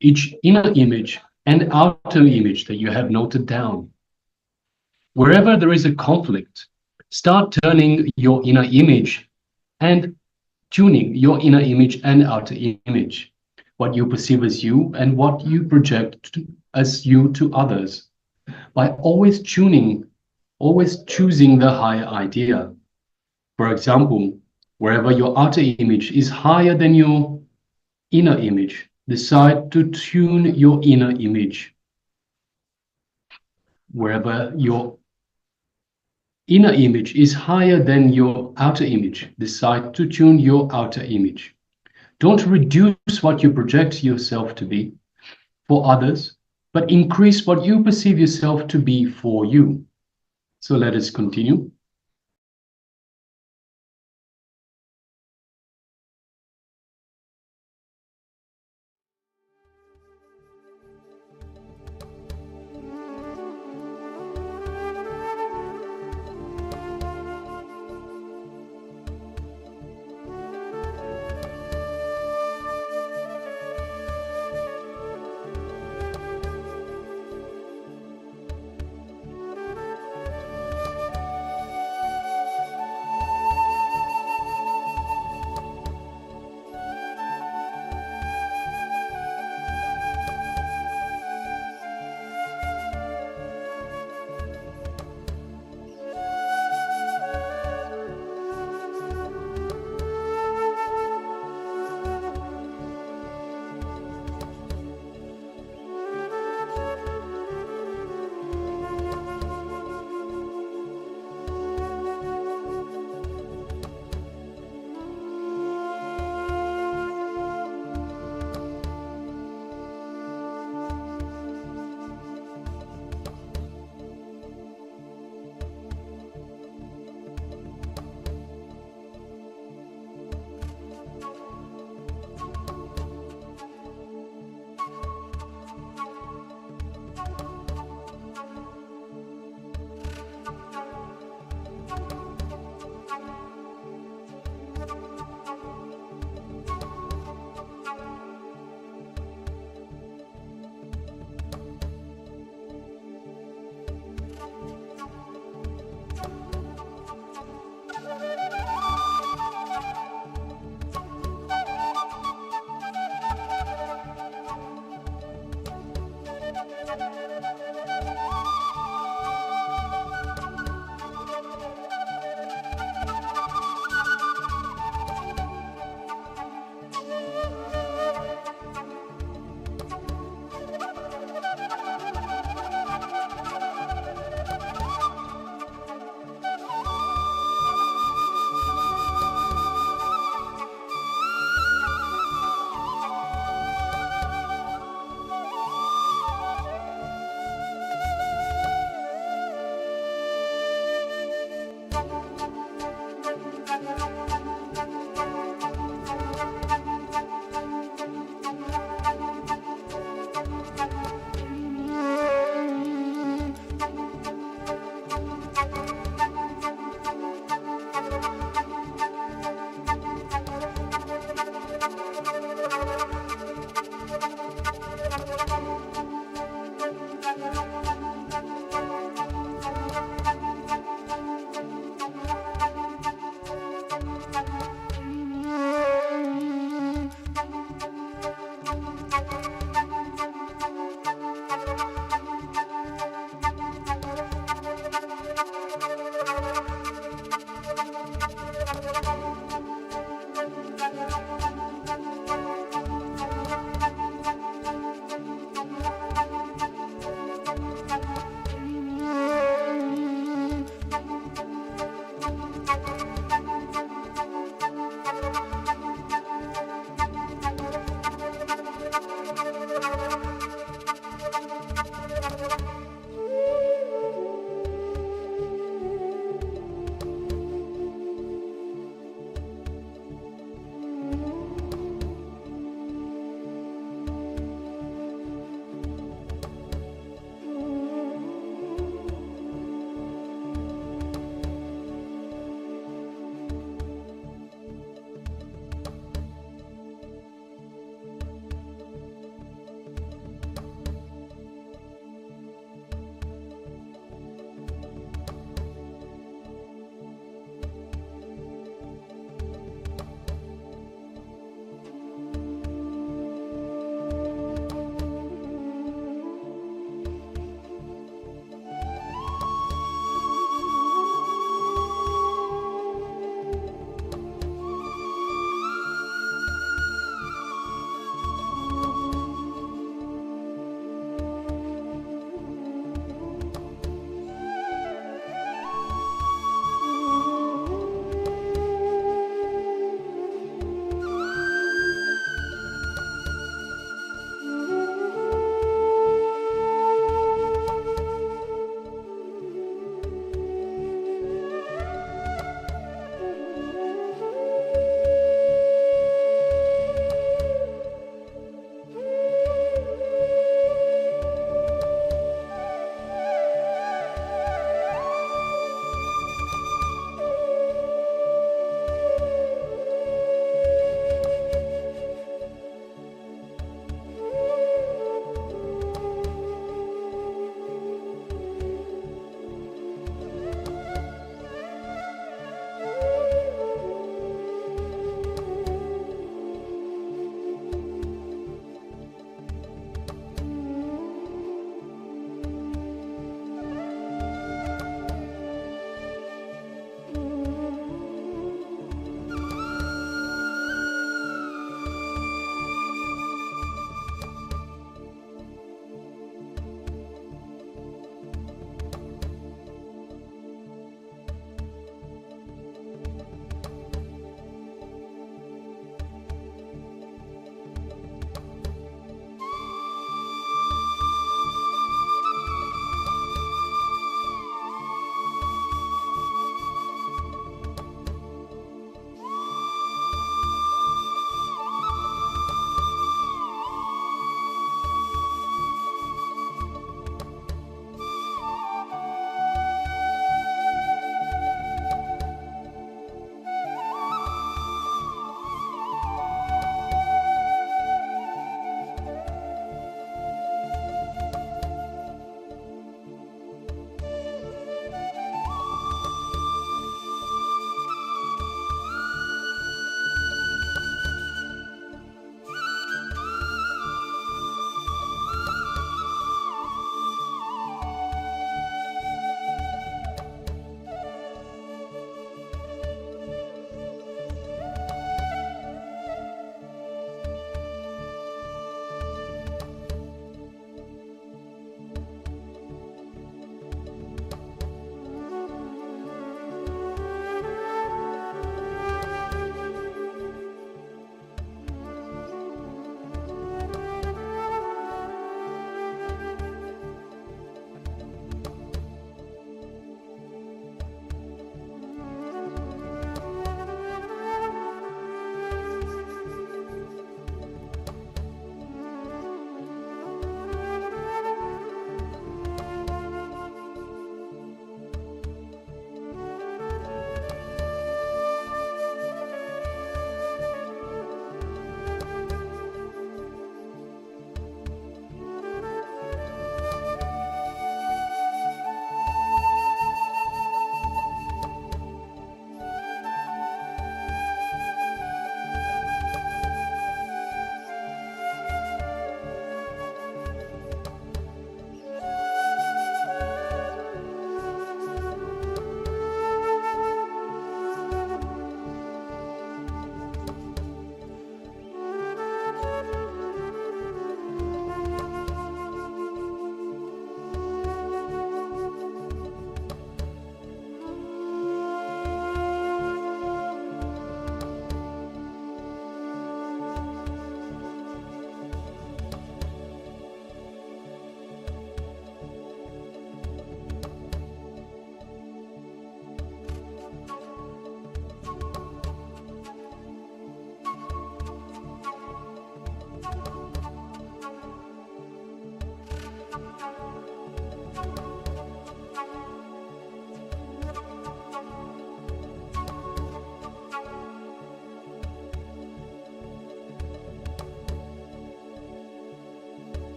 each inner image and outer image that you have noted down. Wherever there is a conflict, start turning your inner image and tuning your inner image and outer image, what you perceive as you and what you project as you to others, by always choosing the higher idea. For example, wherever your outer image is higher than your inner image, decide to tune your inner image. Wherever your inner image is higher than your outer image, decide to tune your outer image. Don't reduce what you project yourself to be for others, but increase what you perceive yourself to be for you. So let us continue.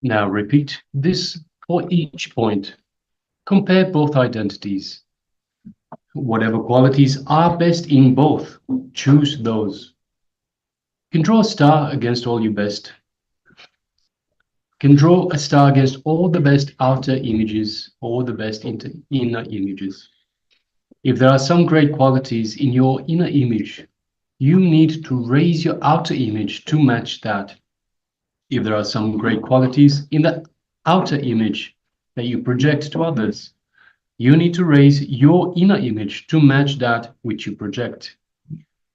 Now repeat this for each point. Compare both identities. Whatever qualities are best in both, choose those. You can draw a star against all your best. You can draw a star against all the best outer images or the best inner images. If there are some great qualities in your inner image, you need to raise your outer image to match that. If there are some great qualities in the outer image that you project to others, you need to raise your inner image to match that which you project.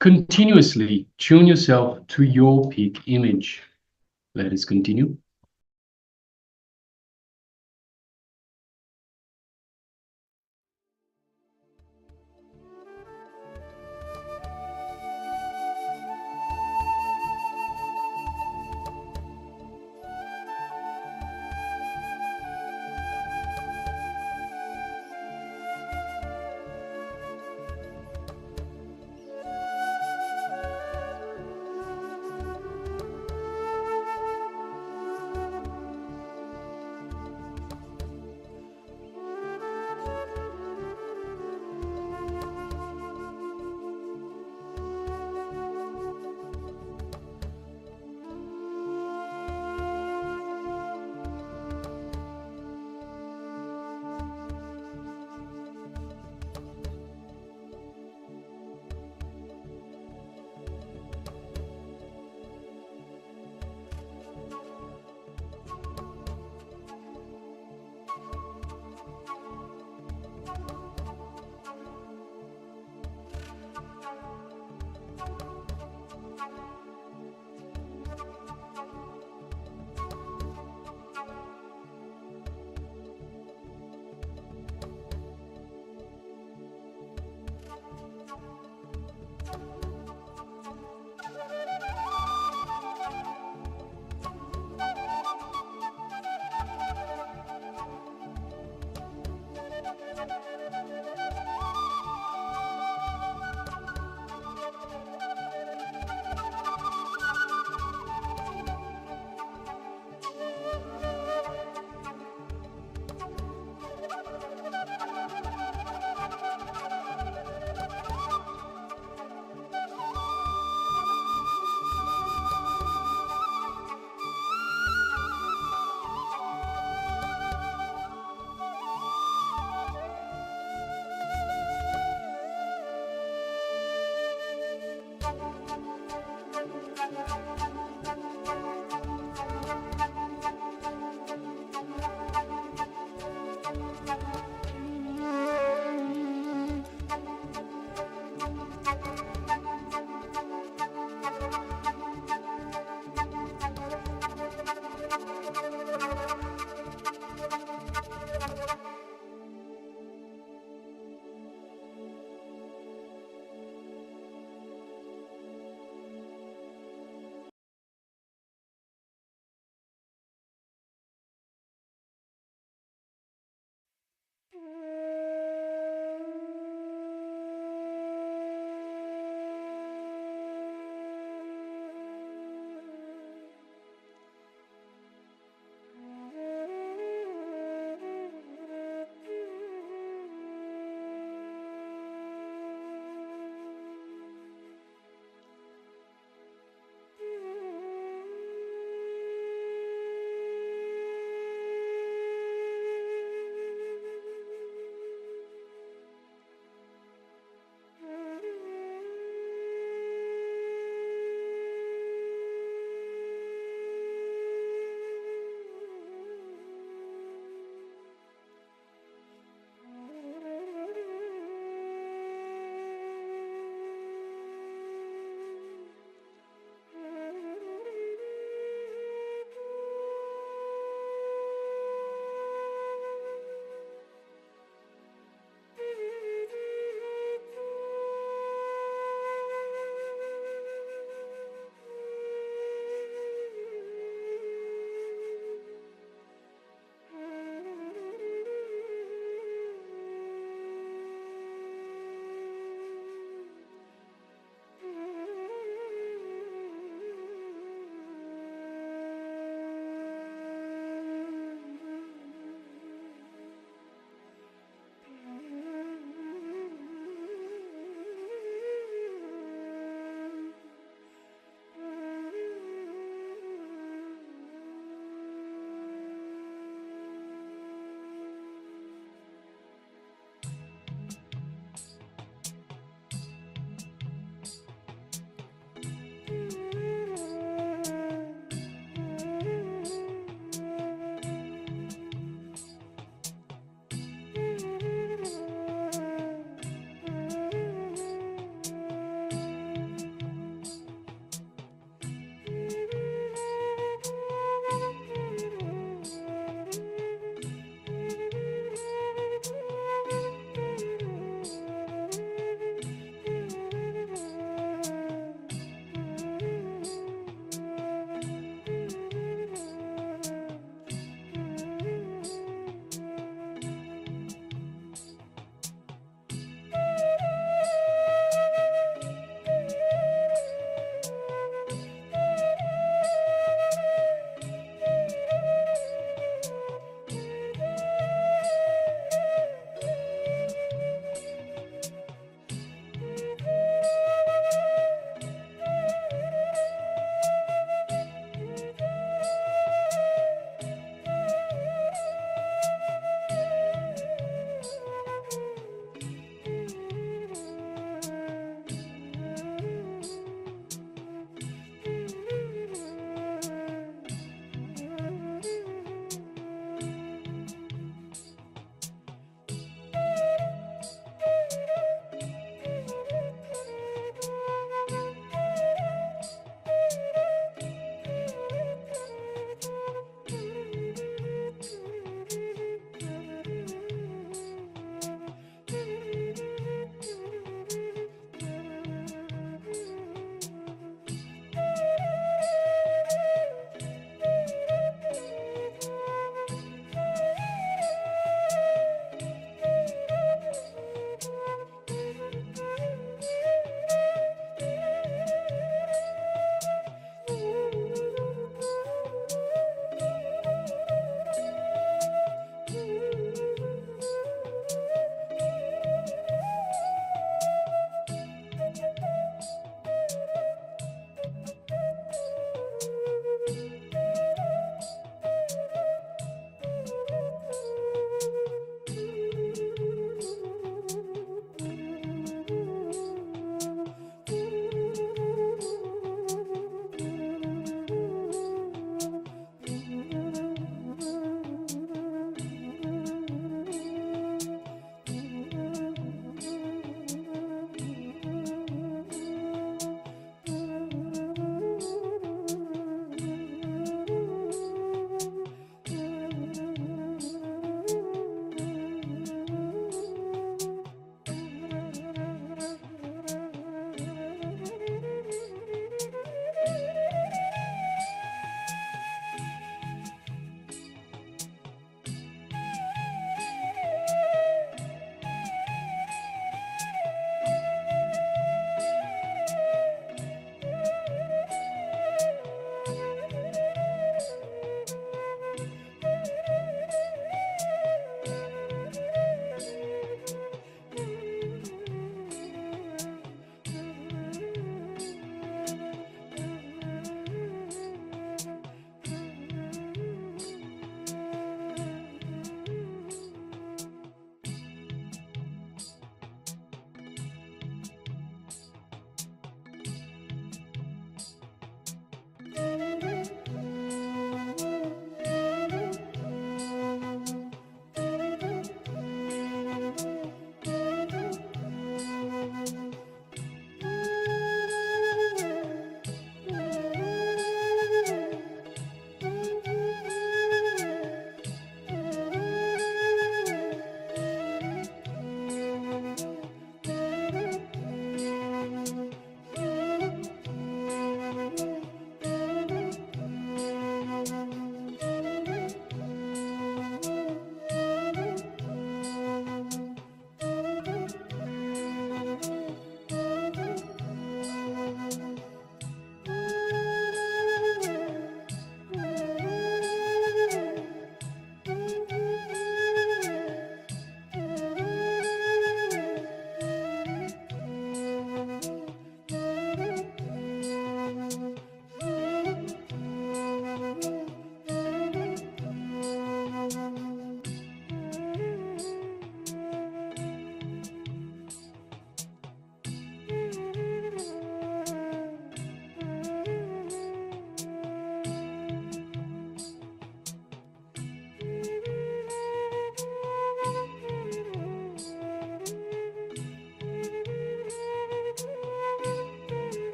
Continuously tune yourself to your peak image. Let us continue.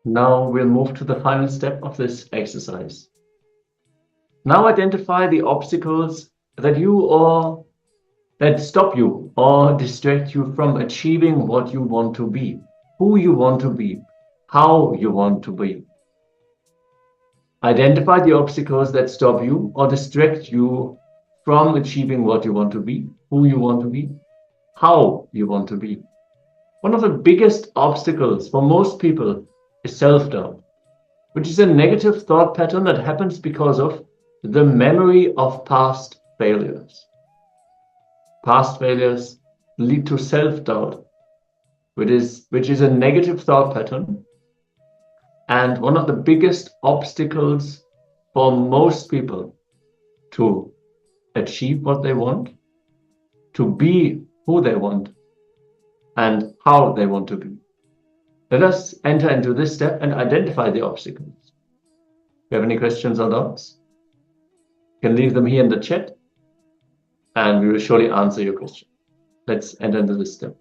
Now we'll move to the final step of this exercise. Now identify the obstacles that stop you or distract you from achieving what you want to be, who you want to be, how you want to be. Identify the obstacles that stop you or distract you from achieving what you want to be, who you want to be, how you want to be. One of the biggest obstacles for most people is self-doubt, which is a negative thought pattern that happens because of the memory of past failures. Past failures lead to self-doubt, which is a negative thought pattern, and one of the biggest obstacles for most people to achieve what they want, to be who they want, and how they want to be. Let us enter into this step and identify the obstacles. If you have any questions or doubts, you can leave them here in the chat, and we will surely answer your question. Let's enter into this step.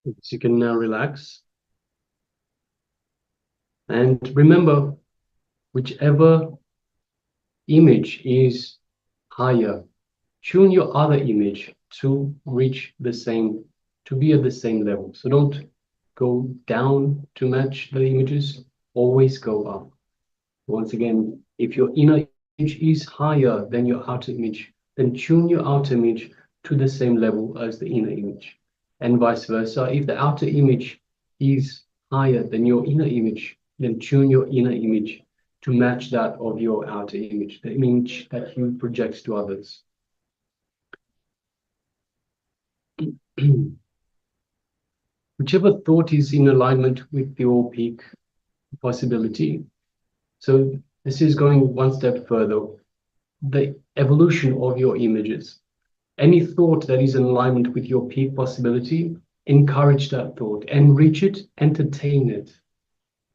So you can now relax. And remember, whichever image is higher, tune your other image to reach the same, to be at the same level. So don't go down to match the images, always go up. Once again, if your inner image is higher than your outer image, then tune your outer image to the same level as the inner image. And vice versa, if the outer image is higher than your inner image, then tune your inner image to match that of your outer image, the image that you project to others. Whichever thought is in alignment with your peak possibility. So this is going one step further. The evolution of your images. Any thought that is in alignment with your peak possibility, encourage that thought, enrich it, entertain it.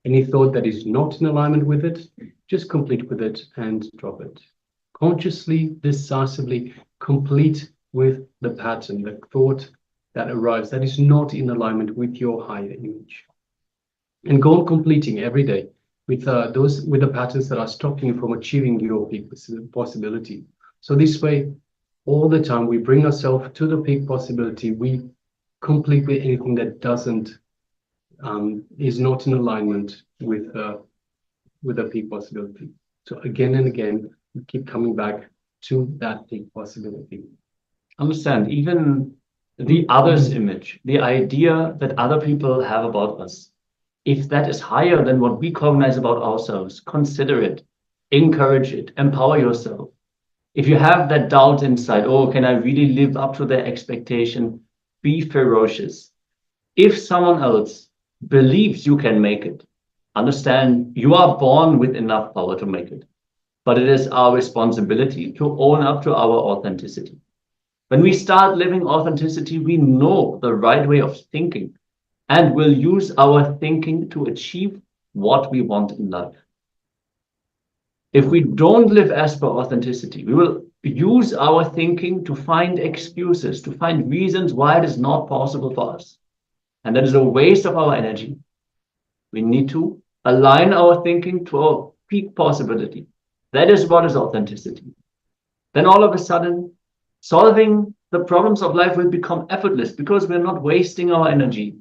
Any thought that is not in alignment with it, just complete with it and drop it. Consciously, decisively complete with the pattern, the thought that arrives that is not in alignment with your higher image. And go on completing every day with the patterns that are stopping you from achieving your peak possibility. So this way, all the time we bring ourselves to the peak possibility. We complete with anything that doesn't is not in alignment with the peak possibility. So again and again, we keep coming back to that peak possibility. Understand, even the other's image, the idea that other people have about us, if that is higher than what we cognize about ourselves, consider it, encourage it, empower yourself. If you have that doubt inside, oh, can I really live up to their expectation? Be ferocious. If someone else believes you can make it, understand you are born with enough power to make it. But it is our responsibility to own up to our authenticity. When we start living authenticity, we know the right way of thinking and will use our thinking to achieve what we want in life. If we don't live as per authenticity, we will use our thinking to find excuses, to find reasons why it is not possible for us. And that is a waste of our energy. We need to align our thinking to our peak possibility. That is what is authenticity. Then all of a sudden, solving the problems of life will become effortless because we're not wasting our energy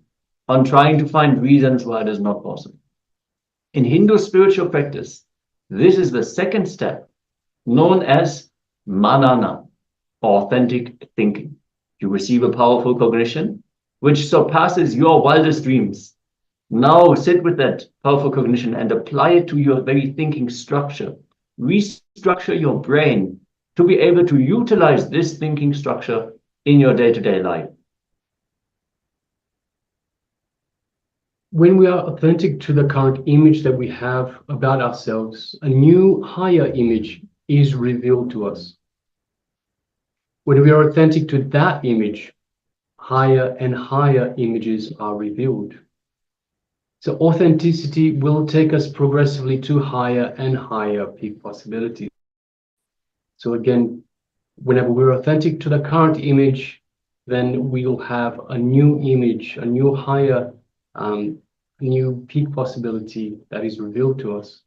on trying to find reasons why it is not possible. In Hindu spiritual practice, this is the second step, known as manana, authentic thinking. You receive a powerful cognition which surpasses your wildest dreams. Now sit with that powerful cognition and apply it to your very thinking structure. Restructure your brain to be able to utilize this thinking structure in your day-to-day life. When we are authentic to the current image that we have about ourselves, a new higher image is revealed to us. When we are authentic to that image, higher and higher images are revealed. So authenticity will take us progressively to higher and higher peak possibilities. So again, whenever we're authentic to the current image, then we'll have a new image, a new higher, new peak possibility that is revealed to us.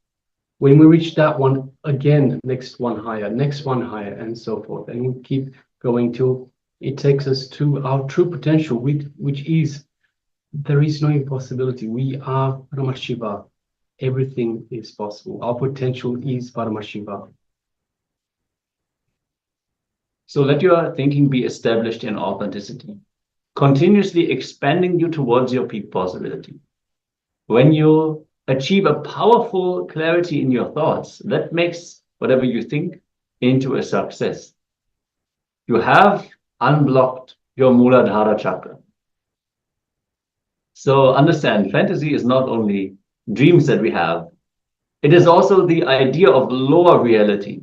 When we reach that one, again, next one higher, and so forth. And we keep going till it takes us to our true potential, which is, there is no impossibility. We are Paramashiva. Everything is possible. Our potential is Paramashiva. So let your thinking be established in authenticity, continuously expanding you towards your peak possibility. When you achieve a powerful clarity in your thoughts, that makes whatever you think into a success. You have unblocked your Muladhara chakra. So understand, fantasy is not only dreams that we have, it is also the idea of lower reality.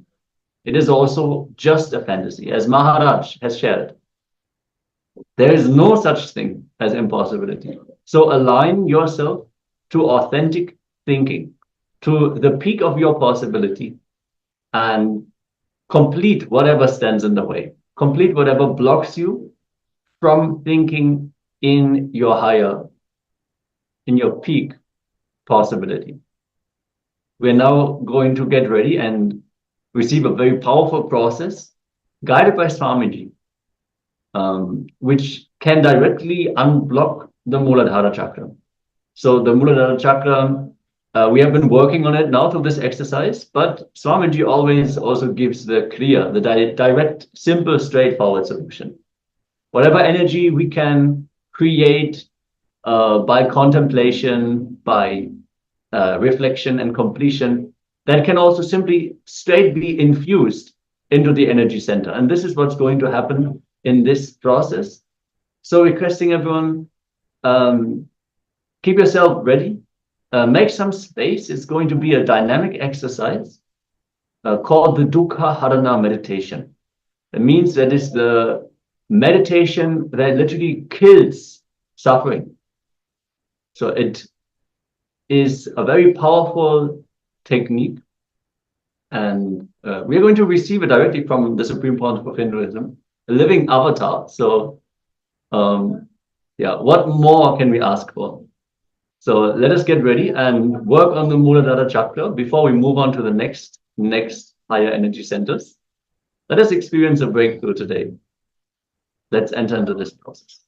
It is also just a fantasy, as Maharaj has shared. There is no such thing as impossibility. So align yourself to authentic thinking, to the peak of your possibility, and complete whatever stands in the way. Complete whatever blocks you from thinking in your higher, in your peak possibility. We're now going to get ready and receive a very powerful process guided by Swamiji, which can directly unblock the Muladhara chakra. So the Muladhara chakra, we have been working on it now through this exercise, but Swamiji always also gives the Kriya, the direct, simple, straightforward solution. Whatever energy we can create by contemplation, by reflection and completion, that can also simply straight be infused into the energy center. And this is what's going to happen in this process. So requesting everyone, keep yourself ready, make some space. It's going to be a dynamic exercise called the Duka harana meditation. It means that is the meditation that literally kills suffering. So it is a very powerful technique, and we're going to receive it directly from the Supreme Pontiff of Hinduism, a living avatar. So yeah, what more can we ask for? So let us get ready and work on the Muladhara chakra before we move on to the next higher energy centers. Let us experience a breakthrough today. Let's enter into this process.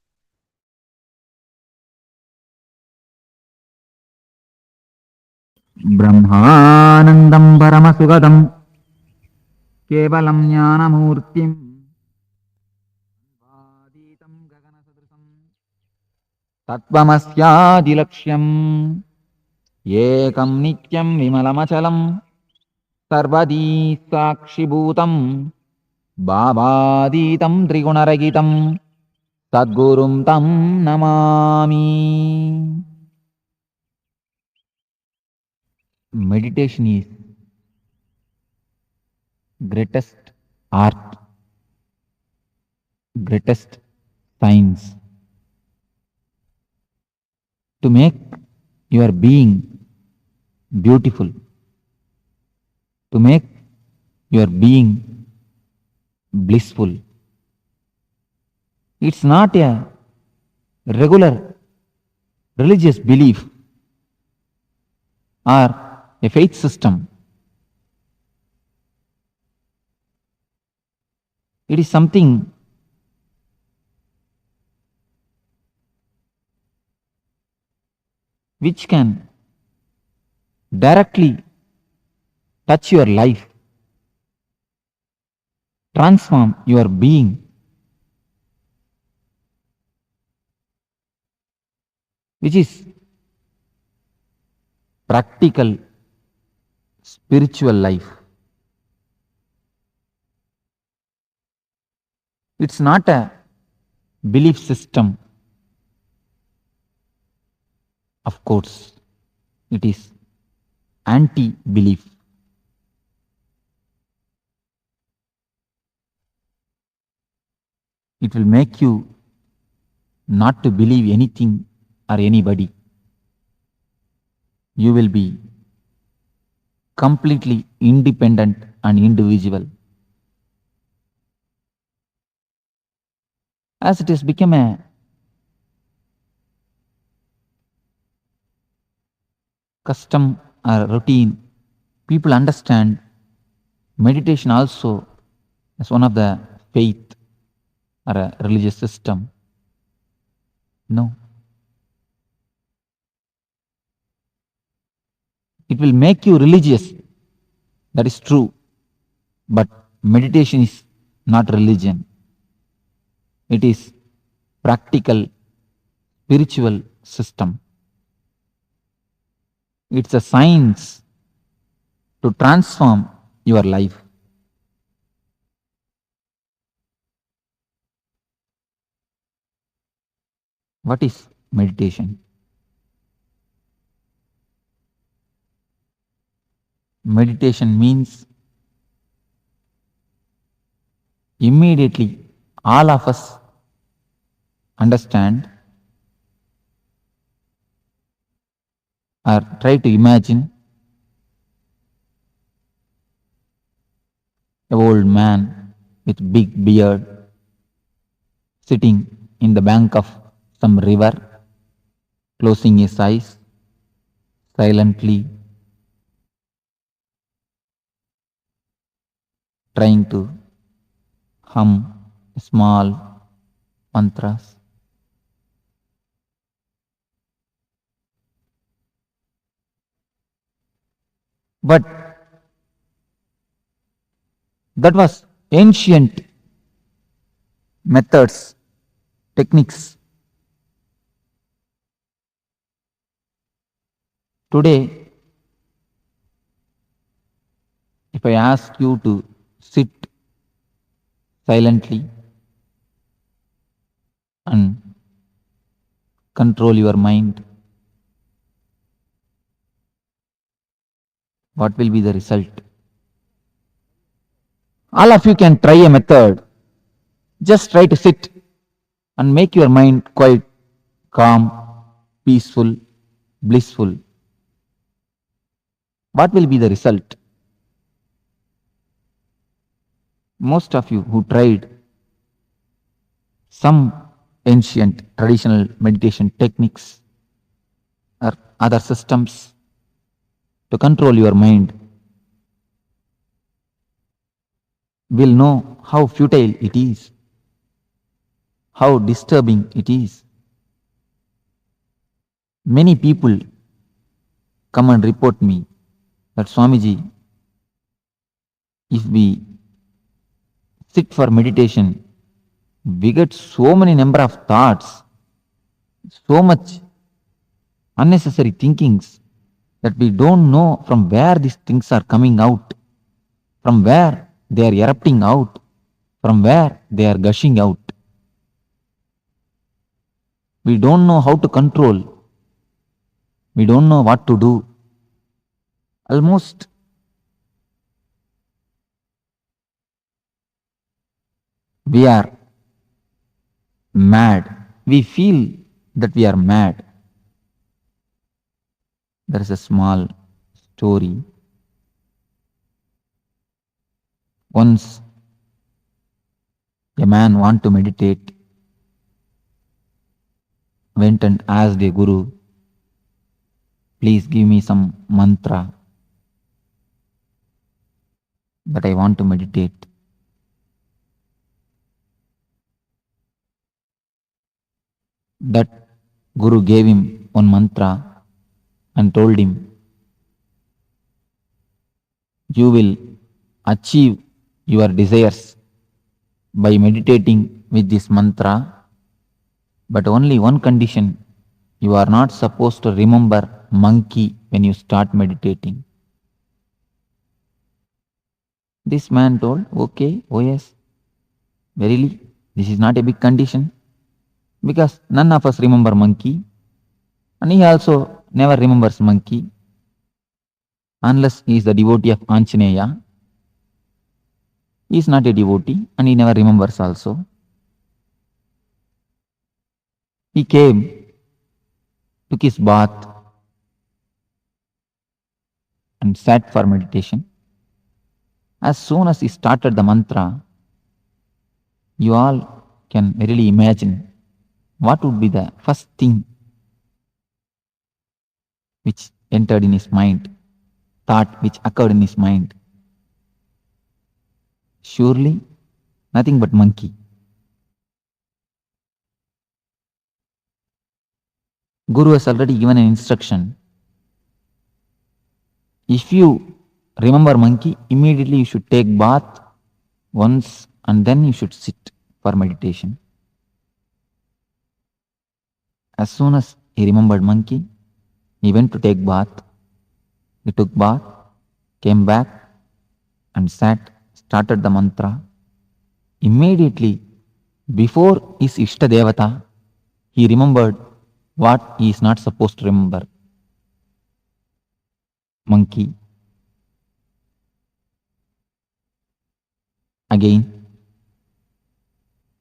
ब्रह्मानन्दं परमसुगदं केवलं ज्ञानमूर्तिं वादीतं गगनसदृशं तत्त्वमस्यादिलक्ष्यम् एकं नित्यं विमलमचलं सर्वदी साक्षिभूतं भावातीतं त्रिगुणरहितं सद्गुरुं तं Namami. Meditation is greatest art, greatest science to make your being beautiful, to make your being blissful. It's not a regular religious belief or a faith system. It is something which can directly touch your life, transform your being, which is practical spiritual life. It's not a belief system. Of course, it is anti-belief. It will make you not to believe anything or anybody. You will be completely independent and individual. As it has become a custom or routine, people understand meditation also as one of the faith or a religious system. No. It will make you religious. That is true. But meditation is not religion. It is practical spiritual system. It's a science to transform your life. What is meditation? Meditation means immediately all of us understand or try to imagine an old man with big beard sitting in the bank of some river, closing his eyes, silently trying to hum small mantras. But that was ancient methods, techniques. Today, if I ask you to sit silently and control your mind, what will be the result? All of you can try a method. Just try to sit and make your mind quite calm, peaceful, blissful. What will be the result? Most of you who tried some ancient traditional meditation techniques or other systems to control your mind will know how futile it is, how disturbing it is. Many people come and report me that Swamiji, if we sit for meditation, we get so many number of thoughts, so much unnecessary thinkings that we don't know from where these things are coming out, from where they are erupting out, from where they are gushing out. We don't know how to control. We don't know what to do. Almost we are mad. We feel that we are mad. There is a small story. Once a man wanted to meditate, went and asked a guru, please give me some mantra that I want to meditate. That guru gave him one mantra and told him, you will achieve your desires by meditating with this mantra, but only one condition, you are not supposed to remember monkey when you start meditating. This man told, okay, oh yes, verily, this is not a big condition, because none of us remember monkey, and he also never remembers monkey, unless he is the devotee of Anjaneya. He is not a devotee, and he never remembers also. He came, took his bath, and sat for meditation. As soon as he started the mantra, you all can really imagine what would be the first thing which entered in his mind, thought which occurred in his mind. Surely nothing but monkey. Guru has already given an instruction. If you remember monkey, immediately you should take bath once and then you should sit for meditation. As soon as he remembered monkey, he went to take bath. He took bath, came back and sat, started the mantra. Immediately, before his Ishta Devata, he remembered what he is not supposed to remember. Monkey. Again,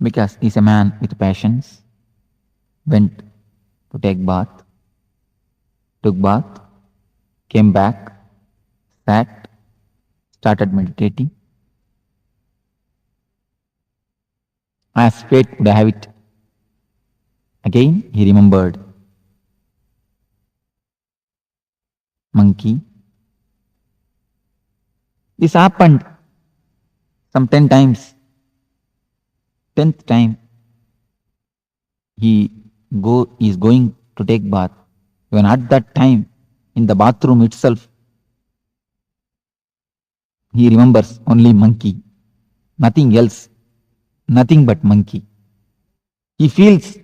because he is a man with passions, went to take bath, took bath, came back, sat, started meditating. As fate would have it, Again, he remembered monkey. This happened some 10 times. 10th time, he is going to take bath. Even at that time, in the bathroom itself, he remembers only monkey, nothing else, nothing but monkey. He feels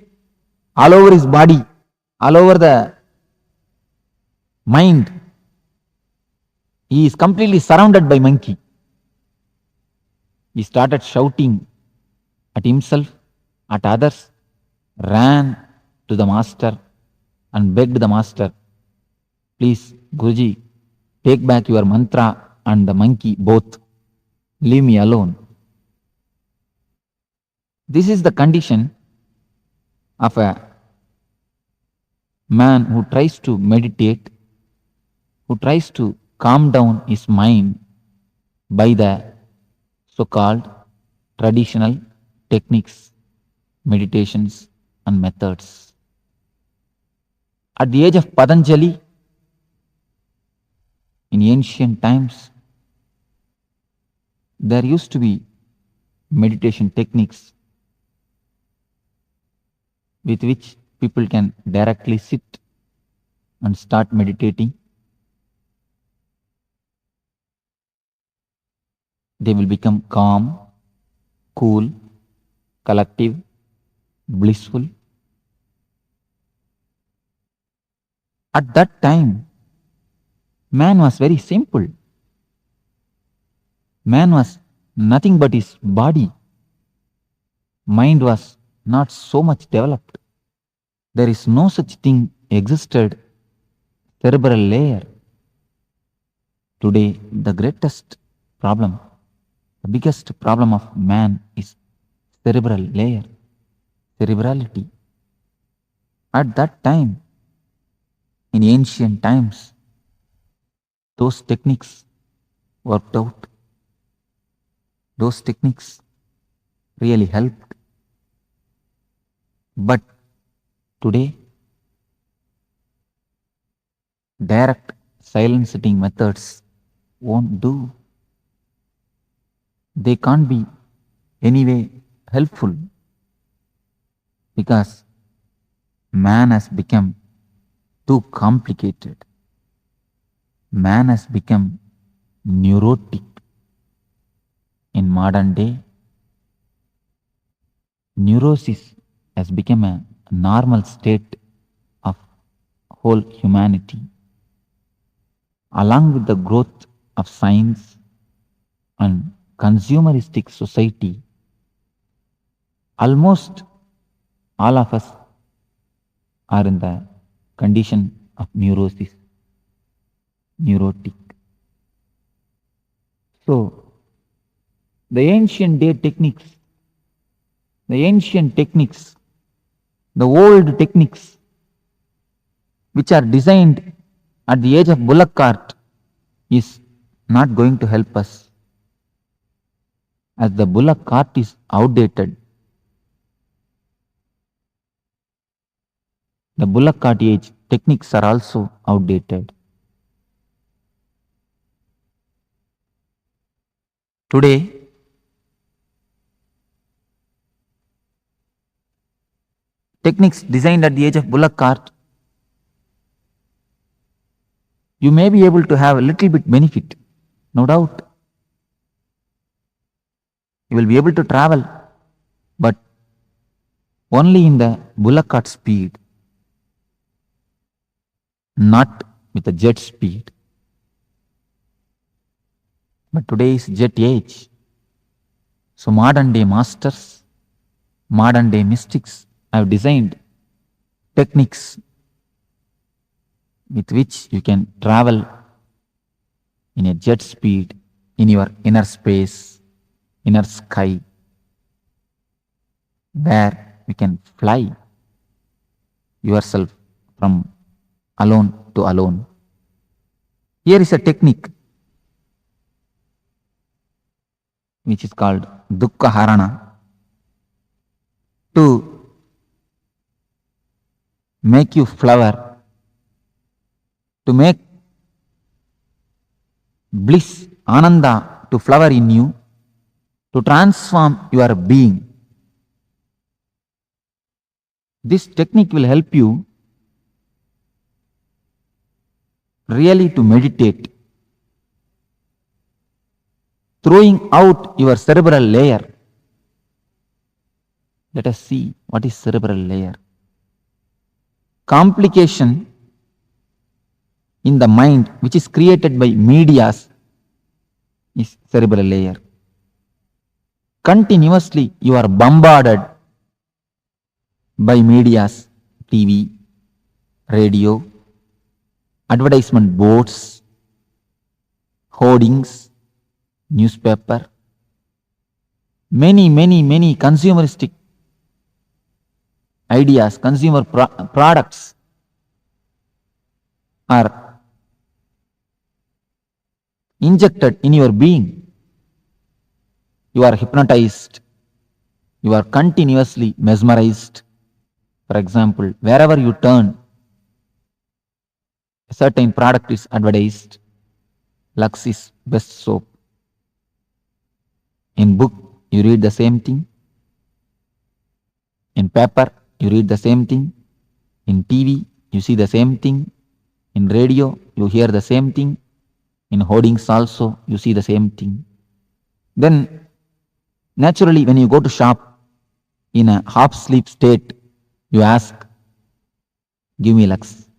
all over his body, all over the mind. He is completely surrounded by monkey. He started shouting at himself, at others, ran to the master and begged the master, please, Guruji, take back your mantra and the monkey both. Leave me alone. This is the condition of a man who tries to meditate, who tries to calm down his mind by the so-called traditional techniques, meditations and methods. At the age of Patanjali, in ancient times, there used to be meditation techniques with which people can directly sit and start meditating. They will become calm, cool, collective, blissful. At that time, man was very simple. Man was nothing but his body. Mind was not so much developed. There is no such thing existed, cerebral layer. Today, the greatest problem, the biggest problem of man is cerebral layer, cerebrality. At that time, in ancient times, those techniques worked out. Those techniques really helped. But today, direct silent sitting methods won't do. They can't be anyway helpful because man has become too complicated. Man has become neurotic. In modern day, neurosis has become a normal state of whole humanity. Along with the growth of science and consumeristic society, almost all of us are in the condition of neurosis, neurotic. So, the ancient techniques, the old techniques, which are designed at the age of bullock cart, is not going to help us, as the bullock cart is outdated. The bullock cart age techniques are also outdated. Today, techniques designed at the age of bullock cart, you may be able to have a little bit benefit, no doubt. You will be able to travel, but only in the bullock cart speed, not with the jet speed. But today is jet age. So modern day masters, modern day mystics have designed techniques with which you can travel in a jet speed in your inner space, inner sky, where you can fly yourself from alone to alone. Here is a technique which is called Duka harana. To make you flower, to make bliss, ananda to flower in you, to transform your being. This technique will help you really to meditate, throwing out your cerebral layer. Let us see what is cerebral layer. Complication in the mind which is created by medias is cerebral layer. Continuously you are bombarded by medias, TV, radio, advertisement boards, hoardings, newspaper, many consumeristic ideas, consumer products are injected in your being. You are hypnotized, you are continuously mesmerized. For example, wherever you turn, a certain product is advertised. Lux is best soap. In book, you read the same thing. In paper, you read the same thing. In TV, you see the same thing. In radio, you hear the same thing. In hoardings also, you see the same thing. Then, naturally, when you go to shop in a half-sleep state, you ask, give me Lux.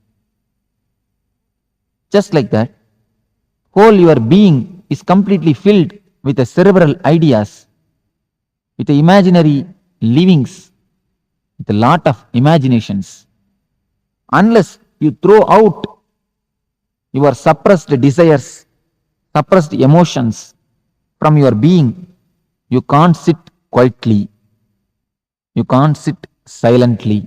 Just like that, whole your being is completely filled with the cerebral ideas, with the imaginary livings, with a lot of imaginations. Unless you throw out your suppressed desires, suppressed emotions from your being, you can't sit quietly. You can't sit silently.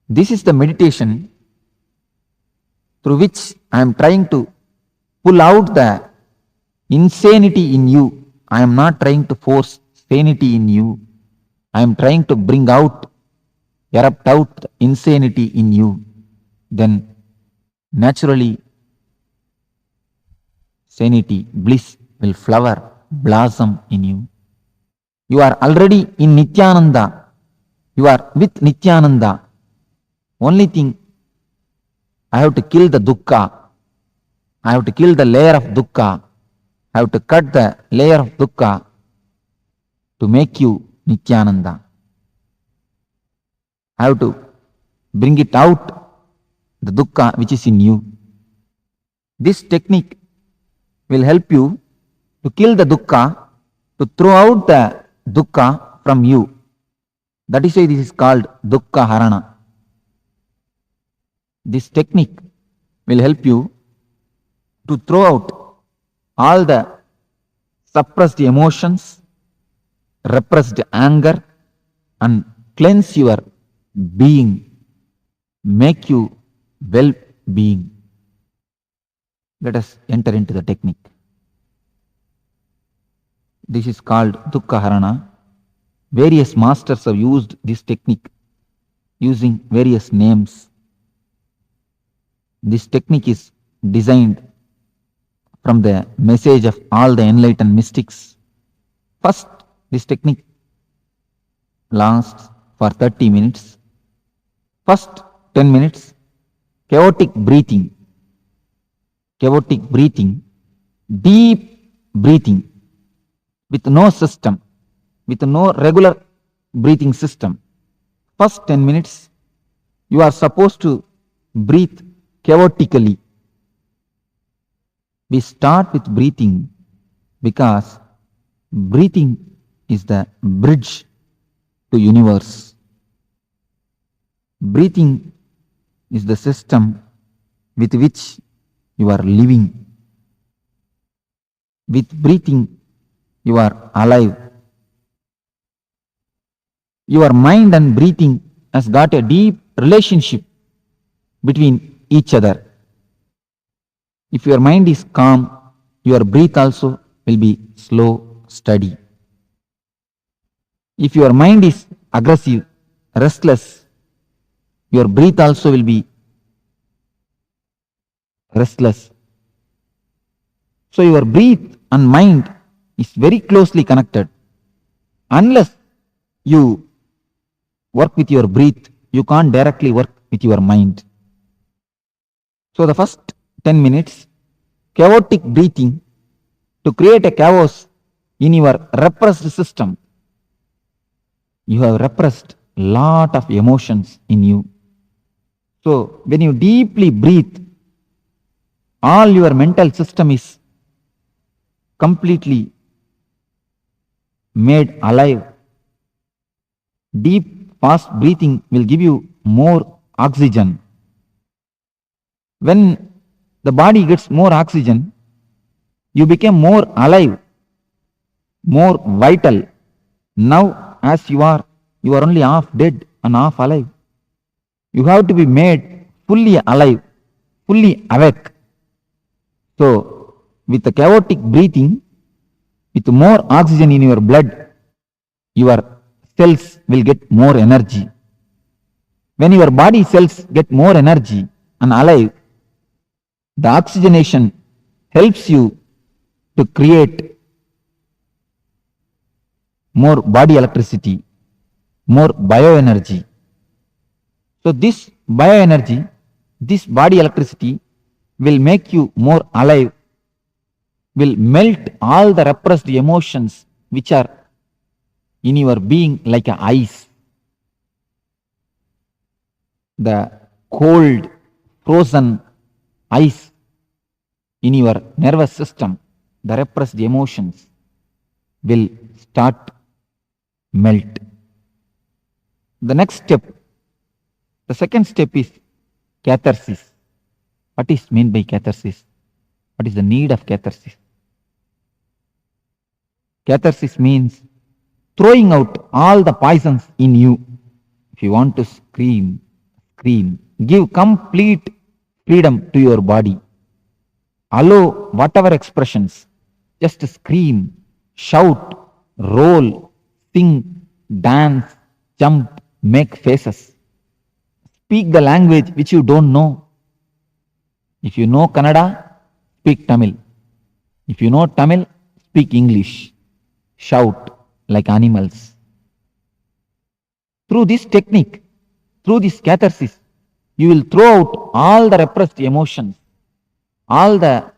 This is the meditation through which I am trying to pull out the insanity in you. I am not trying to force sanity in you. I am trying to bring out, erupt out the insanity in you. Then naturally sanity, bliss will flower, blossom in you. You are already in Nithyananda. You are with Nithyananda. Only thing, I have to kill the Duka. I have to kill the layer of Duka. I have to cut the layer of Duka to make you Nithyananda. I have to bring it out, the Dukkha which is in you. This technique will help you to kill the Dukkha, to throw out the Dukkha from you. That is why this is called Dukkha harana. This technique will help you to throw out all the suppressed emotions, repressed anger, and cleanse your being, make you well-being. Let us enter into the technique. This is called Dukkha harana. Various masters have used this technique using various names. This technique is designed from the message of all the enlightened mystics. First, this technique lasts for 30 minutes. First 10 minutes, chaotic breathing, deep breathing with no system, with no regular breathing system. First 10 minutes, you are supposed to breathe chaotically. We start with breathing because breathing is the bridge to universe. Breathing is the system with which you are living. With breathing, you are alive. Your mind and breathing has got a deep relationship between each other. If your mind is calm, your breath also will be slow, steady. If your mind is aggressive, restless, Your breath also will be restless. So your breath and mind is very closely connected. Unless you work with your breath, you can't directly work with your mind. So the first 10 minutes, chaotic breathing to create a chaos in your repressed system. You have repressed lot of emotions in you. So when you deeply breathe, all your mental system is completely made alive. Deep, fast breathing will give you more oxygen. When the body gets more oxygen, you become more alive, more vital. Now, as you are only half dead and half alive. You have to be made fully alive, fully awake. So, with the chaotic breathing, with more oxygen in your blood, your cells will get more energy. When your body cells get more energy and alive, the oxygenation helps you to create more body electricity, more bioenergy. So this bioenergy, this body electricity will make you more alive, will melt all the repressed emotions which are in your being like a ice. The cold, frozen ice in your nervous system, the repressed emotions will start melt. The next step, the second step is catharsis. What is meant by catharsis? What is the need of catharsis? Catharsis means throwing out all the poisons in you. If you want to scream, scream. Give complete freedom to your body. Allow whatever expressions. Just scream, shout, roll, sing, dance, jump, make faces. Speak the language which you don't know. If you know Kannada, speak Tamil. If you know Tamil, speak English. Shout like animals. Through this technique, through this catharsis, you will throw out all the repressed emotions, all the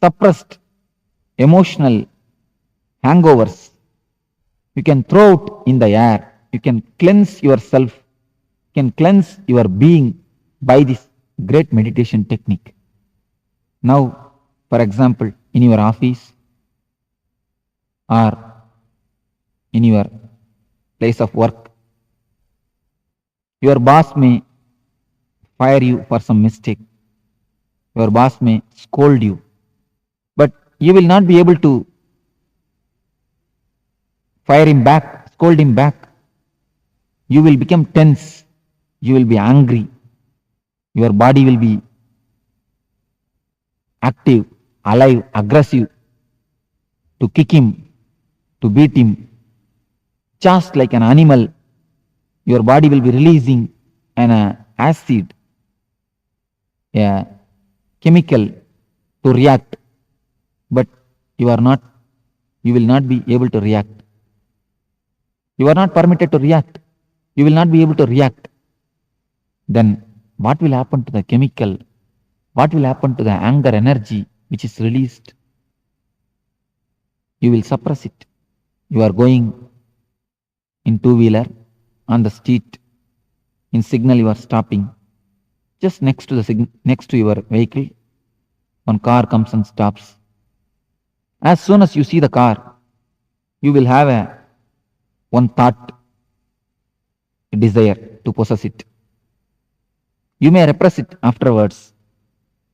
suppressed emotional hangovers. You can throw out in the air. You can cleanse yourself. You can cleanse your being by this great meditation technique. Now, for example, in your office or in your place of work, your boss may fire you for some mistake. Your boss may scold you. But you will not be able to fire him back, scold him back. You will become tense. You will be angry. Your body will be active, alive, aggressive to kick him, to beat him. Just like an animal, your body will be releasing an acid, a chemical to react. But you will not be able to react. You are not permitted to react. You will not be able to react. Then what will happen to the chemical? What will happen to the anger energy which is released? You will suppress it. You are going in two-wheeler on the street. In signal you are stopping. Just next to your vehicle, one car comes and stops. As soon as you see the car, you will have one thought, a desire to possess it. You may repress it afterwards,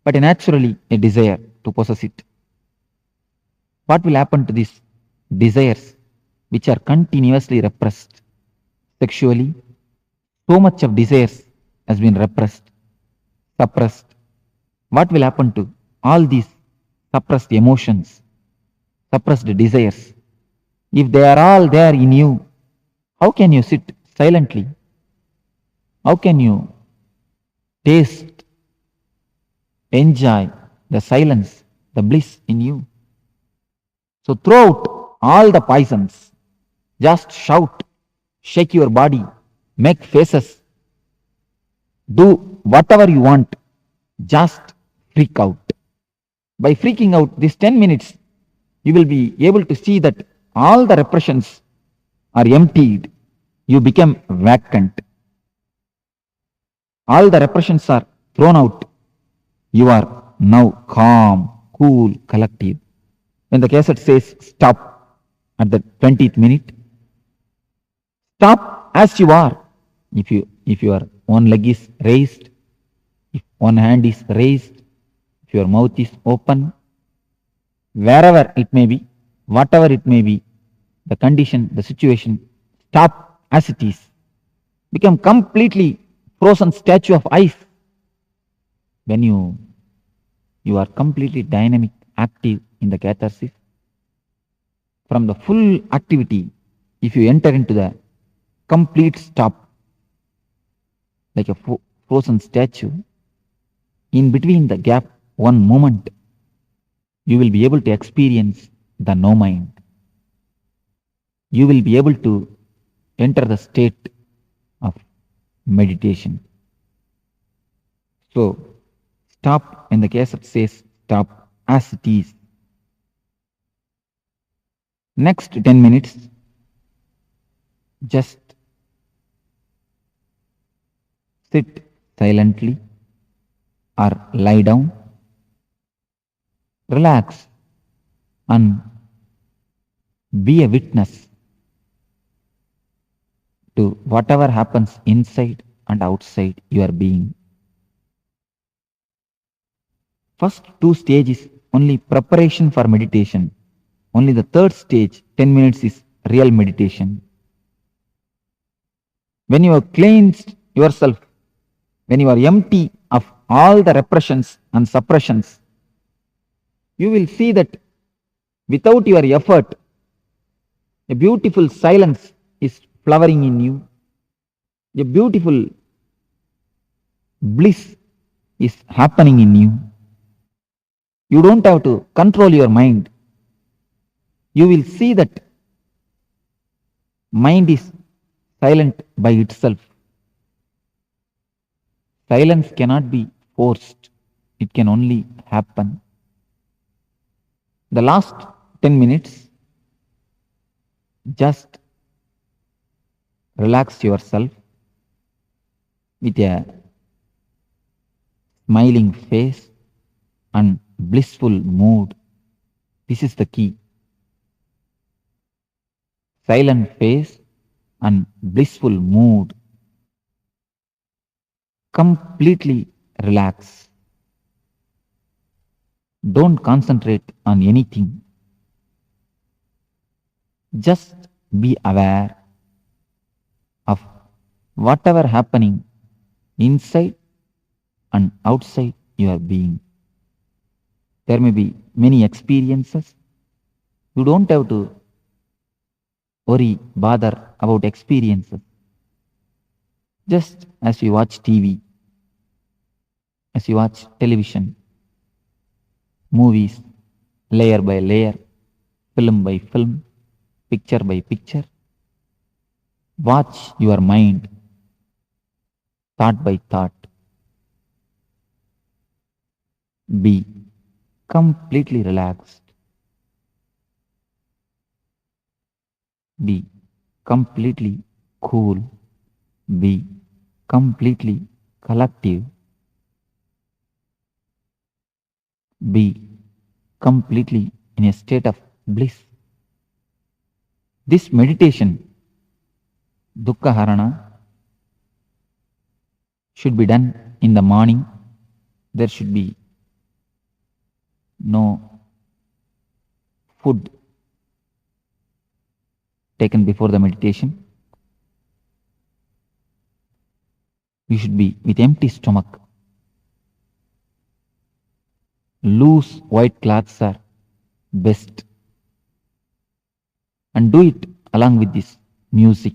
but naturally a desire to possess it. What will happen to these desires which are continuously repressed? Sexually, so much of desires has been repressed, suppressed. What will happen to all these suppressed emotions, suppressed desires? If they are all there in you, how can you sit silently? How can you taste, enjoy the silence, the bliss in you. So throw out all the poisons. Just shout, shake your body, make faces, do whatever you want. Just freak out. By freaking out these 10 minutes, you will be able to see that all the repressions are emptied. You become vacant. All the repressions are thrown out. You are now calm, cool, collective. When the cassette says stop at the 20th minute, stop as you are. If your one leg is raised, if one hand is raised, if your mouth is open, wherever it may be, whatever it may be, the condition, the situation, stop as it is. Become completely frozen statue of ice. When you are completely dynamic, active in the catharsis, from the full activity, if you enter into the complete stop, like a frozen statue, in between the gap, one moment, you will be able to experience the no mind. You will be able to enter the state of meditation. So, stop when the cassette says stop as it is. Next 10 minutes, just sit silently or lie down, relax and be a witness to whatever happens inside and outside your being. First 2 stages only preparation for meditation. Only the third stage, 10 minutes, is real meditation. When you have cleansed yourself, when you are empty of all the repressions and suppressions, you will see that without your effort, a beautiful silence is flowering in you. A beautiful bliss is happening in you. You don't have to control your mind. You will see that mind is silent by itself. Silence cannot be forced. It can only happen. The last 10 minutes, just relax yourself with a smiling face and blissful mood. This is the key. Silent face and blissful mood. Completely relax. Don't concentrate on anything. Just be aware of whatever happening inside and outside your being. There may be many experiences. You don't have to worry, bother about experiences. Just as you watch TV, as you watch television, movies, layer by layer, film by film, picture by picture, watch your mind, thought by thought. Be completely relaxed. Be completely cool. Be completely collective. Be completely in a state of bliss. This meditation, Duka harana, should be done in the morning. There should be no food taken before the meditation. You should be with empty stomach. Loose white cloths are best. And do it along with this music.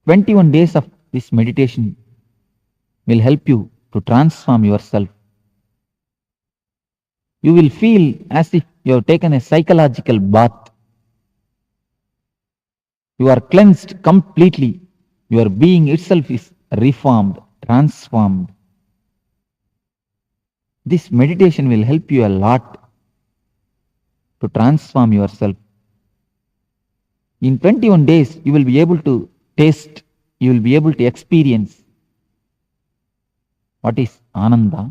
21 days of this meditation will help you to transform yourself. You will feel as if you have taken a psychological bath. You are cleansed completely. Your being itself is reformed, transformed. This meditation will help you a lot to transform yourself. In 21 days, you will be able to taste, you will be able to experience what is Ananda,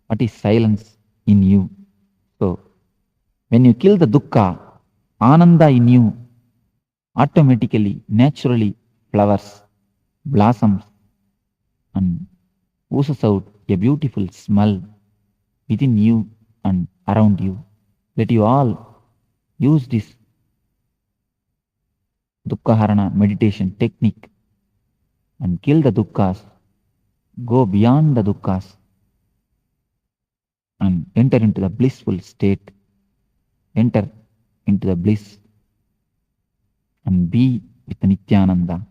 what is silence in you. So, when you kill the Dukkha, Ananda in you automatically, naturally flowers, blossoms, and oozes out a beautiful smell within you and around you. Let you all use this Dukkha harana meditation technique and kill the Dukkhas, go beyond the Dukkhas, and enter into the blissful state, enter into the bliss and be with Nithyananda.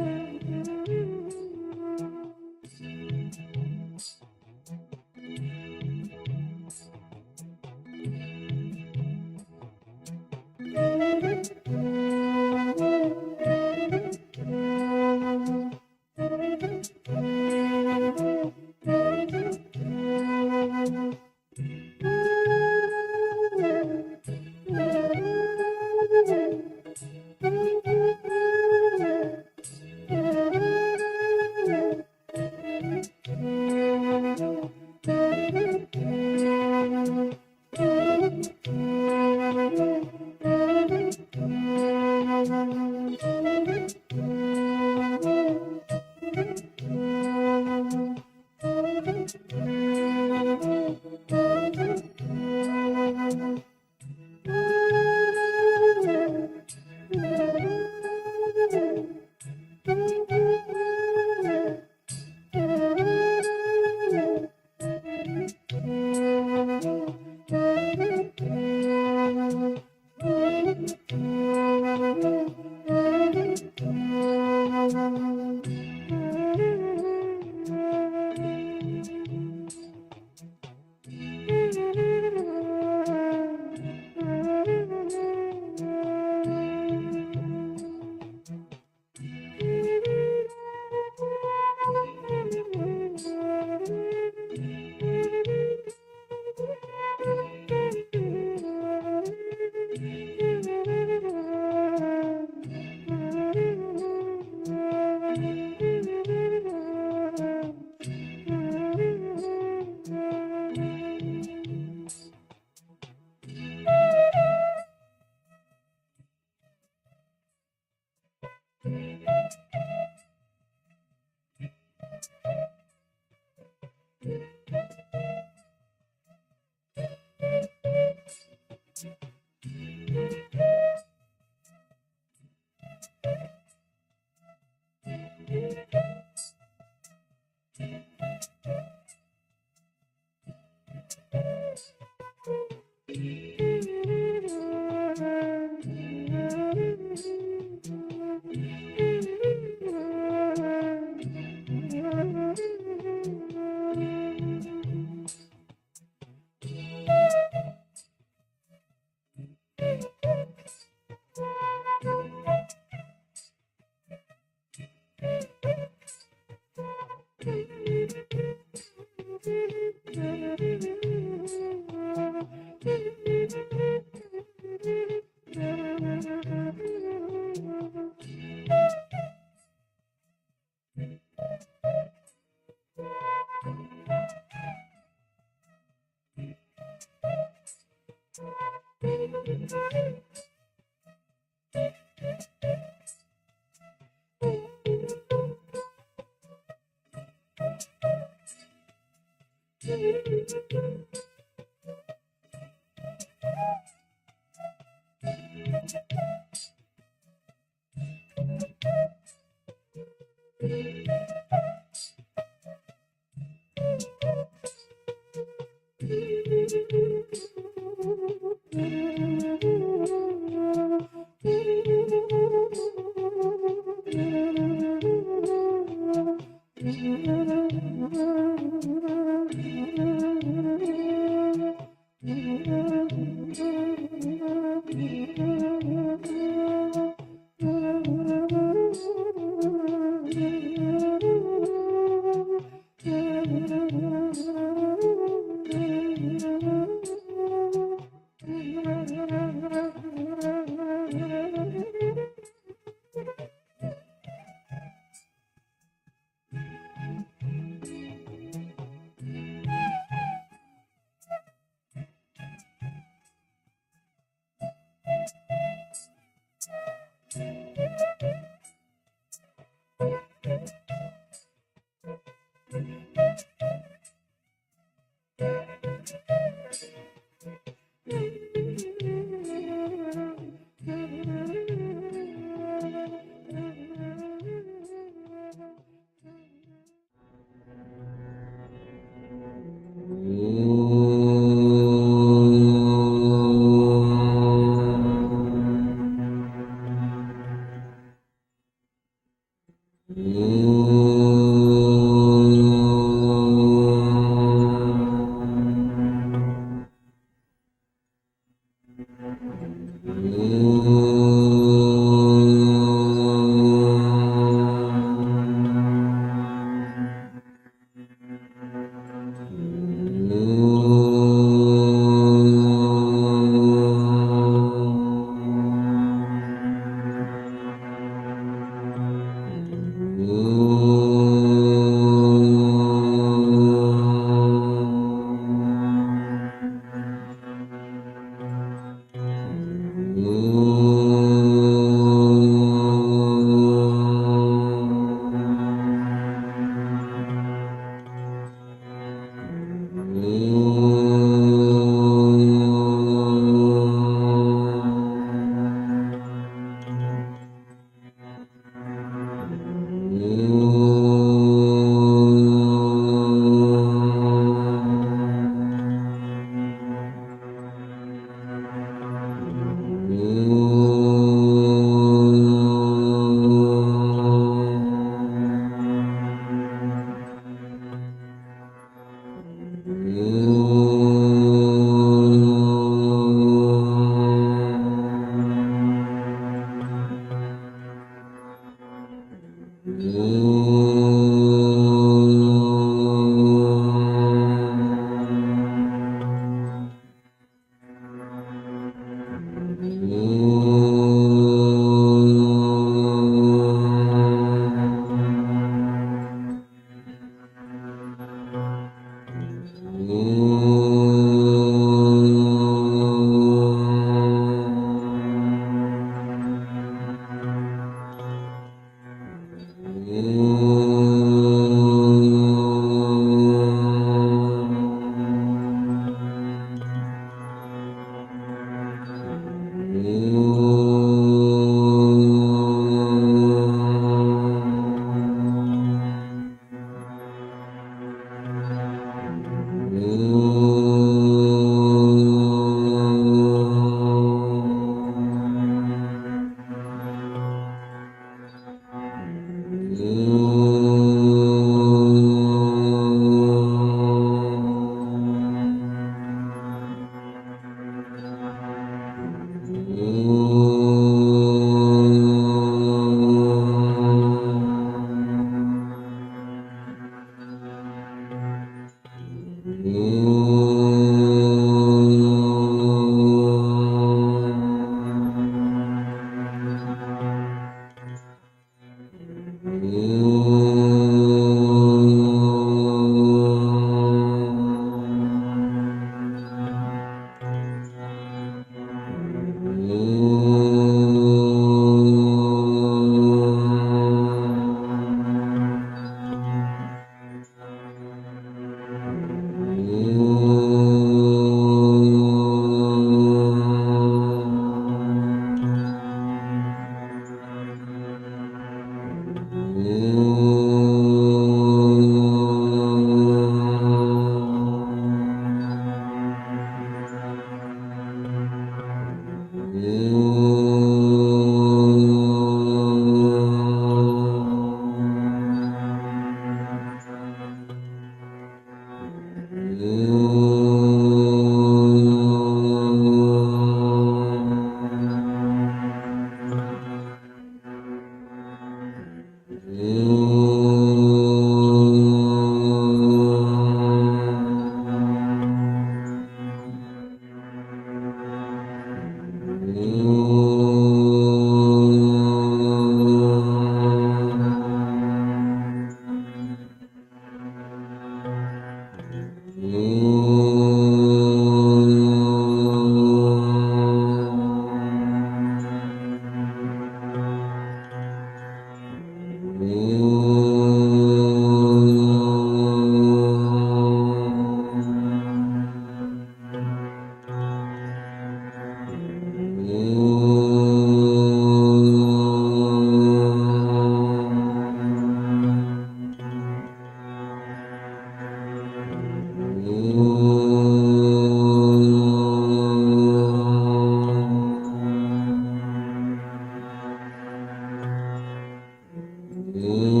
Om.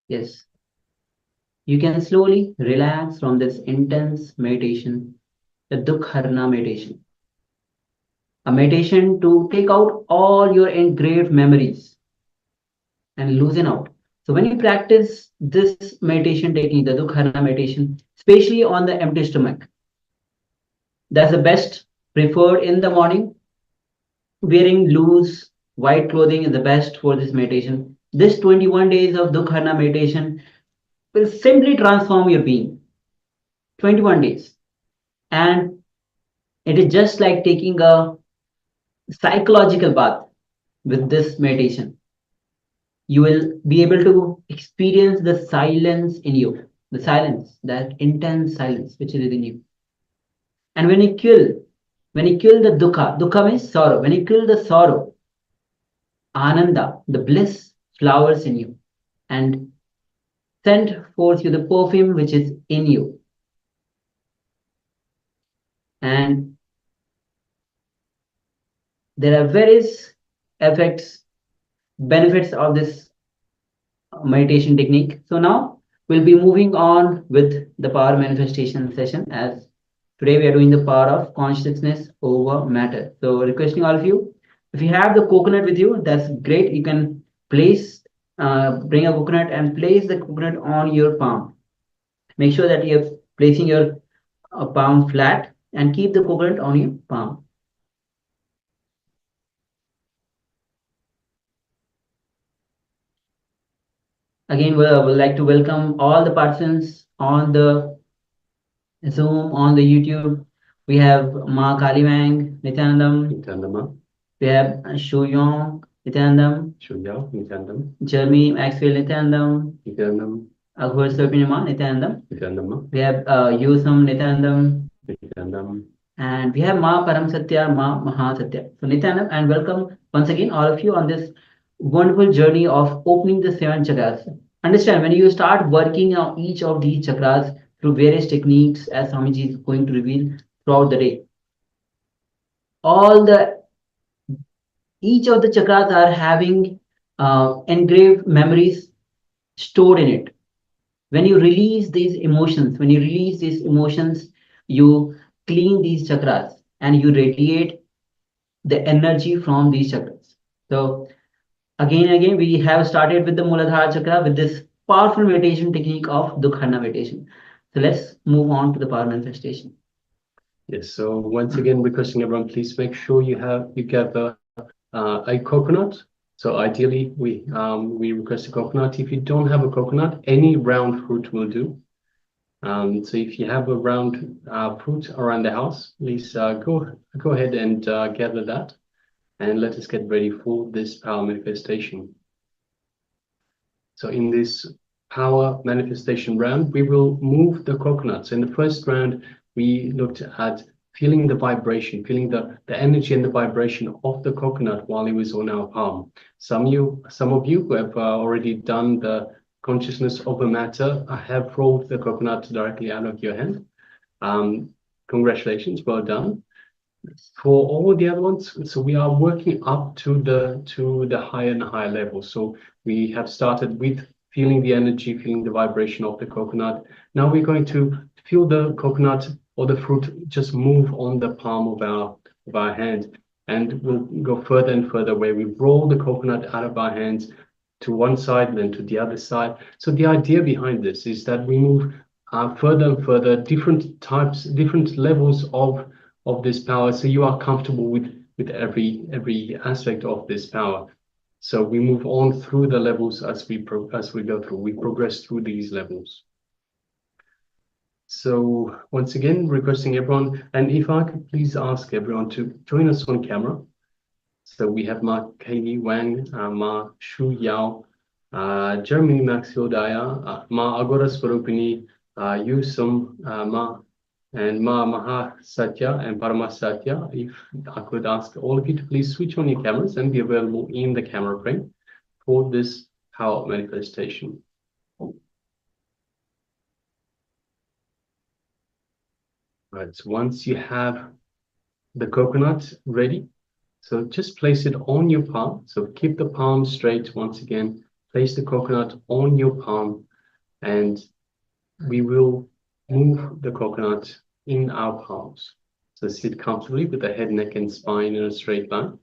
Yes. You can slowly relax from this intense meditation, the Dukharana meditation. A meditation to take out all your engraved memories and loosen out. So when you practice this meditation technique, the Dukharana meditation, especially on the empty stomach, that's the best preferred in the morning. Wearing loose white clothing is the best for this meditation. This 21 days of Dukharana meditation will simply transform your being. 21 days. And it is just like taking a psychological bath with this meditation. You will be able to experience the silence in you, the silence, that intense silence which is within you. And when you kill the dukkha means sorrow. When you kill the sorrow, ananda, the bliss flowers in you and send forth you the perfume which is in you. And there are various effects, benefits of this meditation technique. So now we'll be moving on with the power manifestation session, as today we are doing the power of consciousness over matter. So requesting all of you, if you have the coconut with you, that's great. You can place, bring a coconut and place the coconut on your palm. Make sure that you're placing your palm flat and keep the coconut on your palm. Again, we'd like to welcome all the participants on the Zoom, on the YouTube. We have Ma Kaliwang, Nithyanandam. We have Shu Yong, Nithyanandam. Jeremy Maxwell, Nithyanandam. Aghor Sarpinima, Nithyanandam. We have Yusam, Nithyanandam. And we have Ma Param Satya, Ma Mahasatya. So Nithyanandam, and welcome once again all of you on this wonderful journey of opening the 7 chakras. Understand, when you start working on each of these chakras through various techniques, as Swamiji is going to reveal throughout the day, each of the chakras are having engraved memories stored in it. When you release these emotions, you clean these chakras and you radiate the energy from these chakras. So again, we have started with the Muladhara chakra with this powerful meditation technique of Dukharana meditation. So let's move on to the power manifestation. Yes, so once again, requesting everyone, please make sure you get a coconut. So ideally, we request a coconut. If you don't have a coconut, any round fruit will do. So if you have a round fruit around the house, please go ahead and gather that, and let us get ready for this power manifestation. So in this power manifestation round, we will move the coconuts. In the first round, we looked at feeling the vibration, feeling the energy and the vibration of the coconut while it was on our palm. Some of you who have already done the consciousness over matter have rolled the coconut directly out of your hand. Congratulations, well done. For all the other ones, so we are working up to the higher and higher level. So we have started with feeling the energy, feeling the vibration of the coconut. Now we're going to feel the coconut or the fruit just move on the palm of our hand, and we'll go further and further where we roll the coconut out of our hands to one side, then to the other side. So the idea behind this is that we move further and further, different types, different levels of this power, so you are comfortable with every aspect of this power. So we move on through the levels as we go through. We progress through these levels. So once again, requesting everyone, and if I could please ask everyone to join us on camera. So we have Ma Kaili Wang, Ma Shu Yao, Jeremy Maxwell Daya, Ma Agora Swarupini, Yusum, Ma And Mahasatya and Paramasatya, if I could ask all of you to please switch on your cameras and be available in the camera frame for this power manifestation. Right, so once you have the coconut ready, so just place it on your palm. So keep the palm straight once again. Place the coconut on your palm and we will move the coconut in our palms. So sit comfortably with the head, neck, and spine in a straight line.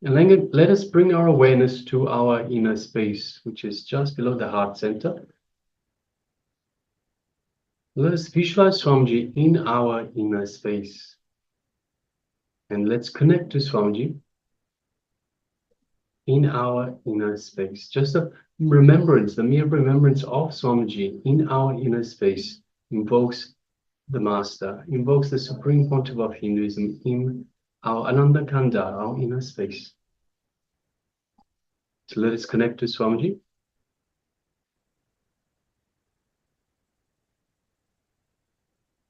And then let us bring our awareness to our inner space, which is just below the heart center. Let us visualize Swamiji in our inner space. And let's connect to Swamiji in our inner space. Just a remembrance, the mere remembrance of Swamiji in our inner space invokes the Master, invokes the Supreme Pontiff of Hinduism in our Ananda Kanda, our inner space. So let us connect to Swamiji.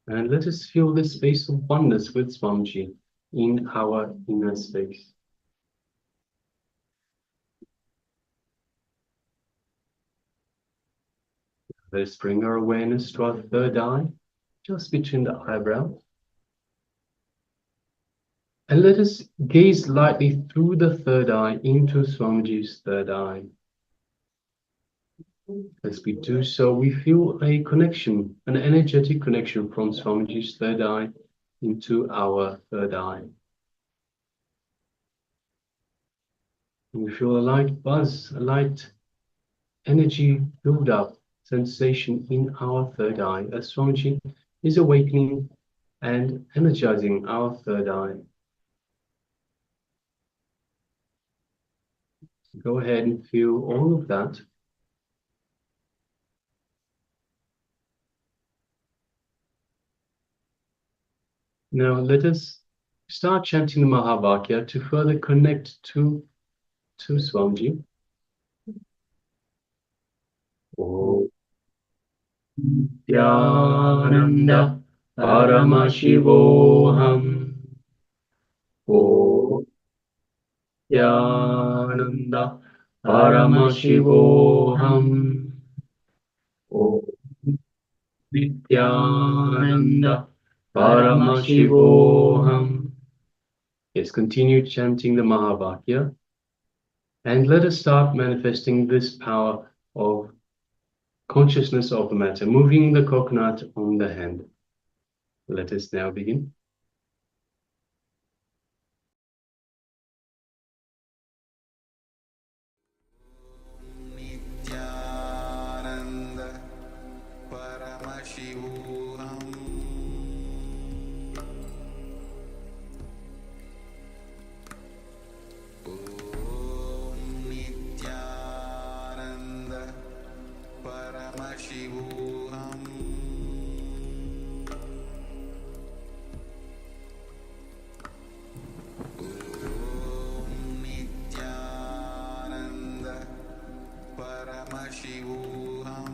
And let us feel this space of oneness with Swamiji in our inner space. Let us bring our awareness to our third eye, just between the eyebrows. And let us gaze lightly through the third eye into Swamiji's third eye. As we do so, we feel a connection, an energetic connection from Swamiji's third eye into our third eye. And we feel a light buzz, a light energy build up, sensation in our third eye as Swamiji is awakening and energizing our third eye. Go ahead and feel all of that. Now let us start chanting the Mahavakya to further connect to Swamiji. Om Nithyananda Paramashivoham. Om Nithyananda Paramashivoham. Om Nithyananda Paramashivoham. Yes, continue chanting the Mahavakya. And let us start manifesting this power of consciousness of the matter, moving the coconut on the hand. Let us now begin. Nithyananda Paramashivoham. Om Nithyananda Paramashivoham. Om Nithyananda Paramashivoham.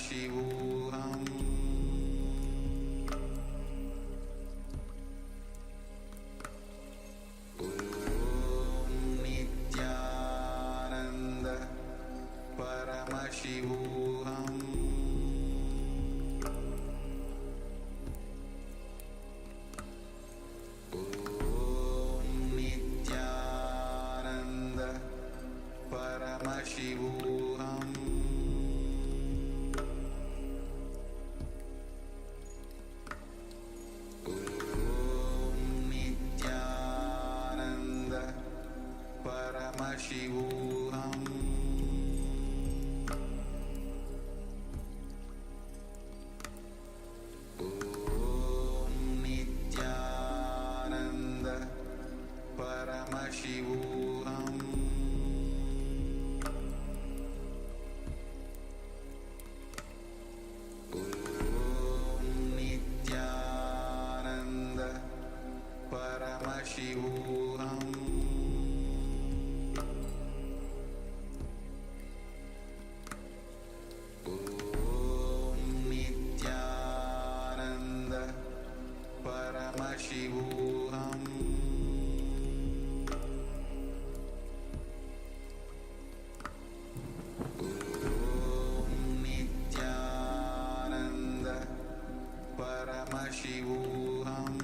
Paramashivoham Om Nithyananda Paramashivoham Om Nithyananda Paramashivoham Om Nithyananda Paramashivoham Om Nithyananda Paramashivoham Om Nithyananda Paramashivoham Om Nithyananda Paramashivoham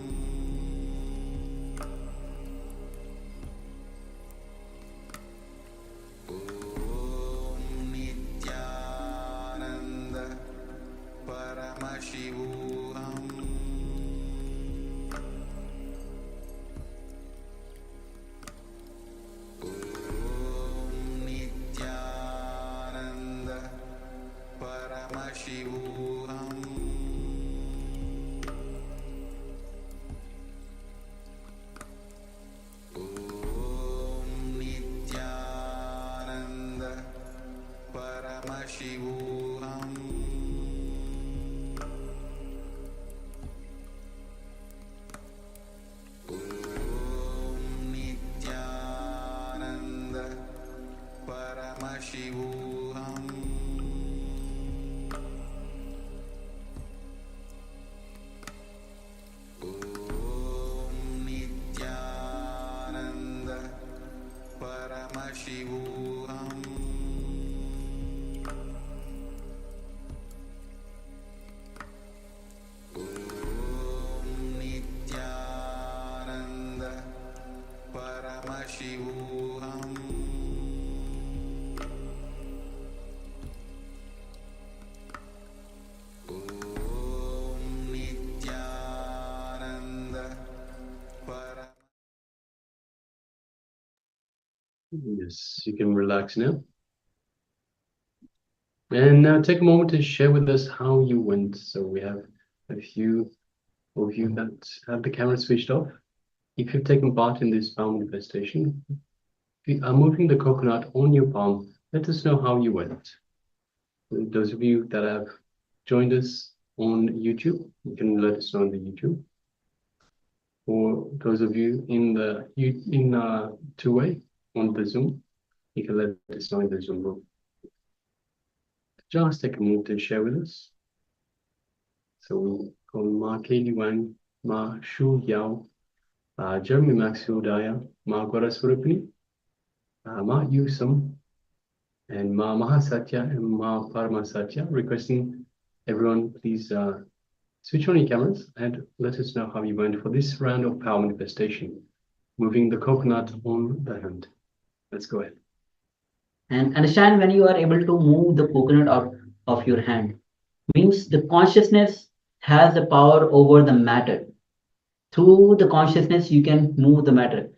Om Nithyananda Paramashivoham Om Nithyananda Paramashivoham Om Nithyananda Paramashivoham Om Nithyananda Paramashivoham Om Nithyananda Paramashivoham Om Nithyananda Paramashivoham Om Nithyananda Paramashivoham Om Nithyananda Yes, you can relax now. And now take a moment to share with us how you went. So we have a few of you that have the camera switched off. If you've taken part in this palm manifestation, if you are moving the coconut on your palm, let us know how you went. Those of you that have joined us on YouTube, you can let us know on the YouTube. For those of you in the two-way on the Zoom, you can let us know in the Zoom room. Just take a moment to share with us. So we call Ma Kaili Wang, Ma Shu Yao, Jeremy Maxwell Daya, Ma Gora Surupini, Ma Yusam, and Ma Mahasatya and Ma Paramasatya, requesting everyone please switch on your cameras and let us know how you went for this round of power manifestation, moving the coconut on the hand. Let's go ahead. And understand, when you are able to move the coconut out of your hand, means the consciousness has the power over the matter. Through the consciousness, you can move the matter.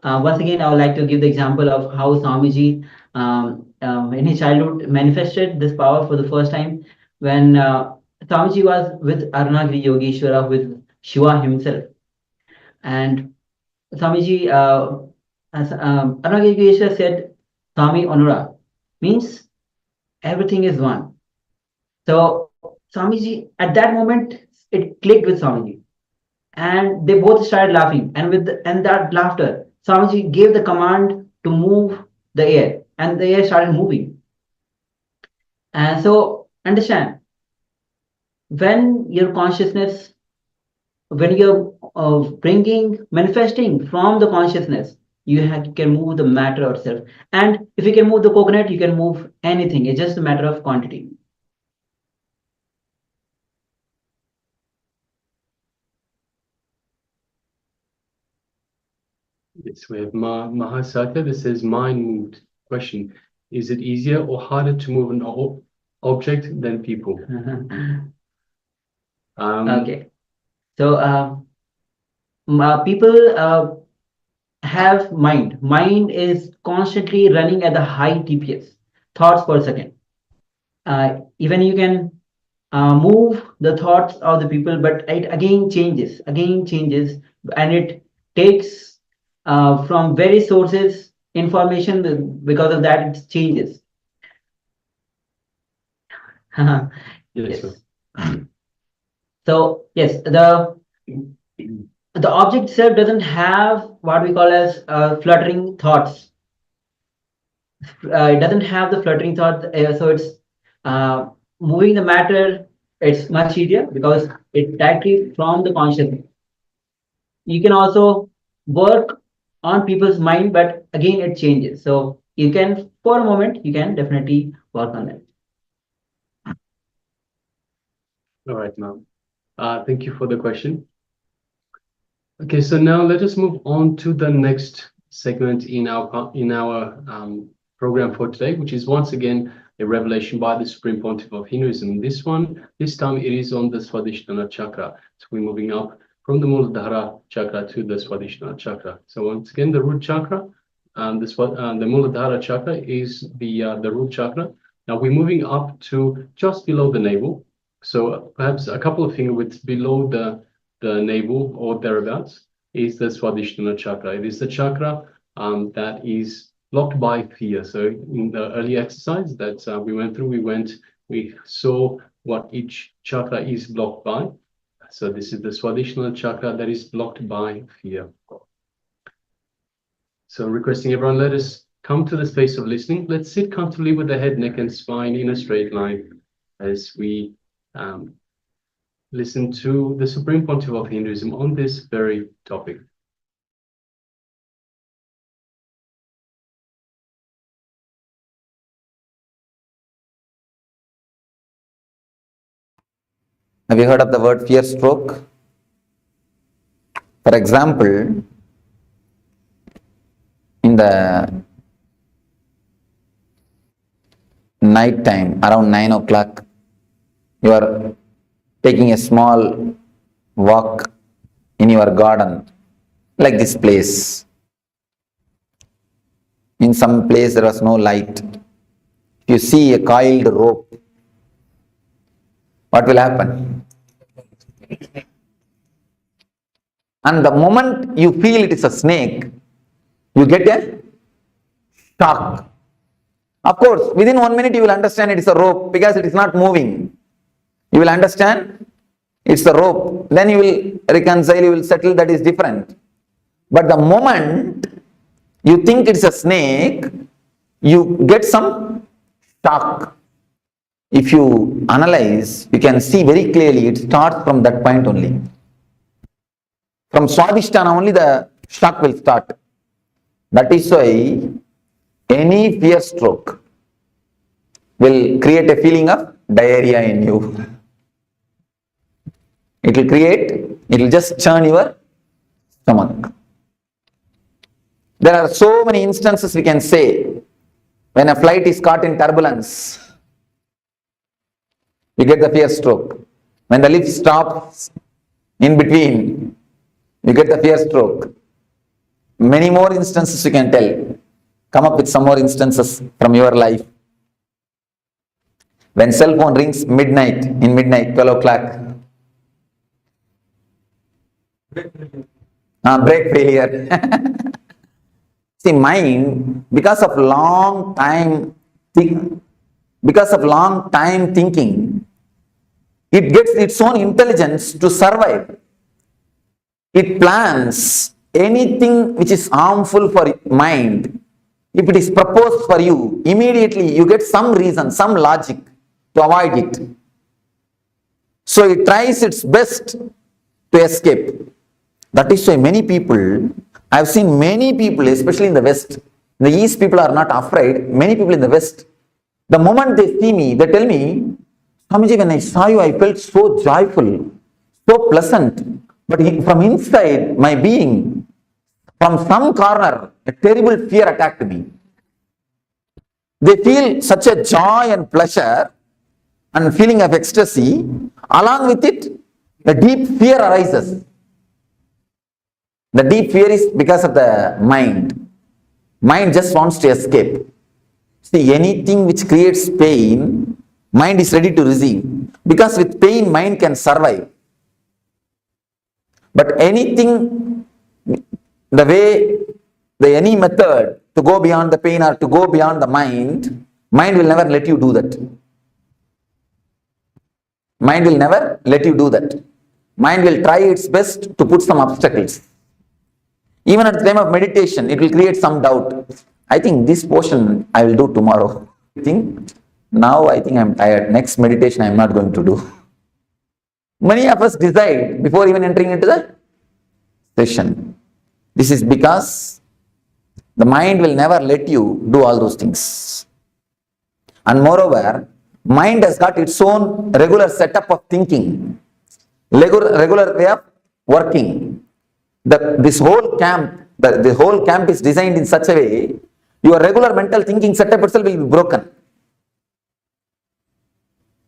Once again, I would like to give the example of how Swamiji, in his childhood, manifested this power for the first time when Swamiji was with Arunagiri Yogeshwara, with Shiva himself. And Swamiji, Arunagiri Yogeshwara said, Swami Anura, means everything is one. So Swamiji, at that moment, it clicked with Swamiji. And they both started laughing. And with that laughter, Swamiji gave the command to move the air, and the air started moving. And so understand, when your consciousness, when you're manifesting from the consciousness, can move the matter itself. And if you can move the coconut, you can move anything. It's just a matter of quantity. Yes, we have Mahasaka that says, mind moved. Question, is it easier or harder to move an object than people? Okay. So people have mind. Mind is constantly running at the high TPS, thoughts per second. Even you can move the thoughts of the people, but it again changes, and it takes from various sources information. Because of that, it changes. Yes. Yes. So yes, the object itself doesn't have what we call as fluttering thoughts. It doesn't have the fluttering thoughts, so it's moving the matter. It's much easier because it's directly from the consciousness. You can also work on people's mind, but again it changes. So you can, for a moment, you can definitely work on it. All right, ma'am. Thank you for the question. Okay, so now let us move on to the next segment in our program for today, which is once again a revelation by the Supreme Pontiff of Hinduism. This time it is on the Swadishtana chakra. So we're moving up from the Muladhara chakra to the Swadishtana chakra. So once again, the root chakra, the Muladhara chakra is the root chakra. Now we're moving up to just below the navel. So perhaps a couple of finger widths below the navel or thereabouts is the Swadhisthana chakra. It is the chakra that is blocked by fear. So in the early exercise that we went through, we saw what each chakra is blocked by. So this is the Swadhisthana chakra that is blocked by fear. So requesting everyone, let us come to the space of listening. Let's sit comfortably with the head, neck, and spine in a straight line as we listen to the Supreme Pontiff of Hinduism on this very topic. Have you heard of the word fear stroke? For example, in the night time, around 9 o'clock, you are taking a small walk in your garden, like this place. In some place there was no light. You see a coiled rope. What will happen? And the moment you feel it is a snake, you get a shock. Of course, within 1 minute you will understand it is a rope because it is not moving. You will understand it's the rope. Then you will reconcile, you will settle, that is different. But the moment you think it's a snake, you get some shock. If you analyze, you can see very clearly it starts from that point only. From Swadishtana only the shock will start. That is why any fear stroke will create a feeling of diarrhea in you. It will just churn your stomach. There are so many instances we can say. When a flight is caught in turbulence, you get the fear stroke. When the lift stops in between, you get the fear stroke. Many more instances you can tell. Come up with some more instances from your life. When cell phone rings midnight, 12 o'clock. Brake failure. See, mind, because of long time thinking, it gets its own intelligence to survive. It plans anything which is harmful for mind. If it is proposed for you, immediately you get some reason, some logic to avoid it. So it tries its best to escape. That is why many people, I have seen many people, especially in the West, in the East people are not afraid, many people in the West, the moment they see me, they tell me, Swamiji, when I saw you, I felt so joyful, so pleasant, but from inside my being, from some corner, a terrible fear attacked me. They feel such a joy and pleasure and feeling of ecstasy, along with it, a deep fear arises. The deep fear is because of the mind. Mind just wants to escape. See, anything which creates pain, mind is ready to receive. Because with pain, mind can survive. But anything, any method to go beyond the pain or to go beyond the mind will never let you do that. Mind will never let you do that. Mind will try its best to put some obstacles. Even at the time of meditation, it will create some doubt. I think this portion I will do tomorrow. Now I think I am tired. Next meditation I am not going to do. Many of us decide before even entering into the session. This is because the mind will never let you do all those things. And moreover, mind has got its own regular setup of thinking, regular way of working. This whole camp, the whole camp is designed in such a way, your regular mental thinking setup itself will be broken.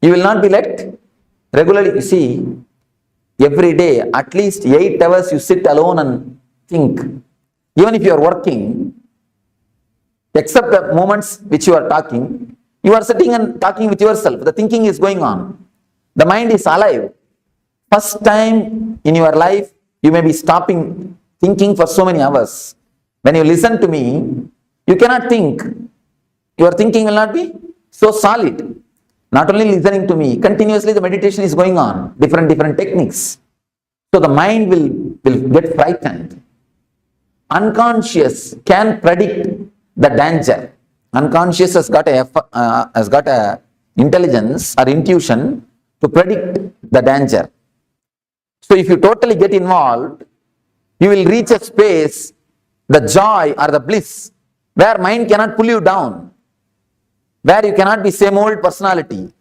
You will not be let regularly, you see, every day, at least 8 hours you sit alone and think. Even if you are working, except the moments which you are talking, you are sitting and talking with yourself. The thinking is going on. The mind is alive. First time in your life, you may be stopping thinking for so many hours. When you listen to me, you cannot think. Your thinking will not be so solid. Not only listening to me, continuously the meditation is going on. Different techniques. So the mind will get frightened. Unconscious can predict the danger. Unconscious has got a intelligence or intuition to predict the danger. So if you totally get involved, you will reach a space, the joy or the bliss, where mind cannot pull you down, where you cannot be same old personality.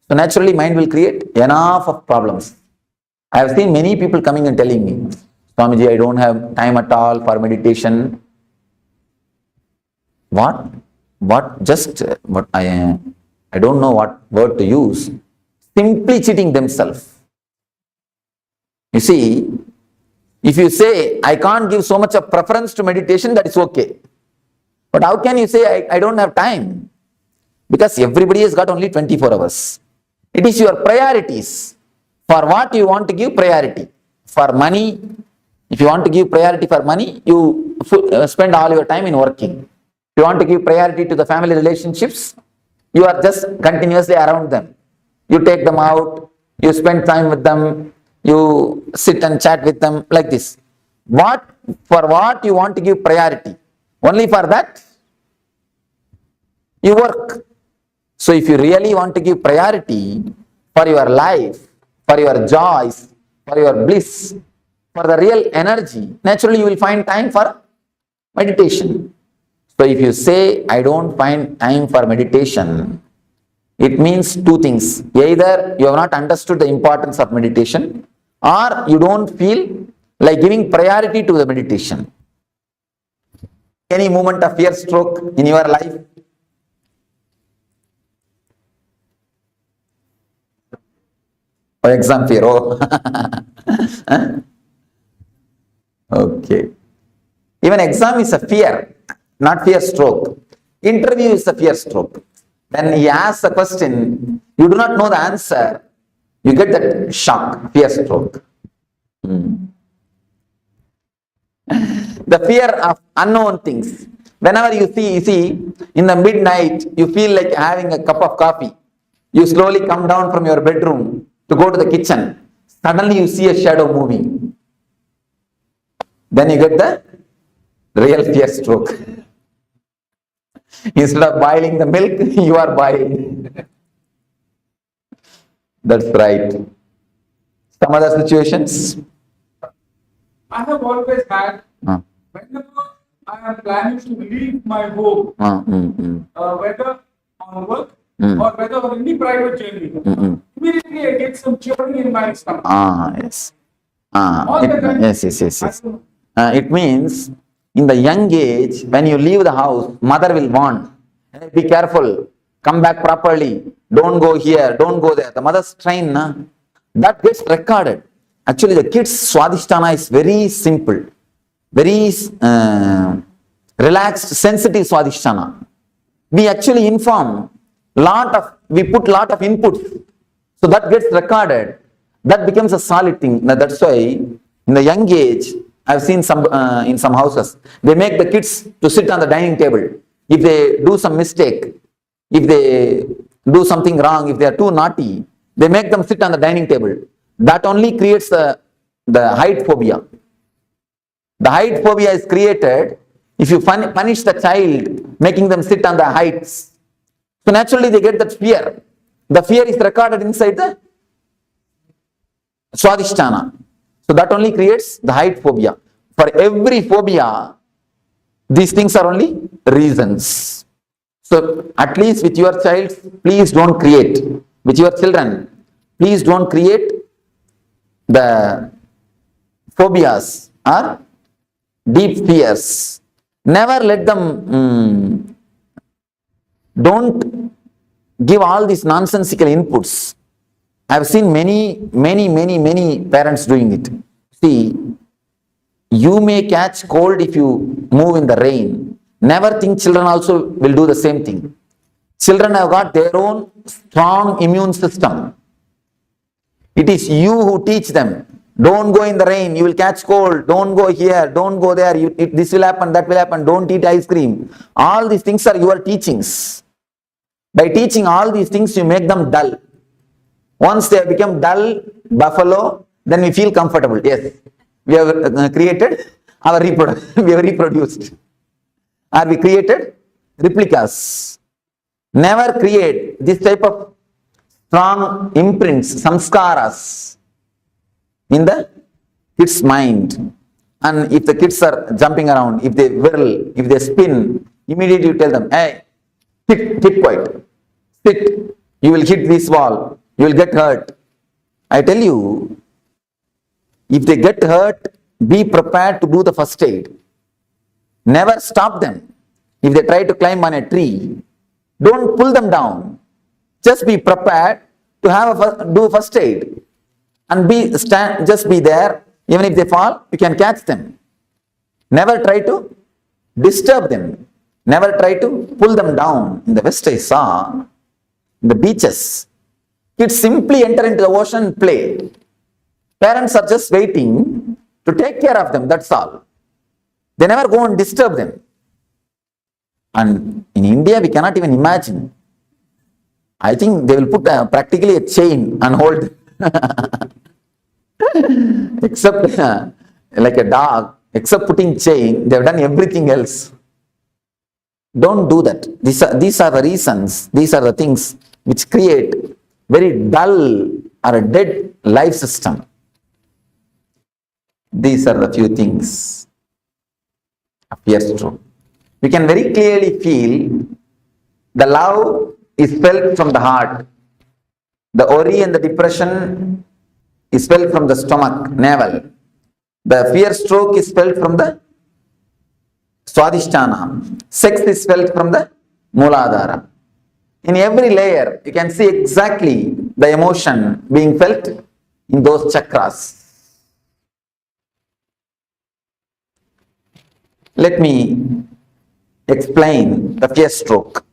So naturally mind will create enough of problems. I have seen many people coming and telling me, Swamiji, I don't have time at all for meditation. What I don't know what word to use. Simply cheating themselves. You see, if you say, I can't give so much of preference to meditation, that is okay. But how can you say, I don't have time? Because everybody has got only 24 hours. It is your priorities. For what you want to give priority. For money, if you want to give priority for money, you spend all your time in working. If you want to give priority to the family relationships, you are just continuously around them. You take them out, you spend time with them, you sit and chat with them like this. For what you want to give priority? Only for that, you work. So if you really want to give priority for your life, for your joys, for your bliss, for the real energy, naturally you will find time for meditation. So if you say, I don't find time for meditation, it means two things. Either you have not understood the importance of meditation, or you don't feel like giving priority to the meditation. Any moment of fear stroke in your life? Or exam fear? Oh. Okay. Even exam is a fear, not fear stroke. Interview is a fear stroke. When he asks a question, you do not know the answer, you get that shock, fear stroke. The fear of unknown things. Whenever you see, in the midnight, you feel like having a cup of coffee. You slowly come down from your bedroom to go to the kitchen. Suddenly you see a shadow moving. Then you get the real fear stroke. Instead of boiling the milk, you are boiling. That's right. Some other situations? I have always had, Uh, whenever I am planning to leave my home, whether on work or whether on any private journey, immediately I get some churning in my stomach. Yes. All the time. Yes. It means in the young age, when you leave the house, mother will warn, "Hey, be careful, come back properly, don't go here, don't go there." The mother's train, that gets recorded. Actually, the kids' Swadishtana is very simple, very relaxed, sensitive Swadishtana. We actually we put lot of inputs, so that gets recorded. That becomes a solid thing. Now, that's why in the young age, I've seen in some houses, they make the kids to sit on the dining table. If they do some mistake, if they do something wrong, if they are too naughty, they make them sit on the dining table. That only creates the height phobia. The height phobia is created if you punish the child, making them sit on the heights. So naturally they get that fear. The fear is recorded inside the Swadishtana. So that only creates the height phobia. For every phobia, these things are only reasons. So at least with your child, please don't create. With your children, please don't create the phobias or deep fears. Never let them, don't give all these nonsensical inputs. I have seen many parents doing it. See, you may catch cold if you move in the rain. Never think children also will do the same thing. Children have got their own strong immune system. It is you who teach them. Don't go in the rain, you will catch cold. Don't go here, don't go there. This will happen, that will happen. Don't eat ice cream. All these things are your teachings. By teaching all these things, you make them dull. Once they have become dull, buffalo, then we feel comfortable. Yes, we have created our we have reproduced. Or we created replicas. Never create this type of strong imprints, samskaras in the kids' mind. And if the kids are jumping around, if they whirl, if they spin, immediately you tell them, "Hey, keep quiet, sit, you will hit this wall, you will get hurt." I tell you, if they get hurt, be prepared to do the first aid. Never stop them. If they try to climb on a tree, don't pull them down. Just be prepared to do first aid. And just be there. Even if they fall, you can catch them. Never try to disturb them. Never try to pull them down. In the West, I saw in the beaches, kids simply enter into the ocean and play. Parents are just waiting to take care of them, that's all. They never go and disturb them. And in India, we cannot even imagine. I think they will put practically a chain and hold except like a dog, except putting chain, they have done everything else. Don't do that. These are the reasons, these are the things which create very dull or a dead life system. These are the few things appears true. We can very clearly feel the love is felt from the heart. The worry and the depression is felt from the stomach, navel. The fear stroke is felt from the Swadishtana. Sex is felt from the Muladhara. In every layer, you can see exactly the emotion being felt in those chakras. Let me explain the fear stroke.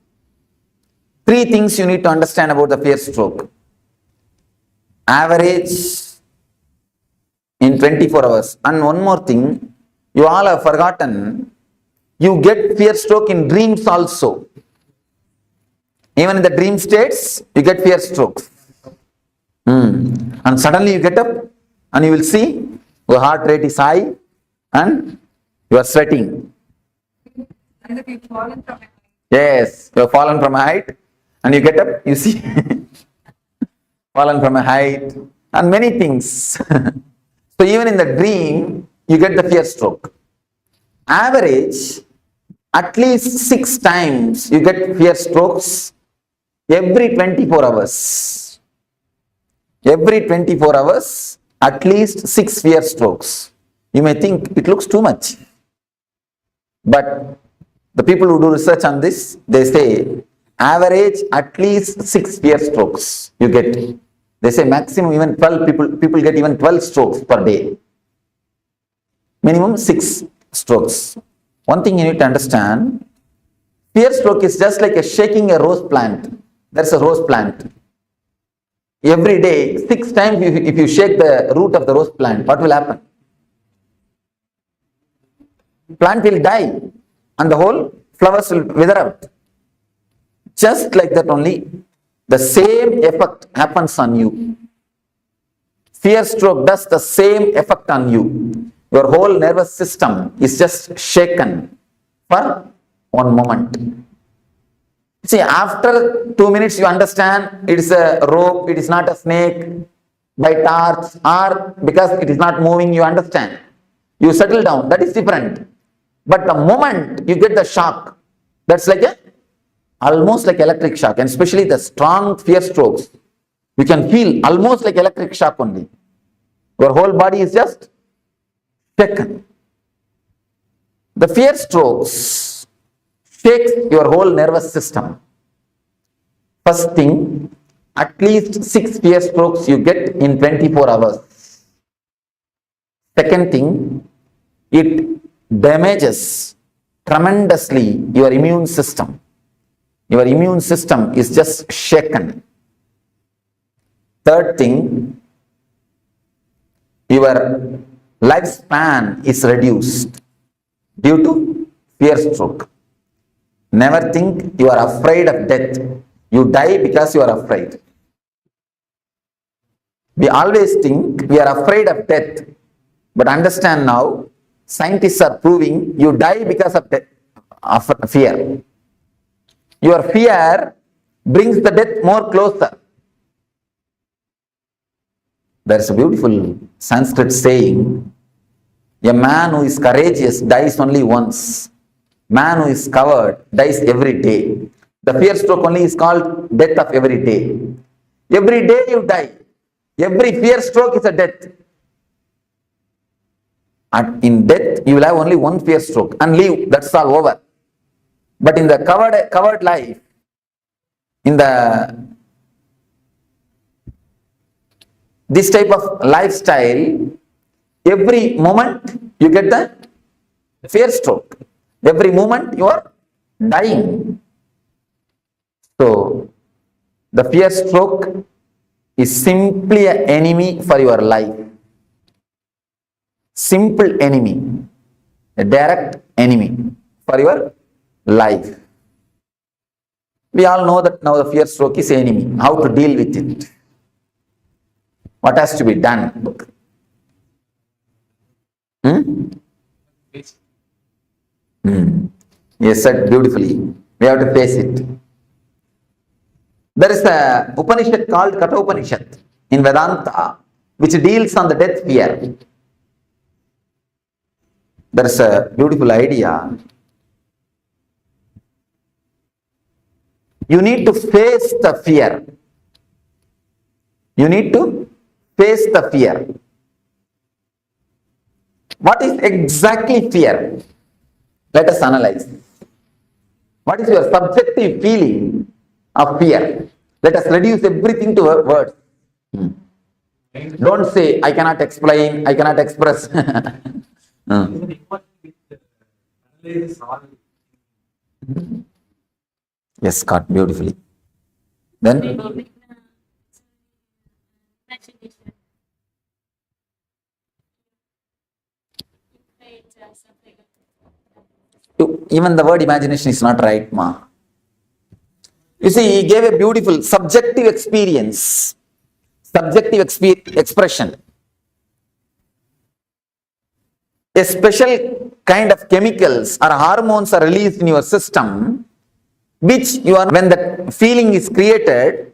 3 things you need to understand about the fear stroke. Average in 24 hours. And one more thing, you all have forgotten, you get fear stroke in dreams also. Even in the dream states, you get fear strokes. And suddenly you get up and you will see your heart rate is high and you are sweating. Yes, you have fallen from a height and you get up, you see fallen from a height, and many things. So even in the dream, you get the fear stroke. Average, at least 6 times you get fear strokes every 24 hours. Every 24 hours, at least 6 fear strokes. You may think it looks too much. But the people who do research on this, they say average at least 6 fear strokes you get. They say maximum even 12 people get even 12 strokes per day. Minimum 6 strokes. One thing you need to understand, fear stroke is just like shaking a rose plant. There's a rose plant. Every day, 6 times if you shake the root of the rose plant, what will happen? Plant will die and the whole flowers will wither out. Just like that only, the same effect happens on you. Fear stroke does the same effect on you. Your whole nervous system is just shaken for one moment. See, after 2 minutes you understand it is a rope, it is not a snake, by torch, or because it is not moving, you understand. You settle down, that is different. But the moment you get the shock, that's like almost like electric shock, and especially the strong fear strokes, you can feel almost like electric shock only. Your whole body is just shaken. The fear strokes shakes your whole nervous system. First thing, at least 6 fear strokes you get in 24 hours. Second thing, it damages tremendously your immune system. Your immune system is just shaken. Third thing, your lifespan is reduced due to fear stroke. Never think you are afraid of death. You die because you are afraid. We always think we are afraid of death. But understand now, scientists are proving you die because of death, of fear. Your fear brings the death more closer. There is a beautiful Sanskrit saying, a man who is courageous dies only once. Man who is coward dies every day. The fear stroke only is called death of every day. Every day you die. Every fear stroke is a death. And in death, you will have only one fear stroke and leave. That's all over. But in the covered life, in this type of lifestyle, every moment you get the fear stroke. Every moment you are dying. So, the fear stroke is simply an enemy for your life. Simple enemy. A direct enemy for your life. We all know that now the fear stroke is enemy. How to deal with it? What has to be done? Yes, said beautifully. We have to face it. There is a Upanishad called Katha Upanishad in Vedanta, which deals on the death fear. There is a beautiful idea. You need to face the fear. You need to face the fear. What is exactly fear? Let us analyze. What is your subjective feeling of fear? Let us reduce everything to words. Don't say, I cannot explain, I cannot express. Yes, Scott, beautifully. Then? Even the word imagination is not right, ma. You see, he gave a beautiful subjective experience, subjective expression. A special kind of chemicals or hormones are released in your system, which you are, when the feeling is created,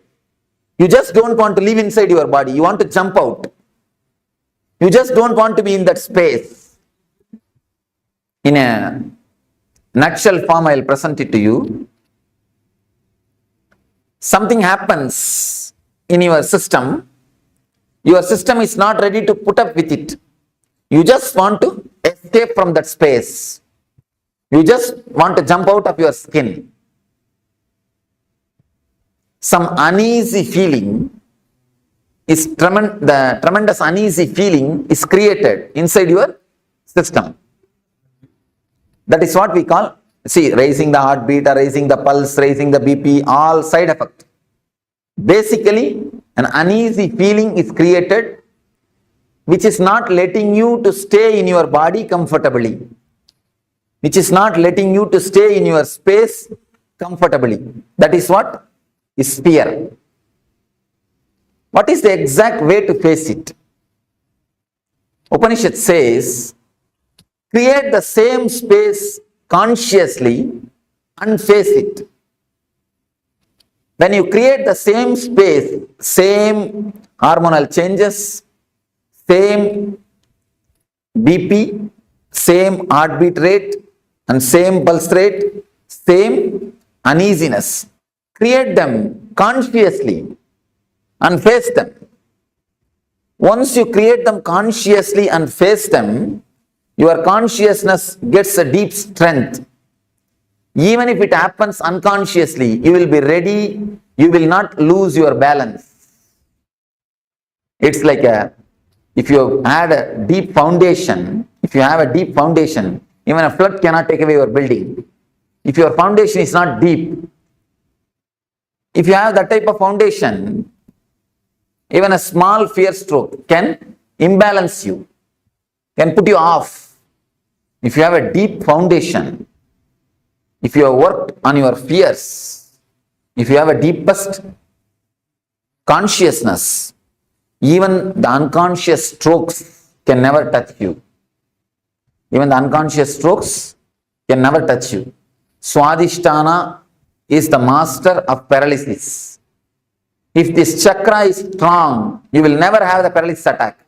You just don't want to live inside your body. You want to jump out. You just don't want to be in that space. In a nutshell form, I will present it to you. Something happens in your system. Your system is not ready to put up with it. You just want to escape from that space. You just want to jump out of your skin. Some uneasy feeling is the tremendous uneasy feeling is created inside your system. That is what we call, see, raising the heartbeat, or raising the pulse, raising the BP, all side effect. Basically, an uneasy feeling is created which is not letting you to stay in your body comfortably, which is not letting you to stay in your space comfortably. That is what is fear. What is the exact way to face it? Upanishad says, create the same space consciously and face it. When you create the same space, same hormonal changes, same BP, same heartbeat rate and same pulse rate, same uneasiness, create them consciously and face them. Once you create them consciously and face them, your consciousness gets a deep strength. Even if it happens unconsciously, you will be ready, you will not lose your balance. It's like if you had a deep foundation, even a flood cannot take away your building. If your foundation is not deep, if you have that type of foundation, even a small fear stroke can imbalance you, can put you off. If you have a deep foundation, if you have worked on your fears, if you have a deepest consciousness, even the unconscious strokes can never touch you. Even the unconscious strokes can never touch you. Swadishtana is the master of paralysis. If this chakra is strong, you will never have the paralysis attack.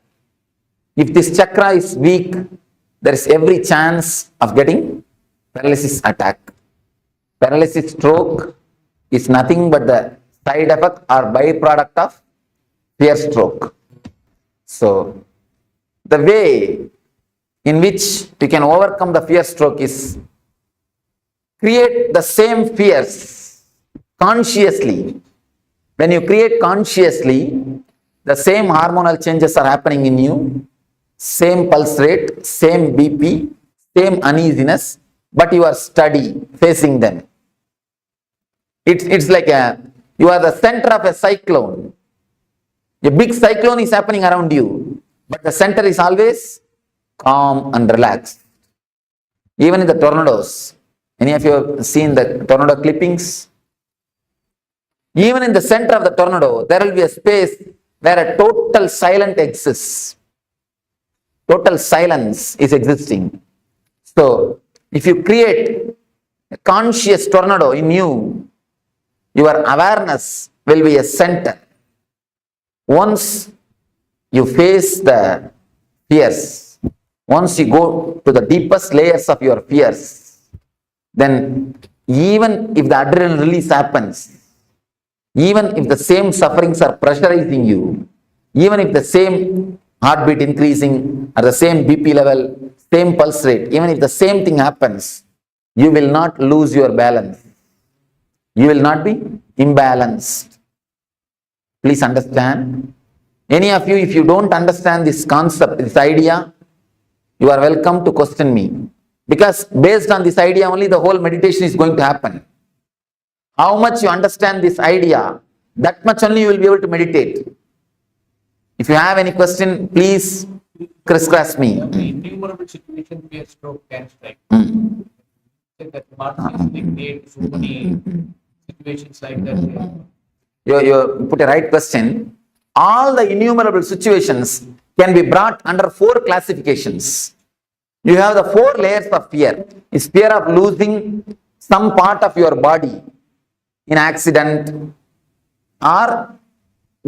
If this chakra is weak, there is every chance of getting paralysis attack. Paralysis stroke is nothing but the side effect or byproduct of fear stroke. So, the way in which we can overcome the fear stroke is create the same fears consciously. When you create consciously, the same hormonal changes are happening in you, same pulse rate, same BP, same uneasiness, but you are steady facing them. It's like you are the center of a cyclone. A big cyclone is happening around you, but the center is always calm and relaxed. Even in the tornadoes, any of you have seen the tornado clippings? Even in the center of the tornado, there will be a space where a total silence exists. Total silence is existing. So, if you create a conscious tornado in you, your awareness will be a center. Once you face the fears, once you go to the deepest layers of your fears, then even if the adrenaline release happens, even if the same sufferings are pressurizing you, even if the same heartbeat increasing at the same BP level, same pulse rate, even if the same thing happens, you will not lose your balance. You will not be imbalanced. Please understand. Any of you, if you don't understand this concept, this idea, you are welcome to question me. Because based on this idea only the whole meditation is going to happen. How much you understand this idea, that much only you will be able to meditate. If you have any question, please crisscross me. Innumerable situations where stroke can strike. That Marxism create so many situations like that. You put a right question. All the innumerable situations can be brought under 4 classifications. You have the 4 layers of fear. It's fear of losing some part of your body in accident, or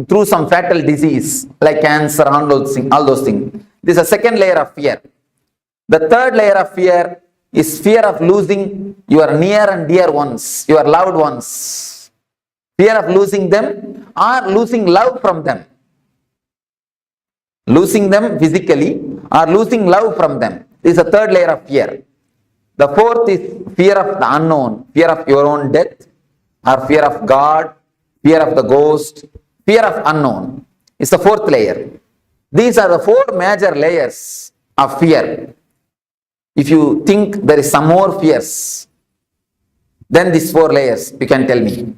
through some fatal disease like cancer, all those things. This is a second layer of fear. The third layer of fear is fear of losing your near and dear ones, your loved ones. Fear of losing them or losing love from them. Losing them physically or losing love from them. This is the third layer of fear. The fourth is fear of the unknown, fear of your own death, or fear of God, fear of the ghost, fear of unknown. It's the fourth layer. These are the four major layers of fear. If you think there is some more fears, then these four layers, you can tell me.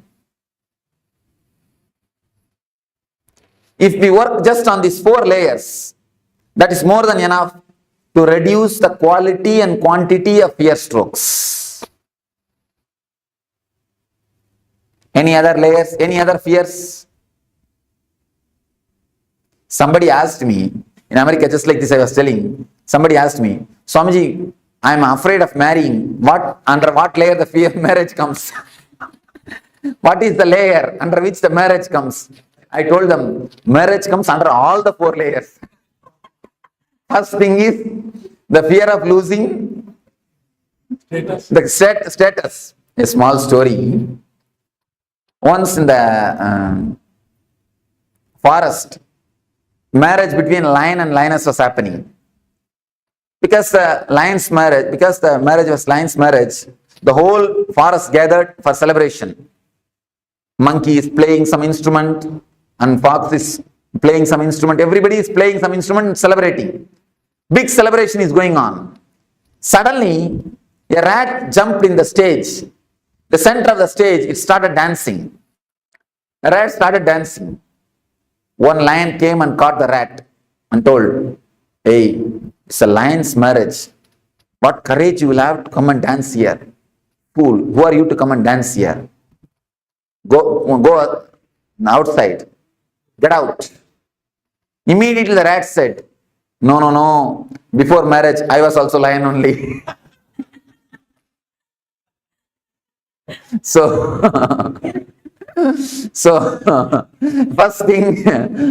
If we work just on these four layers, that is more than enough to reduce the quality and quantity of fear strokes. Any other layers? Any other fears? Somebody asked me, in America, just like this I was telling, somebody asked me, Swamiji, I am afraid of marrying. Under what layer the fear of marriage comes? What is the layer under which the marriage comes? I told them, marriage comes under all the four layers. First thing is the fear of losing the status. A small story. Once in the forest, marriage between lion and lioness was happening. Because the marriage was lion's marriage, the whole forest gathered for celebration. Monkey is playing some instrument and fox is playing some instrument. Everybody is playing some instrument and celebrating. Big celebration is going on. Suddenly, a rat jumped in the stage. The center of the stage, it started dancing. The rat started dancing. One lion came and caught the rat and told, hey, it's a lion's marriage. What courage you will have to come and dance here? Fool, who are you to come and dance here? Go outside. Get out. Immediately the rat said, no. Before marriage, I was also lion only. So, first thing,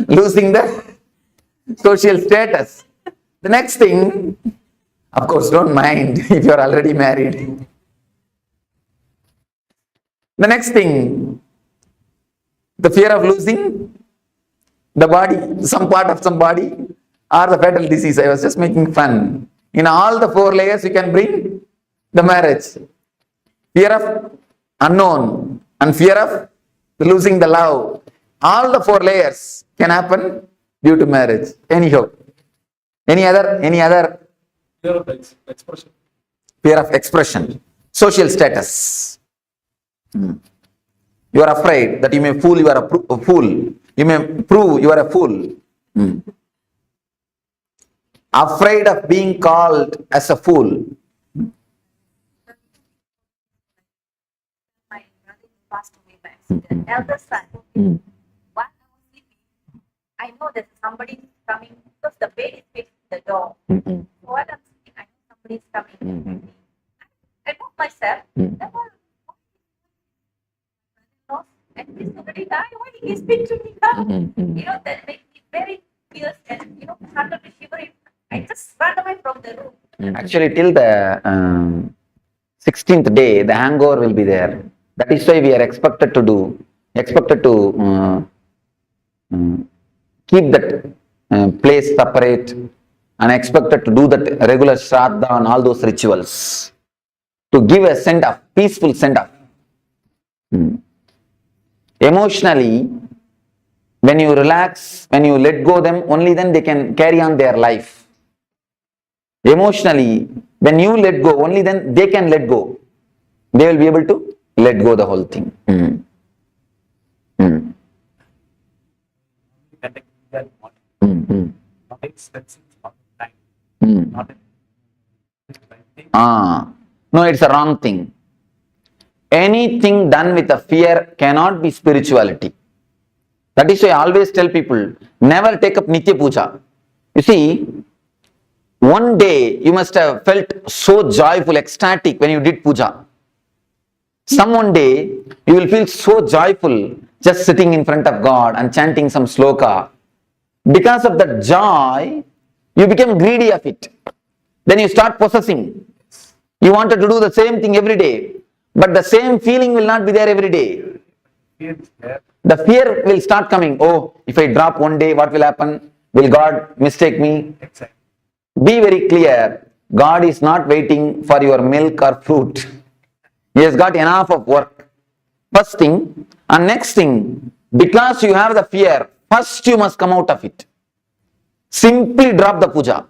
losing the social status. The next thing, of course, don't mind if you're already married. The next thing, the fear of losing the body, some part of some body, or the fatal disease. I was just making fun. In all the four layers, you can bring the marriage. Fear of unknown and fear of losing the love. All the four layers can happen due to marriage. Anyhow, any other? Fear of expression. Fear of expression. Social status. You are afraid that you may fool, you are a fool. You may prove you are a fool. Afraid of being called as a fool. My brother passed away by accident. Elder son. While I was sleeping, I know that somebody is coming because the bed is facing the door. So while I'm sleeping, I know somebody is coming. I moved myself. And this nobody died. Why he is speak to me now? That makes me very fierce and started to shiver. I just ran away from the room. Actually, till the 16th day, the hangover will be there. That is why we are expected to keep that place separate and expected to do that regular shraddha and all those rituals to give a send-off, peaceful send-off. Emotionally, when you relax, when you let go them, only then they can carry on their life. Emotionally, when you let go, only then they can let go. They will be able to let go the whole thing. No, it's a wrong thing. Anything done with a fear cannot be spirituality. That is why I always tell people, never take up Nitya Puja. You see, one day you must have felt so joyful, ecstatic when you did puja. Some one day you will feel so joyful just sitting in front of God and chanting some sloka. Because of that joy, you become greedy of it. Then you start possessing. You wanted to do the same thing every day, but the same feeling will not be there every day. The fear will start coming. Oh, if I drop one day, what will happen? Will God mistake me? Be very clear. God is not waiting for your milk or fruit. He has got enough of work. First thing, and next thing, because you have the fear, first you must come out of it. Simply drop the puja.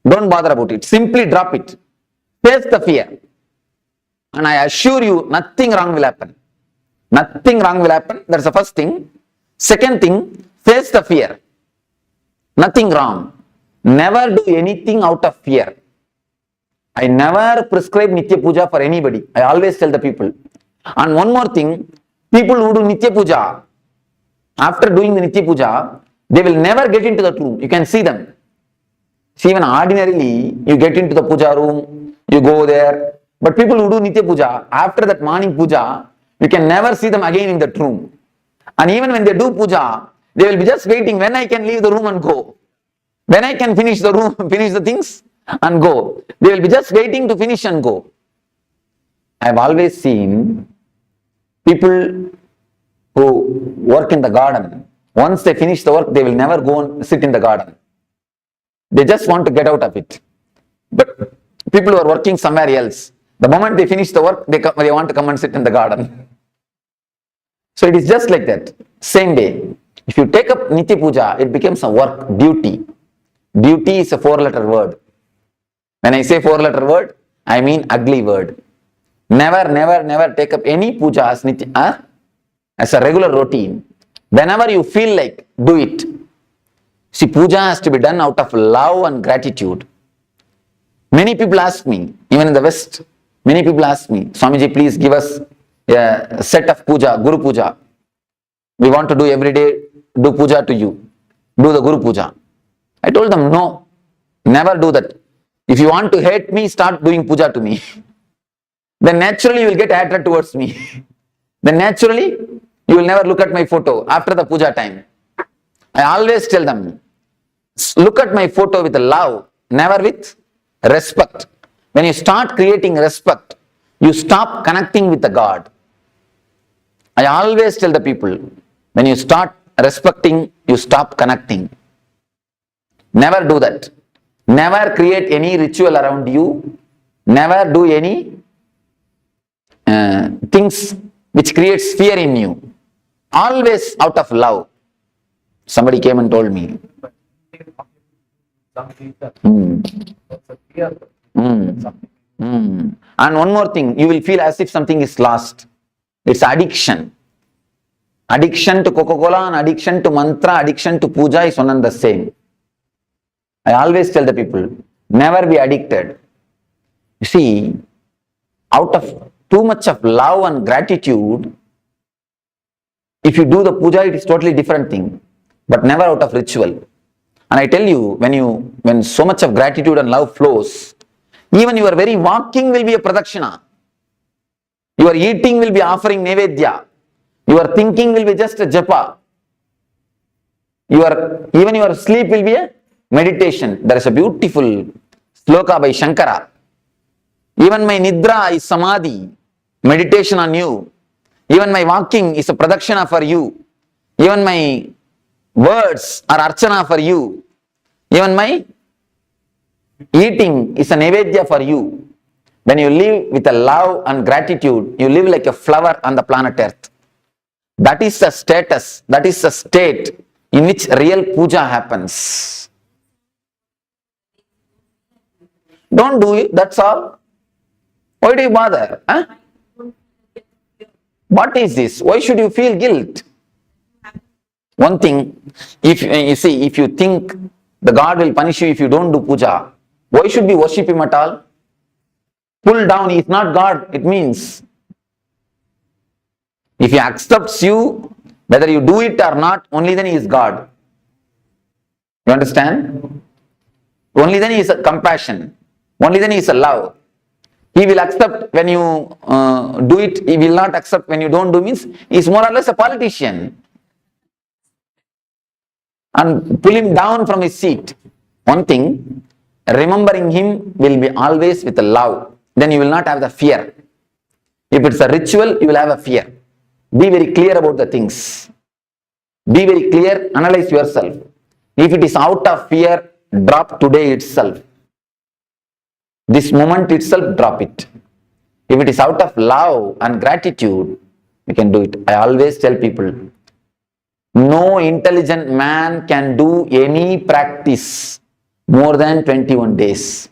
Don't bother about it. Simply drop it. Face the fear. And I assure you, nothing wrong will happen. Nothing wrong will happen. That's the first thing. Second thing, face the fear. Nothing wrong. Never do anything out of fear. I never prescribe Nitya Puja for anybody. I always tell the people. And one more thing, people who do Nitya Puja, after doing the Nitya Puja, they will never get into the room. You can see them. See, even ordinarily, you get into the puja room, you go there. But people who do Nitya Puja, after that morning puja, you can never see them again in that room. And even when they do puja, they will be just waiting when I can leave the room and go. When I can finish the room, finish the things and go. They will be just waiting to finish and go. I have always seen people who work in the garden. Once they finish the work, they will never go and sit in the garden. They just want to get out of it. But people who are working somewhere else, the moment they finish the work, they want to come and sit in the garden. So it is just like that. Same way. If you take up Nitya Puja, it becomes a work, duty. Duty is a 4-letter word. When I say 4-letter word, I mean ugly word. Never, never, never take up any puja as Nitya, as a regular routine. Whenever you feel like, do it. See, puja has to be done out of love and gratitude. Many people ask me, even in the West, many people ask me, Swamiji, please give us a set of puja, Guru Puja. We want to do every day, do puja to you. Do the Guru Puja. I told them, no, never do that. If you want to hate me, start doing puja to me. Then naturally you will get hatred towards me. Then naturally you will never look at my photo after the puja time. I always tell them, look at my photo with love, never with respect. When you start creating respect, you stop connecting with the God. I always tell the people, when you start respecting, you stop connecting. Never do that. Never create any ritual around you. Never do any things which creates fear in you. Always out of love. Somebody came and told me. And one more thing, you will feel as if something is lost. It's addiction. Addiction to Coca-Cola and addiction to mantra, addiction to puja is one and the same. I always tell the people, never be addicted. You see, out of too much of love and gratitude, if you do the puja, it is totally different thing, but never out of ritual. And I tell you, when so much of gratitude and love flows, even your very walking will be a pradakshina. Your eating will be offering nevedya. Your thinking will be just a japa. Even your sleep will be a meditation. There is a beautiful sloka by Shankara. Even my nidra is samadhi, meditation on you. Even my walking is a pradakshina for you. Even my words are archana for you. Even my eating is a nevedya for you. When you live with a love and gratitude, you live like a flower on the planet Earth. That is the status, that is the state in which real puja happens. Don't do it, that's all. Why do you bother? Huh? What is this? Why should you feel guilt? One thing, if you think the God will punish you if you don't do puja, why should we worship him at all? Pull down, he is not God, it means. If he accepts you, whether you do it or not, only then he is God. You understand? Only then he is a compassion. Only then he is a love. He will accept when you do it, he will not accept when you don't do, means he is more or less a politician. And pull him down from his seat. One thing, remembering him will be always with love. Then you will not have the fear. If it's a ritual, you will have a fear. Be very clear about the things. Be very clear, analyze yourself. If it is out of fear, drop today itself. This moment itself, drop it. If it is out of love and gratitude, you can do it. I always tell people, no intelligent man can do any practice more than 21 days.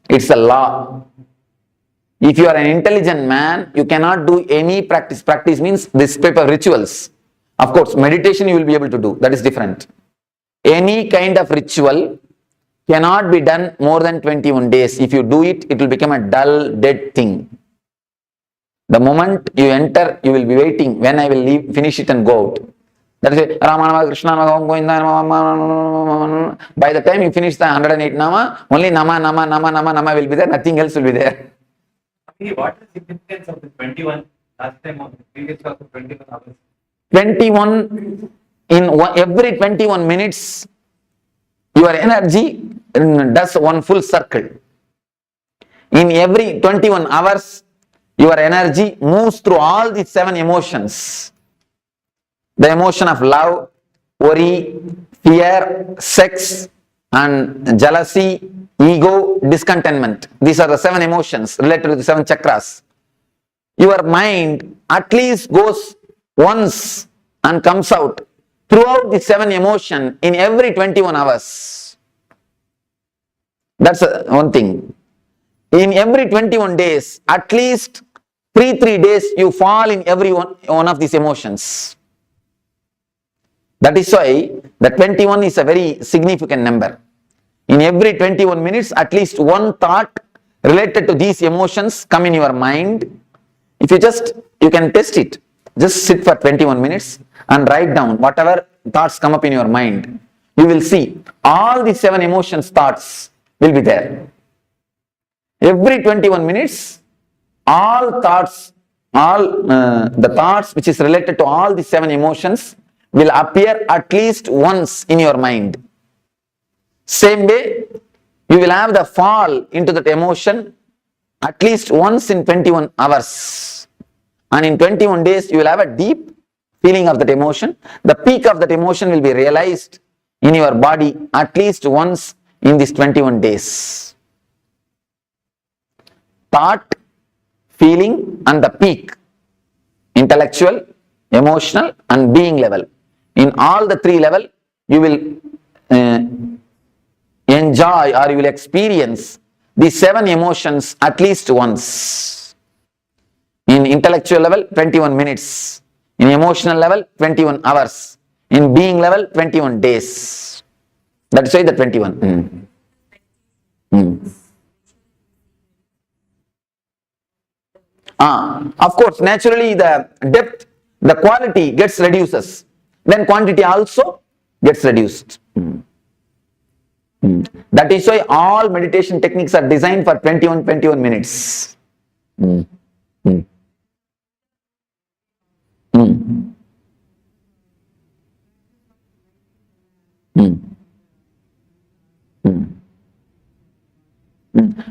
It's a law. If you are an intelligent man, you cannot do any practice. Practice means this type of rituals. Of course, meditation you will be able to do. That is different. Any kind of ritual cannot be done more than 21 days. If you do it, it will become a dull, dead thing. The moment you enter, you will be waiting when I will leave, finish it and go out. That is Rama, Krishna, Govinda. By the time you finish the 108 Nama, only Nama will be there, nothing else will be there. What is the significance of the 21 last time on the previous talk of 21 hours? 21, every 21 minutes, your energy does one full circle. In every 21 hours, your energy moves through all the 7 emotions. The emotion of love, worry, fear, sex, and jealousy, ego, discontentment. These are the 7 emotions related to the 7 chakras. Your mind at least goes once and comes out throughout the 7 emotions in every 21 hours. That's one thing. In every 21 days, at least 3 days you fall in every one of these emotions. That is why the 21 is a very significant number. In every 21 minutes, at least one thought related to these emotions come in your mind. If you can test it. Just sit for 21 minutes and write down whatever thoughts come up in your mind. You will see all the 7 emotions thoughts will be there. Every 21 minutes, all thoughts, the thoughts which is related to all the 7 emotions will appear at least once in your mind. Same way, you will have the fall into that emotion at least once in 21 hours. And in 21 days, you will have a deep feeling of that emotion. The peak of that emotion will be realized in your body at least once in these 21 days. Thought, feeling, and the peak. Intellectual, emotional, and being level. In all the 3 levels, you will enjoy or you will experience these 7 emotions at least once. In intellectual level, 21 minutes. In emotional level, 21 hours. In being level, 21 days. That is why the 21. Of course, naturally the depth, the quality gets reduces. Then quantity also gets reduced. That is why all meditation techniques are designed for 21 minutes.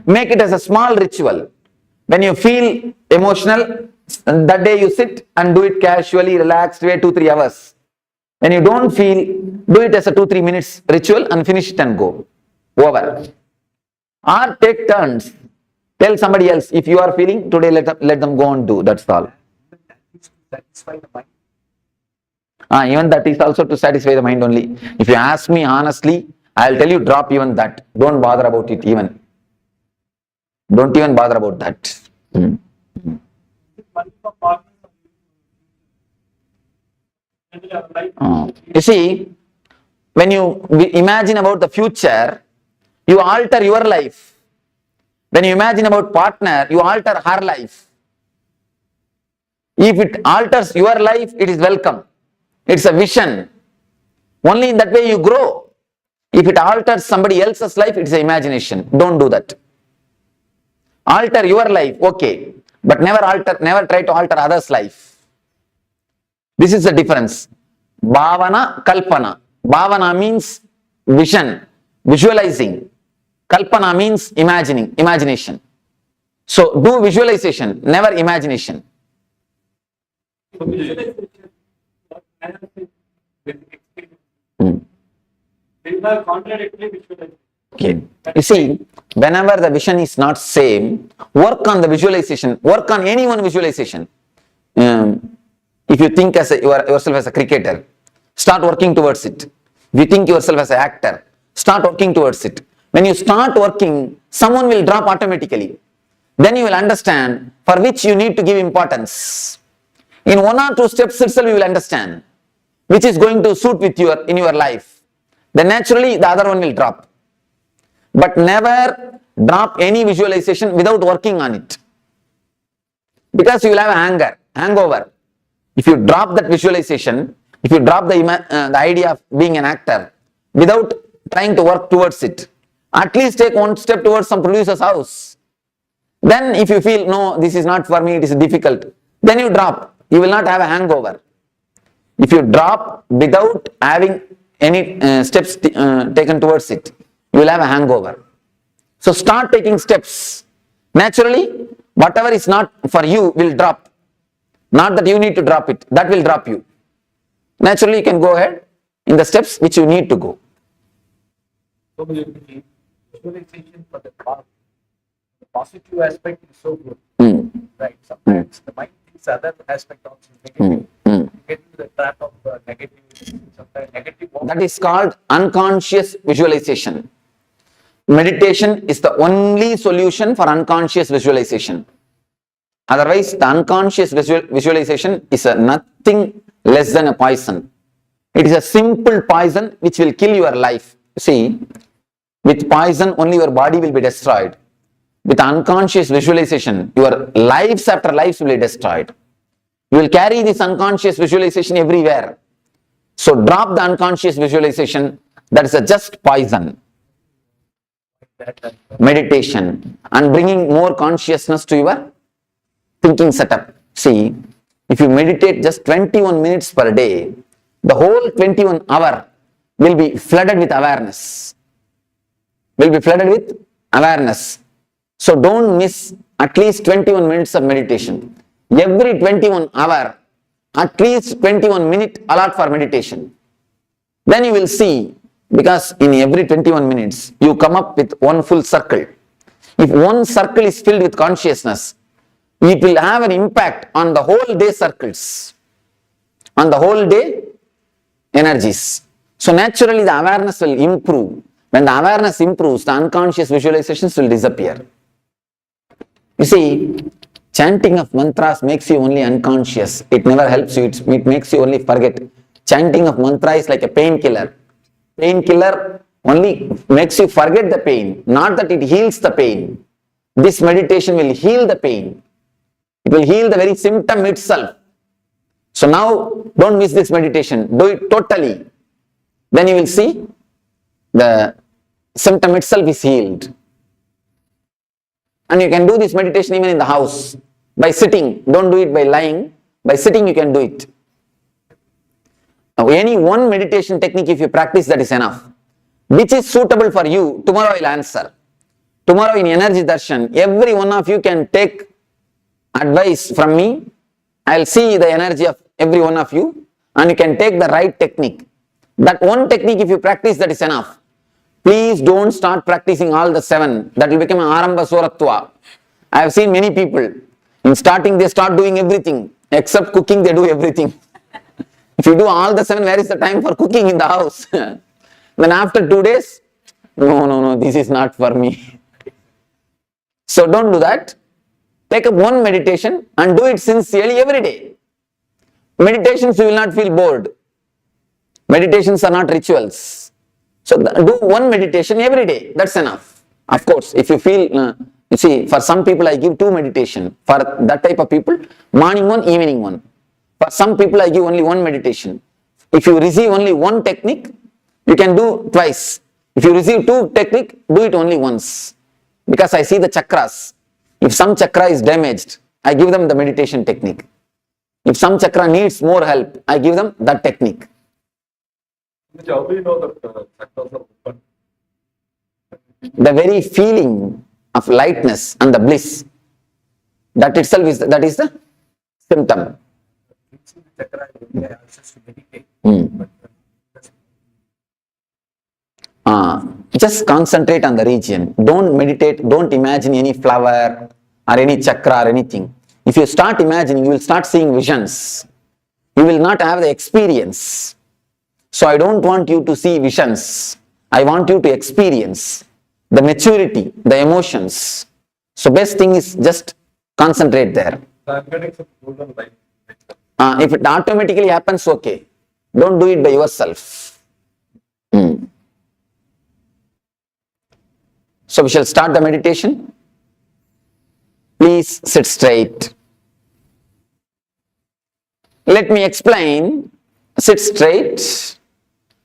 Make it as a small ritual. When you feel emotional, that day you sit and do it casually, relaxed, wait 2-3 hours. When you don't feel, do it as a 2-3 minutes ritual and finish it and go. Over. Or take turns. Tell somebody else, if you are feeling, today let them go and do. That's all. Even that is also to satisfy the mind only. If you ask me honestly, I'll tell you, drop even that. Don't bother about it even. Don't even bother about that. You see, when you imagine about the future, you alter your life. When you imagine about partner, you alter her life. If it alters your life, it is welcome. It's a vision. Only in that way you grow. If it alters somebody else's life, it's an imagination. Don't do that. Alter your life, okay, but never try to alter others' life. This is the difference. Bhavana, kalpana. Bhavana means vision, visualizing. Kalpana means imagination. So do visualization, never imagination. So visualization, what I have seen with experience, they are contradictory visualization. Okay. You see, whenever the vision is not same, work on the visualization, work on any one visualization. If you think yourself as a cricketer, start working towards it. If you think yourself as an actor, start working towards it. When you start working, someone will drop automatically. Then you will understand for which you need to give importance. In 1 or 2 steps itself you will understand which is going to suit with in your life. Then naturally the other one will drop. But never drop any visualization without working on it. Because you will have a hangover. If you drop that visualization, if you drop the idea of being an actor without trying to work towards it, at least take 1 step towards some producer's house. Then if you feel, no, this is not for me, it is difficult, then you drop. You will not have a hangover. If you drop without having any steps taken towards it, you will have a hangover. So start taking steps. Naturally, whatever is not for you will drop. Not that you need to drop it, that will drop you. Naturally, you can go ahead in the steps which you need to go. So visualization for the positive aspect is so good. Right. Sometimes the mind thinks other aspect also is negative. You get into the trap of negative, sometimes negative. That is called unconscious visualization. Meditation is the only solution for unconscious visualization. Otherwise, the unconscious visualization is nothing less than a poison. It is a simple poison which will kill your life. See, with poison only your body will be destroyed. With unconscious visualization, your lives after lives will be destroyed. You will carry this unconscious visualization everywhere. So drop the unconscious visualization, that is a just poison. Meditation and bringing more consciousness to your thinking setup. See, if you meditate just 21 minutes per day, the whole 21 hour will be flooded with awareness. So don't miss at least 21 minutes of meditation. Every 21 hour, at least 21 minutes allot for meditation. Then you will see, because in every 21 minutes, you come up with one full circle. If one circle is filled with consciousness, it will have an impact on the whole day circles, on the whole day energies. So naturally the awareness will improve. When the awareness improves, the unconscious visualizations will disappear. You see, chanting of mantras makes you only unconscious. It never helps you, it makes you only forget. Chanting of mantra is like a painkiller. Painkiller only makes you forget the pain, not that it heals the pain. This meditation will heal the pain. It will heal the very symptom itself. So now, don't miss this meditation. Do it totally. Then you will see the symptom itself is healed. And you can do this meditation even in the house. By sitting. Don't do it by lying. By sitting you can do it. Now, any one meditation technique if you practice, that is enough. Which is suitable for you, tomorrow I will answer. Tomorrow in Energy Darshan, every one of you can take advice from me. I will see the energy of every one of you and you can take the right technique. That one technique if you practice, that is enough. Please don't start practicing all the 7. That will become an Arambha Soratva. I have seen many people, in starting they start doing everything. Except cooking, they do everything. If you do all the 7, where is the time for cooking in the house? Then after 2 days, no, this is not for me. So don't do that. Take up one meditation and do it sincerely every day. Meditations you will not feel bored. Meditations are not rituals. So do one meditation every day. That's enough. Of course, if you feel, you see, for some people I give 2 meditation. For that type of people, morning one, evening one. For some people I give only 1 meditation. If you receive only 1 technique, you can do twice. If you receive 2 technique, do it only once. Because I see the chakras. If some chakra is damaged, I give them the meditation technique. If some chakra needs more help, I give them that technique. How do you know that chakras are open? The very feeling of lightness and the bliss, that itself is the symptom. Just concentrate on the region. Don't meditate, don't imagine any flower or any chakra or anything. If you start imagining, you will start seeing visions. You will not have the experience. So I don't want you to see visions. I want you to experience the maturity, the emotions. So best thing is just concentrate there. I'm getting some golden light. If it automatically happens, okay. Don't do it by yourself. So we shall start the meditation. Please sit straight. Let me explain. Sit straight.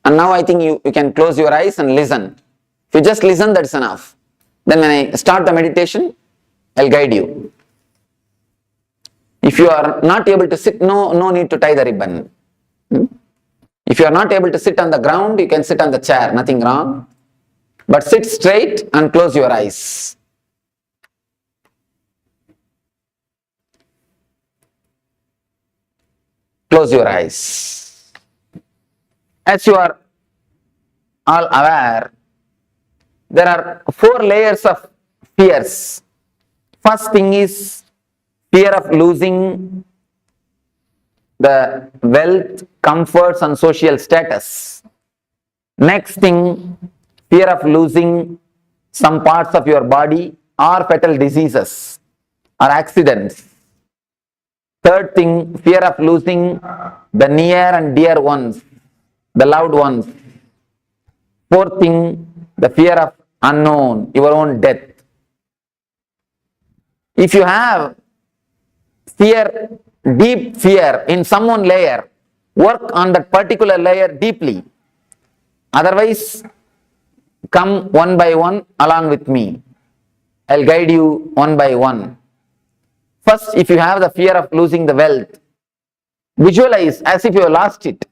And now I think you can close your eyes and listen. If you just listen, that's enough. Then when I start the meditation, I'll guide you. If you are not able to sit, no need to tie the ribbon. If you are not able to sit on the ground, you can sit on the chair, nothing wrong. But sit straight and close your eyes. Close your eyes. As you are all aware, there are 4 layers of fears. First thing is fear of losing the wealth, comforts and social status. Next thing, fear of losing some parts of your body or fatal diseases or accidents. Third thing, fear of losing the near and dear ones, the loved ones. Fourth thing, the fear of unknown, your own death. If you have fear, deep fear in some one layer, work on that particular layer deeply. Otherwise, come one by one along with me. I'll guide you one by one. First, if you have the fear of losing the wealth, visualize as if you have lost it.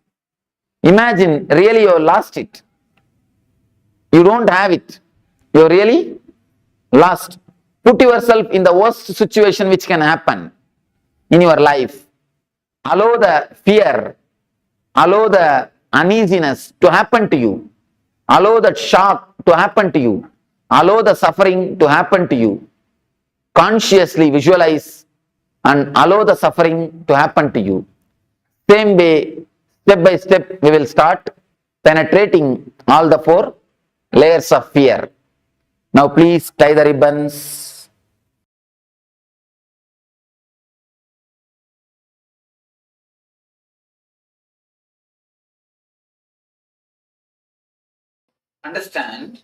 Imagine really you have lost it. You don't have it. You are really lost. Put yourself in the worst situation which can happen in your life. Allow the fear, allow the uneasiness to happen to you. Allow that shock to happen to you. Allow the suffering to happen to you. Consciously visualize and allow the suffering to happen to you. Same way, step by step, we will start penetrating all the 4 layers of fear. Now please tie the ribbons. Understand,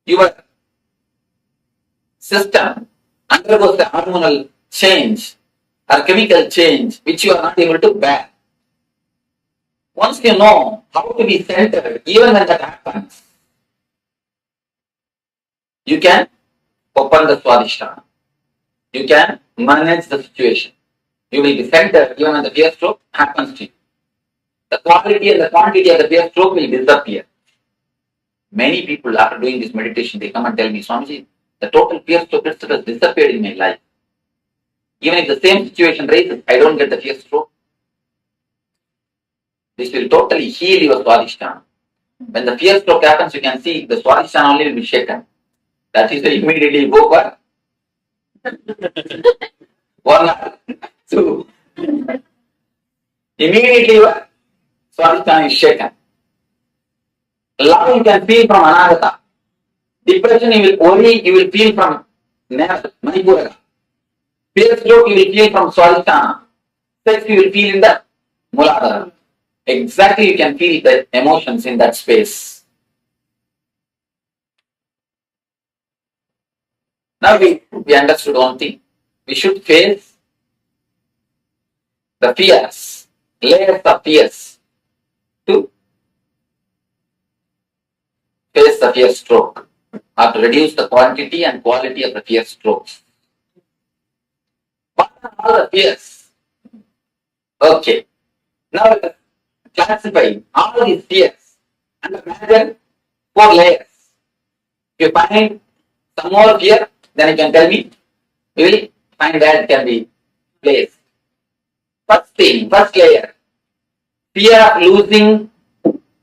your system undergoes the hormonal change or chemical change which you are not able to bear. Once you know how to be centered, even when that happens, you can open the Swadishtana. You can manage the situation. You will be centered even when the fear stroke happens to you. The quality and the quantity of the fear stroke will disappear. Many people, after doing this meditation, they come and tell me, Swamiji, the total fear stroke has disappeared in my life. Even if the same situation raises, I don't get the fear stroke. This will totally heal your Swadishtana. When the fear stroke happens, you can see the Swadishtana only will be shaken. That is why immediately go for 1 hour, 2. Immediately your Swadishtana is shaken. Love you can feel from Anahata. Depression you will feel from Manipura. Fear stroke you will feel from Swadishtana. Sex you will feel in the Muladhara. Exactly you can feel the emotions in that space. Now we understood one thing. We should face the fears, layers of fears to face the fear stroke or to reduce the quantity and quality of the fear strokes. all the fears. Okay. Now let us classify all these fears under major 4 layers. If you find some more fear, then you can tell me. We will find where it can be placed. First thing, first layer. Fear of losing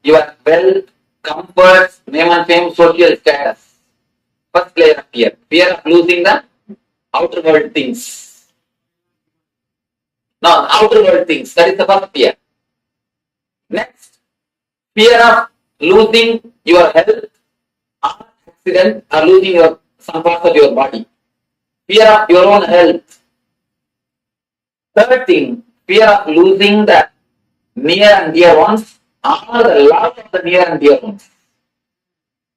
your wealth, comforts, name and fame, social status. First layer of fear. Fear of losing the outer world things. No, outer world things. That is the first fear. Next, fear of losing your health, or accident, or losing your some parts of your body. Fear of your own health. Third thing, fear of losing the near and dear ones, or the love of the near and dear ones.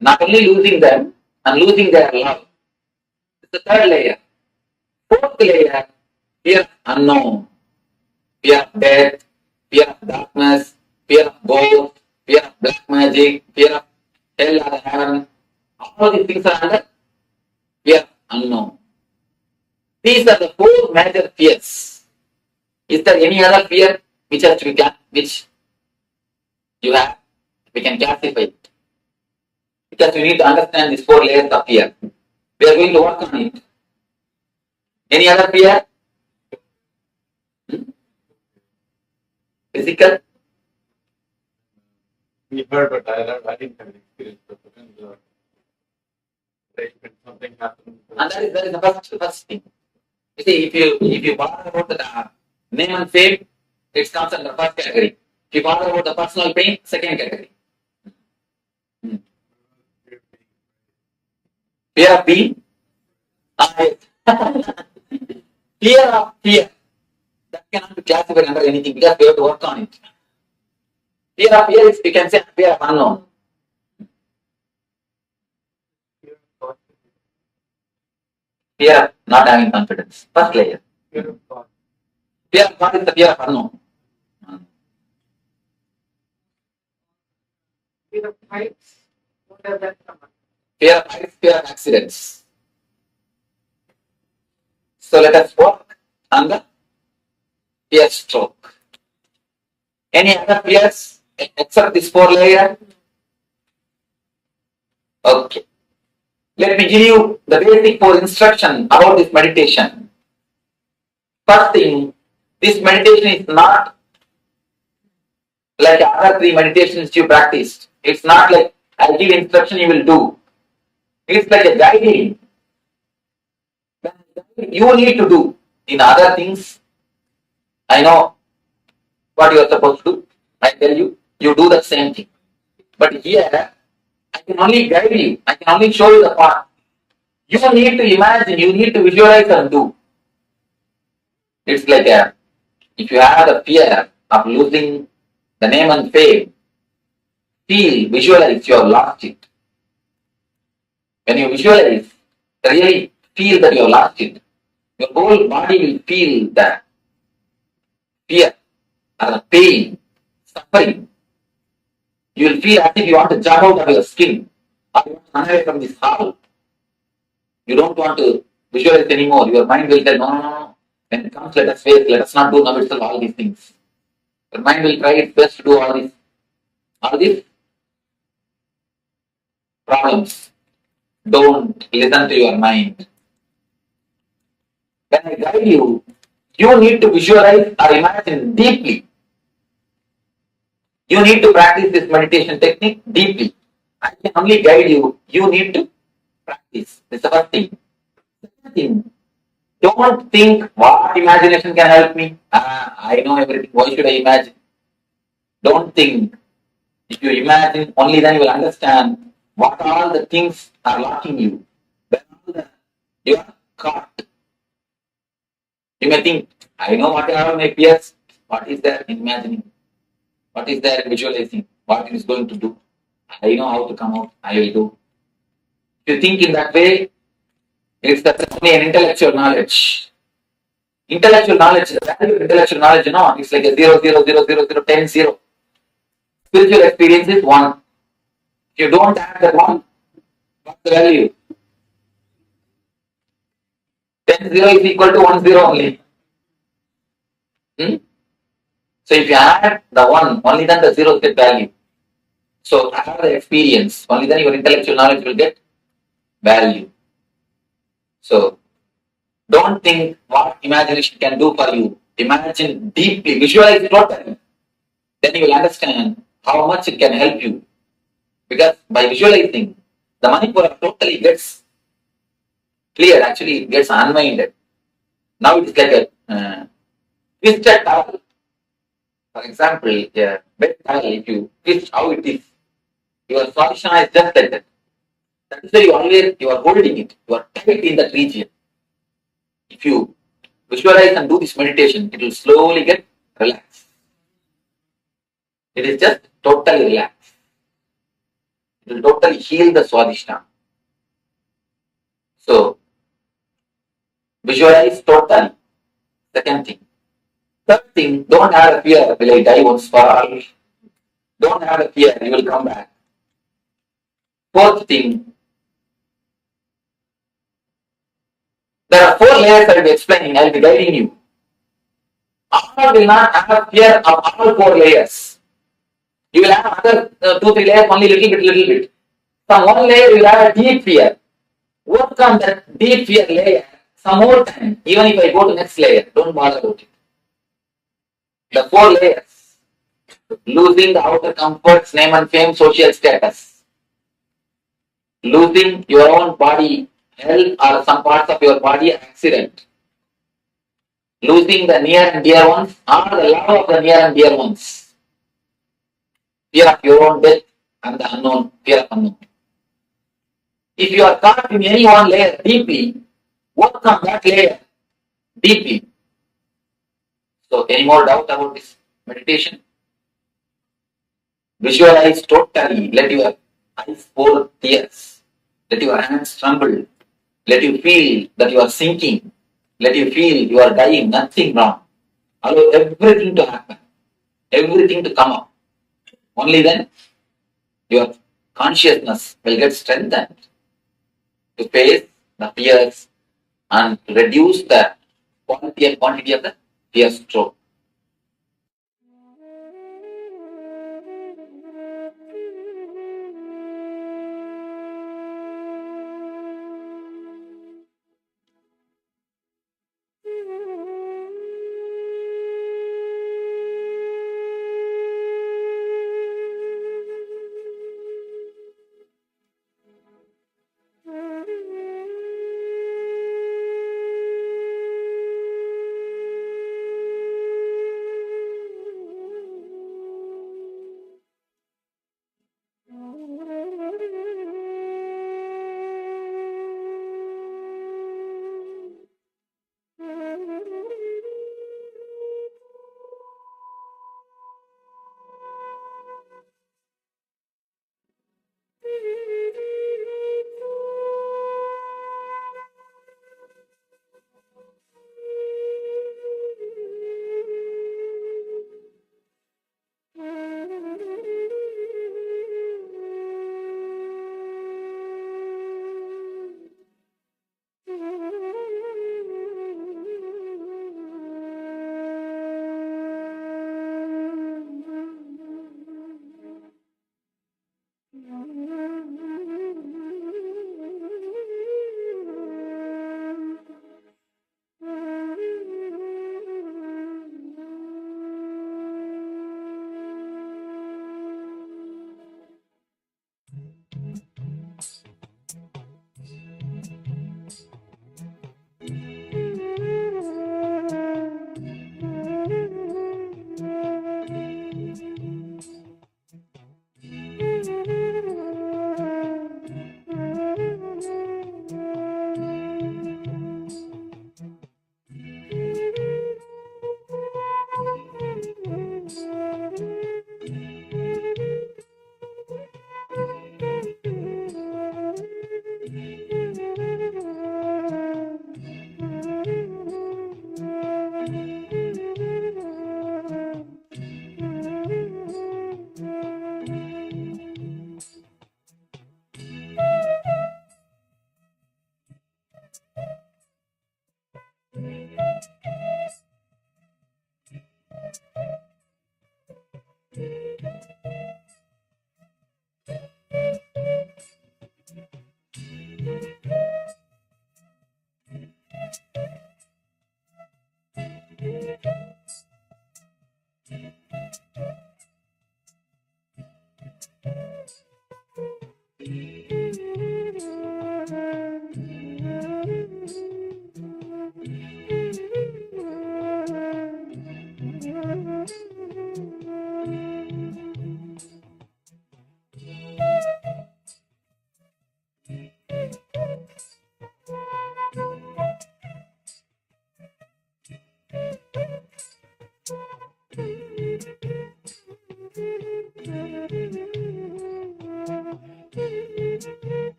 Not only losing them and losing their love. It's the third layer. Fourth layer, fear of unknown, fear of death, fear of darkness, fear of ghost, fear of black magic, fear of hell or heaven. All these things are under fear of unknown. These are the 4 major fears. Is there any other fear which has to be which you have? We can classify it. Because we need to understand these 4 layers of fear. We are going to work on it. Any other fear? Physical? We heard, but I didn't have an experience. But when something happens. And that is the first thing. You see, if you bother about the name and fame, it comes under first category. If you bother about the personal pain, second category. Fear of being? Fear of fear. That cannot be classified under anything because we have to work on it. Fear of fear is, we can say, fear of unknown. Fear of not having confidence. First layer. Fear of God. Fear of God is the fear of unknown. Fear of heights. What does that come up? Fear of heights, fear of accidents. So let us work on the fear stroke. Any other fears except this 4 layer? Okay. Let me give you the basic 4 instruction about this meditation. First thing, this meditation is not like other 3 meditations you practiced. It's not like I'll give instruction you will do. It's like a guiding. You need to do. In other things, I know what you are supposed to do. I tell you, you do the same thing. But here, I can only guide you. I can only show you the path. You need to imagine, you need to visualize and do. It's like if you have the fear of losing the name and fame, visualize you have lost it. When you visualize, really feel that you have lost it, your whole body will feel that fear or the pain, suffering. You will feel as if you want to jump out of your skin or you want to run away from this hall. You don't want to visualize anymore. Your mind will tell, no. When it comes, let us face, let us not do now itself all these things. Your mind will try its best to do all these problems. Don't listen to your mind. When I guide you, you need to visualize or imagine deeply. You need to practice this meditation technique deeply. I can only guide you. You need to practice. This is the first thing. Second thing, don't think what imagination can help me. I know everything. Why should I imagine? Don't think. If you imagine, only then you will understand what all the things are locking you. When you are caught. You may think, I know what are my fears. What is there in imagining? What is there in visualizing? What it is going to do? I know how to come out. I will do. If you think in that way, it's only an intellectual knowledge. Intellectual knowledge, the value of intellectual knowledge, it's like a 0, 0, 0, 0, 0, 10, 0. Spiritual experience is 1. If you don't have that 1, what's the value? 10, 0 is equal to 1, 0 only. So if you add the 1, only then the zeros get value. So add the experience, only then your intellectual knowledge will get value. So don't think what imagination can do for you. Imagine deeply, visualize totally. Then you will understand how much it can help you. Because by visualizing, the Manipura totally gets clear, actually it gets unwinded. Now it is like a twisted towel. For example, a bed towel, if you twist how it is, your Swadishtana is just like that. That is why you are holding it, you are tight in that region. If you visualize and do this meditation, it will slowly get relaxed. It is just totally relaxed. It will totally heal the Swadishtana. So, visualize totally. Second thing. Third thing, don't have a fear, will I die once for all? Don't have a fear, you will come back. Fourth thing, there are 4 layers I will be explaining, I will be guiding you. All will not have fear of all 4 layers. You will have other 2-3 layers, only little bit. From one layer, you will have a deep fear. Work on that deep fear layer some more time. Even if I go to next layer, don't bother about it. The 4 layers. Losing the outer comforts, name and fame, social status. Losing your own body, health, or some parts of your body, accident. Losing the near and dear ones, or the love of the near and dear ones. Fear of your own death and the unknown, fear of unknown. If you are caught in any one layer deeply, work on that layer deeply. So, any more doubt about this meditation? Visualize totally. Let your eyes pour tears. Let your hands tremble. Let you feel that you are sinking. Let you feel you are dying. Nothing wrong. Allow everything to happen. Everything to come up. Only then your consciousness will get strengthened to face the fears and reduce the quality and quantity of the fear stroke.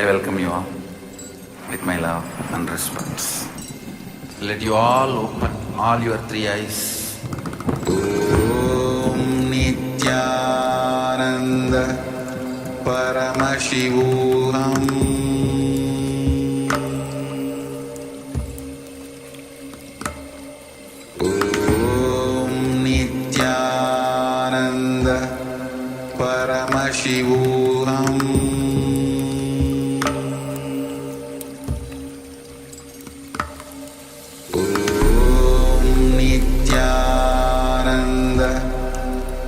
I welcome you all with my love and respect. Let you all open all your three eyes. Om Nithyananda Paramashivoham Om Nithyananda Paramashivoham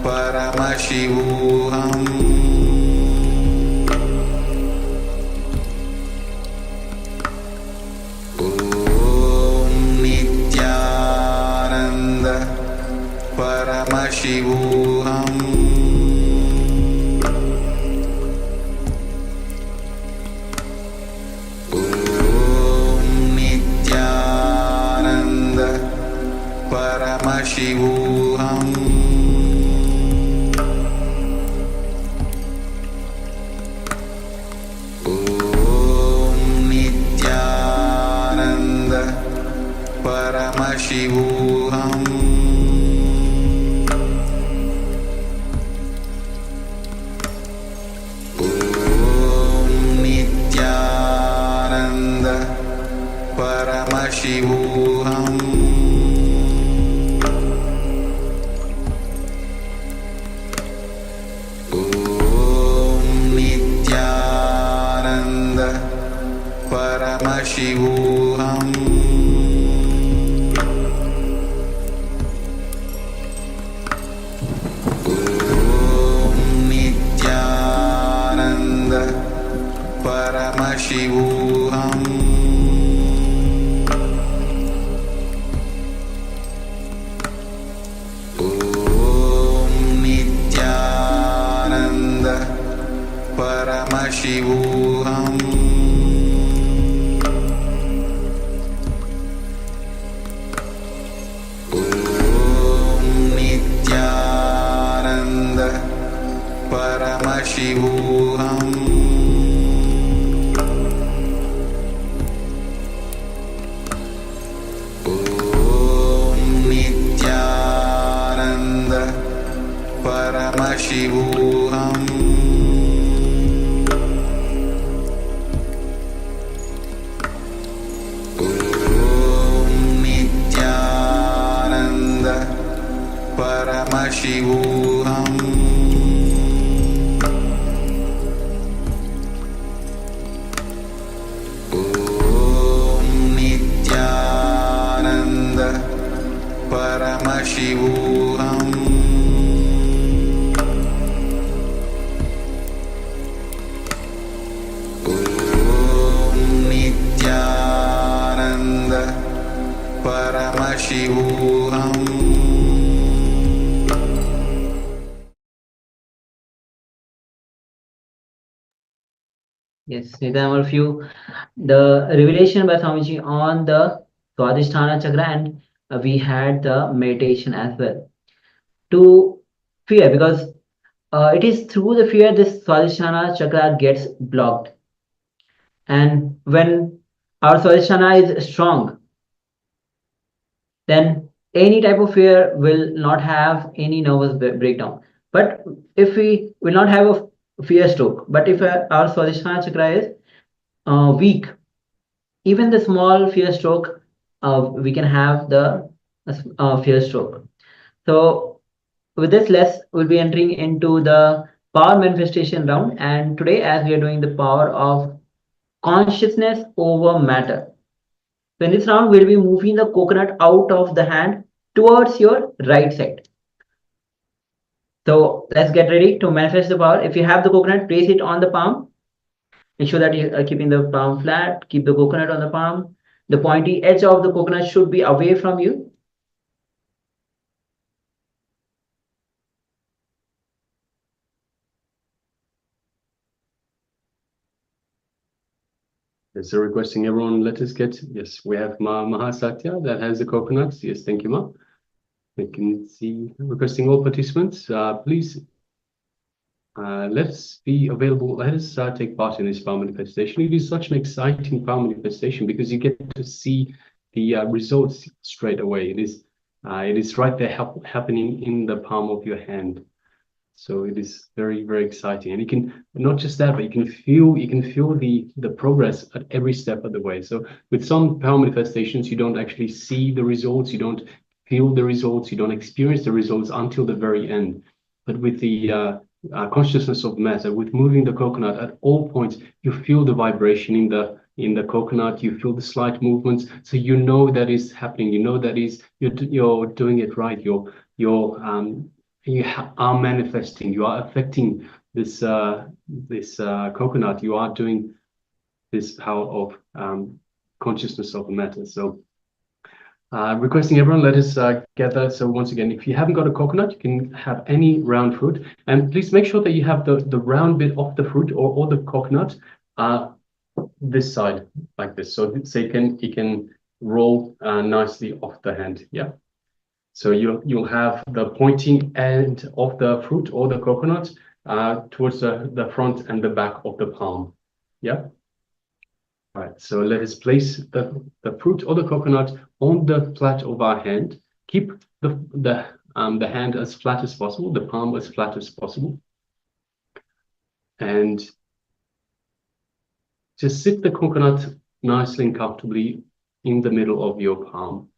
Paramashivoham Om Nithyananda Paramashivoham Om Nithyananda Paramashivoham Om Nithyananda Paramashivoham Paramashivoham Om Nithyananda Paramashivoham Om Nithyananda Paramashivoham Paramashivoham Om Nithyananda Paramashivoham Om Nithyananda Paramashivoham Paramashivoham Om Nithyananda Paramashivoham Om Nithyananda Paramashivoham Yes, Nithyananda, all of you. The revelation by Swamiji on the Swadishtana chakra, and we had the meditation as well. To fear, because it is through the fear this Swadhisthana chakra gets blocked. And when our Swadhisthana is strong, then any type of fear will not have any nervous breakdown. But if we will not have a fear stroke, but if our Swadhisthana chakra is weak, even the small fear stroke, we can have the fear stroke. So with this, we'll be entering into the power manifestation round. And today, as we are doing the power of consciousness over matter. So in this round, we'll be moving the coconut out of the hand towards your right side. So let's get ready to manifest the power. If you have the coconut, place it on the palm. Make sure that you are keeping the palm flat. Keep the coconut on the palm. The pointy edge of the coconut should be away from you. Yes, so requesting everyone, let us get, yes, we have Mahasatya that has the coconuts. Yes, thank you, Ma. We can see, requesting all participants, please, let's be available. Let us take part in this power manifestation. It is such an exciting power manifestation because you get to see the results straight away. It is right there happening in the palm of your hand. So it is very, very exciting. And you can, not just that, but you can feel the progress at every step of the way. So with some power manifestations, you don't actually see the results, you don't feel the results, you don't experience the results until the very end. But with the consciousness of matter, with moving the coconut at all points, you feel the vibration in the coconut, you feel the slight movements, so you know that is happening, you know that is you're doing it right, you are manifesting, you are affecting this coconut, you are doing this power of consciousness of matter. So Requesting everyone, let us gather. So once again, if you haven't got a coconut, you can have any round fruit. And please make sure that you have the round bit of the fruit or the coconut this side, like this. So it can roll nicely off the hand. Yeah. So you'll have the pointing end of the fruit or the coconut towards the front and the back of the palm. Yeah. All right, so let us place the fruit or the coconut on the flat of our hand. Keep the hand as flat as possible, the palm as flat as possible. And just sit the coconut nicely and comfortably in the middle of your palm.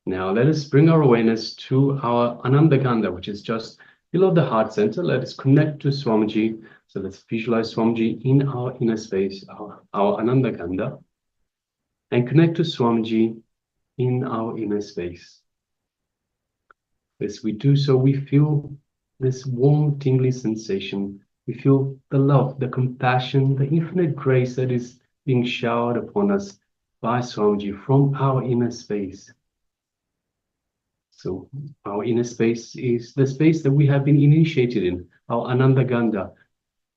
Now let us bring our awareness to our Anandagandha, which is just below the heart center. Let us connect to Swamiji. So let's visualize Swamiji in our inner space, our Anandagandha, and connect to Swamiji in our inner space. As we do so, we feel this warm, tingly sensation. We feel the love, the compassion, the infinite grace that is being showered upon us by Swamiji from our inner space. So our inner space is the space that we have been initiated in, our Anandagandha,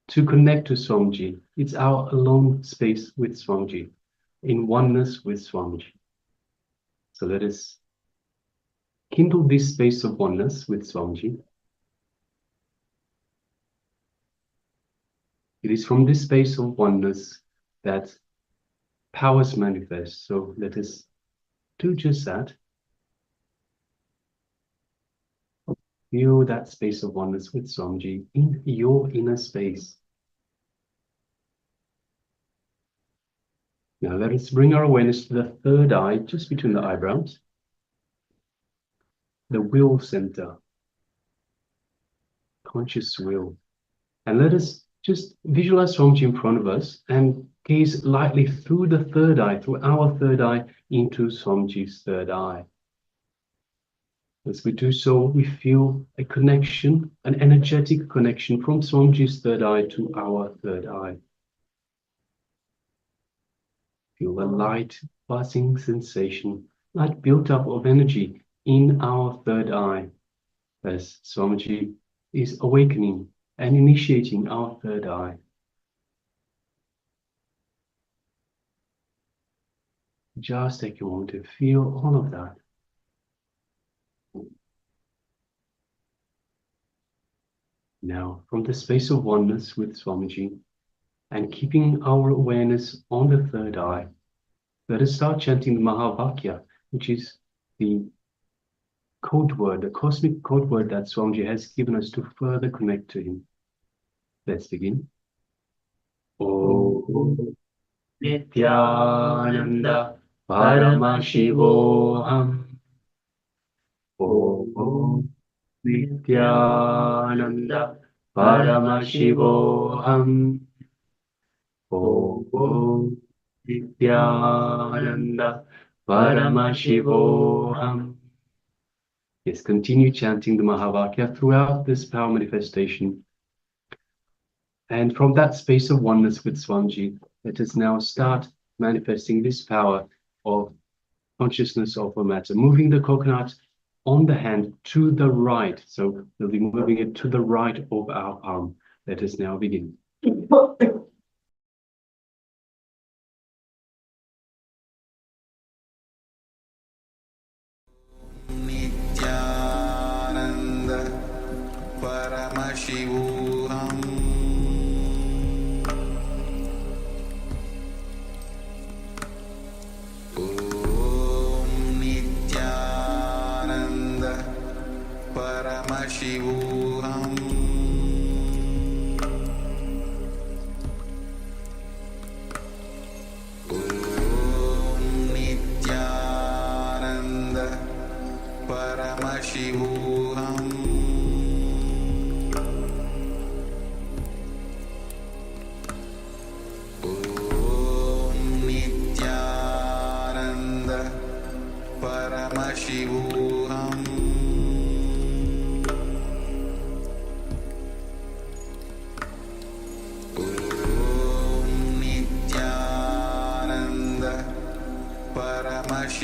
to connect to Swamiji. It's our alone space with Swamiji, in oneness with Swamiji. So let us kindle this space of oneness with Swamiji. It is from this space of oneness that powers manifest. So let us do just that. Feel that space of oneness with Swamiji in your inner space. Now let us bring our awareness to the third eye, just between the eyebrows, the will center, conscious will. And let us just visualize Swamiji in front of us and gaze lightly through the third eye, through our third eye, into Swamiji's third eye. As we do so, we feel a connection, an energetic connection from Swamiji's third eye to our third eye. Feel a light, buzzing sensation, like built-up of energy in our third eye, as Swamiji is awakening and initiating our third eye. Just take a moment to feel all of that. Now, from the space of oneness with Swamiji, and keeping our awareness on the third eye, let us start chanting the Mahavakya, which is the code word, the cosmic code word that Swamiji has given us to further connect to him. Let's begin. Om Nithyananda Paramashivoham. Om Nithyananda Paramashivoham. Om Nithyananda Paramashivoham. Yes, continue chanting the Mahavakya throughout this power manifestation. And from that space of oneness with Swamiji, let us now start manifesting this power of consciousness over matter, moving the coconut on the hand to the right. So we'll be moving it to the right of our palm. Let us now begin. Nithyananda Paramashivoham. Om Nithyananda Paramashivoham. Om Nithyananda Paramashivoham. Om Nithyananda Paramashivoham. Om Nithyananda Paramashivoham.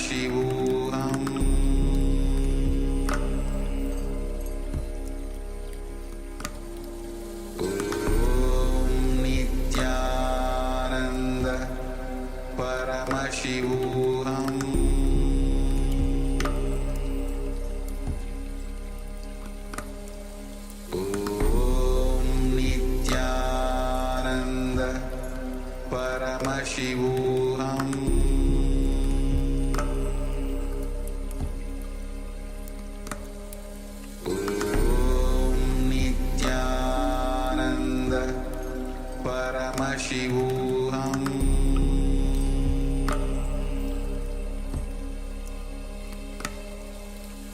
Paramashivoham Om Nithyananda Paramashivoham Om Nithyananda Paramashivoham Om Nithyananda Paramashivoham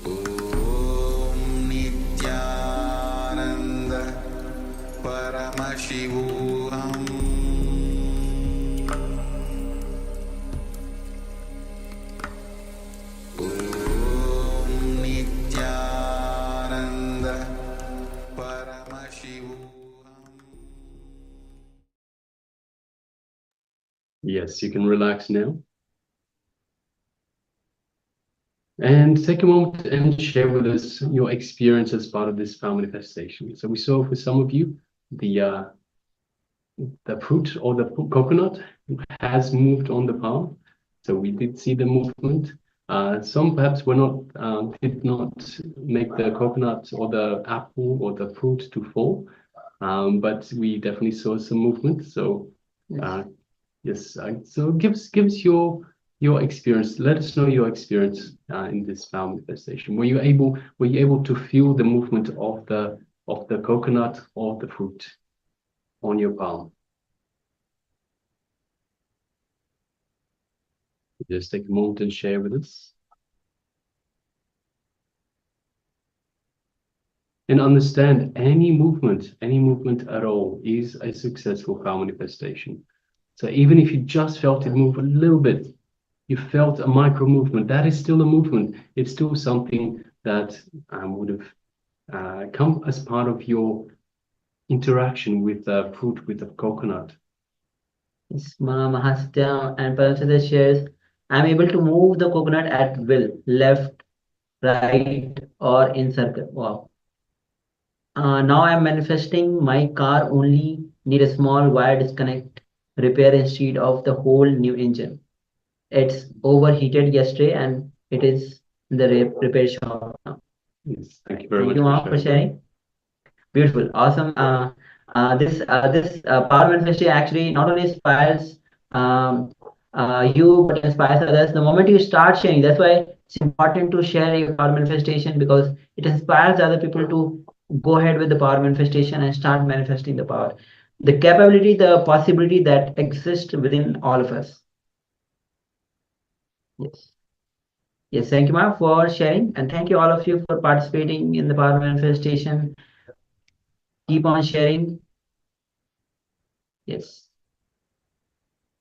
Om Nithyananda Paramashivoham Om Nithyananda Paramashivoham. Yes, you can relax now. And take a moment and share with us your experience as part of this power manifestation. So we saw for some of you, the fruit or the coconut has moved on the palm. So we did see the movement. Some perhaps did not make the coconut or the apple or the fruit to fall, but we definitely saw some movement. So yes, so gives your experience. Let us know your experience in this power manifestation. Were you able to feel the movement of the coconut or the fruit on your palm? Just take a moment and share with us. And understand any movement at all is a successful power manifestation. So even if you just felt it move a little bit, you felt a micro movement, that is still a movement. It's still something that would have come as part of your interaction with the fruit, with the coconut. Yes, Mahastya and Paramsada shares, I'm able to move the coconut at will, left, right, or in circle. Wow. Now I'm manifesting my car only need a small wire disconnect repair instead of the whole new engine. It's overheated yesterday and it is in the repair shop now. Yes, thank you very Thank much you, Mom, for sharing. Beautiful, awesome. This power manifestation actually not only inspires you but inspires others. The moment you start sharing, that's why it's important to share your power manifestation, because it inspires other people to go ahead with the power manifestation and start manifesting the power, the capability, the possibility that exists within all of us. Yes. Yes, thank you, ma'am, for sharing, and thank you all of you for participating in the power manifestation. Keep on sharing. Yes.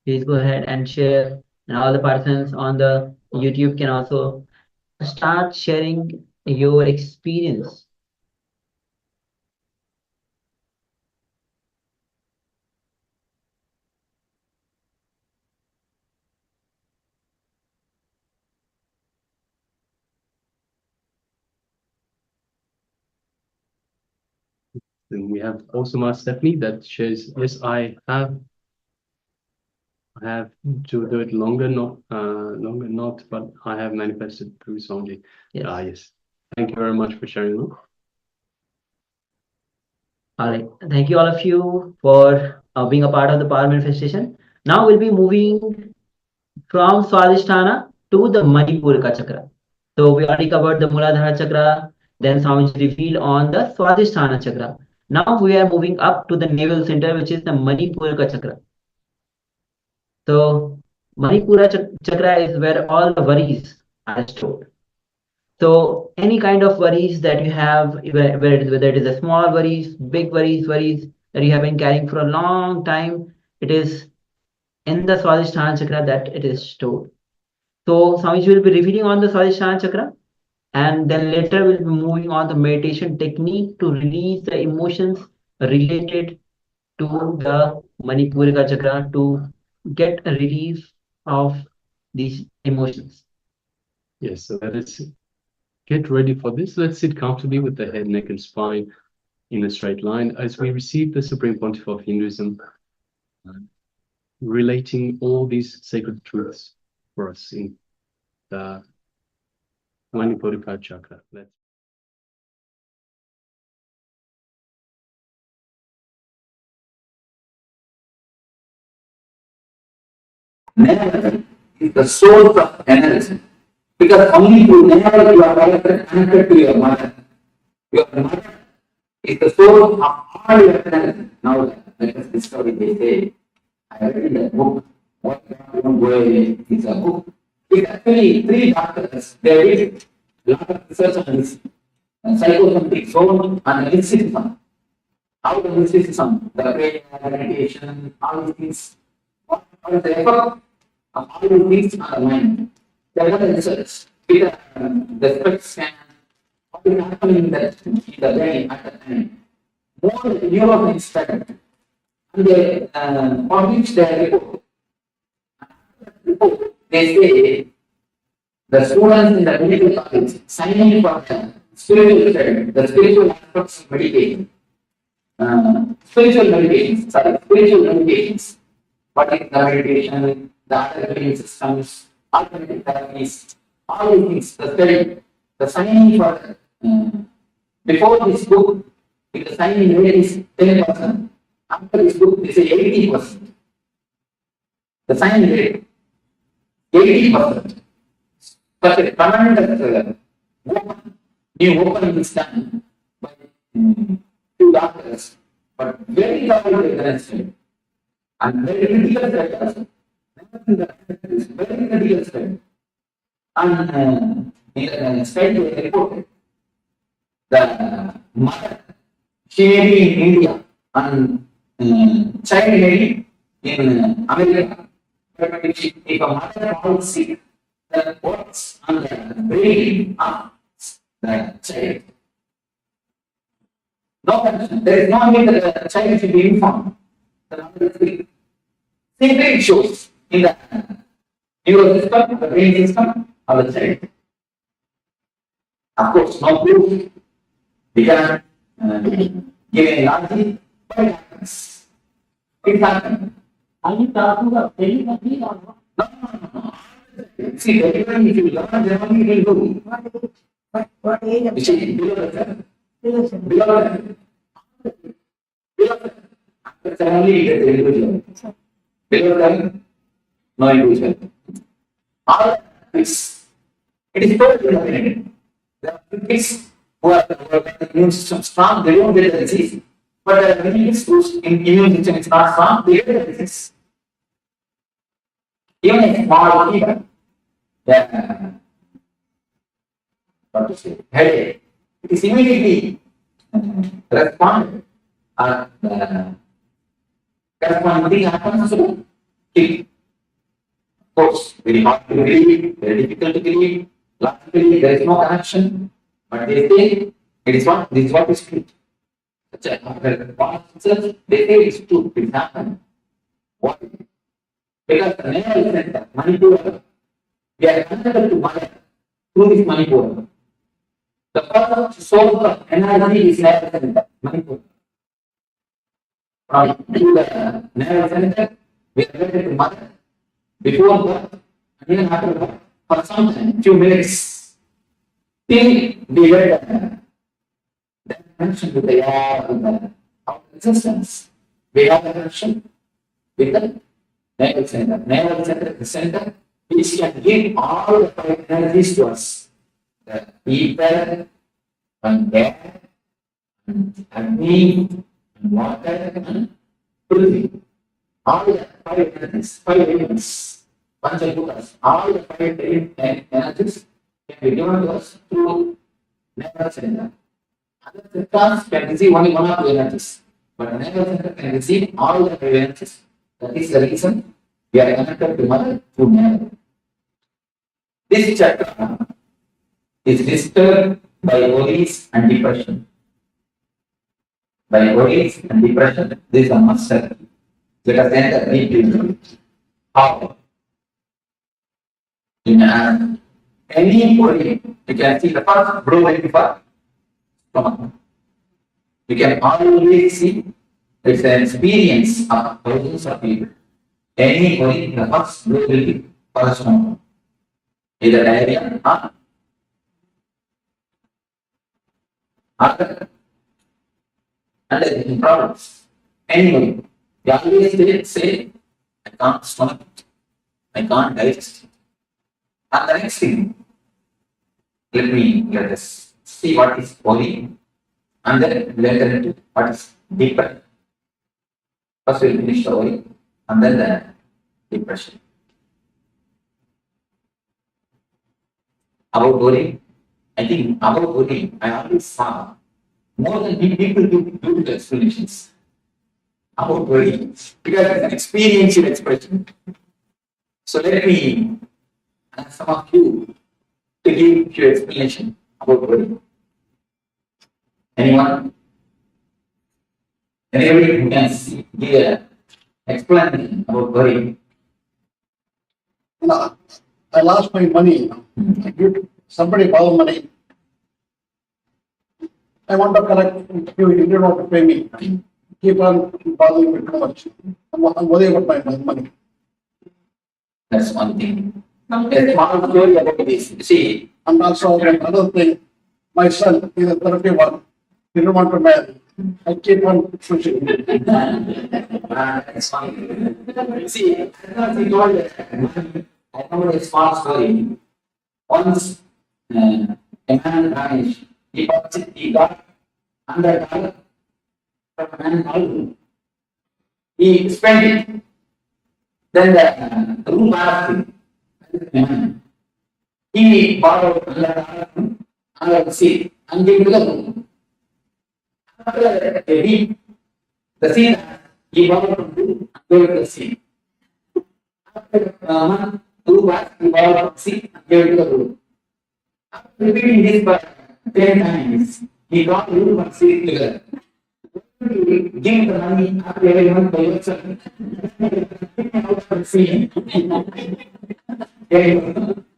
Please go ahead and share, and all the participants on the YouTube can also start sharing your experience. Then we have also Master Stephanie that shares, yes, I have to do it longer, not, but I have manifested through Swamiji. Yes. Yes. Thank you very much for sharing that. All right. Thank you all of you for being a part of the power manifestation. Now we'll be moving from Swadishtana to the Manipura chakra. So we already covered the Muladhara chakra, then Swamiji revealed on the Swadishtana chakra. Now we are moving up to the navel center, which is the Manipura chakra. So Manipura chakra is where all the worries are stored. So any kind of worries that you have, whether it is a small worries, big worries that you have been carrying for a long time, it is in the Swadhisthana chakra that it is stored. So Swamiji will be revealing on the Swadhisthana chakra, and then later we'll be moving on the meditation technique to release the emotions related to the Manipurika chakra, to get a relief of these emotions. Yes, so let us get ready for this. Let's sit comfortably with the head, neck, and spine in a straight line as we receive the Supreme Pontiff of Hinduism, relating all these sacred truths for us in the Manipura chakra. Let's Never is the source of energy. Because only through never you are connected to your mother. Your mother is the source of all your energy. Now let us discover it. They say, I read in the book, What Don't Go Away is a book. It's actually 3 doctors. They did a lot of research on this. Psychosomatic soul and mysticism. How the mysticism, the prayer, meditation, all these things, what is the effect of all these things on the mind? There are research. The spects can what is happening in the brain at the time. More neurons studied. And they publish their report. They say the students in the medical college signing for the spiritual study, the spiritual aspects of meditation. Spiritual meditations. What is the meditation, the other healing systems, alternative therapies, all these things, the study, the signing for before this book, the signing rate is 10%. After this book, they say 80%. The signing rate, 80%. But a tremendous new opening is done by 2 doctors, but very powerful and very critical study also. Very critical study. And in the study they reported the mother, she may be in India and child may be in America. But if a mother falls sick, that works on the brain of the child. No connection. There is no need that the child should be informed. The mother is sick. Simply it shows in the neural system, the brain system of the child. Of course, no proof. We can give an analogy, but it happens. It happens. Are you talking about telepathy or what? No. See, everybody, if you learn Germany, you will do. What age of You see, below that. After family, you get the individual. Below that, no individual. All this, it is told in the beginning. There are kids who are the immune system strong, they don't get the disease. But there are many kids whose immune system is not strong, they get the disease. Even a small fever, what to say, headache, it is immediately responded. Corresponding thing happens to kill. Of course, very hard to believe, very difficult to believe. Logically, there is no connection, but they say it is what this is what is true. They say it's true, it happened. Why? Because the nerve center, Manipura, we are connected to mother through this Manipura. The first source of energy is nerve center, Manipura. From the nerve center, we are connected to mother before birth and even after birth for some time, few minutes. Till we get the connection with the air, with the our existence. We have a connection with the nerve center. Nerve center is the center which can give all the 5 energies to us. The ether and air and Agni and water and Prithvi. All the 5 energies, 5 elements, Panchabhutas, all the 5 energies can be given to us through nerve center. Other centers can receive only 1 or 2 energies, but the nerve center can receive all the 5 energies. That is the reason we are connected to mother through nerve. This chakra is disturbed by worries and depression. By worries and depression, this is a master. Let us enter deeply. How? In an any worry, you can see the first blue line for stomach. You can always see it's an experience of thousands of people. Any worry, the first blue will be for stomach. Either diarrhea or and problems. Anyway, they always say, I can't stomach it, I can't digest it. And the next thing, let us see what is worry, and then later into what is deeper. First we'll finish the worry, and then the depression. About worry, I think about worry, I always saw more than people do the explanations about worry, because it's an experiential expression. So let me ask some of you to give your explanation about worry. Anyone? Anybody who can see here explain about worry? I lost my money. I give somebody borrow money. I want to collect. You don't want to pay me. Keep on bothering me too much. I'm worried about my money. That's one thing. A small story about this. See, and also another thing. My son is a 31. He don't want to marry. I keep on pushing. That's fine. See, I know a small story. Once a man vanished. He got $100 from a man called. He spent it. Then the room asked him. He borrowed $100 and seat and gave to the room. After a week, the seat he borrowed from room and gave to the seat. After a month, room asked, he borrowed from seat and gave to the room. After repeating this for 10 times, he got room and seat together. Give the money after every month by yourself.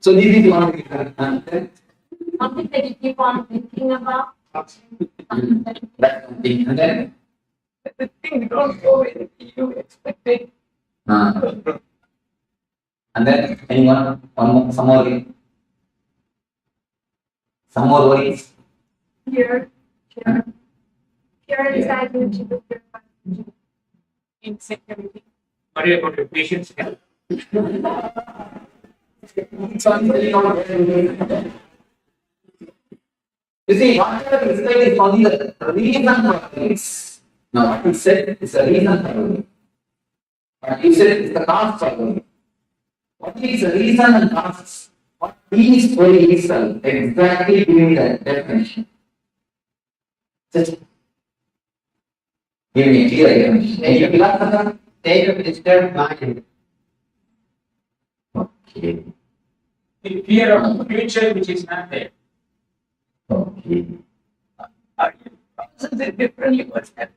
So this is one thing. Something that you keep on thinking about. That's something. And then The thing don't go with you expected. and then anyone, some more worries. Pure inside you to pure Insecurity. Worry about your patient's health. You see, whatever is said is only the reason for this. No, what he said is the reason for it. What he said is the cause for it. What is the reason and cause? What is worry itself? Exactly giving the definition. Just give me a clear definition. Any philosopher? Take a disturbed mind. Okay. The fear of the future which is not there. Okay. Process it differently what's happening.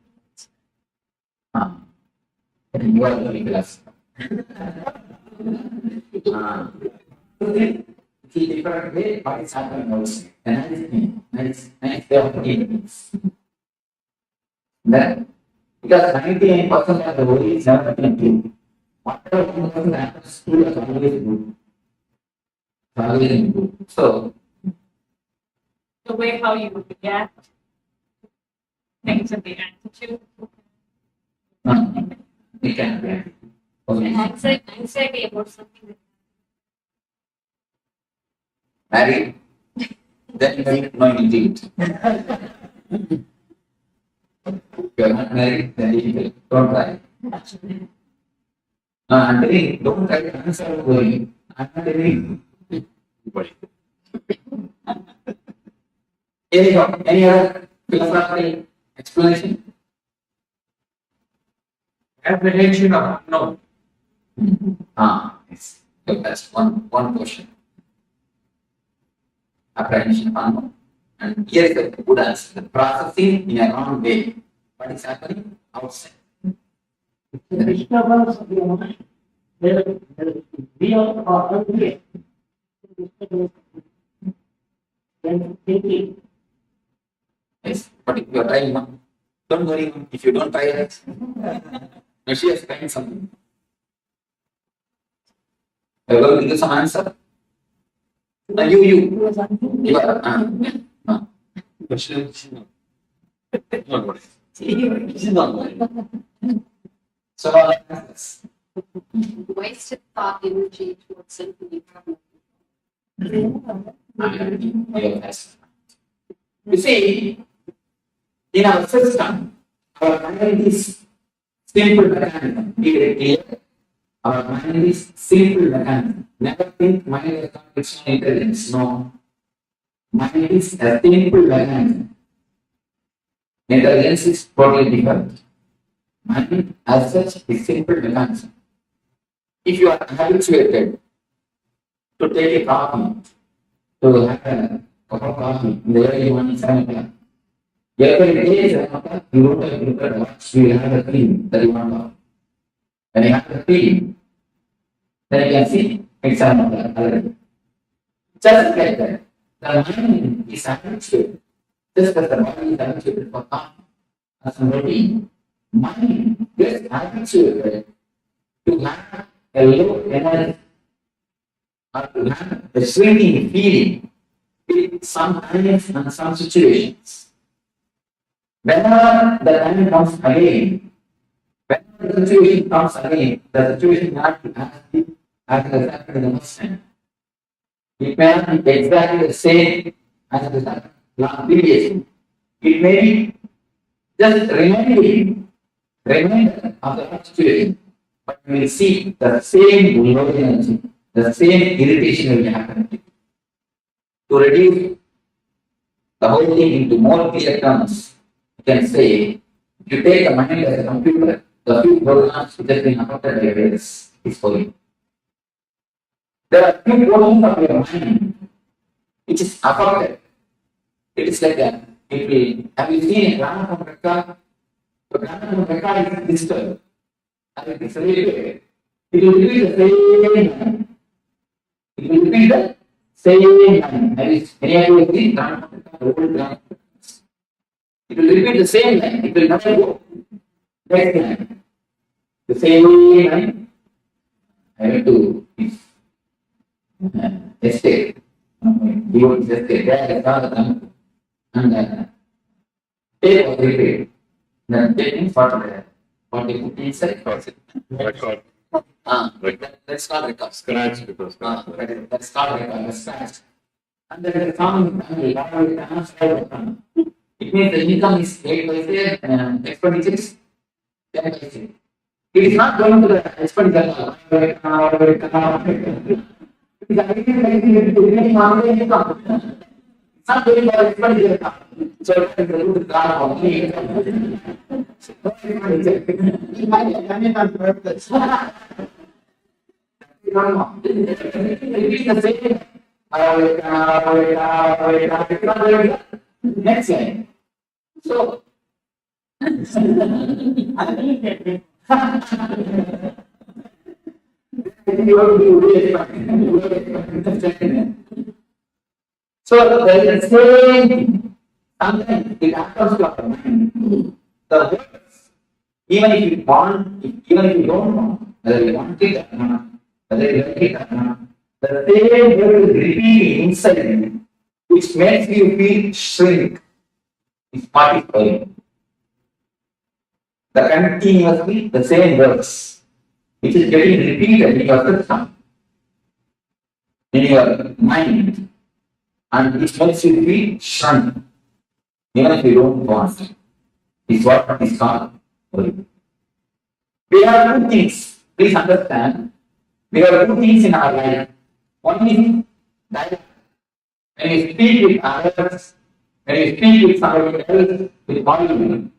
You are the philosopher. See different way, what is happening also. And nice way of thinking. Then, because 99% of the world is never true. Whatever 1% happens to us always good. Always good. So, The way how you react, things and the attitude. we can react. anxiety about something. Married, then you will know you did. If you are not married, then you will. Don't try. No, I'm telling, don't try to answer the worry. I'm not telling. Anyhow, any other philosophical explanation? Apprehension of unknown. Yes. So that's one question. Apprehension of unknown. And here is the good answer. The processing in a wrong way. What is happening outside? The disturbance of your mind, whether real or unreal. Yes, but if you are trying now, don't worry. If you don't try it, now she has trying something. I will give you some answer. You are. Don't worry. So, Wasted thought energy towards simply you see, in our system, our mind is simple mechanism. Be very clear. Our mind is simple mechanism. Never think mind has got its own intelligence. No. Mind is a simple mechanism. Intelligence is totally different. Mind as such is simple mechanism. If you are habituated to take a coffee, to have a cup of coffee in the early morning 7 o'clock, every day 7 o'clock, you don't have to look at what you will have a feeling that you want to. When you have a feeling, then you can see it's 7 o'clock already. Just like that, the mind is habituated. Just as the body is habituated for coffee as a routine, mind gets habituated to have a low energy or to have a shrinking feeling in some times and some situations. Whenever the time comes again, whenever the situation comes again, the situation not be as it happened in the first time. It may not be exactly the same as it happened previously. It may be just reminder of the situation, but you will see the same low energy, the same irritation will happen. To reduce the whole thing into more clear terms, you can say, if you take the mind as a computer, the few programs which have been affected by virus is for you. There are few portions of your mind which is affected. It is like a, it will, have you seen a gramophone record? The gramophone record is digital. And it is really big. It will repeat the same line. It will repeat the same line. That is, any of you have seen gramophone record, the old gramophone records. It will repeat the same line. It will never go next line. The same line. I went to estate. He was estate. There I saw the gramophone. And tape was repeated. Then tape means what they put inside. Record. That's called record. Scratch. That's called record. Scratch. And then the common it means the income is 8%, expenditures 10%. It is not going to the expenditure. It's not going to the expenditure. So it is going to the car for me. Next line. So, so there is the same thing. Sometimes it happens to our mind. The words, even if you want, even if you don't want, whether you want it or not, whether you like it or not, the same word is repeating inside you, which makes you feel shrink. Is what is going. The continuously the same words, which is getting repeated in your system, in your mind, and it makes you feel shrunk, even if you don't want it. Is what is called worry. We have two things. Please understand. We have two things in our life. One is dialogue. When you speak with others, when you speak with somebody else, with body,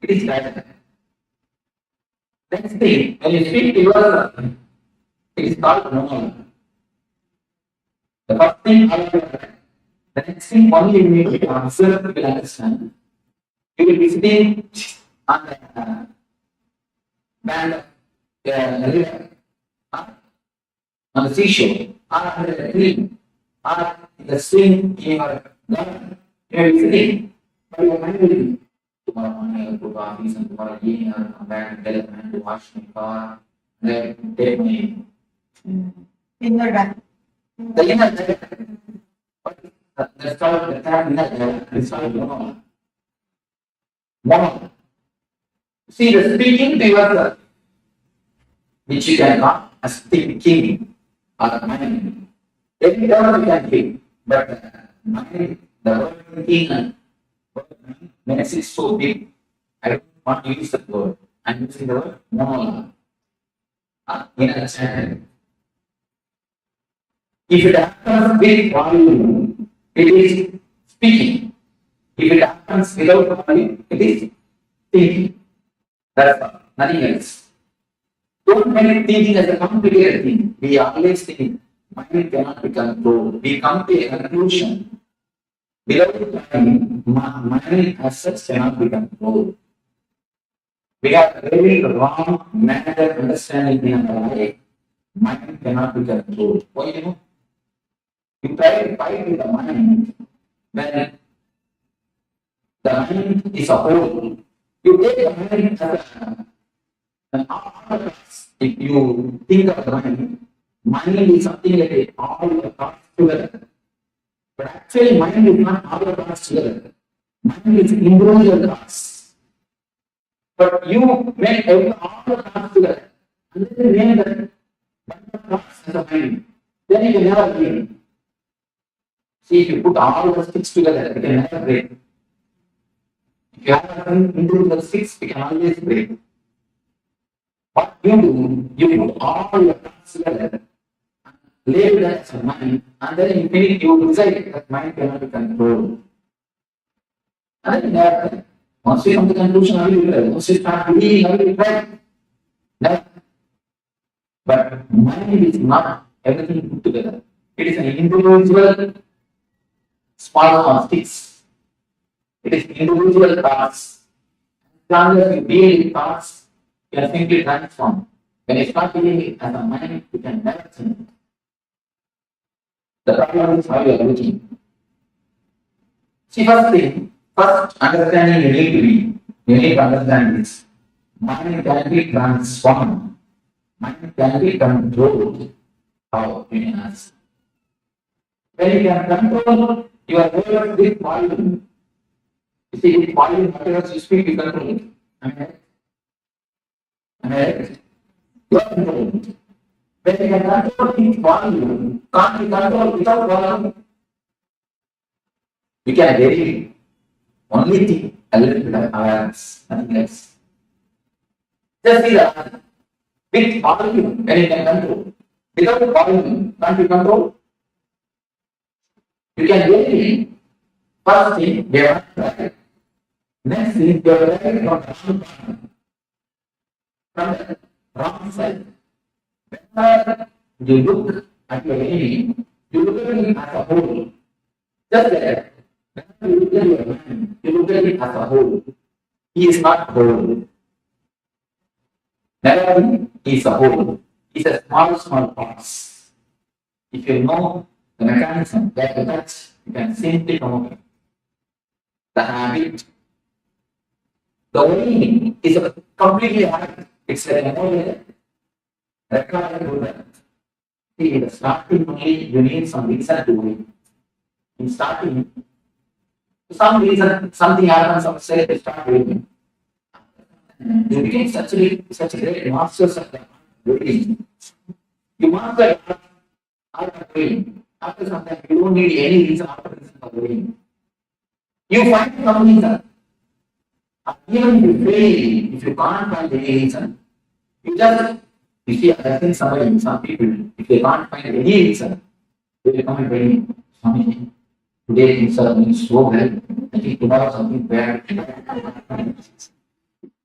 it is dialogue. Next thing, when you speak to yourself, it is called monologue. The first thing, the next thing, only you need to observe, you will understand. You will be sitting on the bank of the river, on the seashore, or under a tree, or in the swing in your You're sitting, but your mind will be, tomorrow morning I'll go to office and tomorrow evening I'll come back and tell the man to wash my car, then take my Inner back. the inner that's called the third inner it's called mono. See the speaking to yourself, which you can call as thinking or mind. Every term you can think, but mind, the word thinking and word mind makes it so big. I don't want to use that word. I'm using the word mono. Inner chanting. If it happens with volume, it is speaking. If it happens without volume, it is thinking. That's all, nothing else. Don't make thinking as a complicated thing. We always think mind cannot be controlled. We come to a conclusion. Without mind as such cannot be controlled. We have a very wrong matter understanding in our life. Mind cannot be controlled. Why you know? You try to fight with the mind when the mind is a whole. You take the mind as an autocrat. If you think of the mind is something like all the thoughts together. But actually, mind is not all the thoughts together. Mind is individual thoughts. But you make all the thoughts together. And then you name that thoughts as a mind. Then you can never break. See, if you put all the sticks together, it can never break. If you have individual sticks, it can always break. What you do, you put all your thoughts together, label that as a mind, and then you feel you decide that mind cannot be controlled. And then that, once you come to the conclusion, how you will, once you start believing, how you will try. But mind is not everything put together. It is an individual small sticks. It is individual thoughts. As long as you deal with thoughts, you can simply transform. When you start dealing it as a mind, you can never change it. The problem is how you are looking. See, first understanding you need to understand this. Mind can be transformed. Mind can be controlled. How you can ask. When you can control your words with volume, you see, with volume, whatever you speak, you control it. Am I right? You are controlled. When you can control with volume, can't be controlled without volume. You can vary only think a little bit of awareness, nothing else. Just see that with volume, when you can control. Without volume, can't be controlled. You can vary. First thing, they are right. Next thing, they are right from the wrong side. Whenever you look at your enemy, you look at him as a whole. Just like that. Whenever you look at your man, you look at him as a whole. He is not whole. Never he is a whole. He is a small parts. If you know the mechanism, like the touch, you can simply come over. The habit. The way is a completely habit. It's like an old record to that. See, in the starting only, you need some reason to do it. In starting, for some reason, something happens outside, you start doing it. You became such a great masters of the doing. You master the art of doing. After some time, you don't need any reason after reason for doing. You find some reason. Even if you fail, if you can't find any reason, you just, you see, I think some people, if they can't find any reason, they will come and tell me, Swami, today things are going so well, I think tomorrow something bad.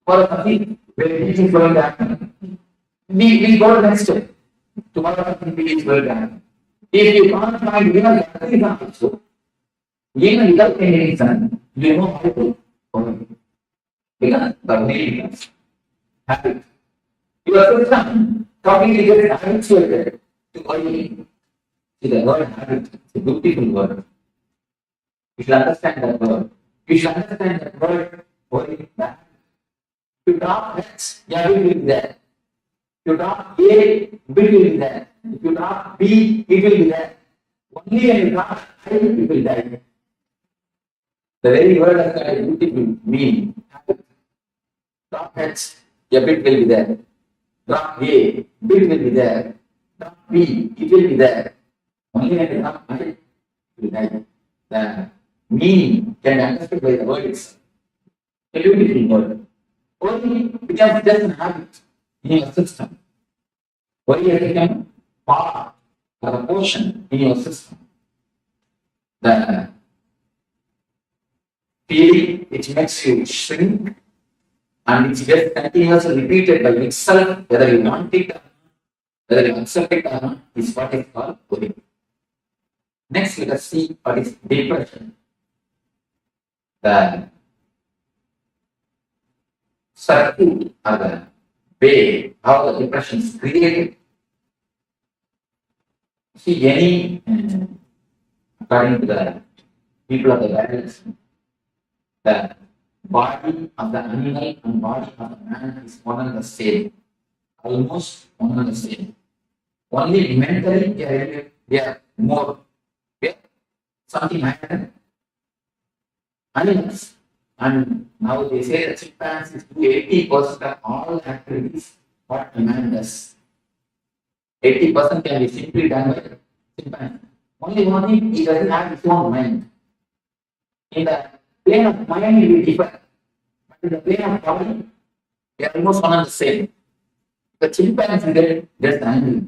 Or something very big is going to happen. We go to the next step. Tomorrow something big is going to happen. If you can't find even that reason also, even without any reason, you know how to follow it. Because the way is habit. Your system completely gets habituated to worry. See, the word habit is a beautiful word. You should understand that word. You should understand that word worry back. If you drop H, yeah, it will be there. If you drop A, it will be there. If you drop B, it will be there. Only when you drop I, it will die. The very word has got a beautiful meaning. Drop H, a bit will be there. Drop A, bit will be there. Drop B, it will be there. Only when you drop I, it will die. The meaning can be understood by the word itself. A beautiful word. Only becomes just an habit in your system. Worry has become part or a portion in your system. The feeling which makes you shrink and it's just continuously repeated by itself, whether you want it or not, whether you accept it or not, is what is called worry. Next, let us see what is depression. The circuit or the way how the depression is created. See, any, according to the people of the Bible, the body of the animal and body of the man is one and the same, almost one and the same. Only mentally they are more. Something happened. Animals, and now they say that chimpanzees do 80% of all activities what a man does. 80% can be simply done by chimpanzee. Only one thing, he doesn't have his own mind. In the plane of mind, he will differ. But in the plane of body, they are almost one and the same. The chimpanzee gets angry.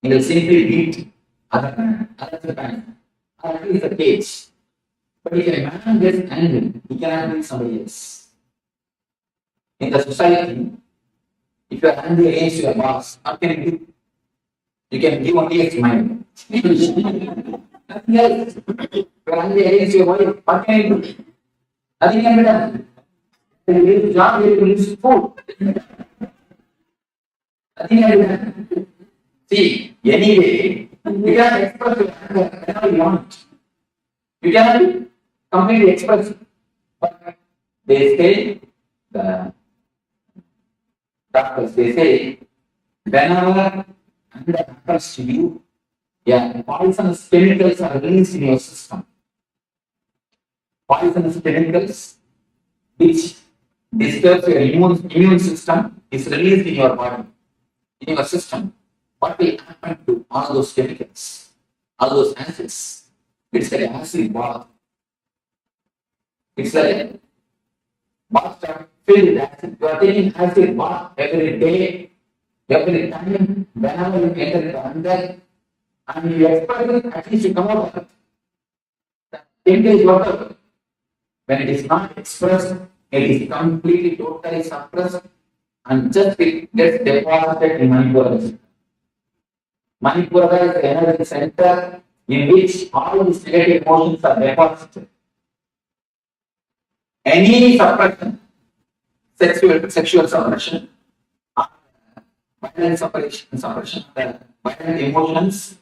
He will simply beat other chimpanzee. Or at least a cage. But if a man gets angry, he cannot beat somebody else. In the society, if you are angry against your boss, what can you do? You can give only a smile. Nothing else. If you are angry against your wife, what can you do? Nothing can be done. If you lose job, you will lose food. Nothing can be done. See, anyway, you can express your anger whenever you want. You can completely express it. But they say, the doctors, they say, whenever anger occurs to you, yeah, poisonous chemicals are released in your system. Poisonous chemicals which disturbs your immune system is released in your body, in your system. What will happen to all those chemicals, all those acids? It's like an acid bath. It's like a bathtub filled with acid. You are taking acid bath every day, every time, whenever you enter it under, and you express it, at least you come out of it. The chemical is water. When it is not expressed, it is completely, totally suppressed, and just it gets deposited in Manipura. Manipura is the energy center in which all these negative emotions are deposited. Any suppression, sexual suppression, violent suppression, the violent emotions,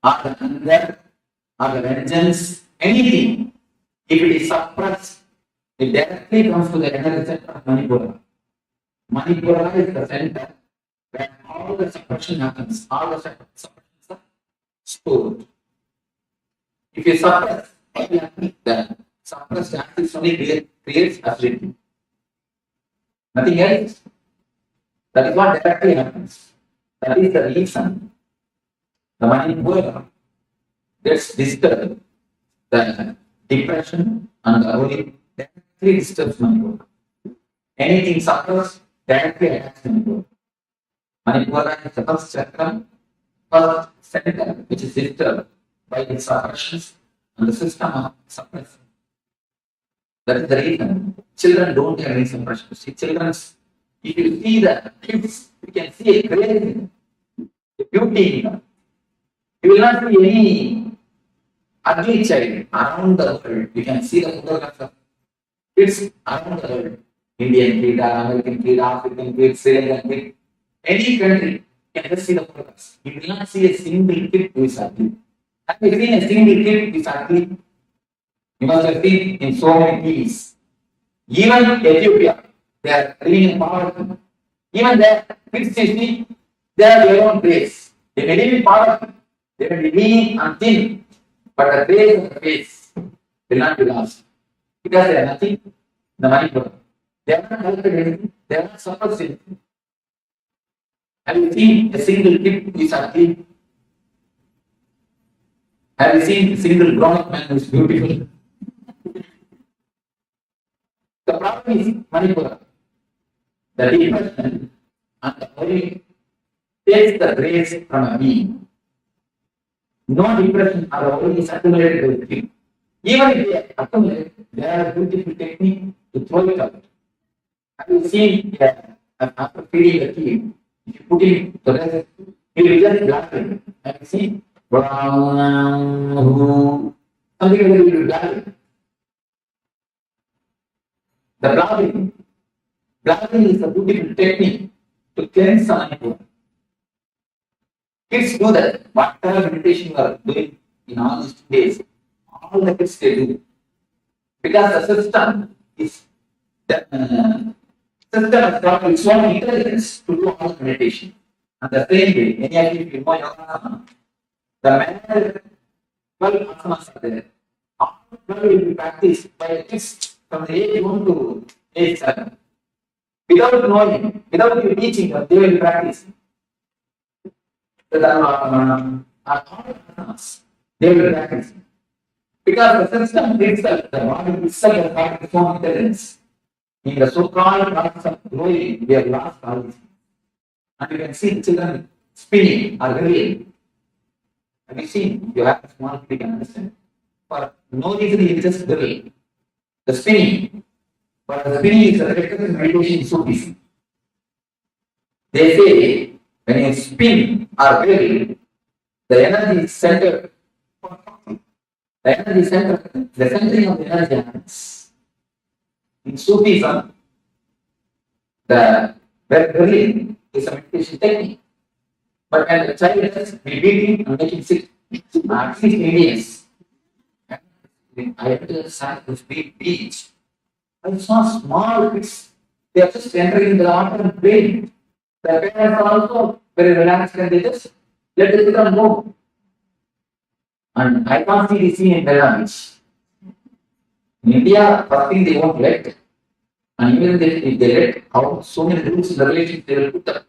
or the anger, or the vengeance, anything, if it is suppressed, it directly comes to the energy center of Manipura. Manipura is the center where all the suppression happens, all the suppressions are stored. If you suppress, the suppressed acid only creates acidity. Nothing else. That is what directly happens. That is the reason the Manipura gets disturbed. The depression and the worry directly disturbs Manipura. Anything suppressed directly attacks Manipura. Manipura is the first chakra, first center, which is disturbed by its suppressions and the system of suppression. That is the reason children don't have any suppression. See, children's, if you see the kids, you can see a grace, a beauty in them. You will not see any ugly child around the world. You can see the photographs of kids around the world. Indian kid, American kid, African kid, Sri Lankan kid, any country, you can just see the photographs. You will not see a single kid who is ugly. Have you seen a single kid who is ugly? You must have seen in so many TVs. Even Ethiopia, they are living in poverty. Even there, kids you see, they are their own grace. They may live in poverty. They may be lean and thin, but the grace of the face will not be lost. Because they are nothing in the Manipura. They are not helped anything. They are not suppressed anything. Have you seen a single kid who is ugly? Have you seen a single grown-up man who is beautiful? The problem is Manipura. The depression and the worry takes the grace from a being. No depression or worry is accumulated with him. Even if they accumulate, there are beautiful technique to throw it out. Have you seen after feeding the kid, if you put him to rest, he will just laughing. Have you seen? Something will be laughing. The blabbing is a beautiful technique to cleanse someone. Kids do that. Whatever meditation you are doing in all these days, all the kids they do. Because the system is has got its own intelligence to do all the meditation. And the same way, any of you know yoga, the manual 12 asanas are there. All 12 will be practiced by the kids from the age 1 to age 7. Without knowing, without you teaching them, they will practice. They will practice. Because the system itself, the body itself has got its own intelligence. In the so-called process of growing, we have lost all these things. And you can see the children spinning or drilling. Have you seen? You have a small kid, you can understand. For no reason, he is just drilling. The spinning. But the spinning is a practice meditation in Sufism. They say when you spin or drill, the energy is centered. The energy center, the centering of the energy happens. In Sufism, the drilling is a meditation technique. But when the child is we beat him and make him sit, at least Indians. I went to the beach. I saw small kids. They are just entering the water and playing. The parents are also very relaxed and they just let the children go. And I can't see the scene in Belarus. In India, first thing they won't let. And even if they let out so many rules in the relationship, they will put the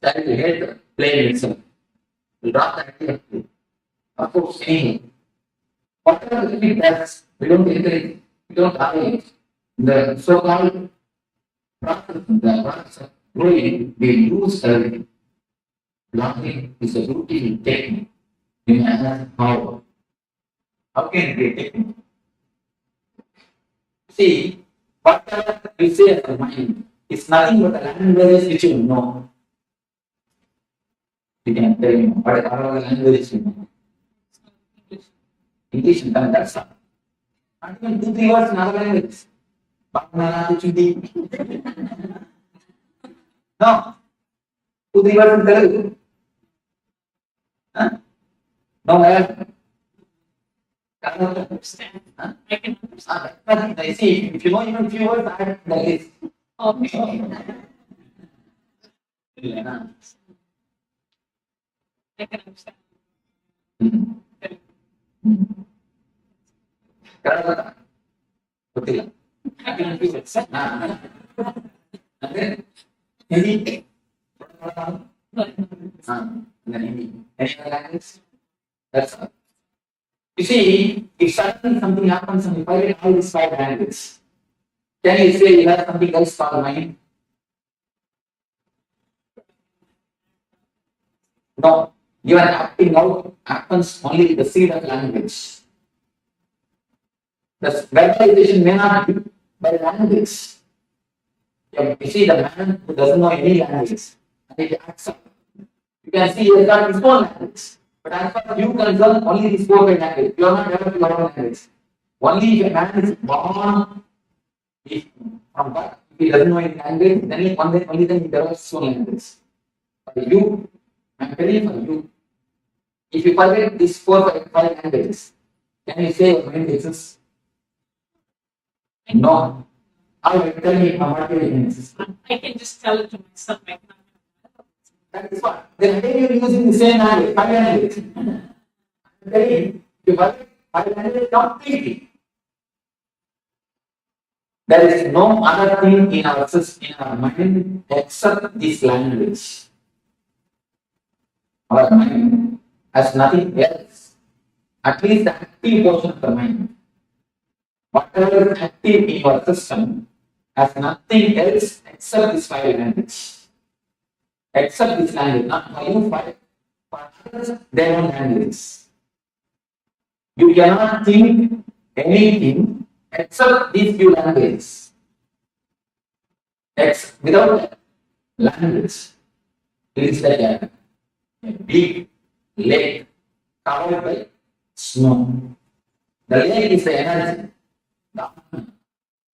child head playing itself. Will drop the idea of play. Of course, anything. Whatever the kid does, we don't encourage, we don't allow it. The so-called process of growing, we use everything. Blocking is a beautiful technique. You may ask how. How can it be a technique? See, whatever you say as the mind is nothing but the languages which you know. You can tell me what are the languages you know. English and Tamil, that's all. And even 2-3 words in other languages. No. 2-3 words in Telugu. Huh? No, I can understand. I can understand. I see, if you know even few words, that is. Okay. I can understand. Hindi. Hindi. Any other language? That's all. You see, if suddenly something happens and if I read all these 5 languages, can you say you have something else called mind? No. Even acting out happens only with the seed of language. The verbalization may not be by language. You see, the man who doesn't know any language, and he acts up. You can see he has got his own language. But as far as you concern, only these 4 languages. You are not developing your own language. Only if a man is born from birth, if he doesn't know any language, then only then he develops his own language. For you, I am telling for you, if you forget these 4 or 5 languages, can you say your mind exists? No. I will tell me what you insist. I can just tell it to myself. I cannot. That is what. Then again you are using the same language, my language. I'm telling you, my language completely. There is no other thing in our system, in our mind except this language. Our mind has nothing else. At least the active portion of the mind. Whatever is active in your system has nothing else except this five language. Except this language, not for you five, for others, their own languages. You cannot think anything except these few languages. Without language, it is like a big lake covered by snow. The lake is the energy. The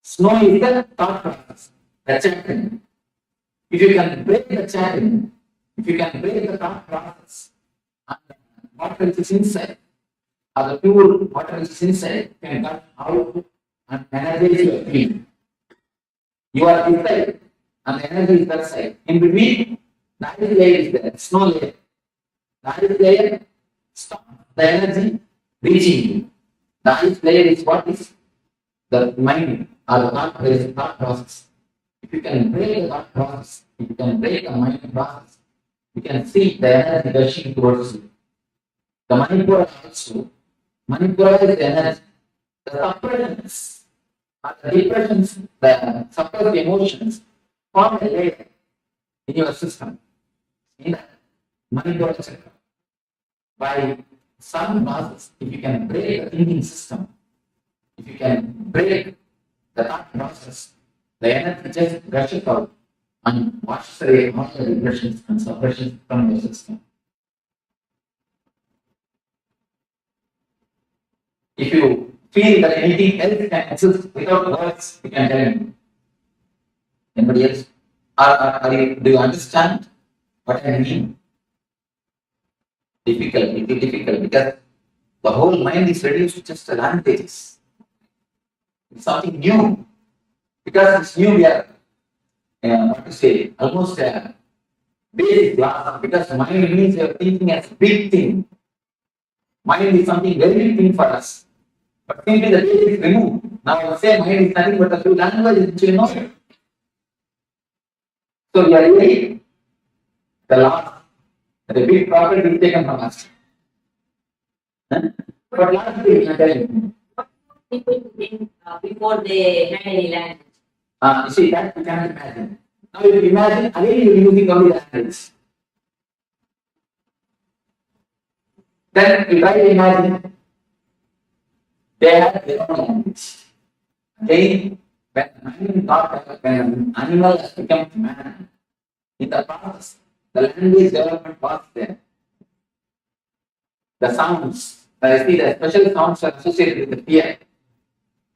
snow is the thought process, the chanting. If you can break the chanting, if you can break the thought process, and water which is inside, or the pure water which is inside can come out and energize your field. You are this side, and the energy is that side. In between, the ice layer is there, snow layer. The ice layer stops the energy reaching you. The ice layer is what is the mind or the thought process. If you can break the thought process, if you can break the mind process, you can see the energy rushing towards you. The Manipura also. Manipura is the energy. The suppressions, or the depressions, the suppressed emotions form a layer in your system. In the Manipura Chakra. By some process, if you can break the thinking system, if you can break the thought process, the energy just rushes out and washes away all the depressions and suppressions from your system. If you feel that anything else can exist without words, you can tell me. Anybody else? Do you understand what I mean? Difficult, it is difficult because the whole mind is reduced to just languages. It's something new. Because it's new, we are, what to say, almost a basic class. Because mind means you are thinking as a big thing. Mind is something very big thing for us. But simply the basic is removed. Now I say mind is nothing but a few languages which you know. So we are really the last. The big property is taken from us. But last thing I tell you. People think before they had any language. You see, that you cannot imagine. Now, if you imagine, again you are using only language. Then you try to imagine they have their own language. Again, when an animal has become man, in the past, the language development was there. The sounds, I see the special sounds are associated with the fear.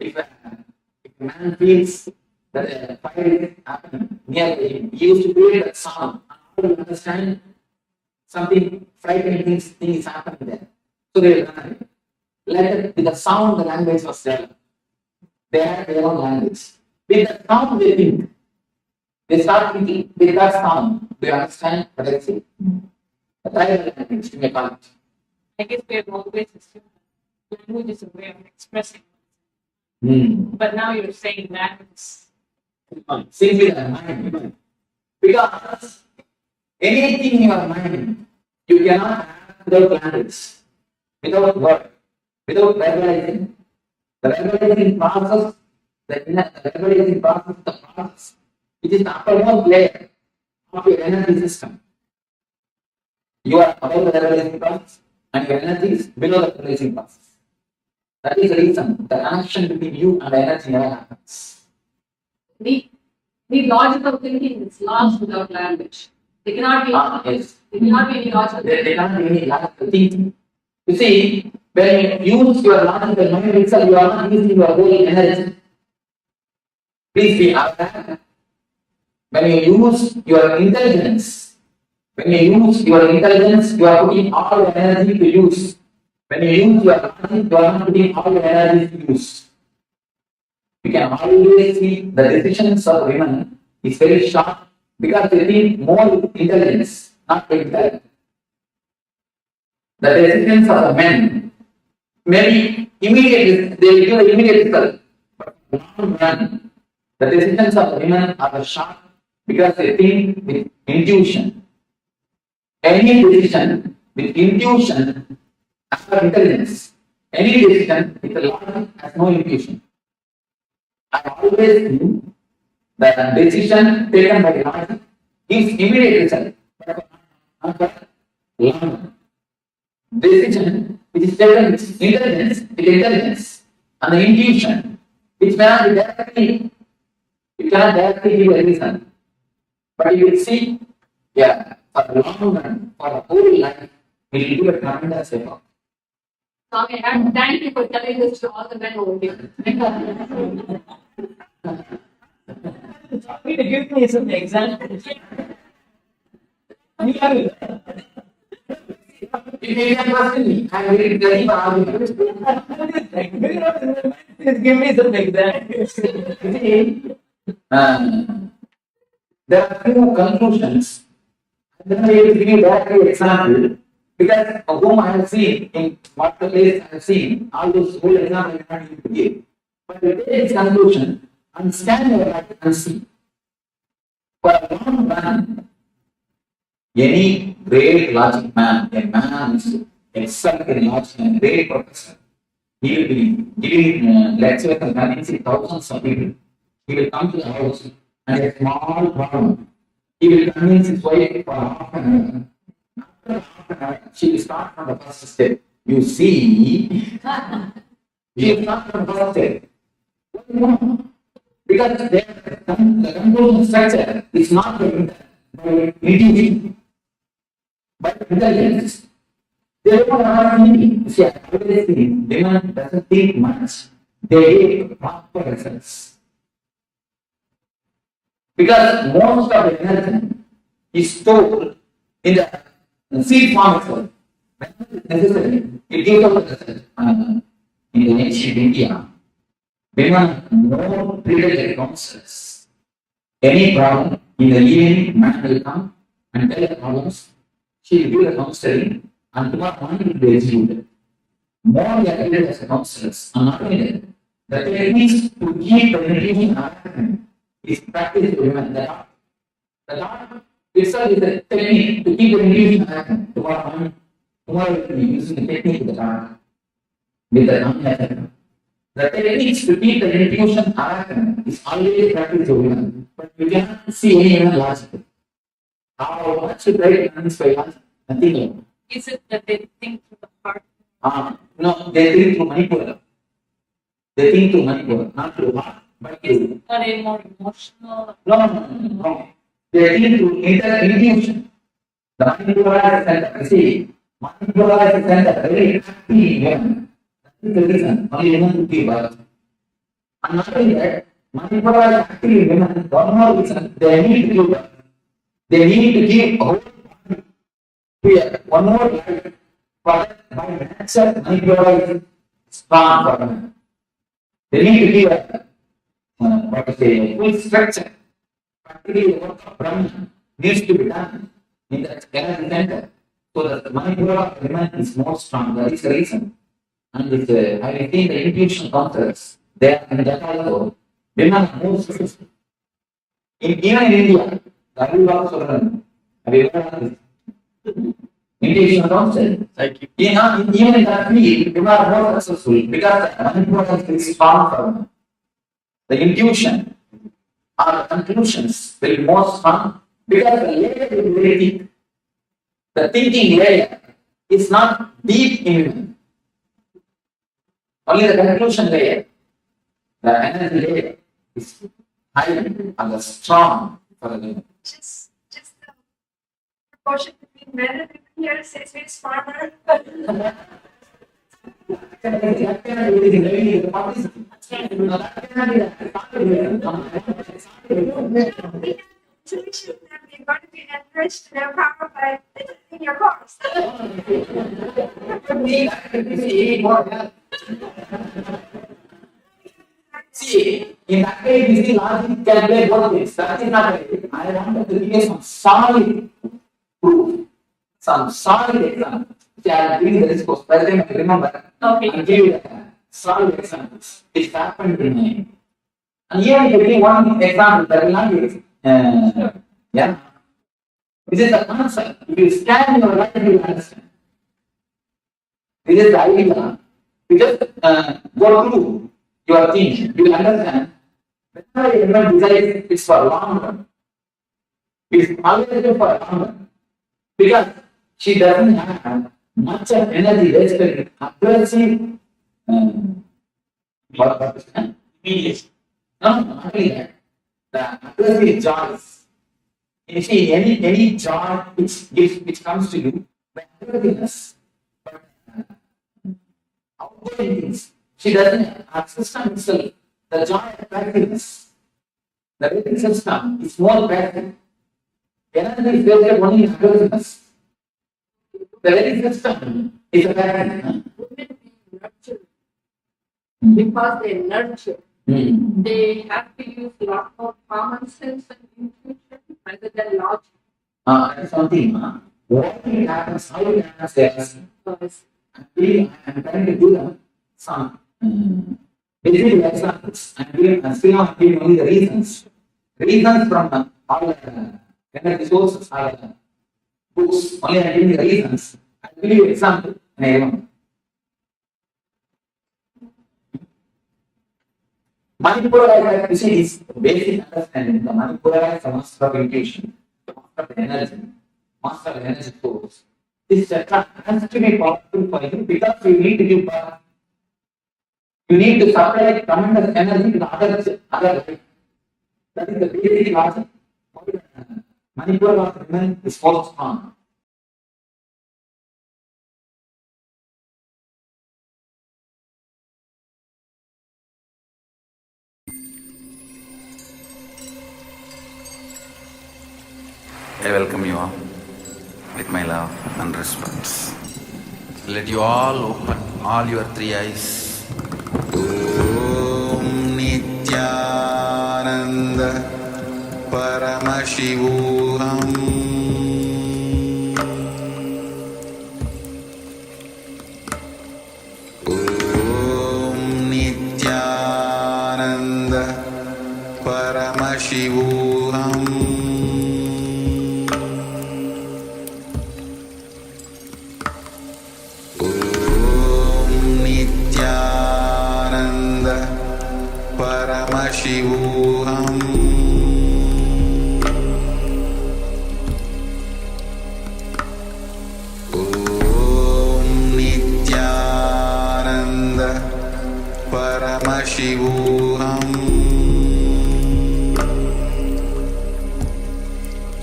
If a man feels that a fire is happening near him, he used to create that sound. How do you understand something frightening thing is happening there? So they will run away. Like with the sound, the language was there. They had their own language. With the sound, they think. They start thinking with that sound. Do you understand what I say? The tribal language, you may call it. I guess we have always assumed language is a way of expressing. But now you're saying that it's simply the mind. Because anything in your mind, you cannot have without language, without word, without verbalizing. The verbalizing process, the verbalizing process, the process, it is the uppermost layer of your energy system. You are above the verbalizing process, and your energy is below the verbalizing process. That is the reason the connection between you and the energy never happens. the logical thinking is lost without language. There cannot be Yes. there cannot be any logical There cannot be any logical thinking. You see, when you use your logical mind itself, you are not using your whole energy. Please be aware. When you use your intelligence, you are putting all your energy to use. When you use your logic, you are not putting all your energy to use. You can always see the decisions of women is very sharp because they need more intelligence, not intellect. The decisions of the men, maybe immediate, they will give the immediate result. But long run, the decisions of the women are sharp because they think with intuition. Any decision with intuition has intelligence. Any decision with logic has no intuition. I always think that decision taken by logic gives immediate result. But long decision which is taken with intelligence and the intuition, which may not be directly, you cannot directly give a reason. But you will see, yeah, for the long run, for the whole life, it will give a tremendous effort. Okay, thank you for telling this to all the men over here. Give me some examples. If you can question me, I am very ready for argument. Give me some examples. There are few conclusions. Then I will give you that example because of whom I have seen in what the place I have seen, all those whole examples I cannot even give. But we take this conclusion and stand your life and see. For a long run, any great logic man, a man who excel in logic and great professor, he will be giving lectures and convincing thousands of people. He will come to the house and a small problem. He will convince his wife for half an hour. After half an hour, she will start from the first step. You see, she will start from the first step. What do you want? Because the conclusion structure is not by intuition, but intelligence. They don't have anything. See, I always think women doesn't think much. They take proper results. Because most of the energy is stored in the seed form itself. Necessarily, it gives out the result. In the ancient India, women more treated like counselors. Any problem in the evening, man will come and tell the problems. She will give the counseling and tomorrow morning will be executed. More they are treated as counselors, and not only that, the techniques to keep the meditation happening is practiced by women. The thought itself is a technique to keep the meditation happening. Tomorrow will be using the technique of the dark with the non-method. The techniques to keep the intuition happening is always practiced by women, but we cannot see any women logical. How much you try to convince by logic? Nothing like that. Is it that they think through the heart? No, they think through Manipura. They think through Manipura, not through heart, but through. Are they more emotional? No. They think through intuition. The Manipura is center. See, Manipura is center, very active women. That is the reason only women give birth. And not only that, Manipura is active women. One more reason, they need to give birth. They need to give a whole body one more life. But by nature, Manipura is strong for them. They need to give a full structure. Practically, the work of Brahma needs to be done in that energy center. So that the Manipura women is more strong. That is the reason. And I think the intuition counters, they are in that also. Women are more successful. Even in India, the Ayurveda Suran, have you ever heard this? Intuition counters. Even in that field, women are more successful because the Manipura is very strong for them. The intuition or the conclusions will be more strong because the layer is very thick. The thinking layer is not deep in women. Only the conclusion layer, the energy layer, is high and strong for the women. Just the proportion between men and women here says very smarter. Intuition that we're going to be enriched and empowered by in your course. See, easy logic can play both ways. That is not right. I want to give you some solid proof, some solid example. See, I am giving the discourse. By the time I remember, Okay. I give you solid examples. It happened to me. And here I give one example that will not be. Yeah. This is the concept. If you scan your life, you will understand. This is the idea. You just go through your things, you will understand. Whenever a woman desires, it's for long run. It's always for long run. Because she doesn't have much of energy wasted, aggressive, immediate. No, not only that. The aggressive joys. You see, any joy which comes to you, by aggressiveness, outgoing things, she doesn't have her system itself. The joy of practice, the very system is more passive. Energy is wasted only in aggressiveness. The very system is a passive. Because they nurture, they have to use a lot more common sense and intuition rather than logic. That's something. What it happens, how it happens, they ask. I'm trying to do that. Some basically examples. I'm giving only the reasons. Reasons from all the energy sources, all the books. Only I'm giving the reasons. I'll give you an example. And I remember. Manipura, you see, is basic understanding. The Manipura is a master of intuition, master of energy, master of energy source. This chakra has to be powerful for you because you need to give birth. You need to supply tremendous energy to the other life. That is the basic logic. Manipura of women is so strong. I welcome you all with my love and respect. Let you all open all your three eyes. Om Nithyananda Paramashivoham. Om Nithyananda Paramashivoham. Paramashivoham. Om Nithyananda Paramashivoham. Om Nithyananda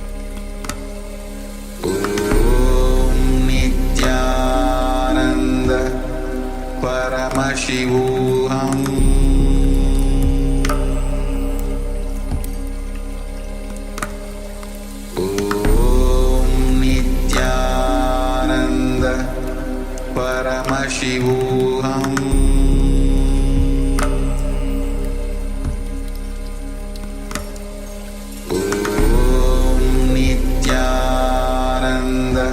Paramashivoham. Paramashivoham. Om Nithyananda Paramashivoham. Om Nithyananda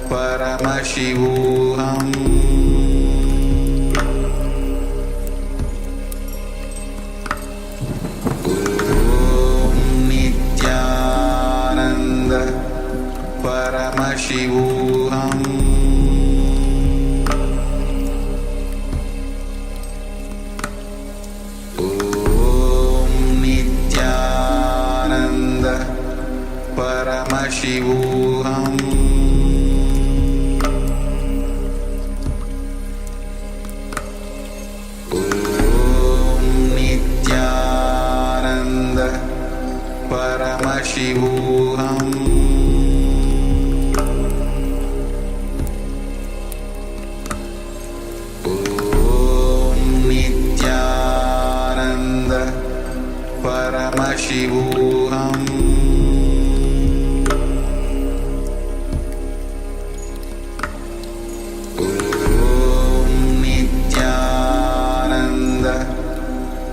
Paramashivoham. Paramashivoham. Om Nithyananda Paramashivoham. Om Nithyananda Paramashivoham. Paramashivoham. Om Nithyananda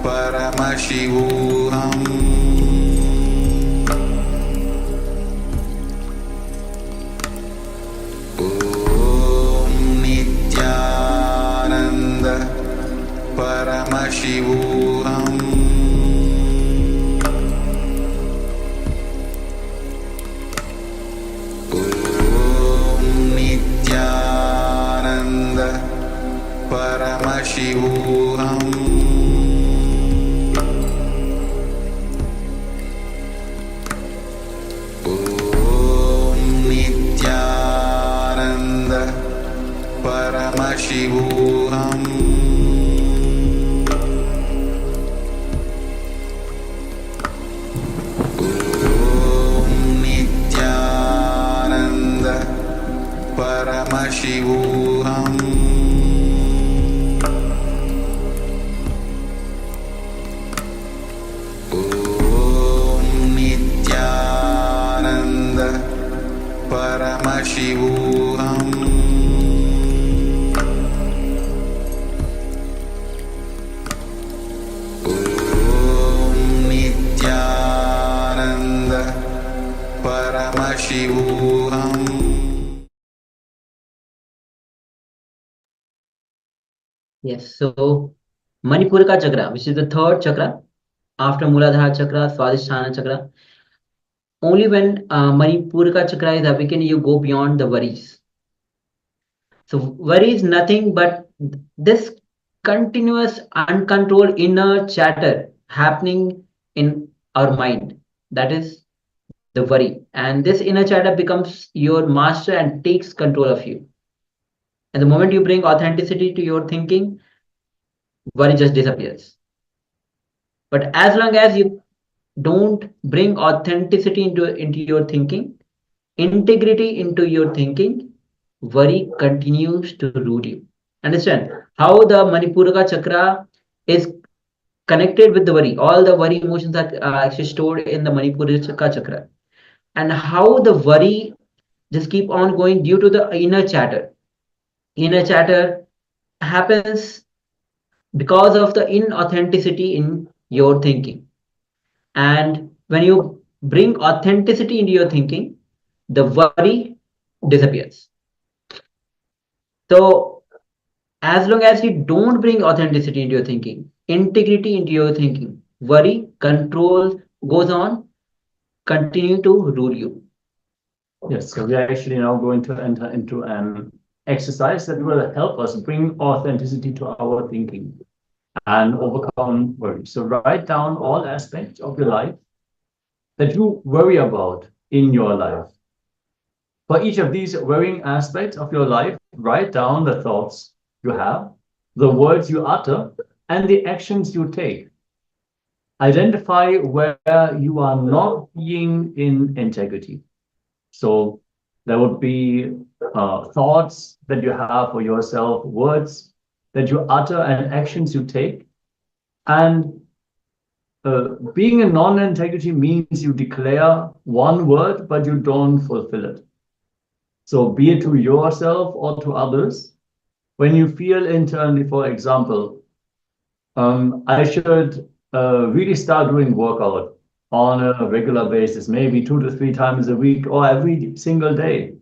Paramashivoham. Om Nithyananda Paramashivoham. Om Nithyananda Paramashivoham. Om Nithyananda Paramashivoham. Om Nithyananda Paramashivoham. Om Nithyananda Paramashivoham. Om Nithyananda Paramashivoham. Yes, so Manipura chakra, which is the third chakra after Muladhara chakra, Swadishtana chakra. Only when Manipura chakra is awakened, you go beyond the worries. So worry is nothing but this continuous, uncontrolled inner chatter happening in our mind. That is the worry. And this inner chatter becomes your master and takes control of you. And the moment you bring authenticity to your thinking, worry just disappears. But as long as you don't bring authenticity into your thinking, integrity into your thinking, worry continues to rule you. Understand how the Manipura chakra is connected with the worry. All the worry emotions are actually stored in the Manipura chakra. And how the worry just keep on going due to the inner chatter. Inner chatter happens because of the inauthenticity in your thinking. And when you bring authenticity into your thinking, the worry disappears. So as long as you don't bring authenticity into your thinking, integrity into your thinking, worry, control goes on, continue to rule you. Yes, so we are actually now going to enter into an exercise that will help us bring authenticity to our thinking and overcome worry. So write down all aspects of your life that you worry about in your life. For each of these worrying aspects of your life, write down the thoughts you have, the words you utter, and the actions you take. Identify where you are not being in integrity. So there would be thoughts that you have for yourself, words that you utter, and actions you take. And being in non-integrity means you declare one word, but you don't fulfill it. So be it to yourself or to others, when you feel internally, for example, I should really start doing workout on a regular basis, maybe 2 to 3 times a week or every single day.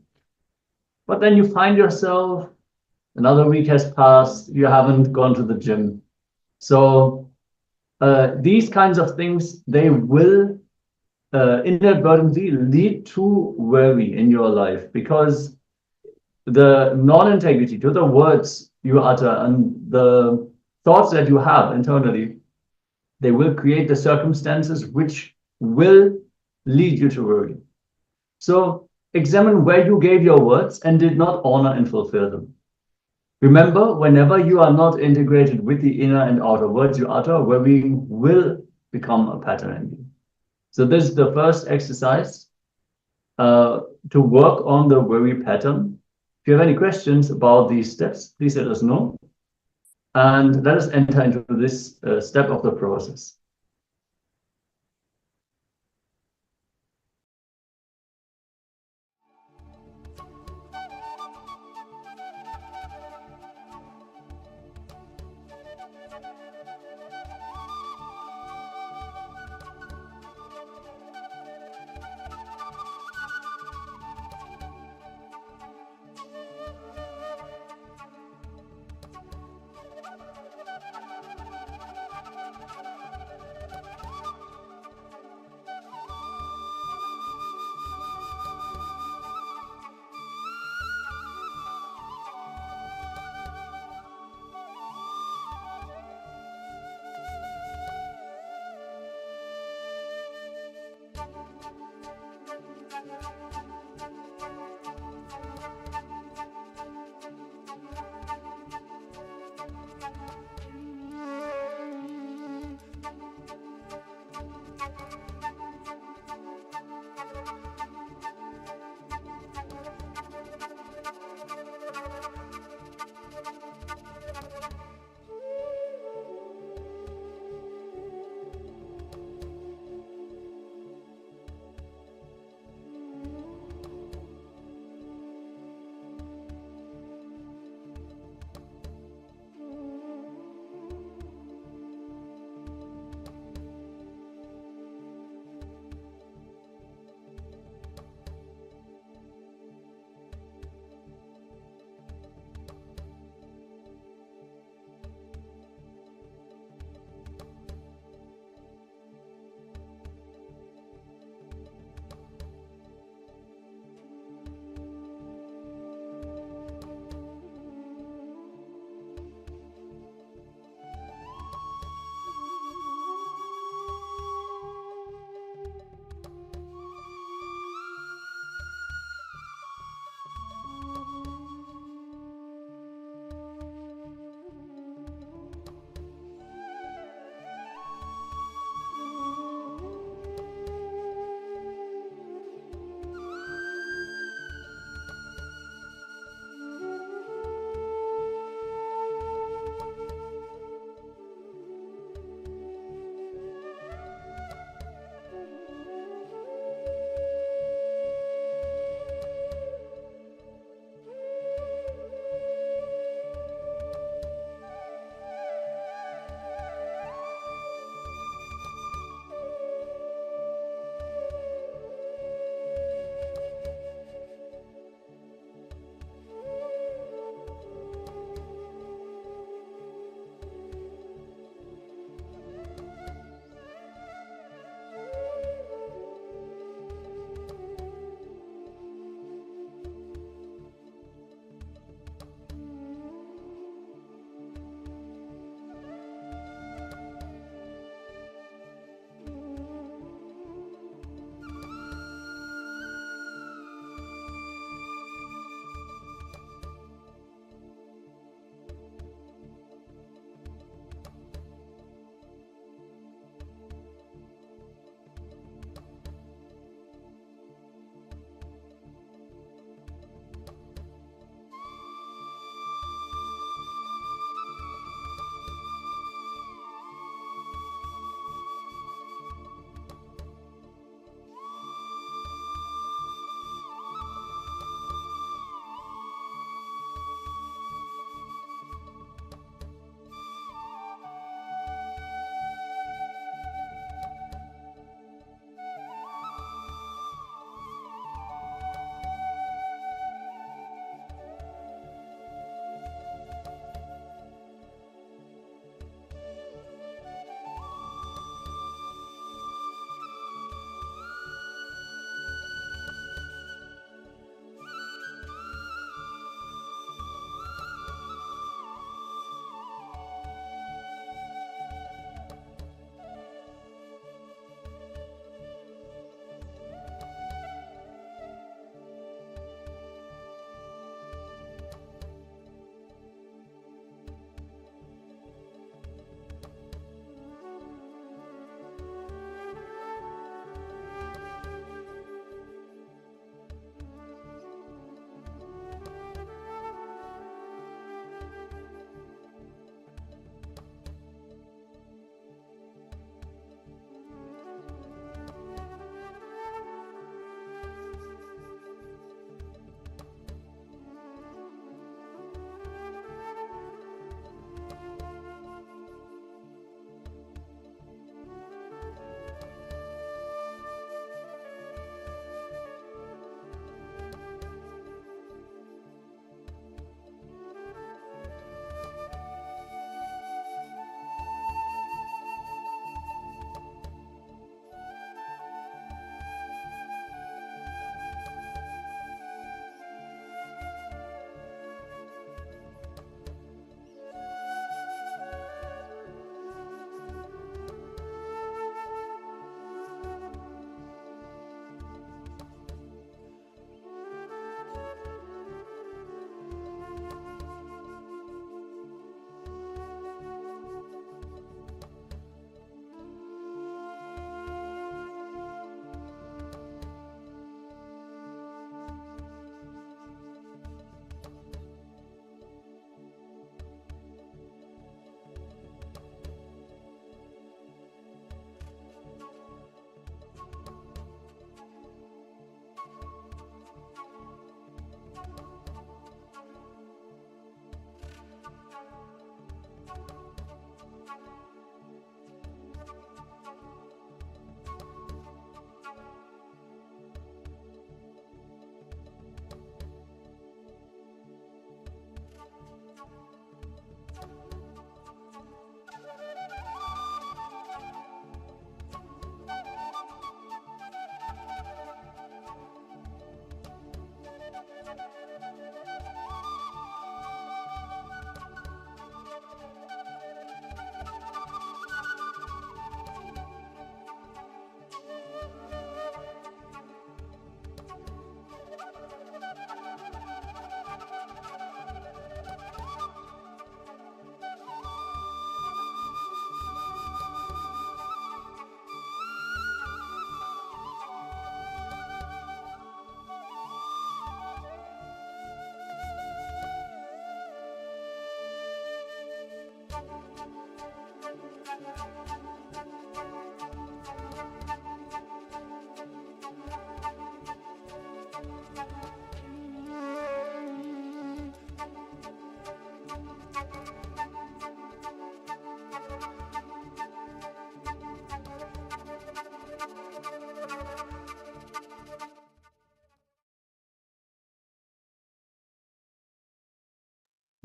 But then you find yourself, another week has passed, you haven't gone to the gym. So these kinds of things, they will inadvertently lead to worry in your life, because the non-integrity to the words you utter and the thoughts that you have internally, they will create the circumstances which will lead you to worry. So examine where you gave your words and did not honor and fulfill them. Remember, whenever you are not integrated with the inner and outer words you utter, worrying will become a pattern in you. So this is the first exercise to work on the worry pattern. If you have any questions about these steps, please let us know. And let us enter into this step of the process.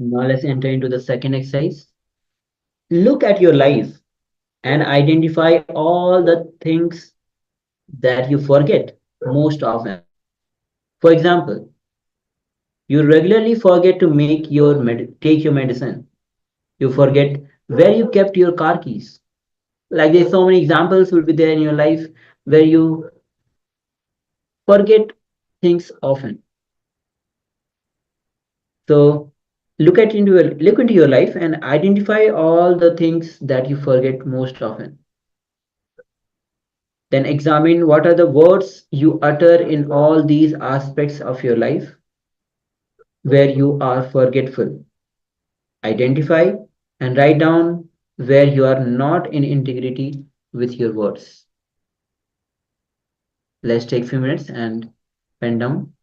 Now let's enter into the second exercise. Look at your life and identify all the things that you forget most often. For example, you regularly forget to take your medicine. You forget where you kept your car keys. Like there's so many examples will be there in your life where you forget things often. So look into your life and identify all the things that you forget most often. Then examine what are the words you utter in all these aspects of your life where you are forgetful. Identify and write down where you are not in integrity with your words. Let's take a few minutes and pen down.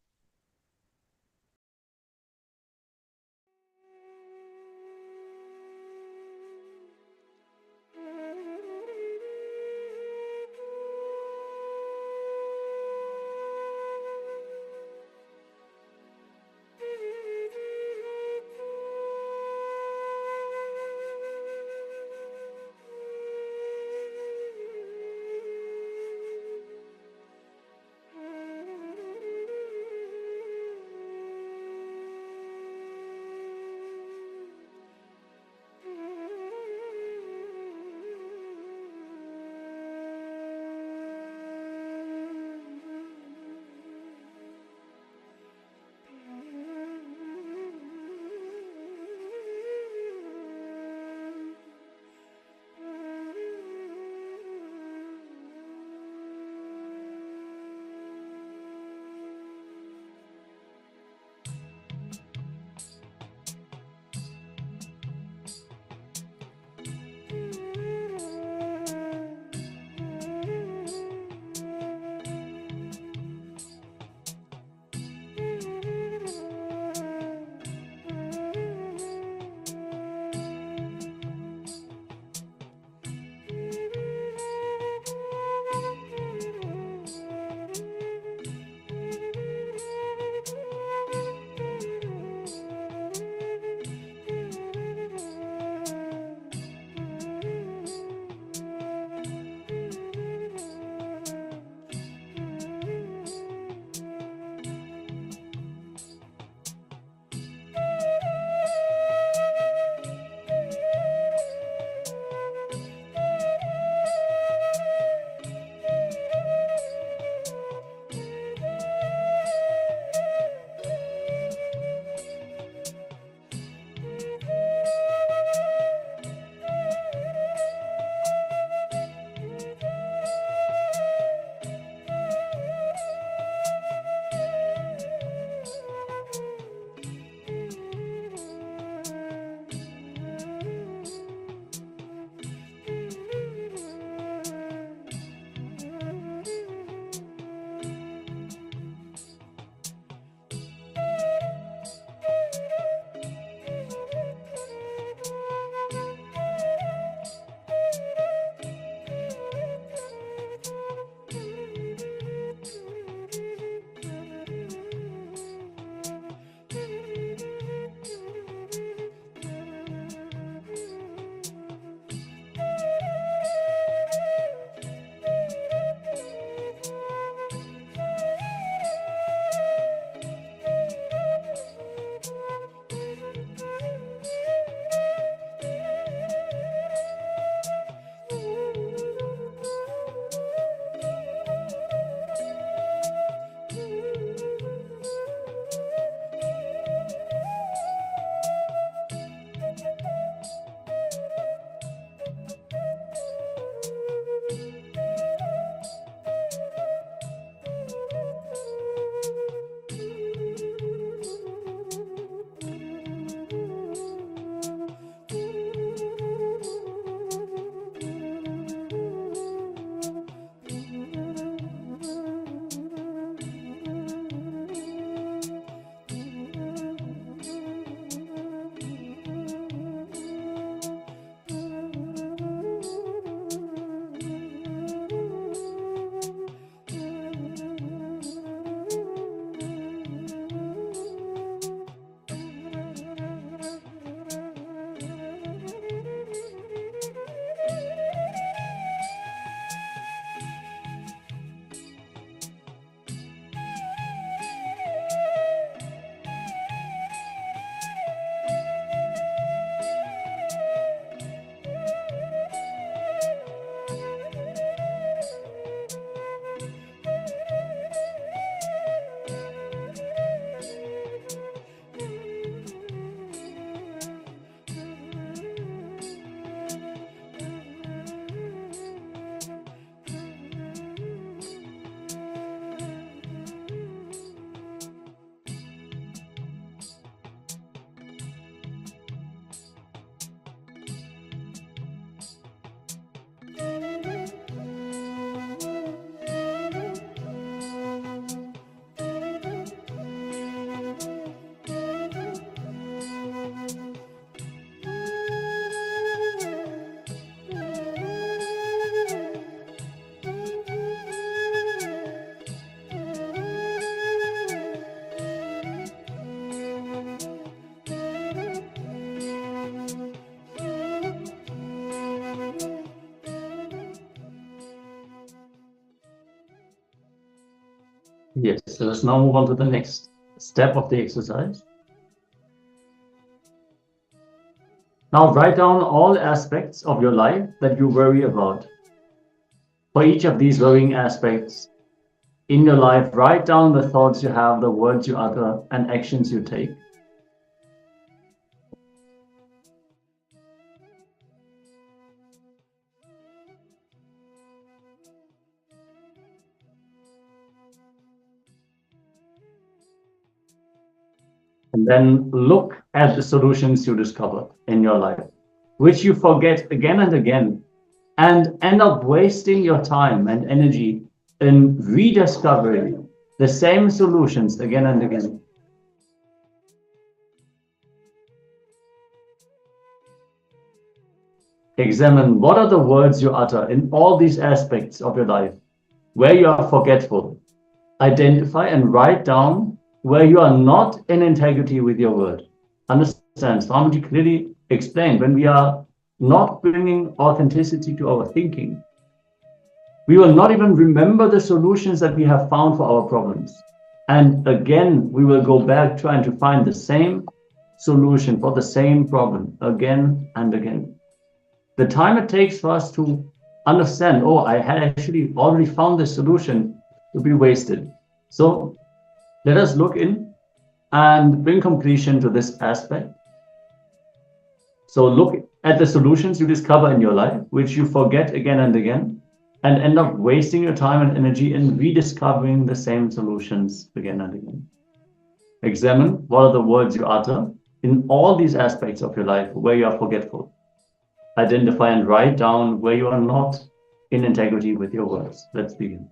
Yes, so let's now move on to the next step of the exercise. Now write down all aspects of your life that you worry about. For each of these worrying aspects in your life, write down the thoughts you have, the words you utter, and actions you take. And then look at the solutions you discover in your life, which you forget again and again, and end up wasting your time and energy in rediscovering the same solutions again and again. Examine what are the words you utter in all these aspects of your life where you are forgetful. Identify and write down where you are not in integrity with your word. Understand, Swamiji clearly explained, when we are not bringing authenticity to our thinking, we will not even remember the solutions that we have found for our problems. And again, we will go back trying to find the same solution for the same problem again and again. The time it takes for us to understand, oh, I had actually already found the solution, to be wasted. So let us look in and bring completion to this aspect. So look at the solutions you discover in your life, which you forget again and again, and end up wasting your time and energy in rediscovering the same solutions again and again. Examine what are the words you utter in all these aspects of your life where you are forgetful. Identify and write down where you are not in integrity with your words. Let's begin.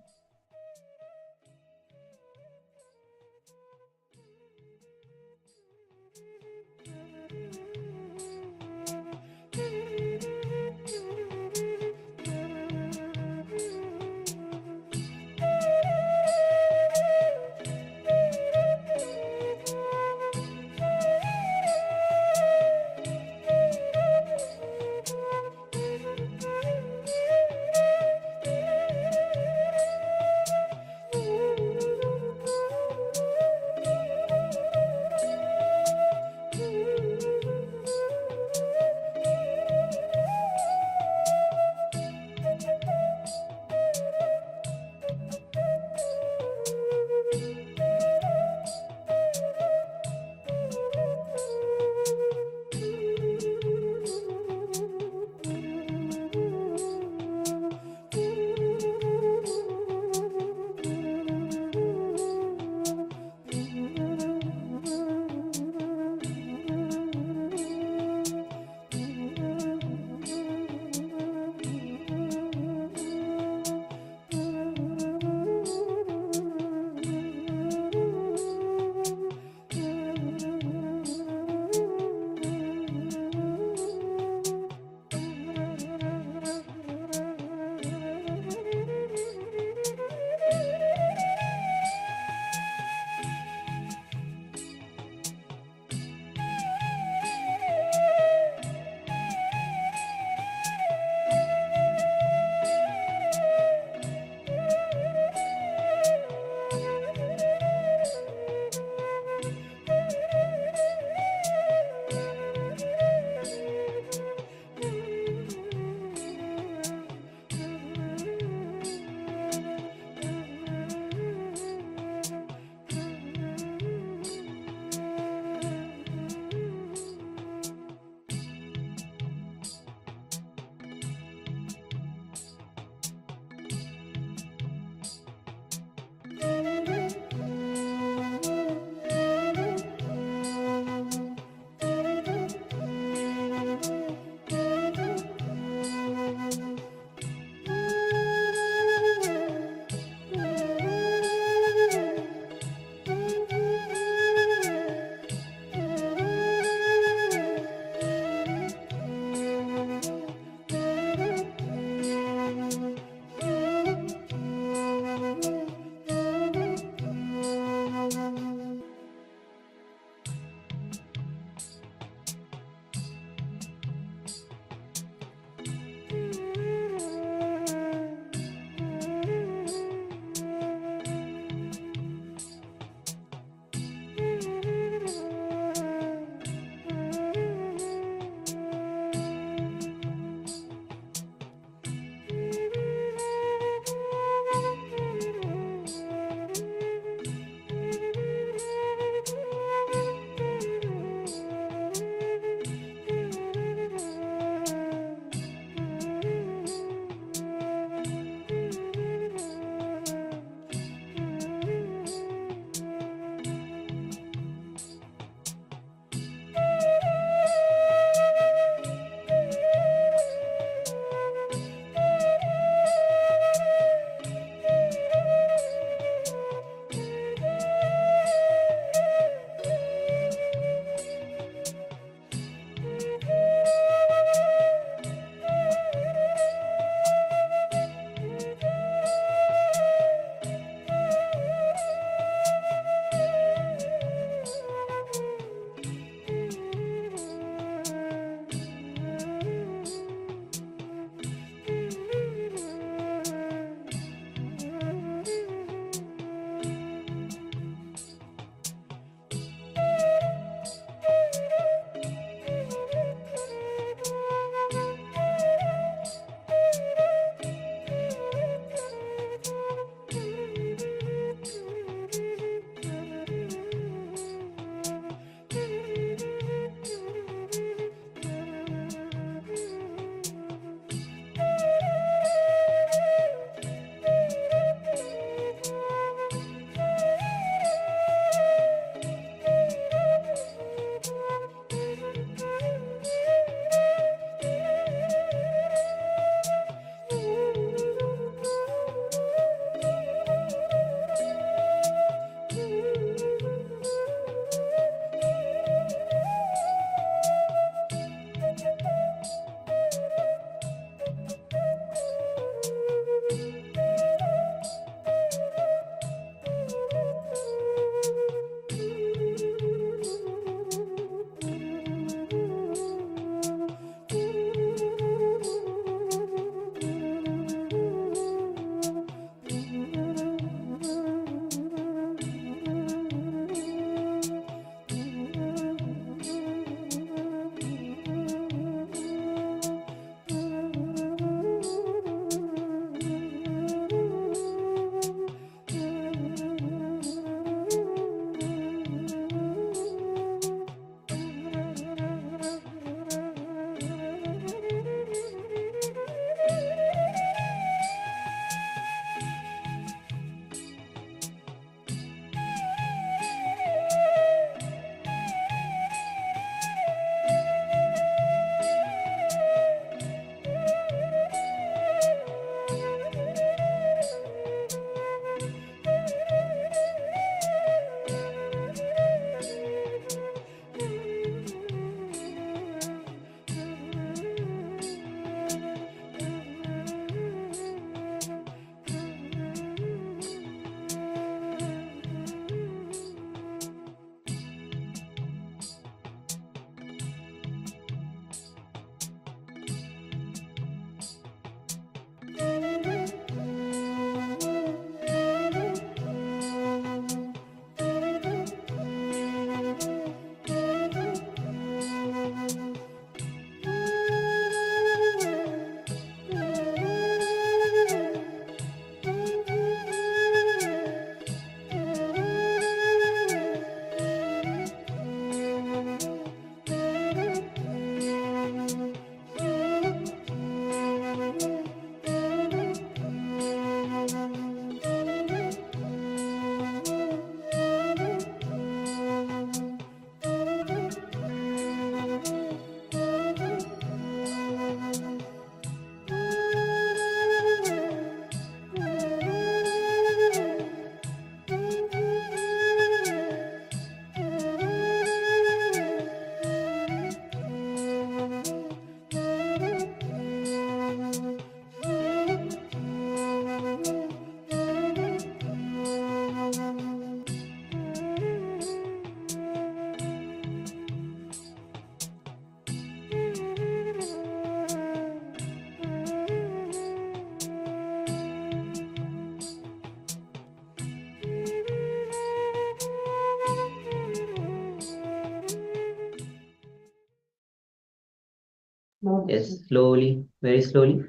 Yes, slowly, very slowly.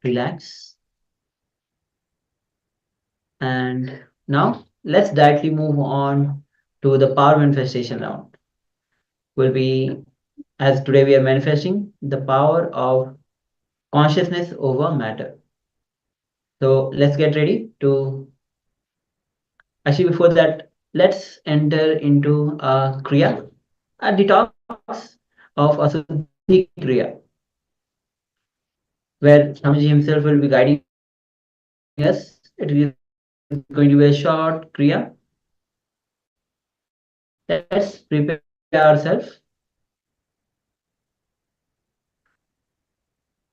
Relax. And now let's directly move on to the power manifestation round. Will be, as today we are manifesting the power of consciousness over matter. So let's get ready to, actually before that, let's enter into a kriya, a detox of Asuddhi kriya, where Swamiji himself will be guiding us. It is going to be a short kriya. Let's prepare ourselves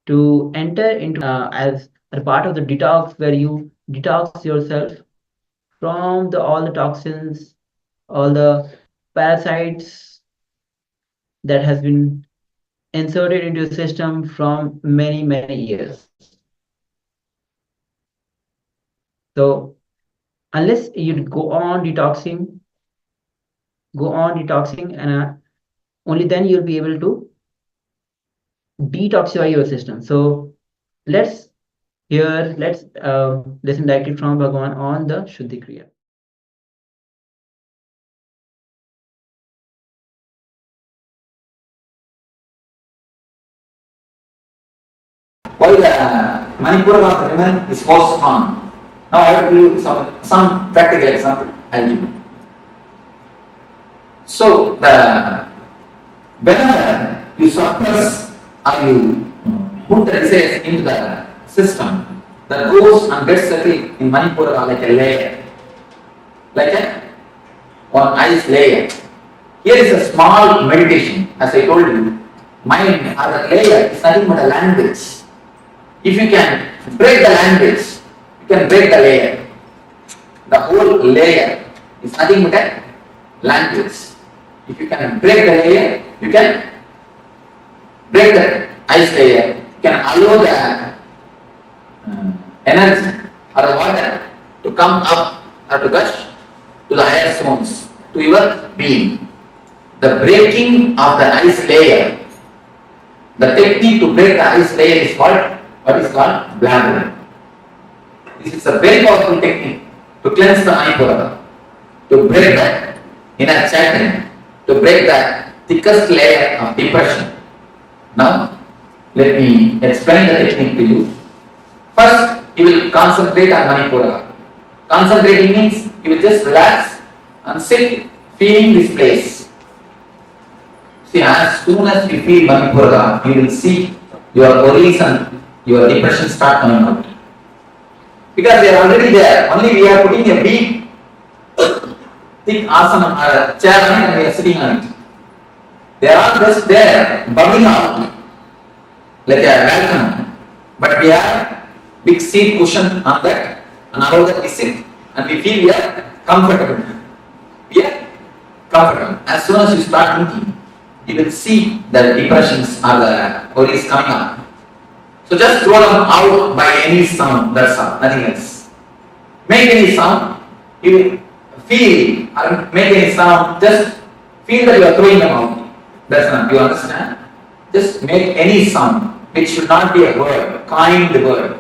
to enter into as a part of the detox, where you detox yourself from all the toxins, all the parasites that has been inserted into your system from many years. So unless you go on detoxing, and only then you'll be able to detoxify your system. So let's listen directly from Bhagavan on the Shuddhi Kriya. Why the Manipura women is more strong? Now I have to give some practical example. I'll give you. So whenever you suppress or you put the desires into the system, that goes and gets settled in Manipura like a layer, like one ice layer. Here is a small meditation, as I told you. Mind or the layer is nothing but a language. If you can break the language, you can break the layer. The whole layer is nothing but a language. If you can break the layer, you can break the ice layer. You can allow the energy or the water to come up or to gush to the higher zones, to your being. The breaking of the ice layer, the technique to break the ice layer is called bladder. This is a very powerful technique to cleanse the Manipura, to break the inner chanting, to break the thickest layer of depression. Now, let me explain the technique to you. First, you will concentrate on Manipura. Concentrating means you will just relax and sit feeling this place. See, as soon as you feel Manipura, you will see your worries and your depression start coming out. Because they are already there. Only we are putting a big, thick asana or a chair on it and we are sitting on it. They are all just there, bubbling out like a volcano. But we have big seat cushion on that, and above that we sit and we feel we are comfortable. We are comfortable. As soon as you start thinking, you will see the depressions or the worries coming up. So just throw them out by any sound, that's all, nothing else. Make any sound, you will feel, or make any sound, just feel that you are throwing them out. That's not, you understand? Just make any sound, which should not be a word, kind word.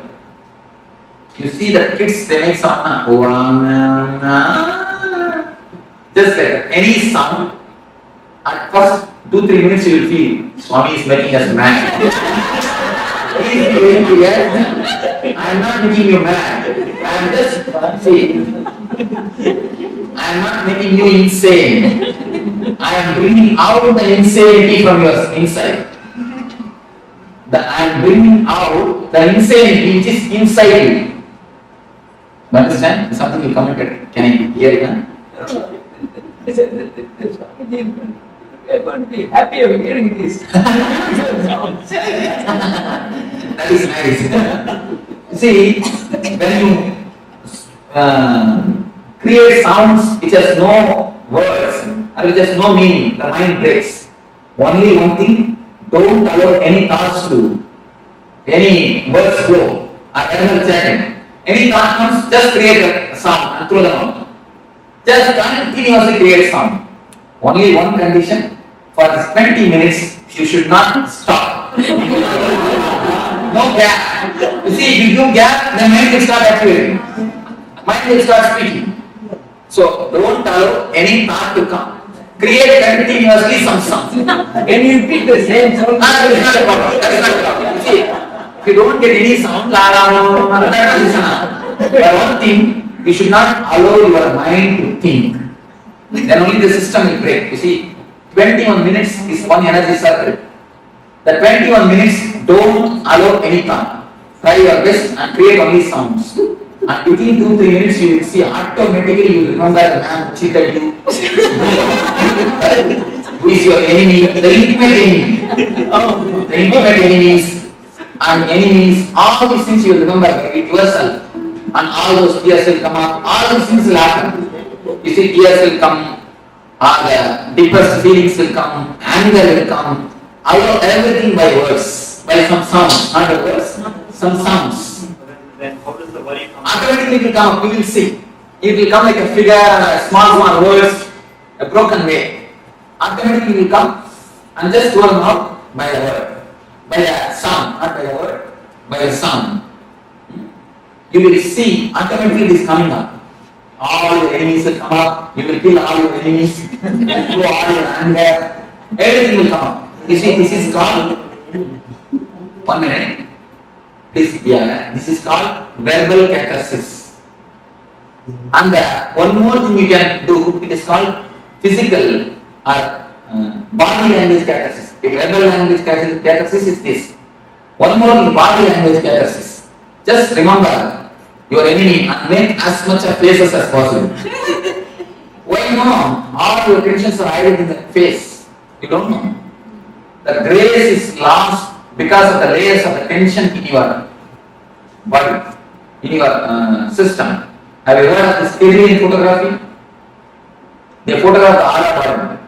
You see the kids, they make sound, just like that, any sound. At first 2-3 minutes you will feel, Swami is making us mad. I am not making you mad. I am just saying. I am not making you insane. I am bringing out the insanity from your inside. I am bringing out the insanity which is inside you. You understand? Something you commented. Can I hear it now? We are going to be happy of hearing this. That is nice. See, when you create sounds which has no words or which has no meaning, the mind breaks. Only one thing, don't allow any thoughts to, any words flow, or eternal chanting. Any thought comes, just create a sound and throw them out. Just continuously create sound. Only one condition, For 20 minutes, you should not stop. No gap. You see, if you give gap, the mind will start activating. Mind will start speaking. So don't allow any thought to come. Create continuously some sound. When you repeat the same sound, That is not a problem. That is not a problem. See, if you don't get any sound, but one thing, you should not allow your mind to think. Then only the system will break. You see, 21 minutes is one energy circle. The 21 minutes, don't allow any thought. Try your best and create only sounds. And within 2-3 minutes, you will see automatically you will remember the man who cheated you. Who is your enemy? The intimate enemy. The intimate enemies and enemies, all these things you will remember it yourself. And all those tears will come up, all these things will happen. You see, tears will come, or the deepest feelings will come, anger will come. Allow everything by words, by some sounds, not the words, some sounds. Then how does the worry come? Automatically it will come up, you will see. It will come like a figure, a small words, a broken way. Automatically it will come and just throw them out by the word, by the sound, not by the word, by the sound. You will see automatically it is coming up. All your enemies will come up, you will kill all your enemies, throw all your anger, everything will come up. You see, this is called, 1 minute. This is called verbal catharsis. And one more thing you can do, it is called physical or body language catharsis. The verbal language catharsis is this. One more thing, body language catharsis. Just remember your enemy and make as much of faces as possible. Why no? All your tensions are hidden in the face. You don't know. The grace is lost because of the layers of the tension in your body, in your system. Have you heard of this alien photography? They photograph the aura body,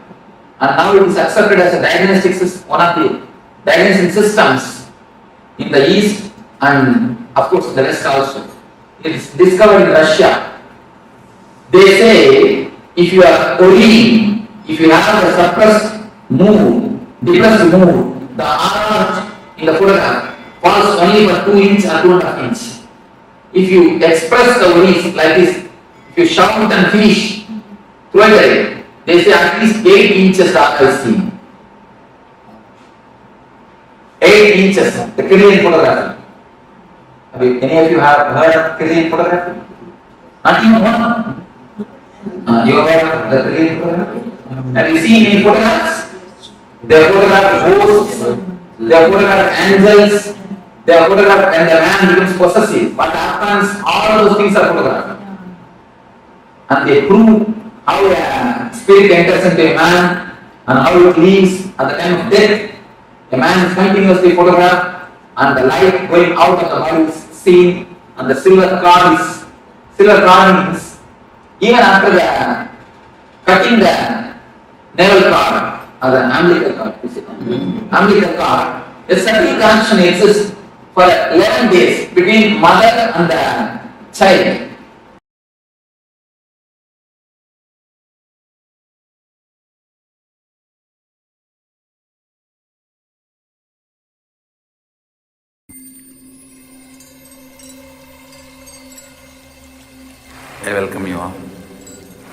and now it is accepted as a diagnostic system, one of the diagnostic systems in the East and of course the rest also. It is discovered in Russia. They say if you are worrying, if you have a suppressed mood, depressed mood, the aura in the photograph falls only for 2 inches or 2.5 inches. If you express the worries like this, if you shout and finish, throw it away. They say at least 8 inches dark is seen. 8 inches, the Korean photography. Any of you have heard of Korean photography? Not even one. You have heard of the Korean photography? Have you seen any photographs? They have photographed ghosts, they have photographed angels, they have photographed when the man becomes possessive. What happens? All those things are photographed. And they prove how a spirit enters into a man and how it leaves at the time of death. A man is continuously photographed and the light going out of the body is seen and the silver cord means even after the cutting the navel cord or the umbilical cord, umbilical cord, a subtle connection exists for 11 days between mother and the child. I welcome you all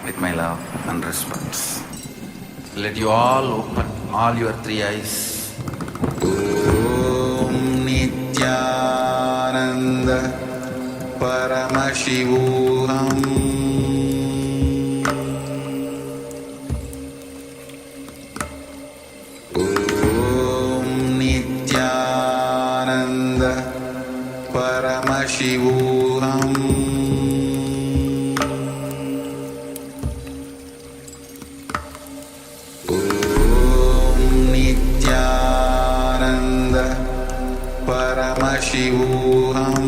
with my love and respect. Let you all open all your 3 eyes. Om Nithyananda Paramashivoham Om Nithyananda Paramashivoham Paramashivoham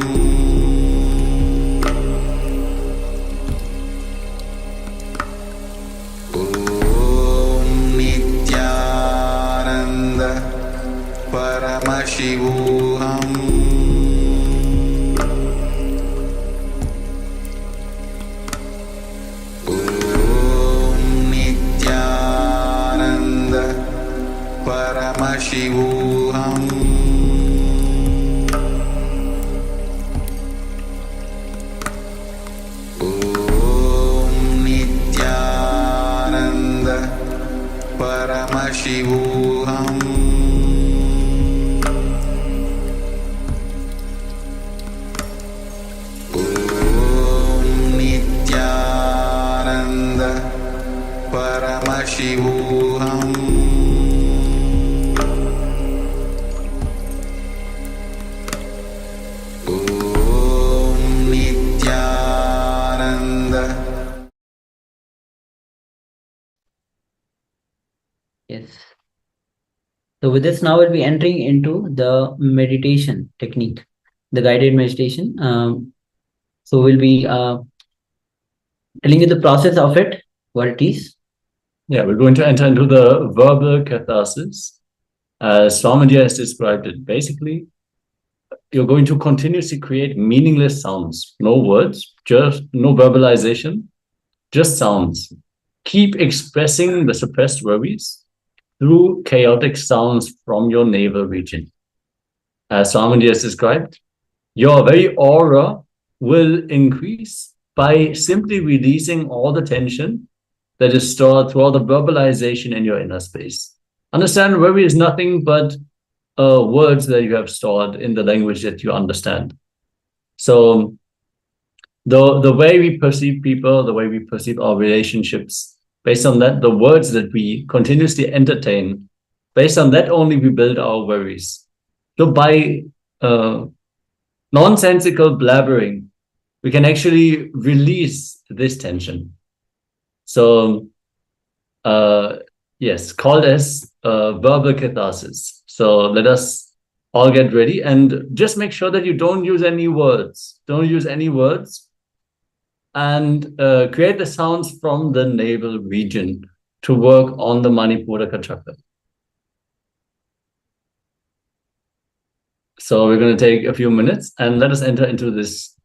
Om Nithyananda Paramashivoham Om Nithyananda So with this, now we'll be entering into the meditation technique, the guided meditation. So we'll be telling you the process of it, what it is. Yeah, we're going to enter into the verbal catharsis. As Swamiji has described it, basically, you're going to continuously create meaningless sounds, no words, just no verbalization, just sounds. Keep expressing the suppressed worries through chaotic sounds from your navel region. As Swamiji has described, your very aura will increase by simply releasing all the tension that is stored through all the verbalization in your inner space. Understand, worry is nothing but words that you have stored in the language that you understand. So the way we perceive people, the way we perceive our relationships, based on that, the words that we continuously entertain, based on that only we build our worries. So by nonsensical blabbering, we can actually release this tension. So yes, called as verbal catharsis. So let us all get ready and just make sure that you don't use any words. Don't use any words. And create the sounds from the navel region to work on the Manipura chakra. So we're going to take a few minutes and let us enter into this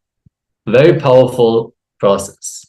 very powerful process.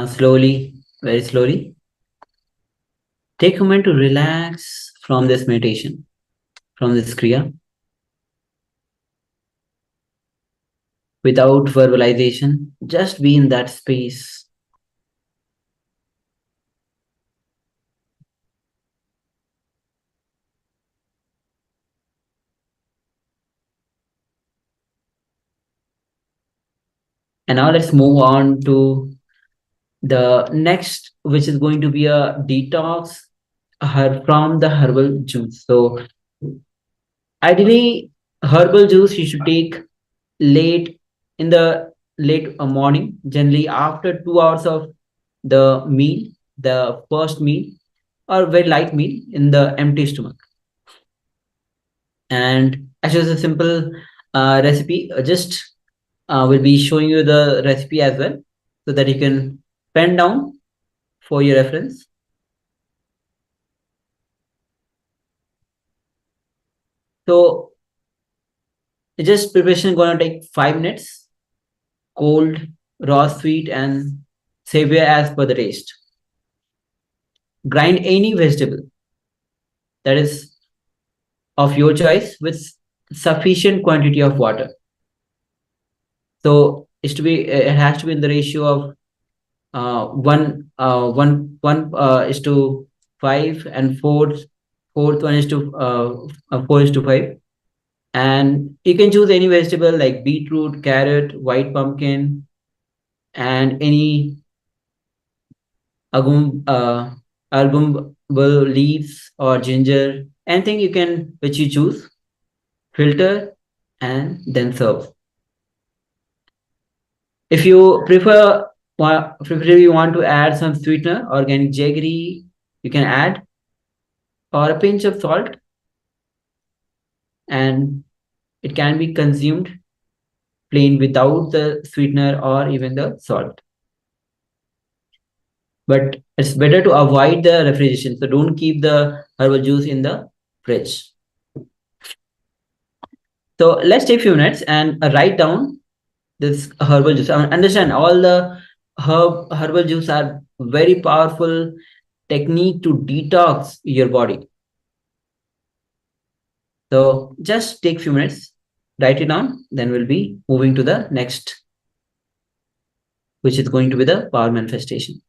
slowly, very slowly, take a moment to relax from this meditation, from this Kriya, without verbalization. Just be in that space. And now let's move on to the next, which is going to be a detox from the herbal juice. So ideally, herbal juice you should take late in the late morning, generally after 2 hours of the meal, the first meal, or very light meal in the empty stomach. And as just a simple recipe, just will be showing you the recipe as well, so that you can pen down for your reference. So just preparation gonna take 5 minutes. Cold, raw, sweet, and savour as per the taste. Grind any vegetable that is of your choice with sufficient quantity of water. So it has to be in the ratio of 1:5, and fourth one is to 4:5. And you can choose any vegetable like beetroot, carrot, white pumpkin, and any argumbal leaves or ginger, anything you can which you choose. Filter and then serve. If you prefer you want to add some sweetener, organic jaggery, you can add, or a pinch of salt, and it can be consumed plain without the sweetener or even the salt. But it's better to avoid the refrigeration, so don't keep the herbal juice in the fridge. So let's take a few minutes and write down this herbal juice. Understand all the herbal juice are very powerful technique to detox your body. So just take a few minutes, write it down, then we'll be moving to the next, which is going to be the power manifestation.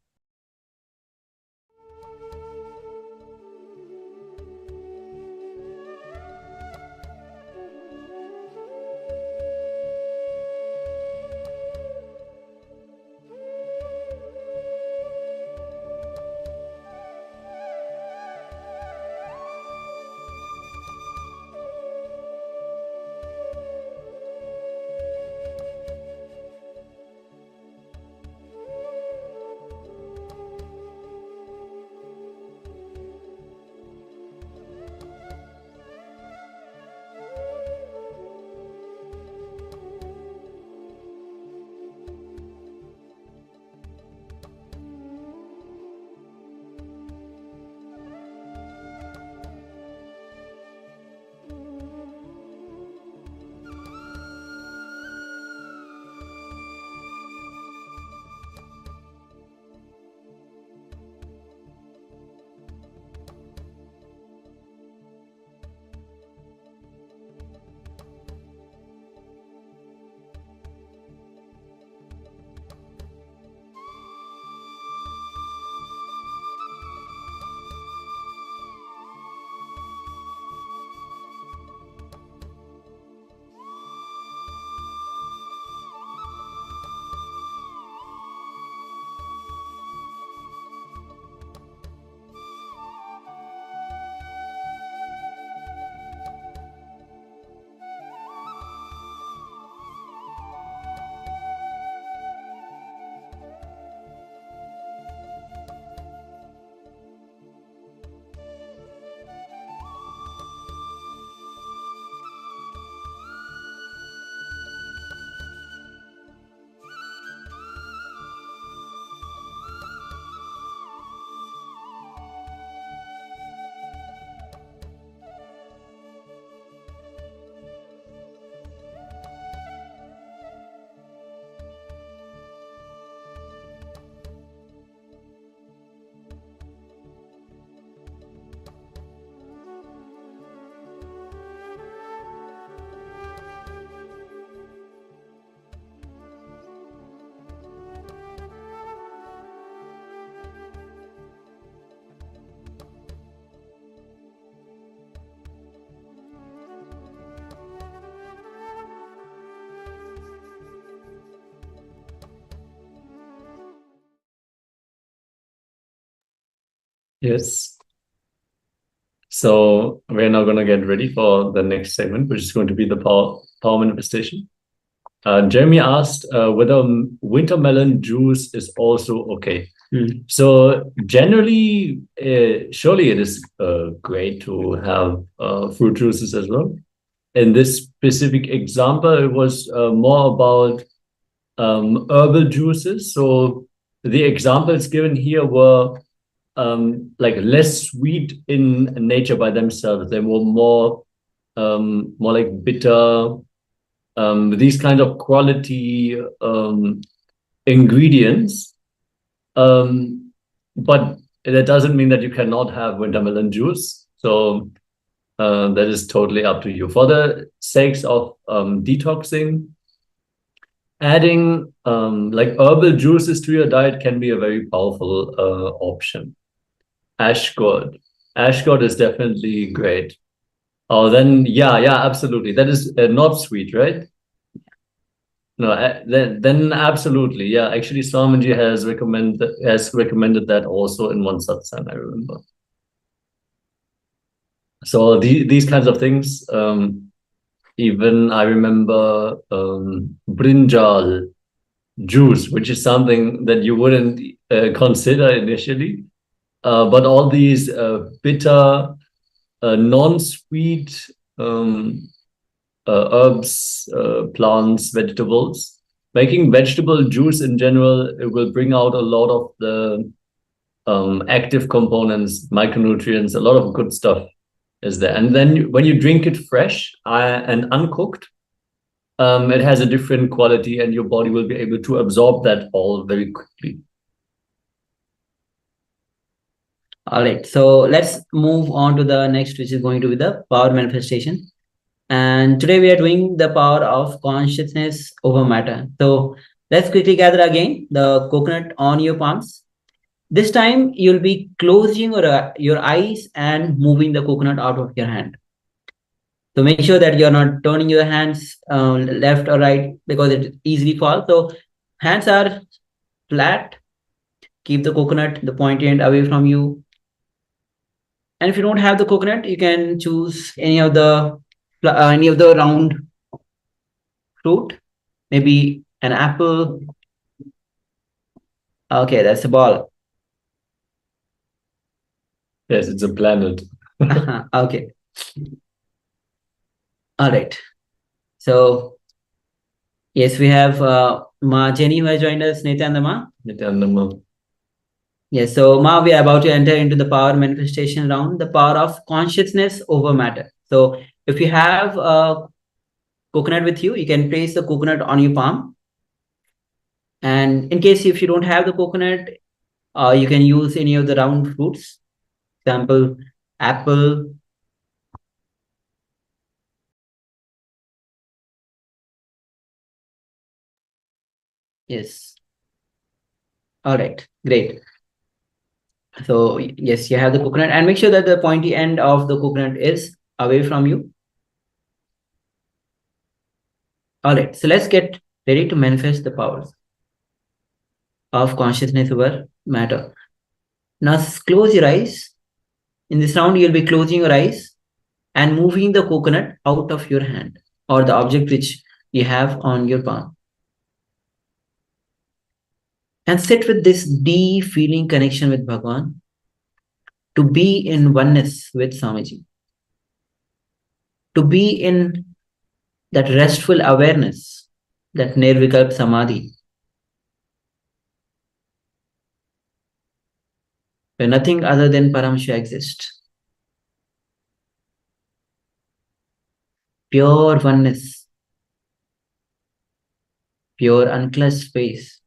Yes. So we're now going to get ready for the next segment, which is going to be the power manifestation. Jeremy asked whether winter melon juice is also okay. So generally, surely it is great to have fruit juices as well. In this specific example, it was more about herbal juices. So the examples given here were like less sweet in nature by themselves. They were more like bitter, these kind of quality ingredients. But that doesn't mean that you cannot have wintermelon juice. So that is totally up to you. For the sakes of detoxing, adding like herbal juices to your diet can be a very powerful option. Ash gourd is definitely great. Oh, then yeah, absolutely. That is not sweet, right? No, then absolutely, yeah. Actually, Swamiji has recommended that also in one satsang, I remember. So these kinds of things. Even I remember brinjal juice, which is something that you wouldn't consider initially. But all these bitter, non-sweet herbs, plants, vegetables, making vegetable juice in general, it will bring out a lot of the active components, micronutrients, a lot of good stuff is there. And then when you drink it fresh and uncooked, it has a different quality and your body will be able to absorb that all very quickly. All right, so let's move on to the next, which is going to be the power manifestation. And today we are doing the power of consciousness over matter. So let's quickly gather again the coconut on your palms. This time you'll be closing your eyes and moving the coconut out of your hand. So make sure that you're not turning your hands left or right because it easily falls. So hands are flat. Keep the coconut, the pointy end away from you. And if you don't have the coconut, you can choose any of the round fruit, maybe an apple. Okay, that's a ball. Yes, it's a planet. Okay. All right. So, yes, we have Ma Jenny who has joined us, Nithyananda. Nithyananda. Yes, so Ma, we are about to enter into the power manifestation round, the power of consciousness over matter. So, if you have coconut with you, you can place the coconut on your palm. And in case if you don't have the coconut, you can use any of the round fruits. Example, apple. Yes. All right, great. So yes, you have the coconut and make sure that the pointy end of the coconut is away from you. All right, so let's get ready to manifest the powers of consciousness over matter. Now close your eyes. In this round, you'll be closing your eyes and moving the coconut out of your hand or the object which you have on your palm. And sit with this deep feeling connection with Bhagwan to be in oneness with Swamiji. To be in that restful awareness, that nirvikalp samadhi, where nothing other than Paramashiva exists. Pure oneness, pure unclutched space.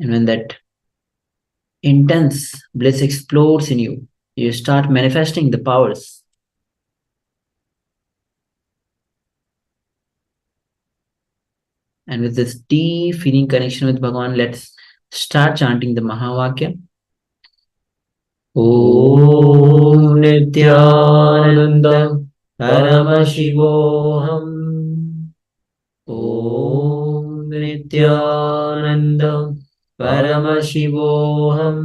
And when that intense bliss explodes in you, you start manifesting the powers. And with this deep feeling connection with Bhagavan, let's start chanting the Mahavakya. Om Nithyananda Paramashivoham. Om Nithyananda Paramashivoham.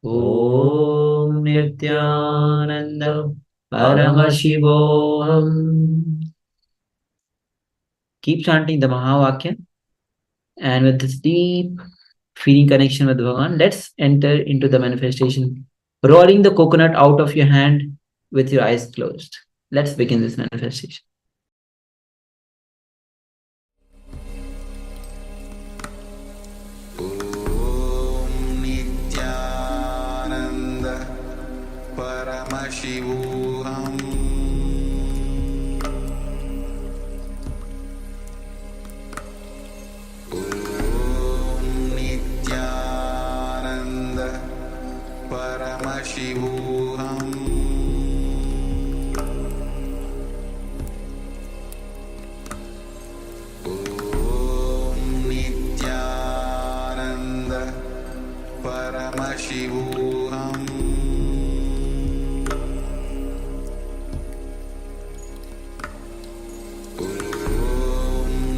Om Nithyananda Paramashivoham. Keep chanting the Mahavakya, and with this deep feeling connection with Bhagavan, let's enter into the manifestation. Rolling the coconut out of your hand with your eyes closed. Let's begin this manifestation. Nithyananda Paramashivoham. Nithyananda Paramashivoham. Nithyananda Paramashivoham.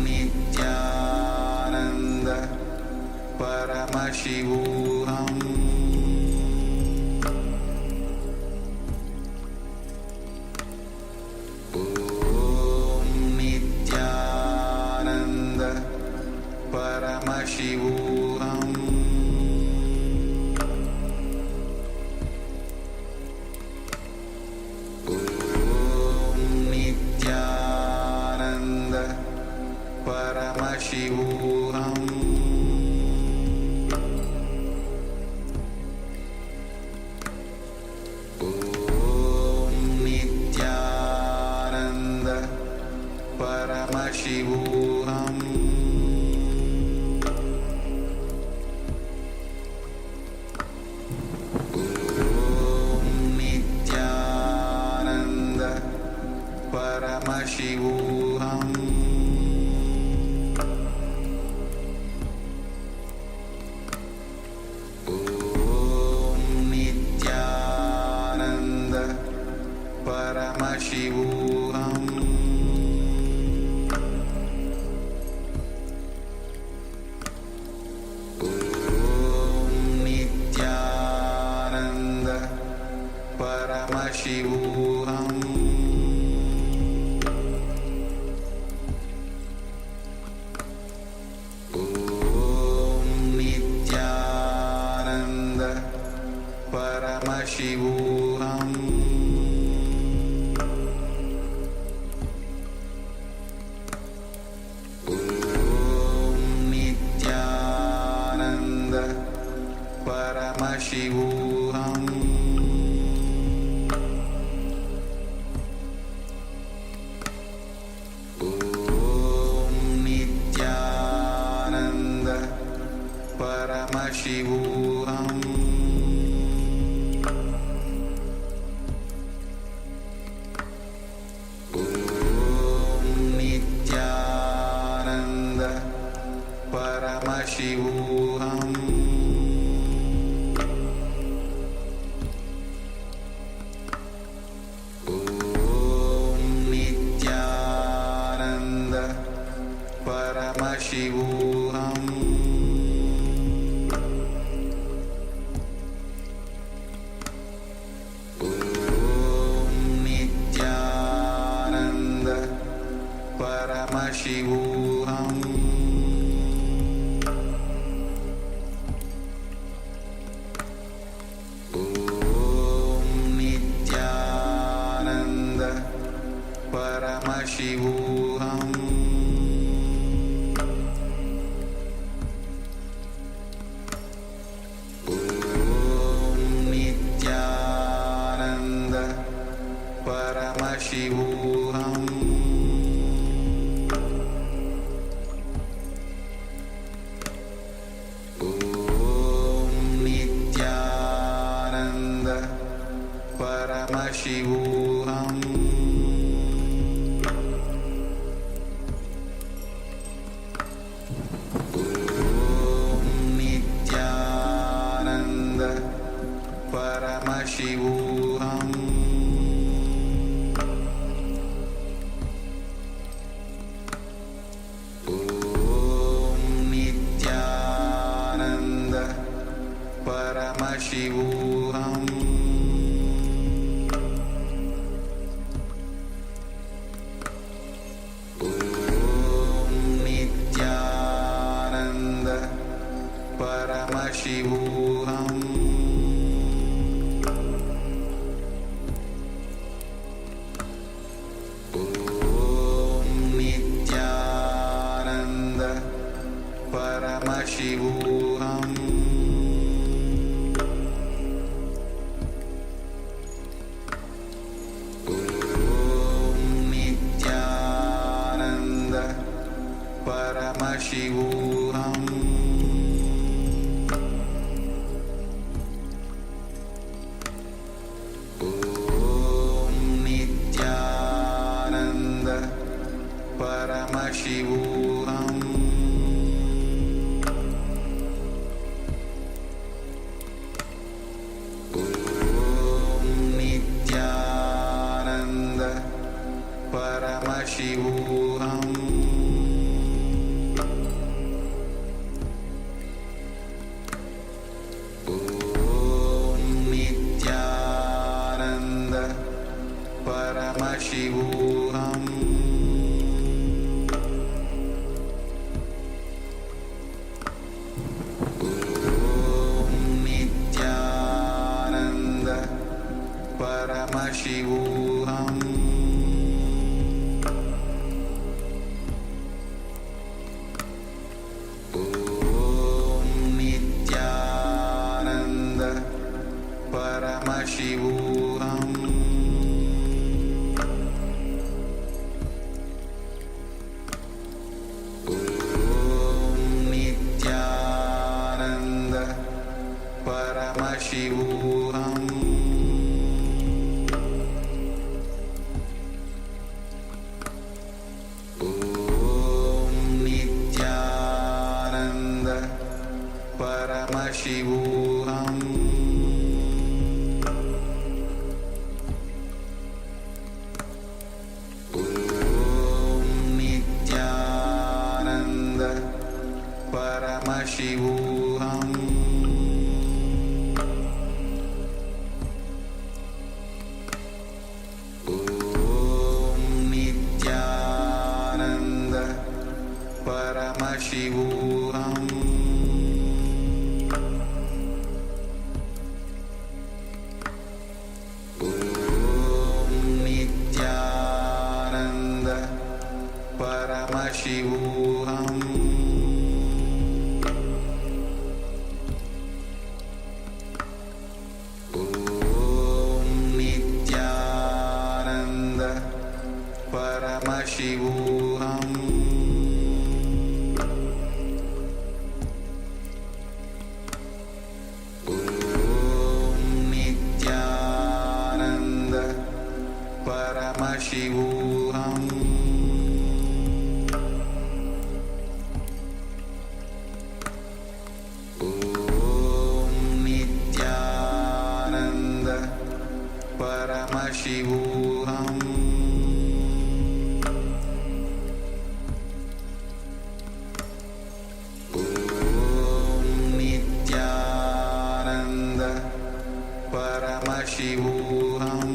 Nithyananda Paramashivoham. Nithyananda Paramashivoham. Nithyananda Paramashivoham. Nithyananda Paramashivoham. Nithyananda Paramashivoham. Nithyananda Paramashivoham. Nithyananda Paramashivoham. Nithyananda Paramashivoham. Nithyananda Paramashivoham. Nithyananda Paramashivoham. Nithyananda Paramashivoham. Nithyananda Paramashivoham. Nithyananda Paramashivoham. Nithyananda Paramashivoham. Nithyananda Paramashivoham. Nithyananda Paramashivoham. Nithyananda Paramashivoham Om Nithyananda Paramashivoham Om Nithyananda Paramashivoham Om Nithyananda Paramashivoham Om Nithyananda Paramashivoham Om Nithyananda Paramashivoham Om Nithyananda Paramashivoham Om Nithyananda Paramashivoham Om Nithyananda Paramashivoham Om Nithyananda Paramashivoham Om Nithyananda Paramashivoham Om Nithyananda Paramashivoham Om Nithyananda Paramashivoham Om Nithyananda Paramashivoham Om Nithyananda Paramashivoham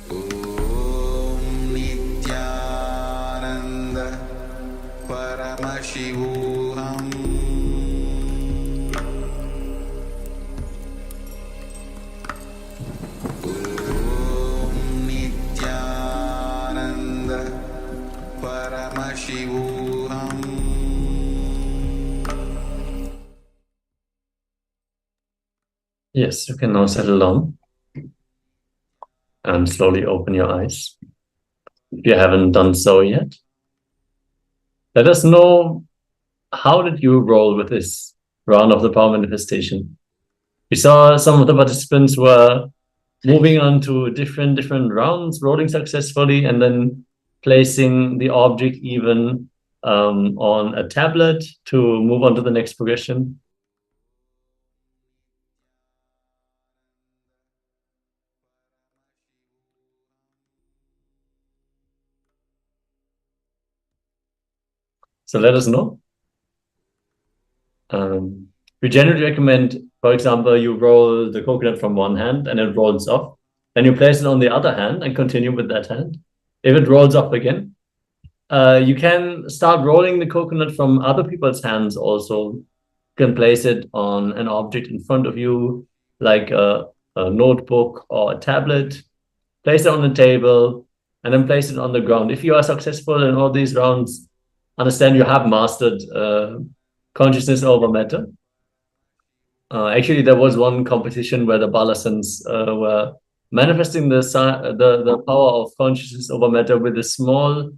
Om Nithyananda Paramashivoham Om Nithyananda Paramashivoham Yes, you can now settle down and slowly open your eyes. If you haven't done so yet, let us know, how did you roll with this round of the power manifestation? We saw some of the participants were moving on to different rounds, rolling successfully, and then placing the object even on a tablet to move on to the next progression. So let us know. We generally recommend, for example, you roll the coconut from one hand and it rolls off. Then you place it on the other hand and continue with that hand. If it rolls off again, you can start rolling the coconut from other people's hands also. You can place it on an object in front of you, like a notebook or a tablet. Place it on the table and then place it on the ground. If you are successful in all these rounds, understand you have mastered consciousness over matter. Actually, there was one competition where the Balasans were manifesting the power of consciousness over matter with a small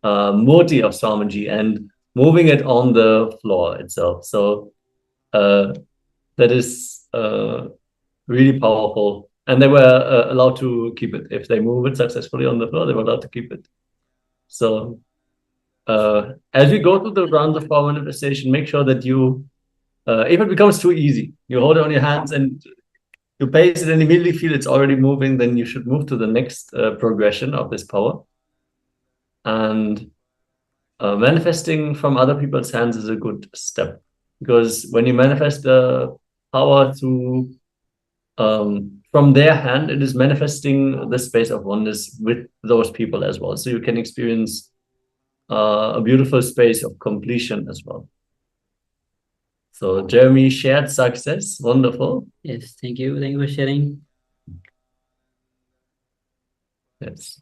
moti of Swamiji and moving it on the floor itself. So that is really powerful. And they were allowed to keep it. If they move it successfully on the floor, they were allowed to keep it. So as we go through the rounds of power manifestation, make sure that you, if it becomes too easy, you hold it on your hands and you pace it and immediately feel it's already moving, then you should move to the next progression of this power. And manifesting from other people's hands is a good step, because when you manifest the power through from their hand, it is manifesting the space of oneness with those people as well. So you can experience a beautiful space of completion as well. So Jeremy shared success. Wonderful. Yes, thank you. Thank you for sharing. Yes.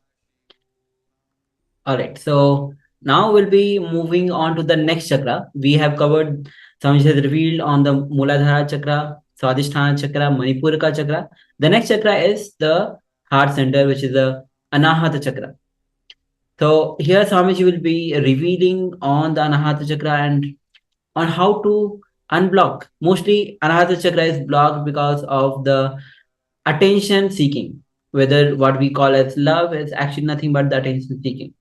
All right. So now we'll be moving on to the next chakra. We have covered, Swamiji has revealed on the Muladhara chakra, Swadishtana chakra, Manipura chakra. The next chakra is the heart center, which is the Anahata chakra. So here Swamiji will be revealing on the Anahata chakra and on how to unblock. Mostly Anahata chakra is blocked because of the attention seeking, whether what we call as love is actually nothing but the attention seeking.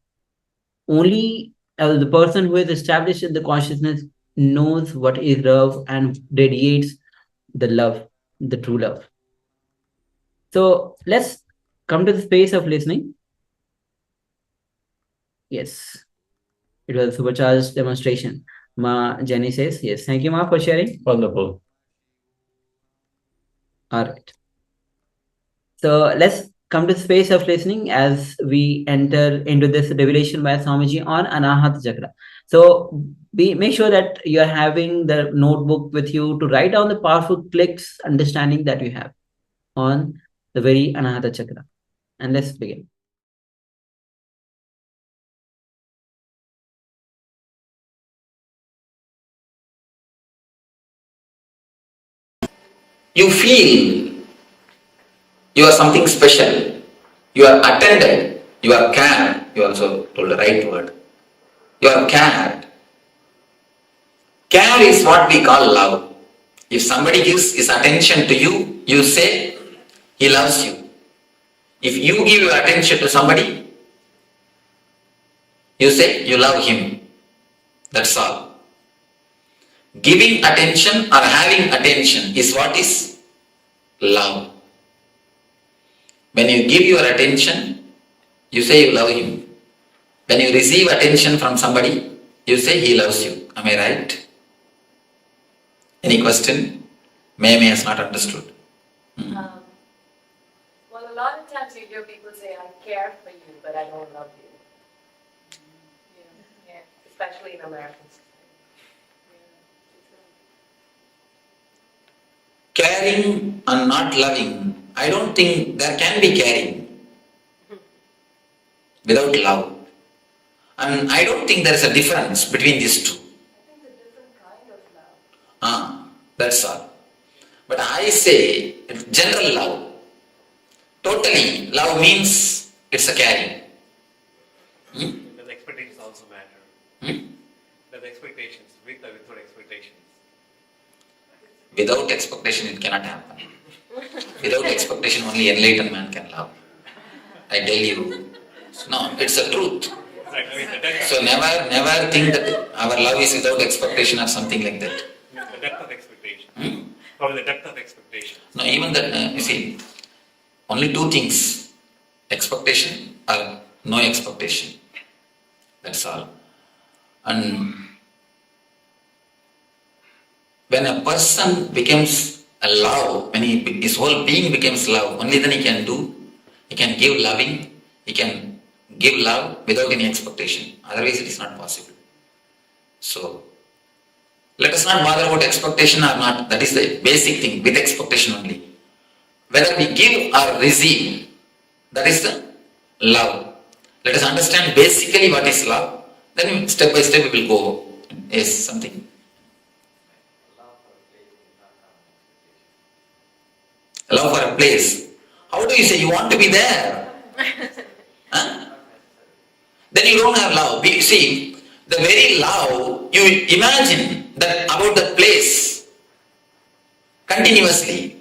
Only the person who is established in the consciousness knows what is love and radiates the love, the true love. So let's come to the space of listening. Yes, it was a supercharged demonstration. Ma Jenny says, yes. Thank you, Ma, for sharing. Wonderful. All right. So let's come to the space of listening as we enter into this revelation by Swamiji on Anahata chakra. So make sure that you're having the notebook with you to write down the powerful clicks, understanding that you have on the very Anahata chakra. And let's begin. You feel you are something special. You are attended. You are cared. You also told the right word. You are cared. Care is what we call love. If somebody gives his attention to you, you say he loves you. If you give your attention to somebody, you say you love him. That's all. Giving attention or having attention is what is love. When you give your attention, you say you love him. When you receive attention from somebody, you say he loves you. Am I right? Any question? May has not understood. Well, a lot of times you hear people say, I care for you, but I don't love you. Yeah. Especially in American society. Caring and not loving, I don't think there can be caring without love. And I don't think there is a difference between these two. I think it's a different kind of love. That's all. But I say general love. Totally, love means it's a caring. The expectations also matter. The expectations, with or without expectations. Without expectation, it cannot happen. Without expectation, only enlightened man can love. I tell you. No, it's the truth. So never think that our love is without expectation or something like that. The depth of expectation. Probably the depth of expectation. No, even that, you see, only two things. Expectation or no expectation. That's all. And when a person becomes a love, when his whole being becomes love, only then he can give loving, he can give love without any expectation. Otherwise it is not possible. So, let us not bother about expectation or not. That is the basic thing, with expectation only. Whether we give or receive, that is the love. Let us understand basically what is love. Then step by step we will go. Yes, something. Love for a place. How do you say you want to be there? Huh? Then you don't have love. See, the very love, you imagine that about the place continuously.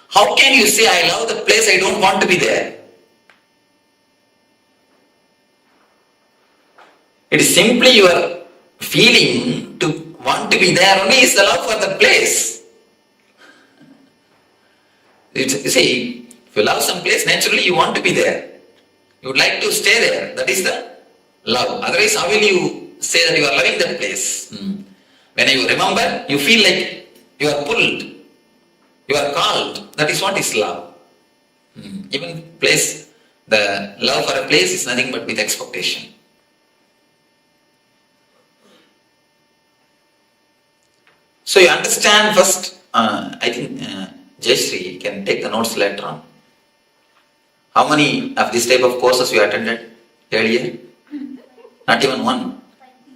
How can you say, I love the place, I don't want to be there? It is simply your feeling to want to be there only is the love for the place. You see, if you love some place, naturally you want to be there. You would like to stay there. That is the love. Otherwise, how will you say that you are loving that place? When you remember, you feel like you are pulled, you are called. That is what is love. Even place, the love for a place is nothing but with expectation. So you understand first, I think Jayashree can take the notes later on. How many of this type of courses you attended earlier? Not even one.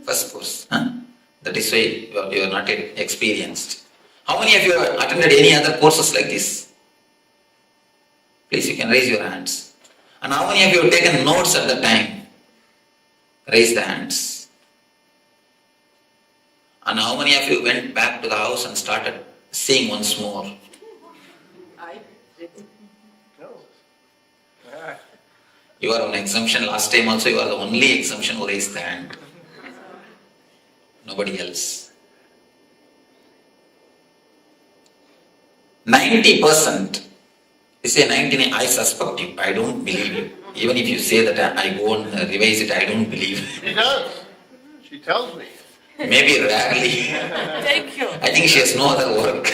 First course. That is why you are not yet experienced. How many of you have attended any other courses like this? Please, you can raise your hands. And how many of you have taken notes at the time? Raise the hands. And how many of you went back to the house and started seeing once more? I didn't. No. You are on exemption. Last time also you are the only exemption who raised the hand. Nobody else. 90%. You say 99, I suspect you. I don't believe you. Even if you say that I go and revise it, I don't believe. She does. She tells me. Maybe rarely. Thank you. I think she has no other work.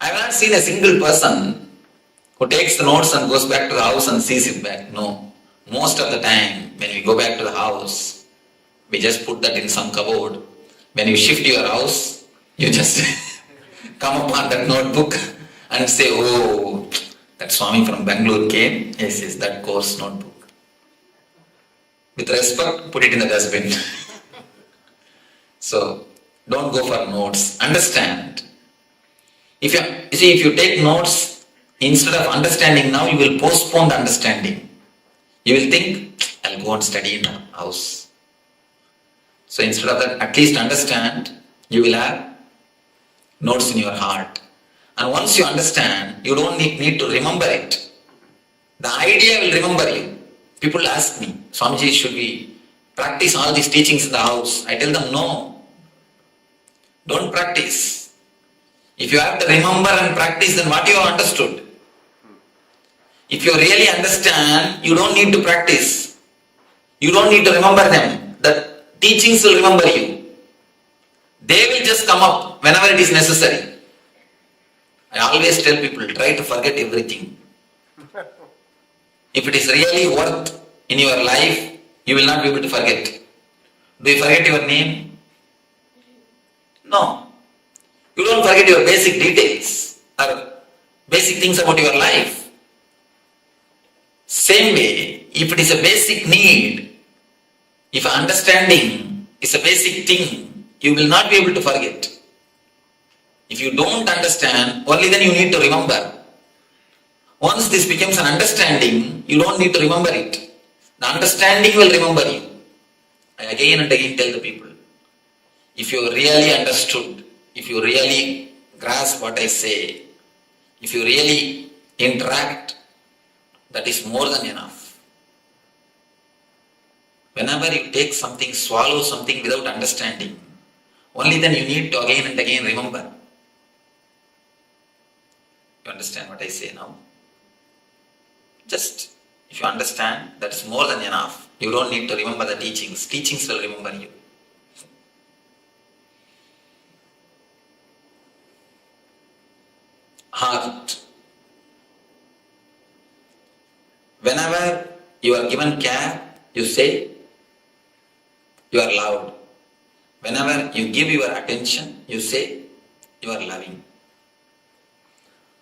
I have not seen a single person who takes the notes and goes back to the house and sees it back. No. Most of the time, when we go back to the house, we just put that in some cupboard. When you shift your house, you just come upon that notebook and say, oh, that Swami from Bangalore came. Yes, that course notebook. With respect, put it in the dustbin. So, don't go for notes. Understand. If you take notes, instead of understanding now, you will postpone the understanding. You will think, I'll go and study in the house. So instead of that, at least understand, you will have notes in your heart. And once you understand, you don't need to remember it. The idea will remember you. People ask me, Swamiji, should we practice all these teachings in the house? I tell them, no. Don't practice. If you have to remember and practice, then what you have understood? If you really understand, you don't need to practice. You don't need to remember them. The teachings will remember you. They will just come up whenever it is necessary. I always tell people, try to forget everything. If it is really worth in your life, you will not be able to forget. Do you forget your name? No. You don't forget your basic details or basic things about your life. Same way, if it is a basic need, if understanding is a basic thing, you will not be able to forget. If you don't understand, only then you need to remember. Once this becomes an understanding, you don't need to remember it. The understanding will remember you. I again and again tell the people, if you really understood, if you really grasp what I say, if you really interact, that is more than enough. Whenever you take something, swallow something without understanding, only then you need to again and again remember. You understand what I say now? Just, if you understand, that's more than enough. You don't need to remember the teachings. Teachings will remember you. Heart. Whenever you are given care, you say, you are loved. Whenever you give your attention, you say, you are loving.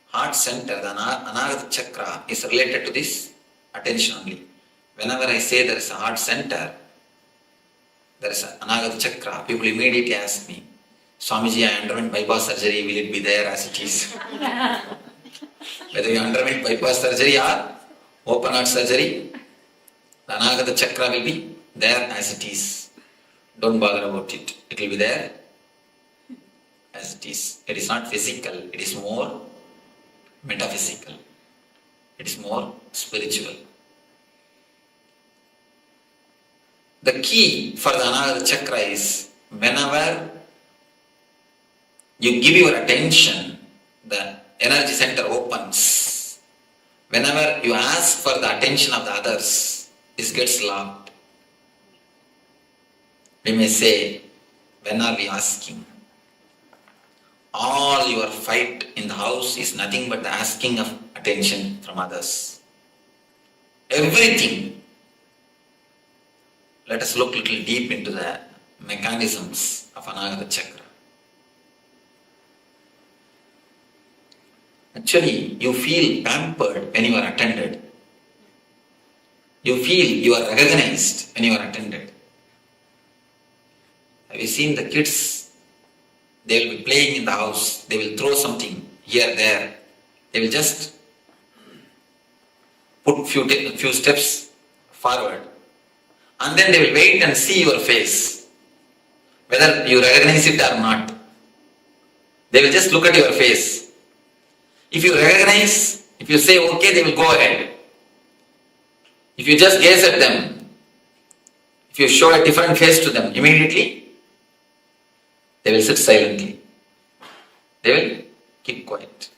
Heart center, the Anahata Chakra is related to this attention only. Whenever I say there is a heart center, there is an Anahata Chakra, people immediately ask me, Swamiji, I underwent bypass surgery, will it be there as it is? Whether you underwent bypass surgery or open heart surgery, the Anahata Chakra will be there as it is. Don't bother about it. It will be there as it is. It is not physical, it is more metaphysical. It is more spiritual. The key for the Anahata Chakra is whenever you give your attention, the energy center opens. Whenever you ask for the attention of the others, this gets locked. We may say, when are we asking? All your fight in the house is nothing but the asking of attention from others. Everything. Let us look a little deep into the mechanisms of Anahata Chakra. Actually, you feel pampered when you are attended. You feel you are recognized when you are attended. Have you seen the kids? They will be playing in the house. They will throw something here, there. They will just put few steps forward. And then they will wait and see your face, whether you recognize it or not. They will just look at your face. If you recognize, if you say okay, they will go ahead. If you just gaze at them, if you show a different face to them, immediately they will sit silently. They will keep quiet.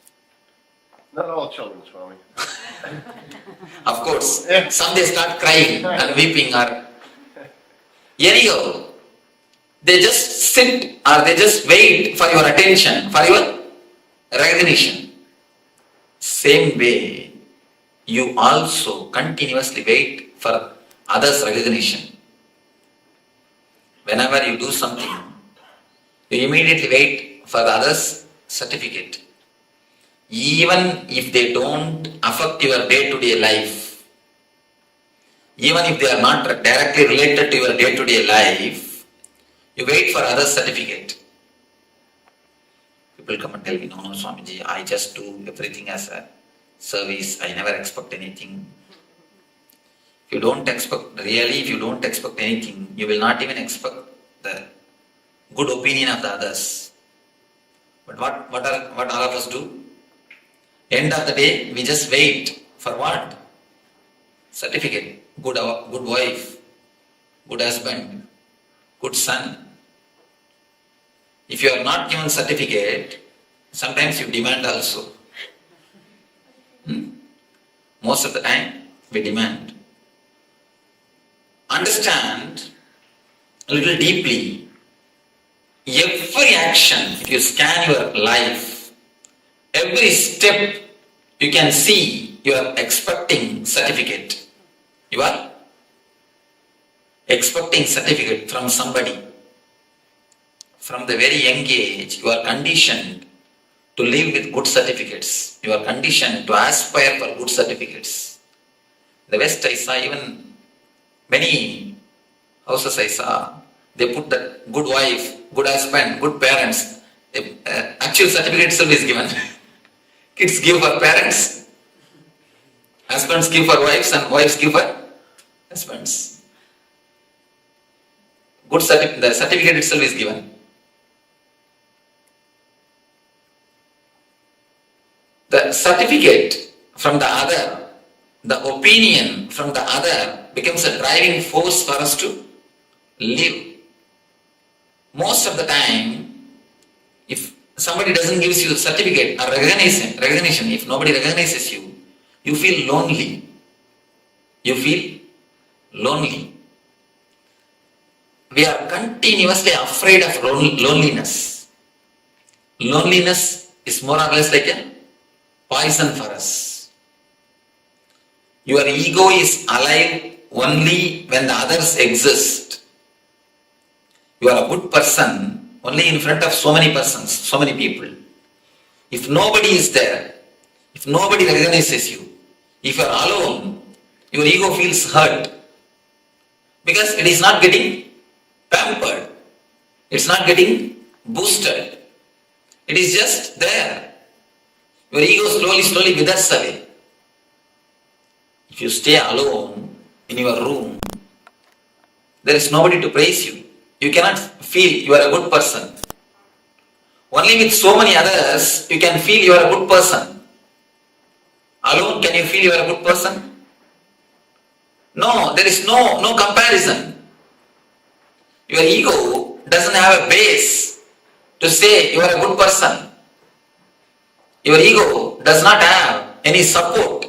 Not all children, Swami. Of course, some they start crying and weeping or anyhow, they just sit or they just wait for your attention, for your recognition. Same way, you also continuously wait for others' recognition. Whenever you do something, you immediately wait for the others' certificate. Even if they don't affect your day-to-day life, even if they are not directly related to your day-to-day life, you wait for others' certificate. People come and tell me, no, Swamiji, I just do everything as a service. I never expect anything. If you don't expect anything, you will not even expect the good opinion of the others. But what all of us do? End of the day, we just wait for what? Certificate. Good wife, good husband, good son. If you are not given certificate, sometimes you demand also. Most of the time, we demand. Understand a little deeply. Every action, if you scan your life, every step you can see you are expecting certificate. You are expecting certificate from somebody. From the very young age, you are conditioned to live with good certificates. You are conditioned to aspire for good certificates. In the West, I saw even many houses I saw, they put that good wife, good husband, good parents. Actual certificate itself is given. Kids give for parents, husbands give for wives, and wives give for husbands. The certificate itself is given. The certificate from the other, the opinion from the other becomes a driving force for us to live. Most of the time, if somebody doesn't give you certificate or recognition, if nobody recognizes you, you feel lonely. You feel lonely. We are continuously afraid of loneliness. Loneliness is more or less like a poison for us. Your ego is alive only when the others exist. You are a good person only in front of so many persons, so many people. If nobody is there, if nobody recognizes you, if you are alone, your ego feels hurt because it is not getting pampered. It's not getting boosted. It is just there. Your ego slowly withers away. If you stay alone in your room, there is nobody to praise you. You cannot feel you are a good person. Only with so many others, you can feel you are a good person. Alone, can you feel you are a good person? No, there is no comparison. Your ego doesn't have a base to say you are a good person. Your ego does not have any support.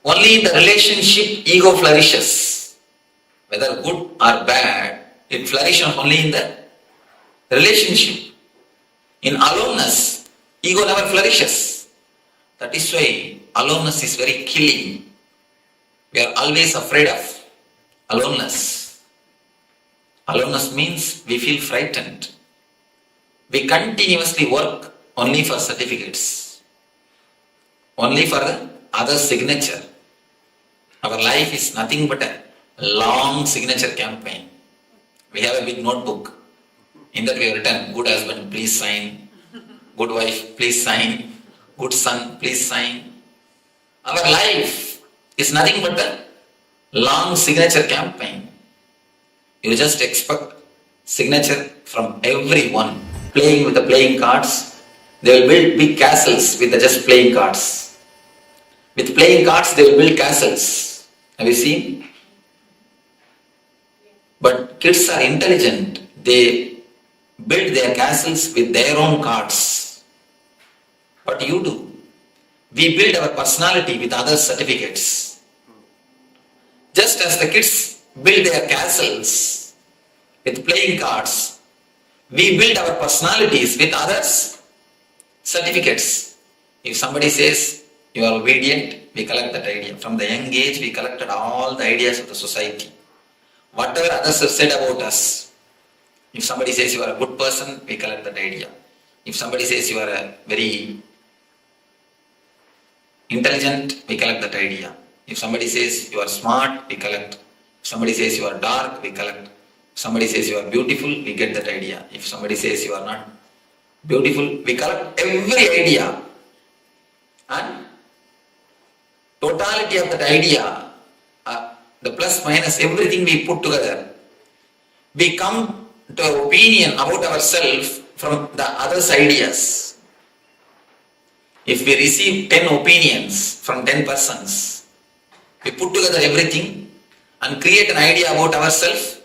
Only in the relationship ego flourishes. Whether good or bad, it flourishes only in the relationship. In aloneness, ego never flourishes. That is why aloneness is very killing. We are always afraid of aloneness. Aloneness means we feel frightened. We continuously work only for certificates, only for the other signature. Our life is nothing but a long signature campaign. We have a big notebook. In that we have written, good husband, please sign. Good wife, please sign. Good son, please sign. Our life is nothing but a long signature campaign. You just expect signature from everyone. Playing with the playing cards, they will build big castles with the just playing cards. With playing cards, they will build castles. Have you seen? But kids are intelligent. They build their castles with their own cards. What do you do? We build our personality with other certificates. Just as the kids build their castles with playing cards, we build our personalities with others' certificates. If somebody says you are obedient, we collect that idea. From the young age, we collected all the ideas of the society. Whatever others have said about us. If somebody says you are a good person, we collect that idea. If somebody says you are a very intelligent, we collect that idea. If somebody says you are smart, we collect. If somebody says you are dark, we collect. If somebody says you are beautiful, we get that idea. If somebody says you are not beautiful, we collect every idea. And totality of that idea, the plus minus, everything we put together, we come to an opinion about ourselves from the other's ideas. If we receive 10 opinions from 10 persons, we put together everything and create an idea about ourselves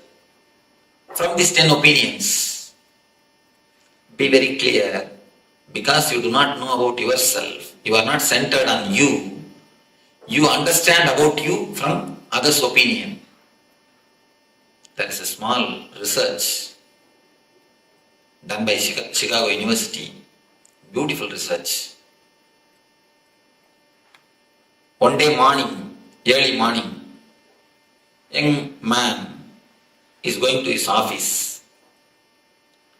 from these 10 opinions. Be very clear, because you do not know about yourself, you are not centered on you, you understand about you from others' opinion. There is a small research done by Chicago University, beautiful research. One day morning, early morning, young man is going to his office.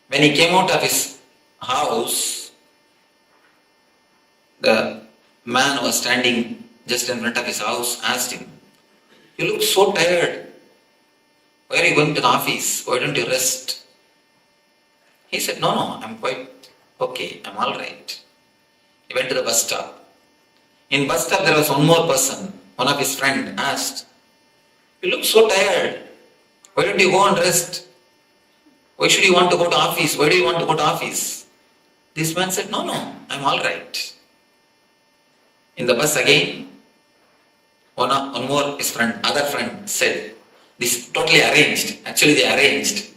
When he came out of his house, the man who was standing just in front of his house asked him, "You look so tired. Why are you going to the office? Why don't you rest?" He said, No, I'm quite okay. I'm all right. He went to the bus stop. In bus stop, there was one more person. One of his friends asked, "You look so tired. Why don't you go and rest? Why should you want to go to office? Why do you want to go to office?" This man said, No, I'm all right. In the bus again, one more his friend, other friend said, "This is totally arranged." Actually, they arranged.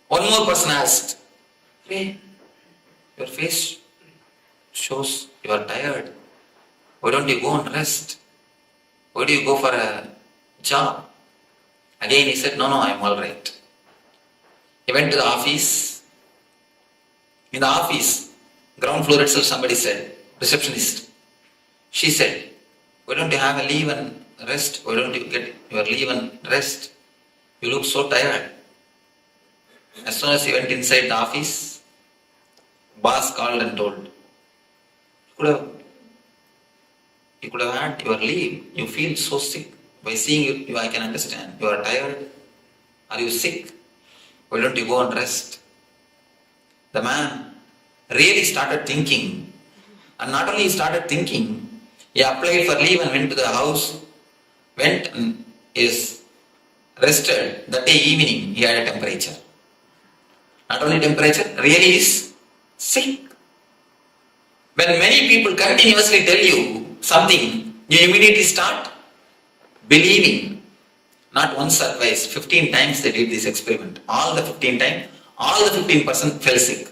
One more person asked, "Hey, your face shows you are tired. Why don't you go and rest? Why do you go for a job?" Again he said, No, I'm all right. He went to the office. In the office, ground floor itself, somebody said, receptionist. She said, "Why don't you have a leave and rest? Why don't you get your leave and rest? You look so tired." As soon as he went inside the office, boss called and told, You could have had your leave. You feel so sick. By seeing you, I can understand. You are tired. Are you sick? Why don't you go and rest? The man really started thinking. And not only he started thinking, he applied for leave and went to the house, went and is rested. That day evening, he had a temperature. Not only temperature, really is sick. When many people continuously tell you something, you immediately start believing. Not once or twice, 15 times they did this experiment. All the 15 times, all the 15% fell sick.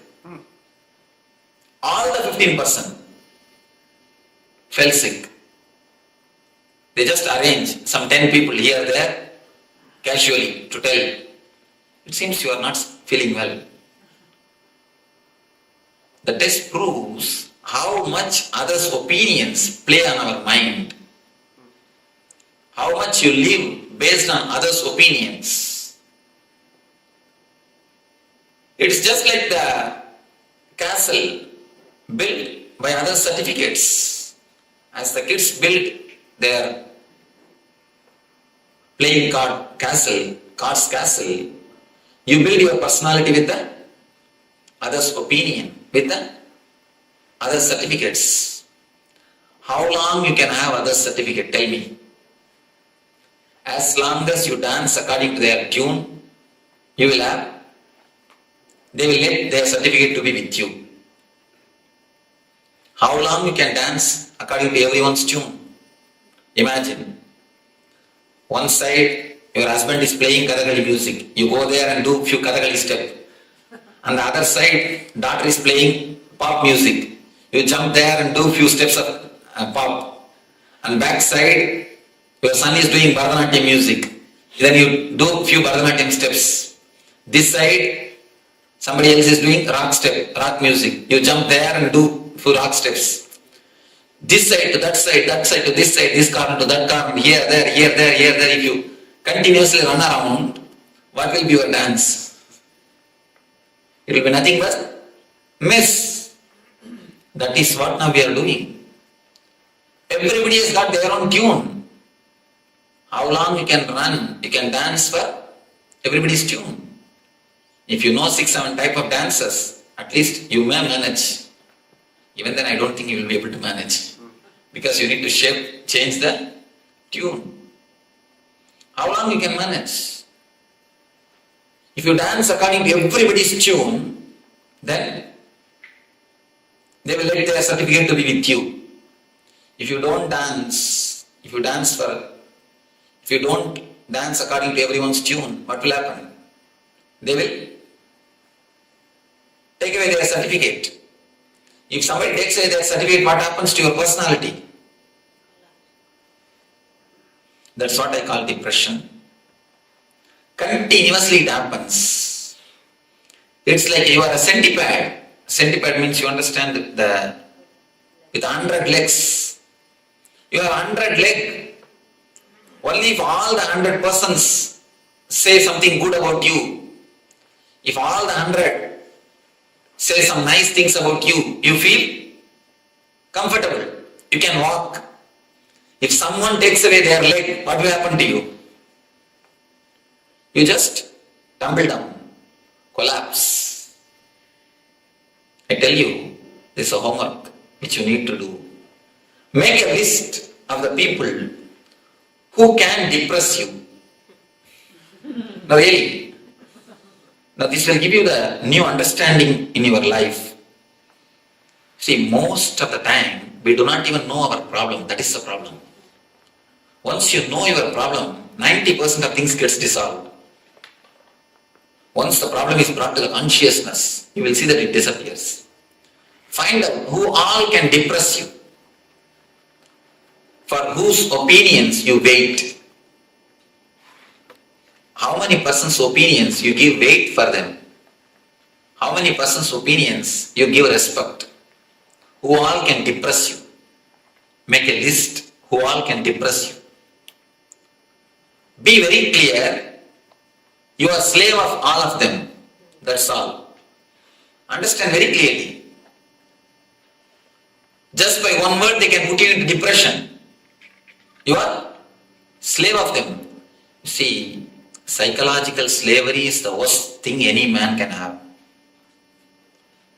All the 15% fell sick. They just arrange some 10 people here there casually to tell, it seems you are not feeling well. The test proves how much others' opinions play on our mind. How much you live based on others' opinions. It's just like the castle built by other certificates. As the kids build their playing cards castle, you build your personality with the others' opinion, with the other certificates. How long you can have other certificate? Tell me. As long as you dance according to their tune, you will have. They will let their certificate to be with you. How long you can dance according to everyone's tune? Imagine. One side, your husband is playing Kathakali music. You go there and do few Kathakali steps. On the other side, daughter is playing pop music. You jump there and do few steps of pop. And back side, your son is doing Bharatanatyam music. Then you do few Bharatanatyam steps. This side, somebody else is doing rock music. You jump there and do few rock steps. This side to that side to this side, this corner to that corner, here, there. If you continuously run around, what will be your dance? It will be nothing but mess. That is what now we are doing. Everybody has got their own tune. How long you can run, you can dance for everybody's tune. If you know 6-7 type of dances, at least you may manage. Even then I don't think you will be able to manage. Because you need to change the tune. How long you can manage? If you dance according to everybody's tune, then they will let their certificate to be with you. If you don't dance according to everyone's tune, what will happen? They will take away their certificate. If somebody takes away their certificate, what happens to your personality? That's what I call depression. Continuously it happens. It's like you are a centipede. Centipede means you understand with 100 legs. You have 100 legs. Only if all the 100 persons say something good about you, if all the 100 say some nice things about you, you feel comfortable. You can walk. If someone takes away their leg, what will happen to you? You just tumble down, collapse. I tell you, this is a homework which you need to do. Make a list of the people who can depress you. Now really, now this will give you the new understanding in your life. See, most of the time, we do not even know our problem. That is the problem. Once you know your problem, 90% of things gets dissolved. Once the problem is brought to the consciousness, you will see that it disappears. Find out who all can depress you, for whose opinions you wait. How many persons' opinions you give weight for them? How many persons' opinions you give respect? Who all can depress you? Make a list who all can depress you. Be very clear. You are slave of all of them. That's all. Understand very clearly. Just by one word they can put you into depression. You are slave of them. You see, psychological slavery is the worst thing any man can have.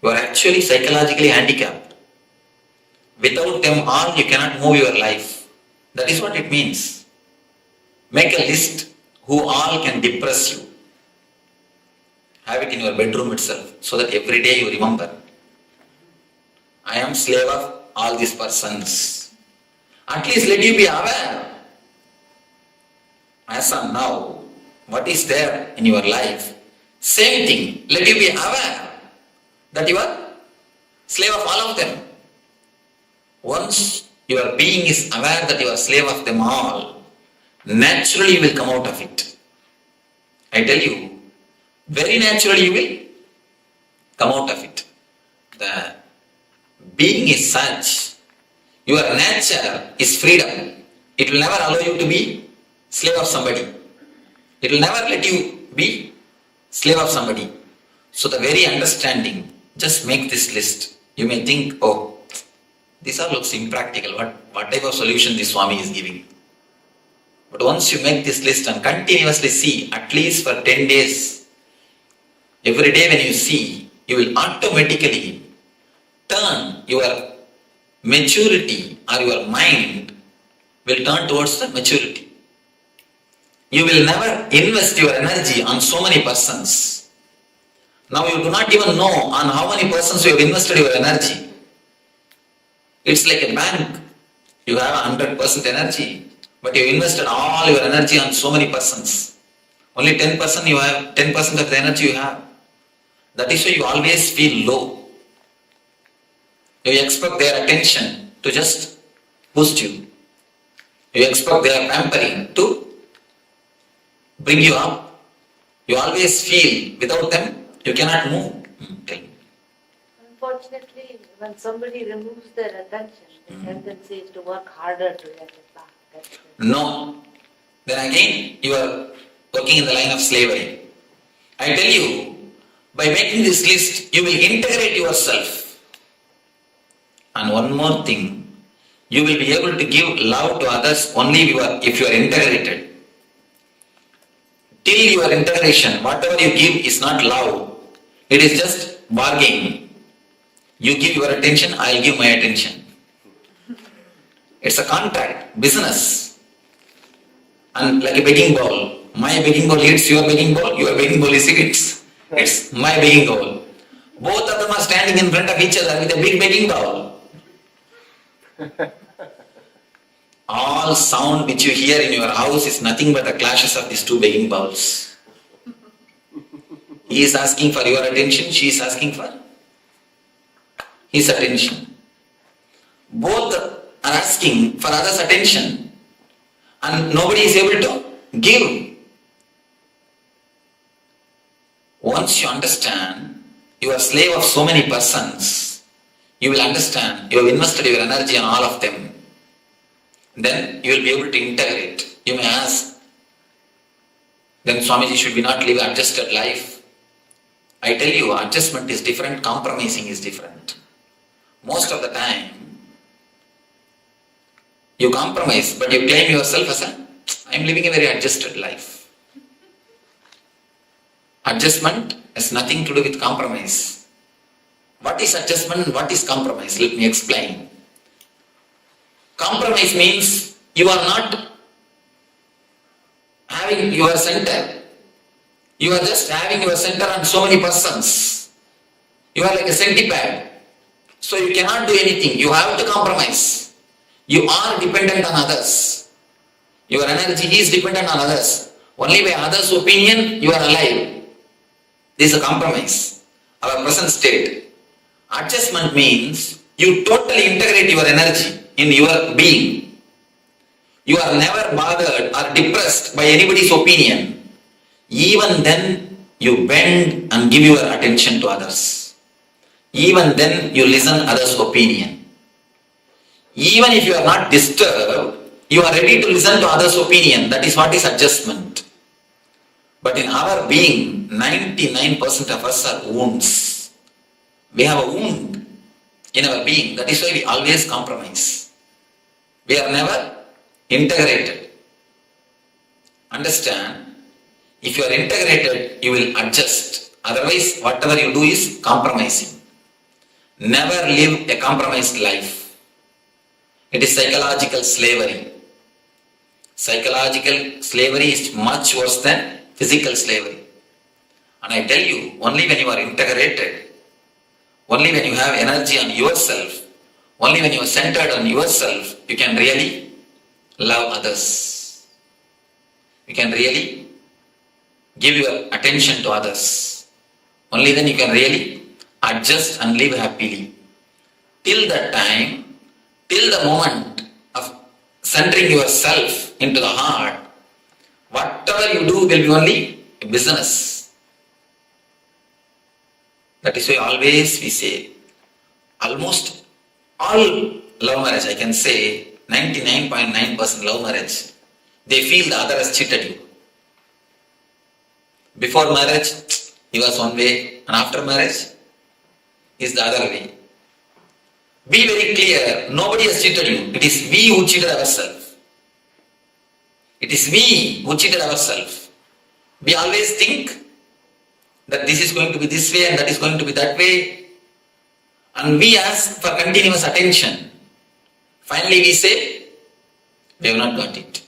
You You are actually psychologically handicapped. Without them all, you cannot move your life. That is what it means. Make a list who all can depress you. Have it in your bedroom itself, so that every day you remember, I am slave of all these persons. At least let you be aware. As of now, what is there in your life? Same thing. Let you be aware that you are slave of all of them. Once your being is aware that you are slave of them all, naturally you will come out of it. I tell you, very naturally you will come out of it. The being is such, your nature is freedom. It will never allow you to be slave of somebody. It will never let you be slave of somebody. So the very understanding, just make this list. You may think, oh, this all looks impractical. What type of solution this Swami is giving? But once you make this list and continuously see, at least for 10 days, every day when you see, you will automatically turn your maturity, or your mind will turn towards the maturity. You will never invest your energy on so many persons. Now you do not even know on how many persons you have invested your energy. It's like a bank. You have 100% energy, but you invested all your energy on so many persons. Only 10% you have, 10% of the energy you have. That is why you always feel low. You expect their attention to just boost you. You expect their pampering to bring you up. You always feel without them you cannot move. Unfortunately, when somebody removes their attention, the tendency is to work harder to get it back. No. Then again, you are working in the line of slavery. I tell you, by making this list, you will integrate yourself. And one more thing, you will be able to give love to others only if you are integrated. Till your integration, whatever you give is not love. It is just bargaining. You give your attention, I will give my attention. It's a contract, business. And like a begging bowl. My begging bowl hits your begging bowl, your begging bowl hits. It's my begging bowl. Both of them are standing in front of each other with a big begging bowl. All sound which you hear in your house is nothing but the clashes of these two begging bowls. He is asking for your attention, she is asking for his attention. Both are asking for others' attention and nobody is able to give. Once you understand you are slave of so many persons, you will understand you have invested your energy on all of them. Then you will be able to integrate. You may ask, then Swamiji, should we not live adjusted life? I tell you, adjustment is different, compromising is different. Most of the time, you compromise, but you claim yourself as I am living a very adjusted life. Adjustment has nothing to do with compromise. What is adjustment and what is compromise? Let me explain. Compromise means you are not having your center. You are just having your center on so many persons. You are like a centipede. So you cannot do anything. You have to compromise. You are dependent on others. Your energy is dependent on others. Only by others' opinion you are alive. This is a compromise. Our present state. Adjustment means you totally integrate your energy in your being. You are never bothered or depressed by anybody's opinion. Even then, you bend and give your attention to others. Even then, you listen others' opinion. Even if you are not disturbed, you are ready to listen to others' opinion. That is what is adjustment. But in our being, 99% of us are wounds. We have a wound in our being. That is why we always compromise. We are never integrated. Understand, if you are integrated, you will adjust. Otherwise, whatever you do is compromising. Never live a compromised life. It is psychological slavery. Psychological slavery is much worse than physical slavery. And I tell you, only when you are integrated, only when you have energy on yourself, only when you are centered on yourself, you can really love others. You can really give your attention to others. Only then you can really adjust and live happily. Till that time, till the moment of centering yourself into the heart, whatever you do will be only a business. That is why always we say, almost all love marriage, I can say 99.9% love marriage, they feel the other has cheated you. Before marriage, he was one way, and after marriage, is the other way. Be very clear, nobody has cheated you. It is we who cheated ourselves. It is we who cheated ourselves. We always think that this is going to be this way and that is going to be that way. And we ask for continuous attention. Finally we say, we have not got it.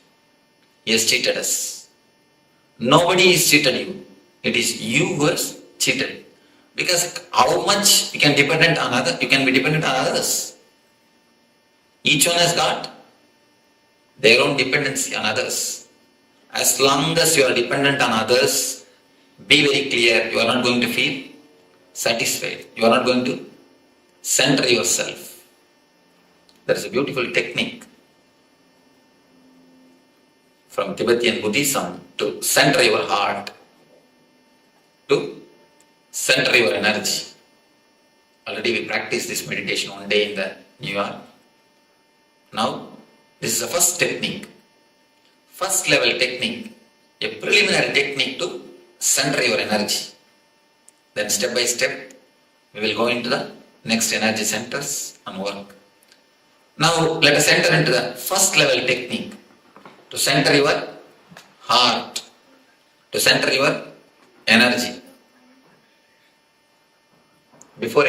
He has cheated us. Nobody has cheated you. It is you who has cheated. Because how much you can be dependent on others. Each one has got their own dependency on others. As long as you are dependent on others, be very clear, you are not going to feel satisfied. You are not going to center yourself. There is a beautiful technique from Tibetan Buddhism to center your heart, to center your energy. Already we practiced this meditation one day in New York. Now, this is the first technique, first level technique, a preliminary technique to center your energy. Then step by step, we will go into the next energy centers and work. Now, let us enter into the first level technique to center your heart, to center your energy. Before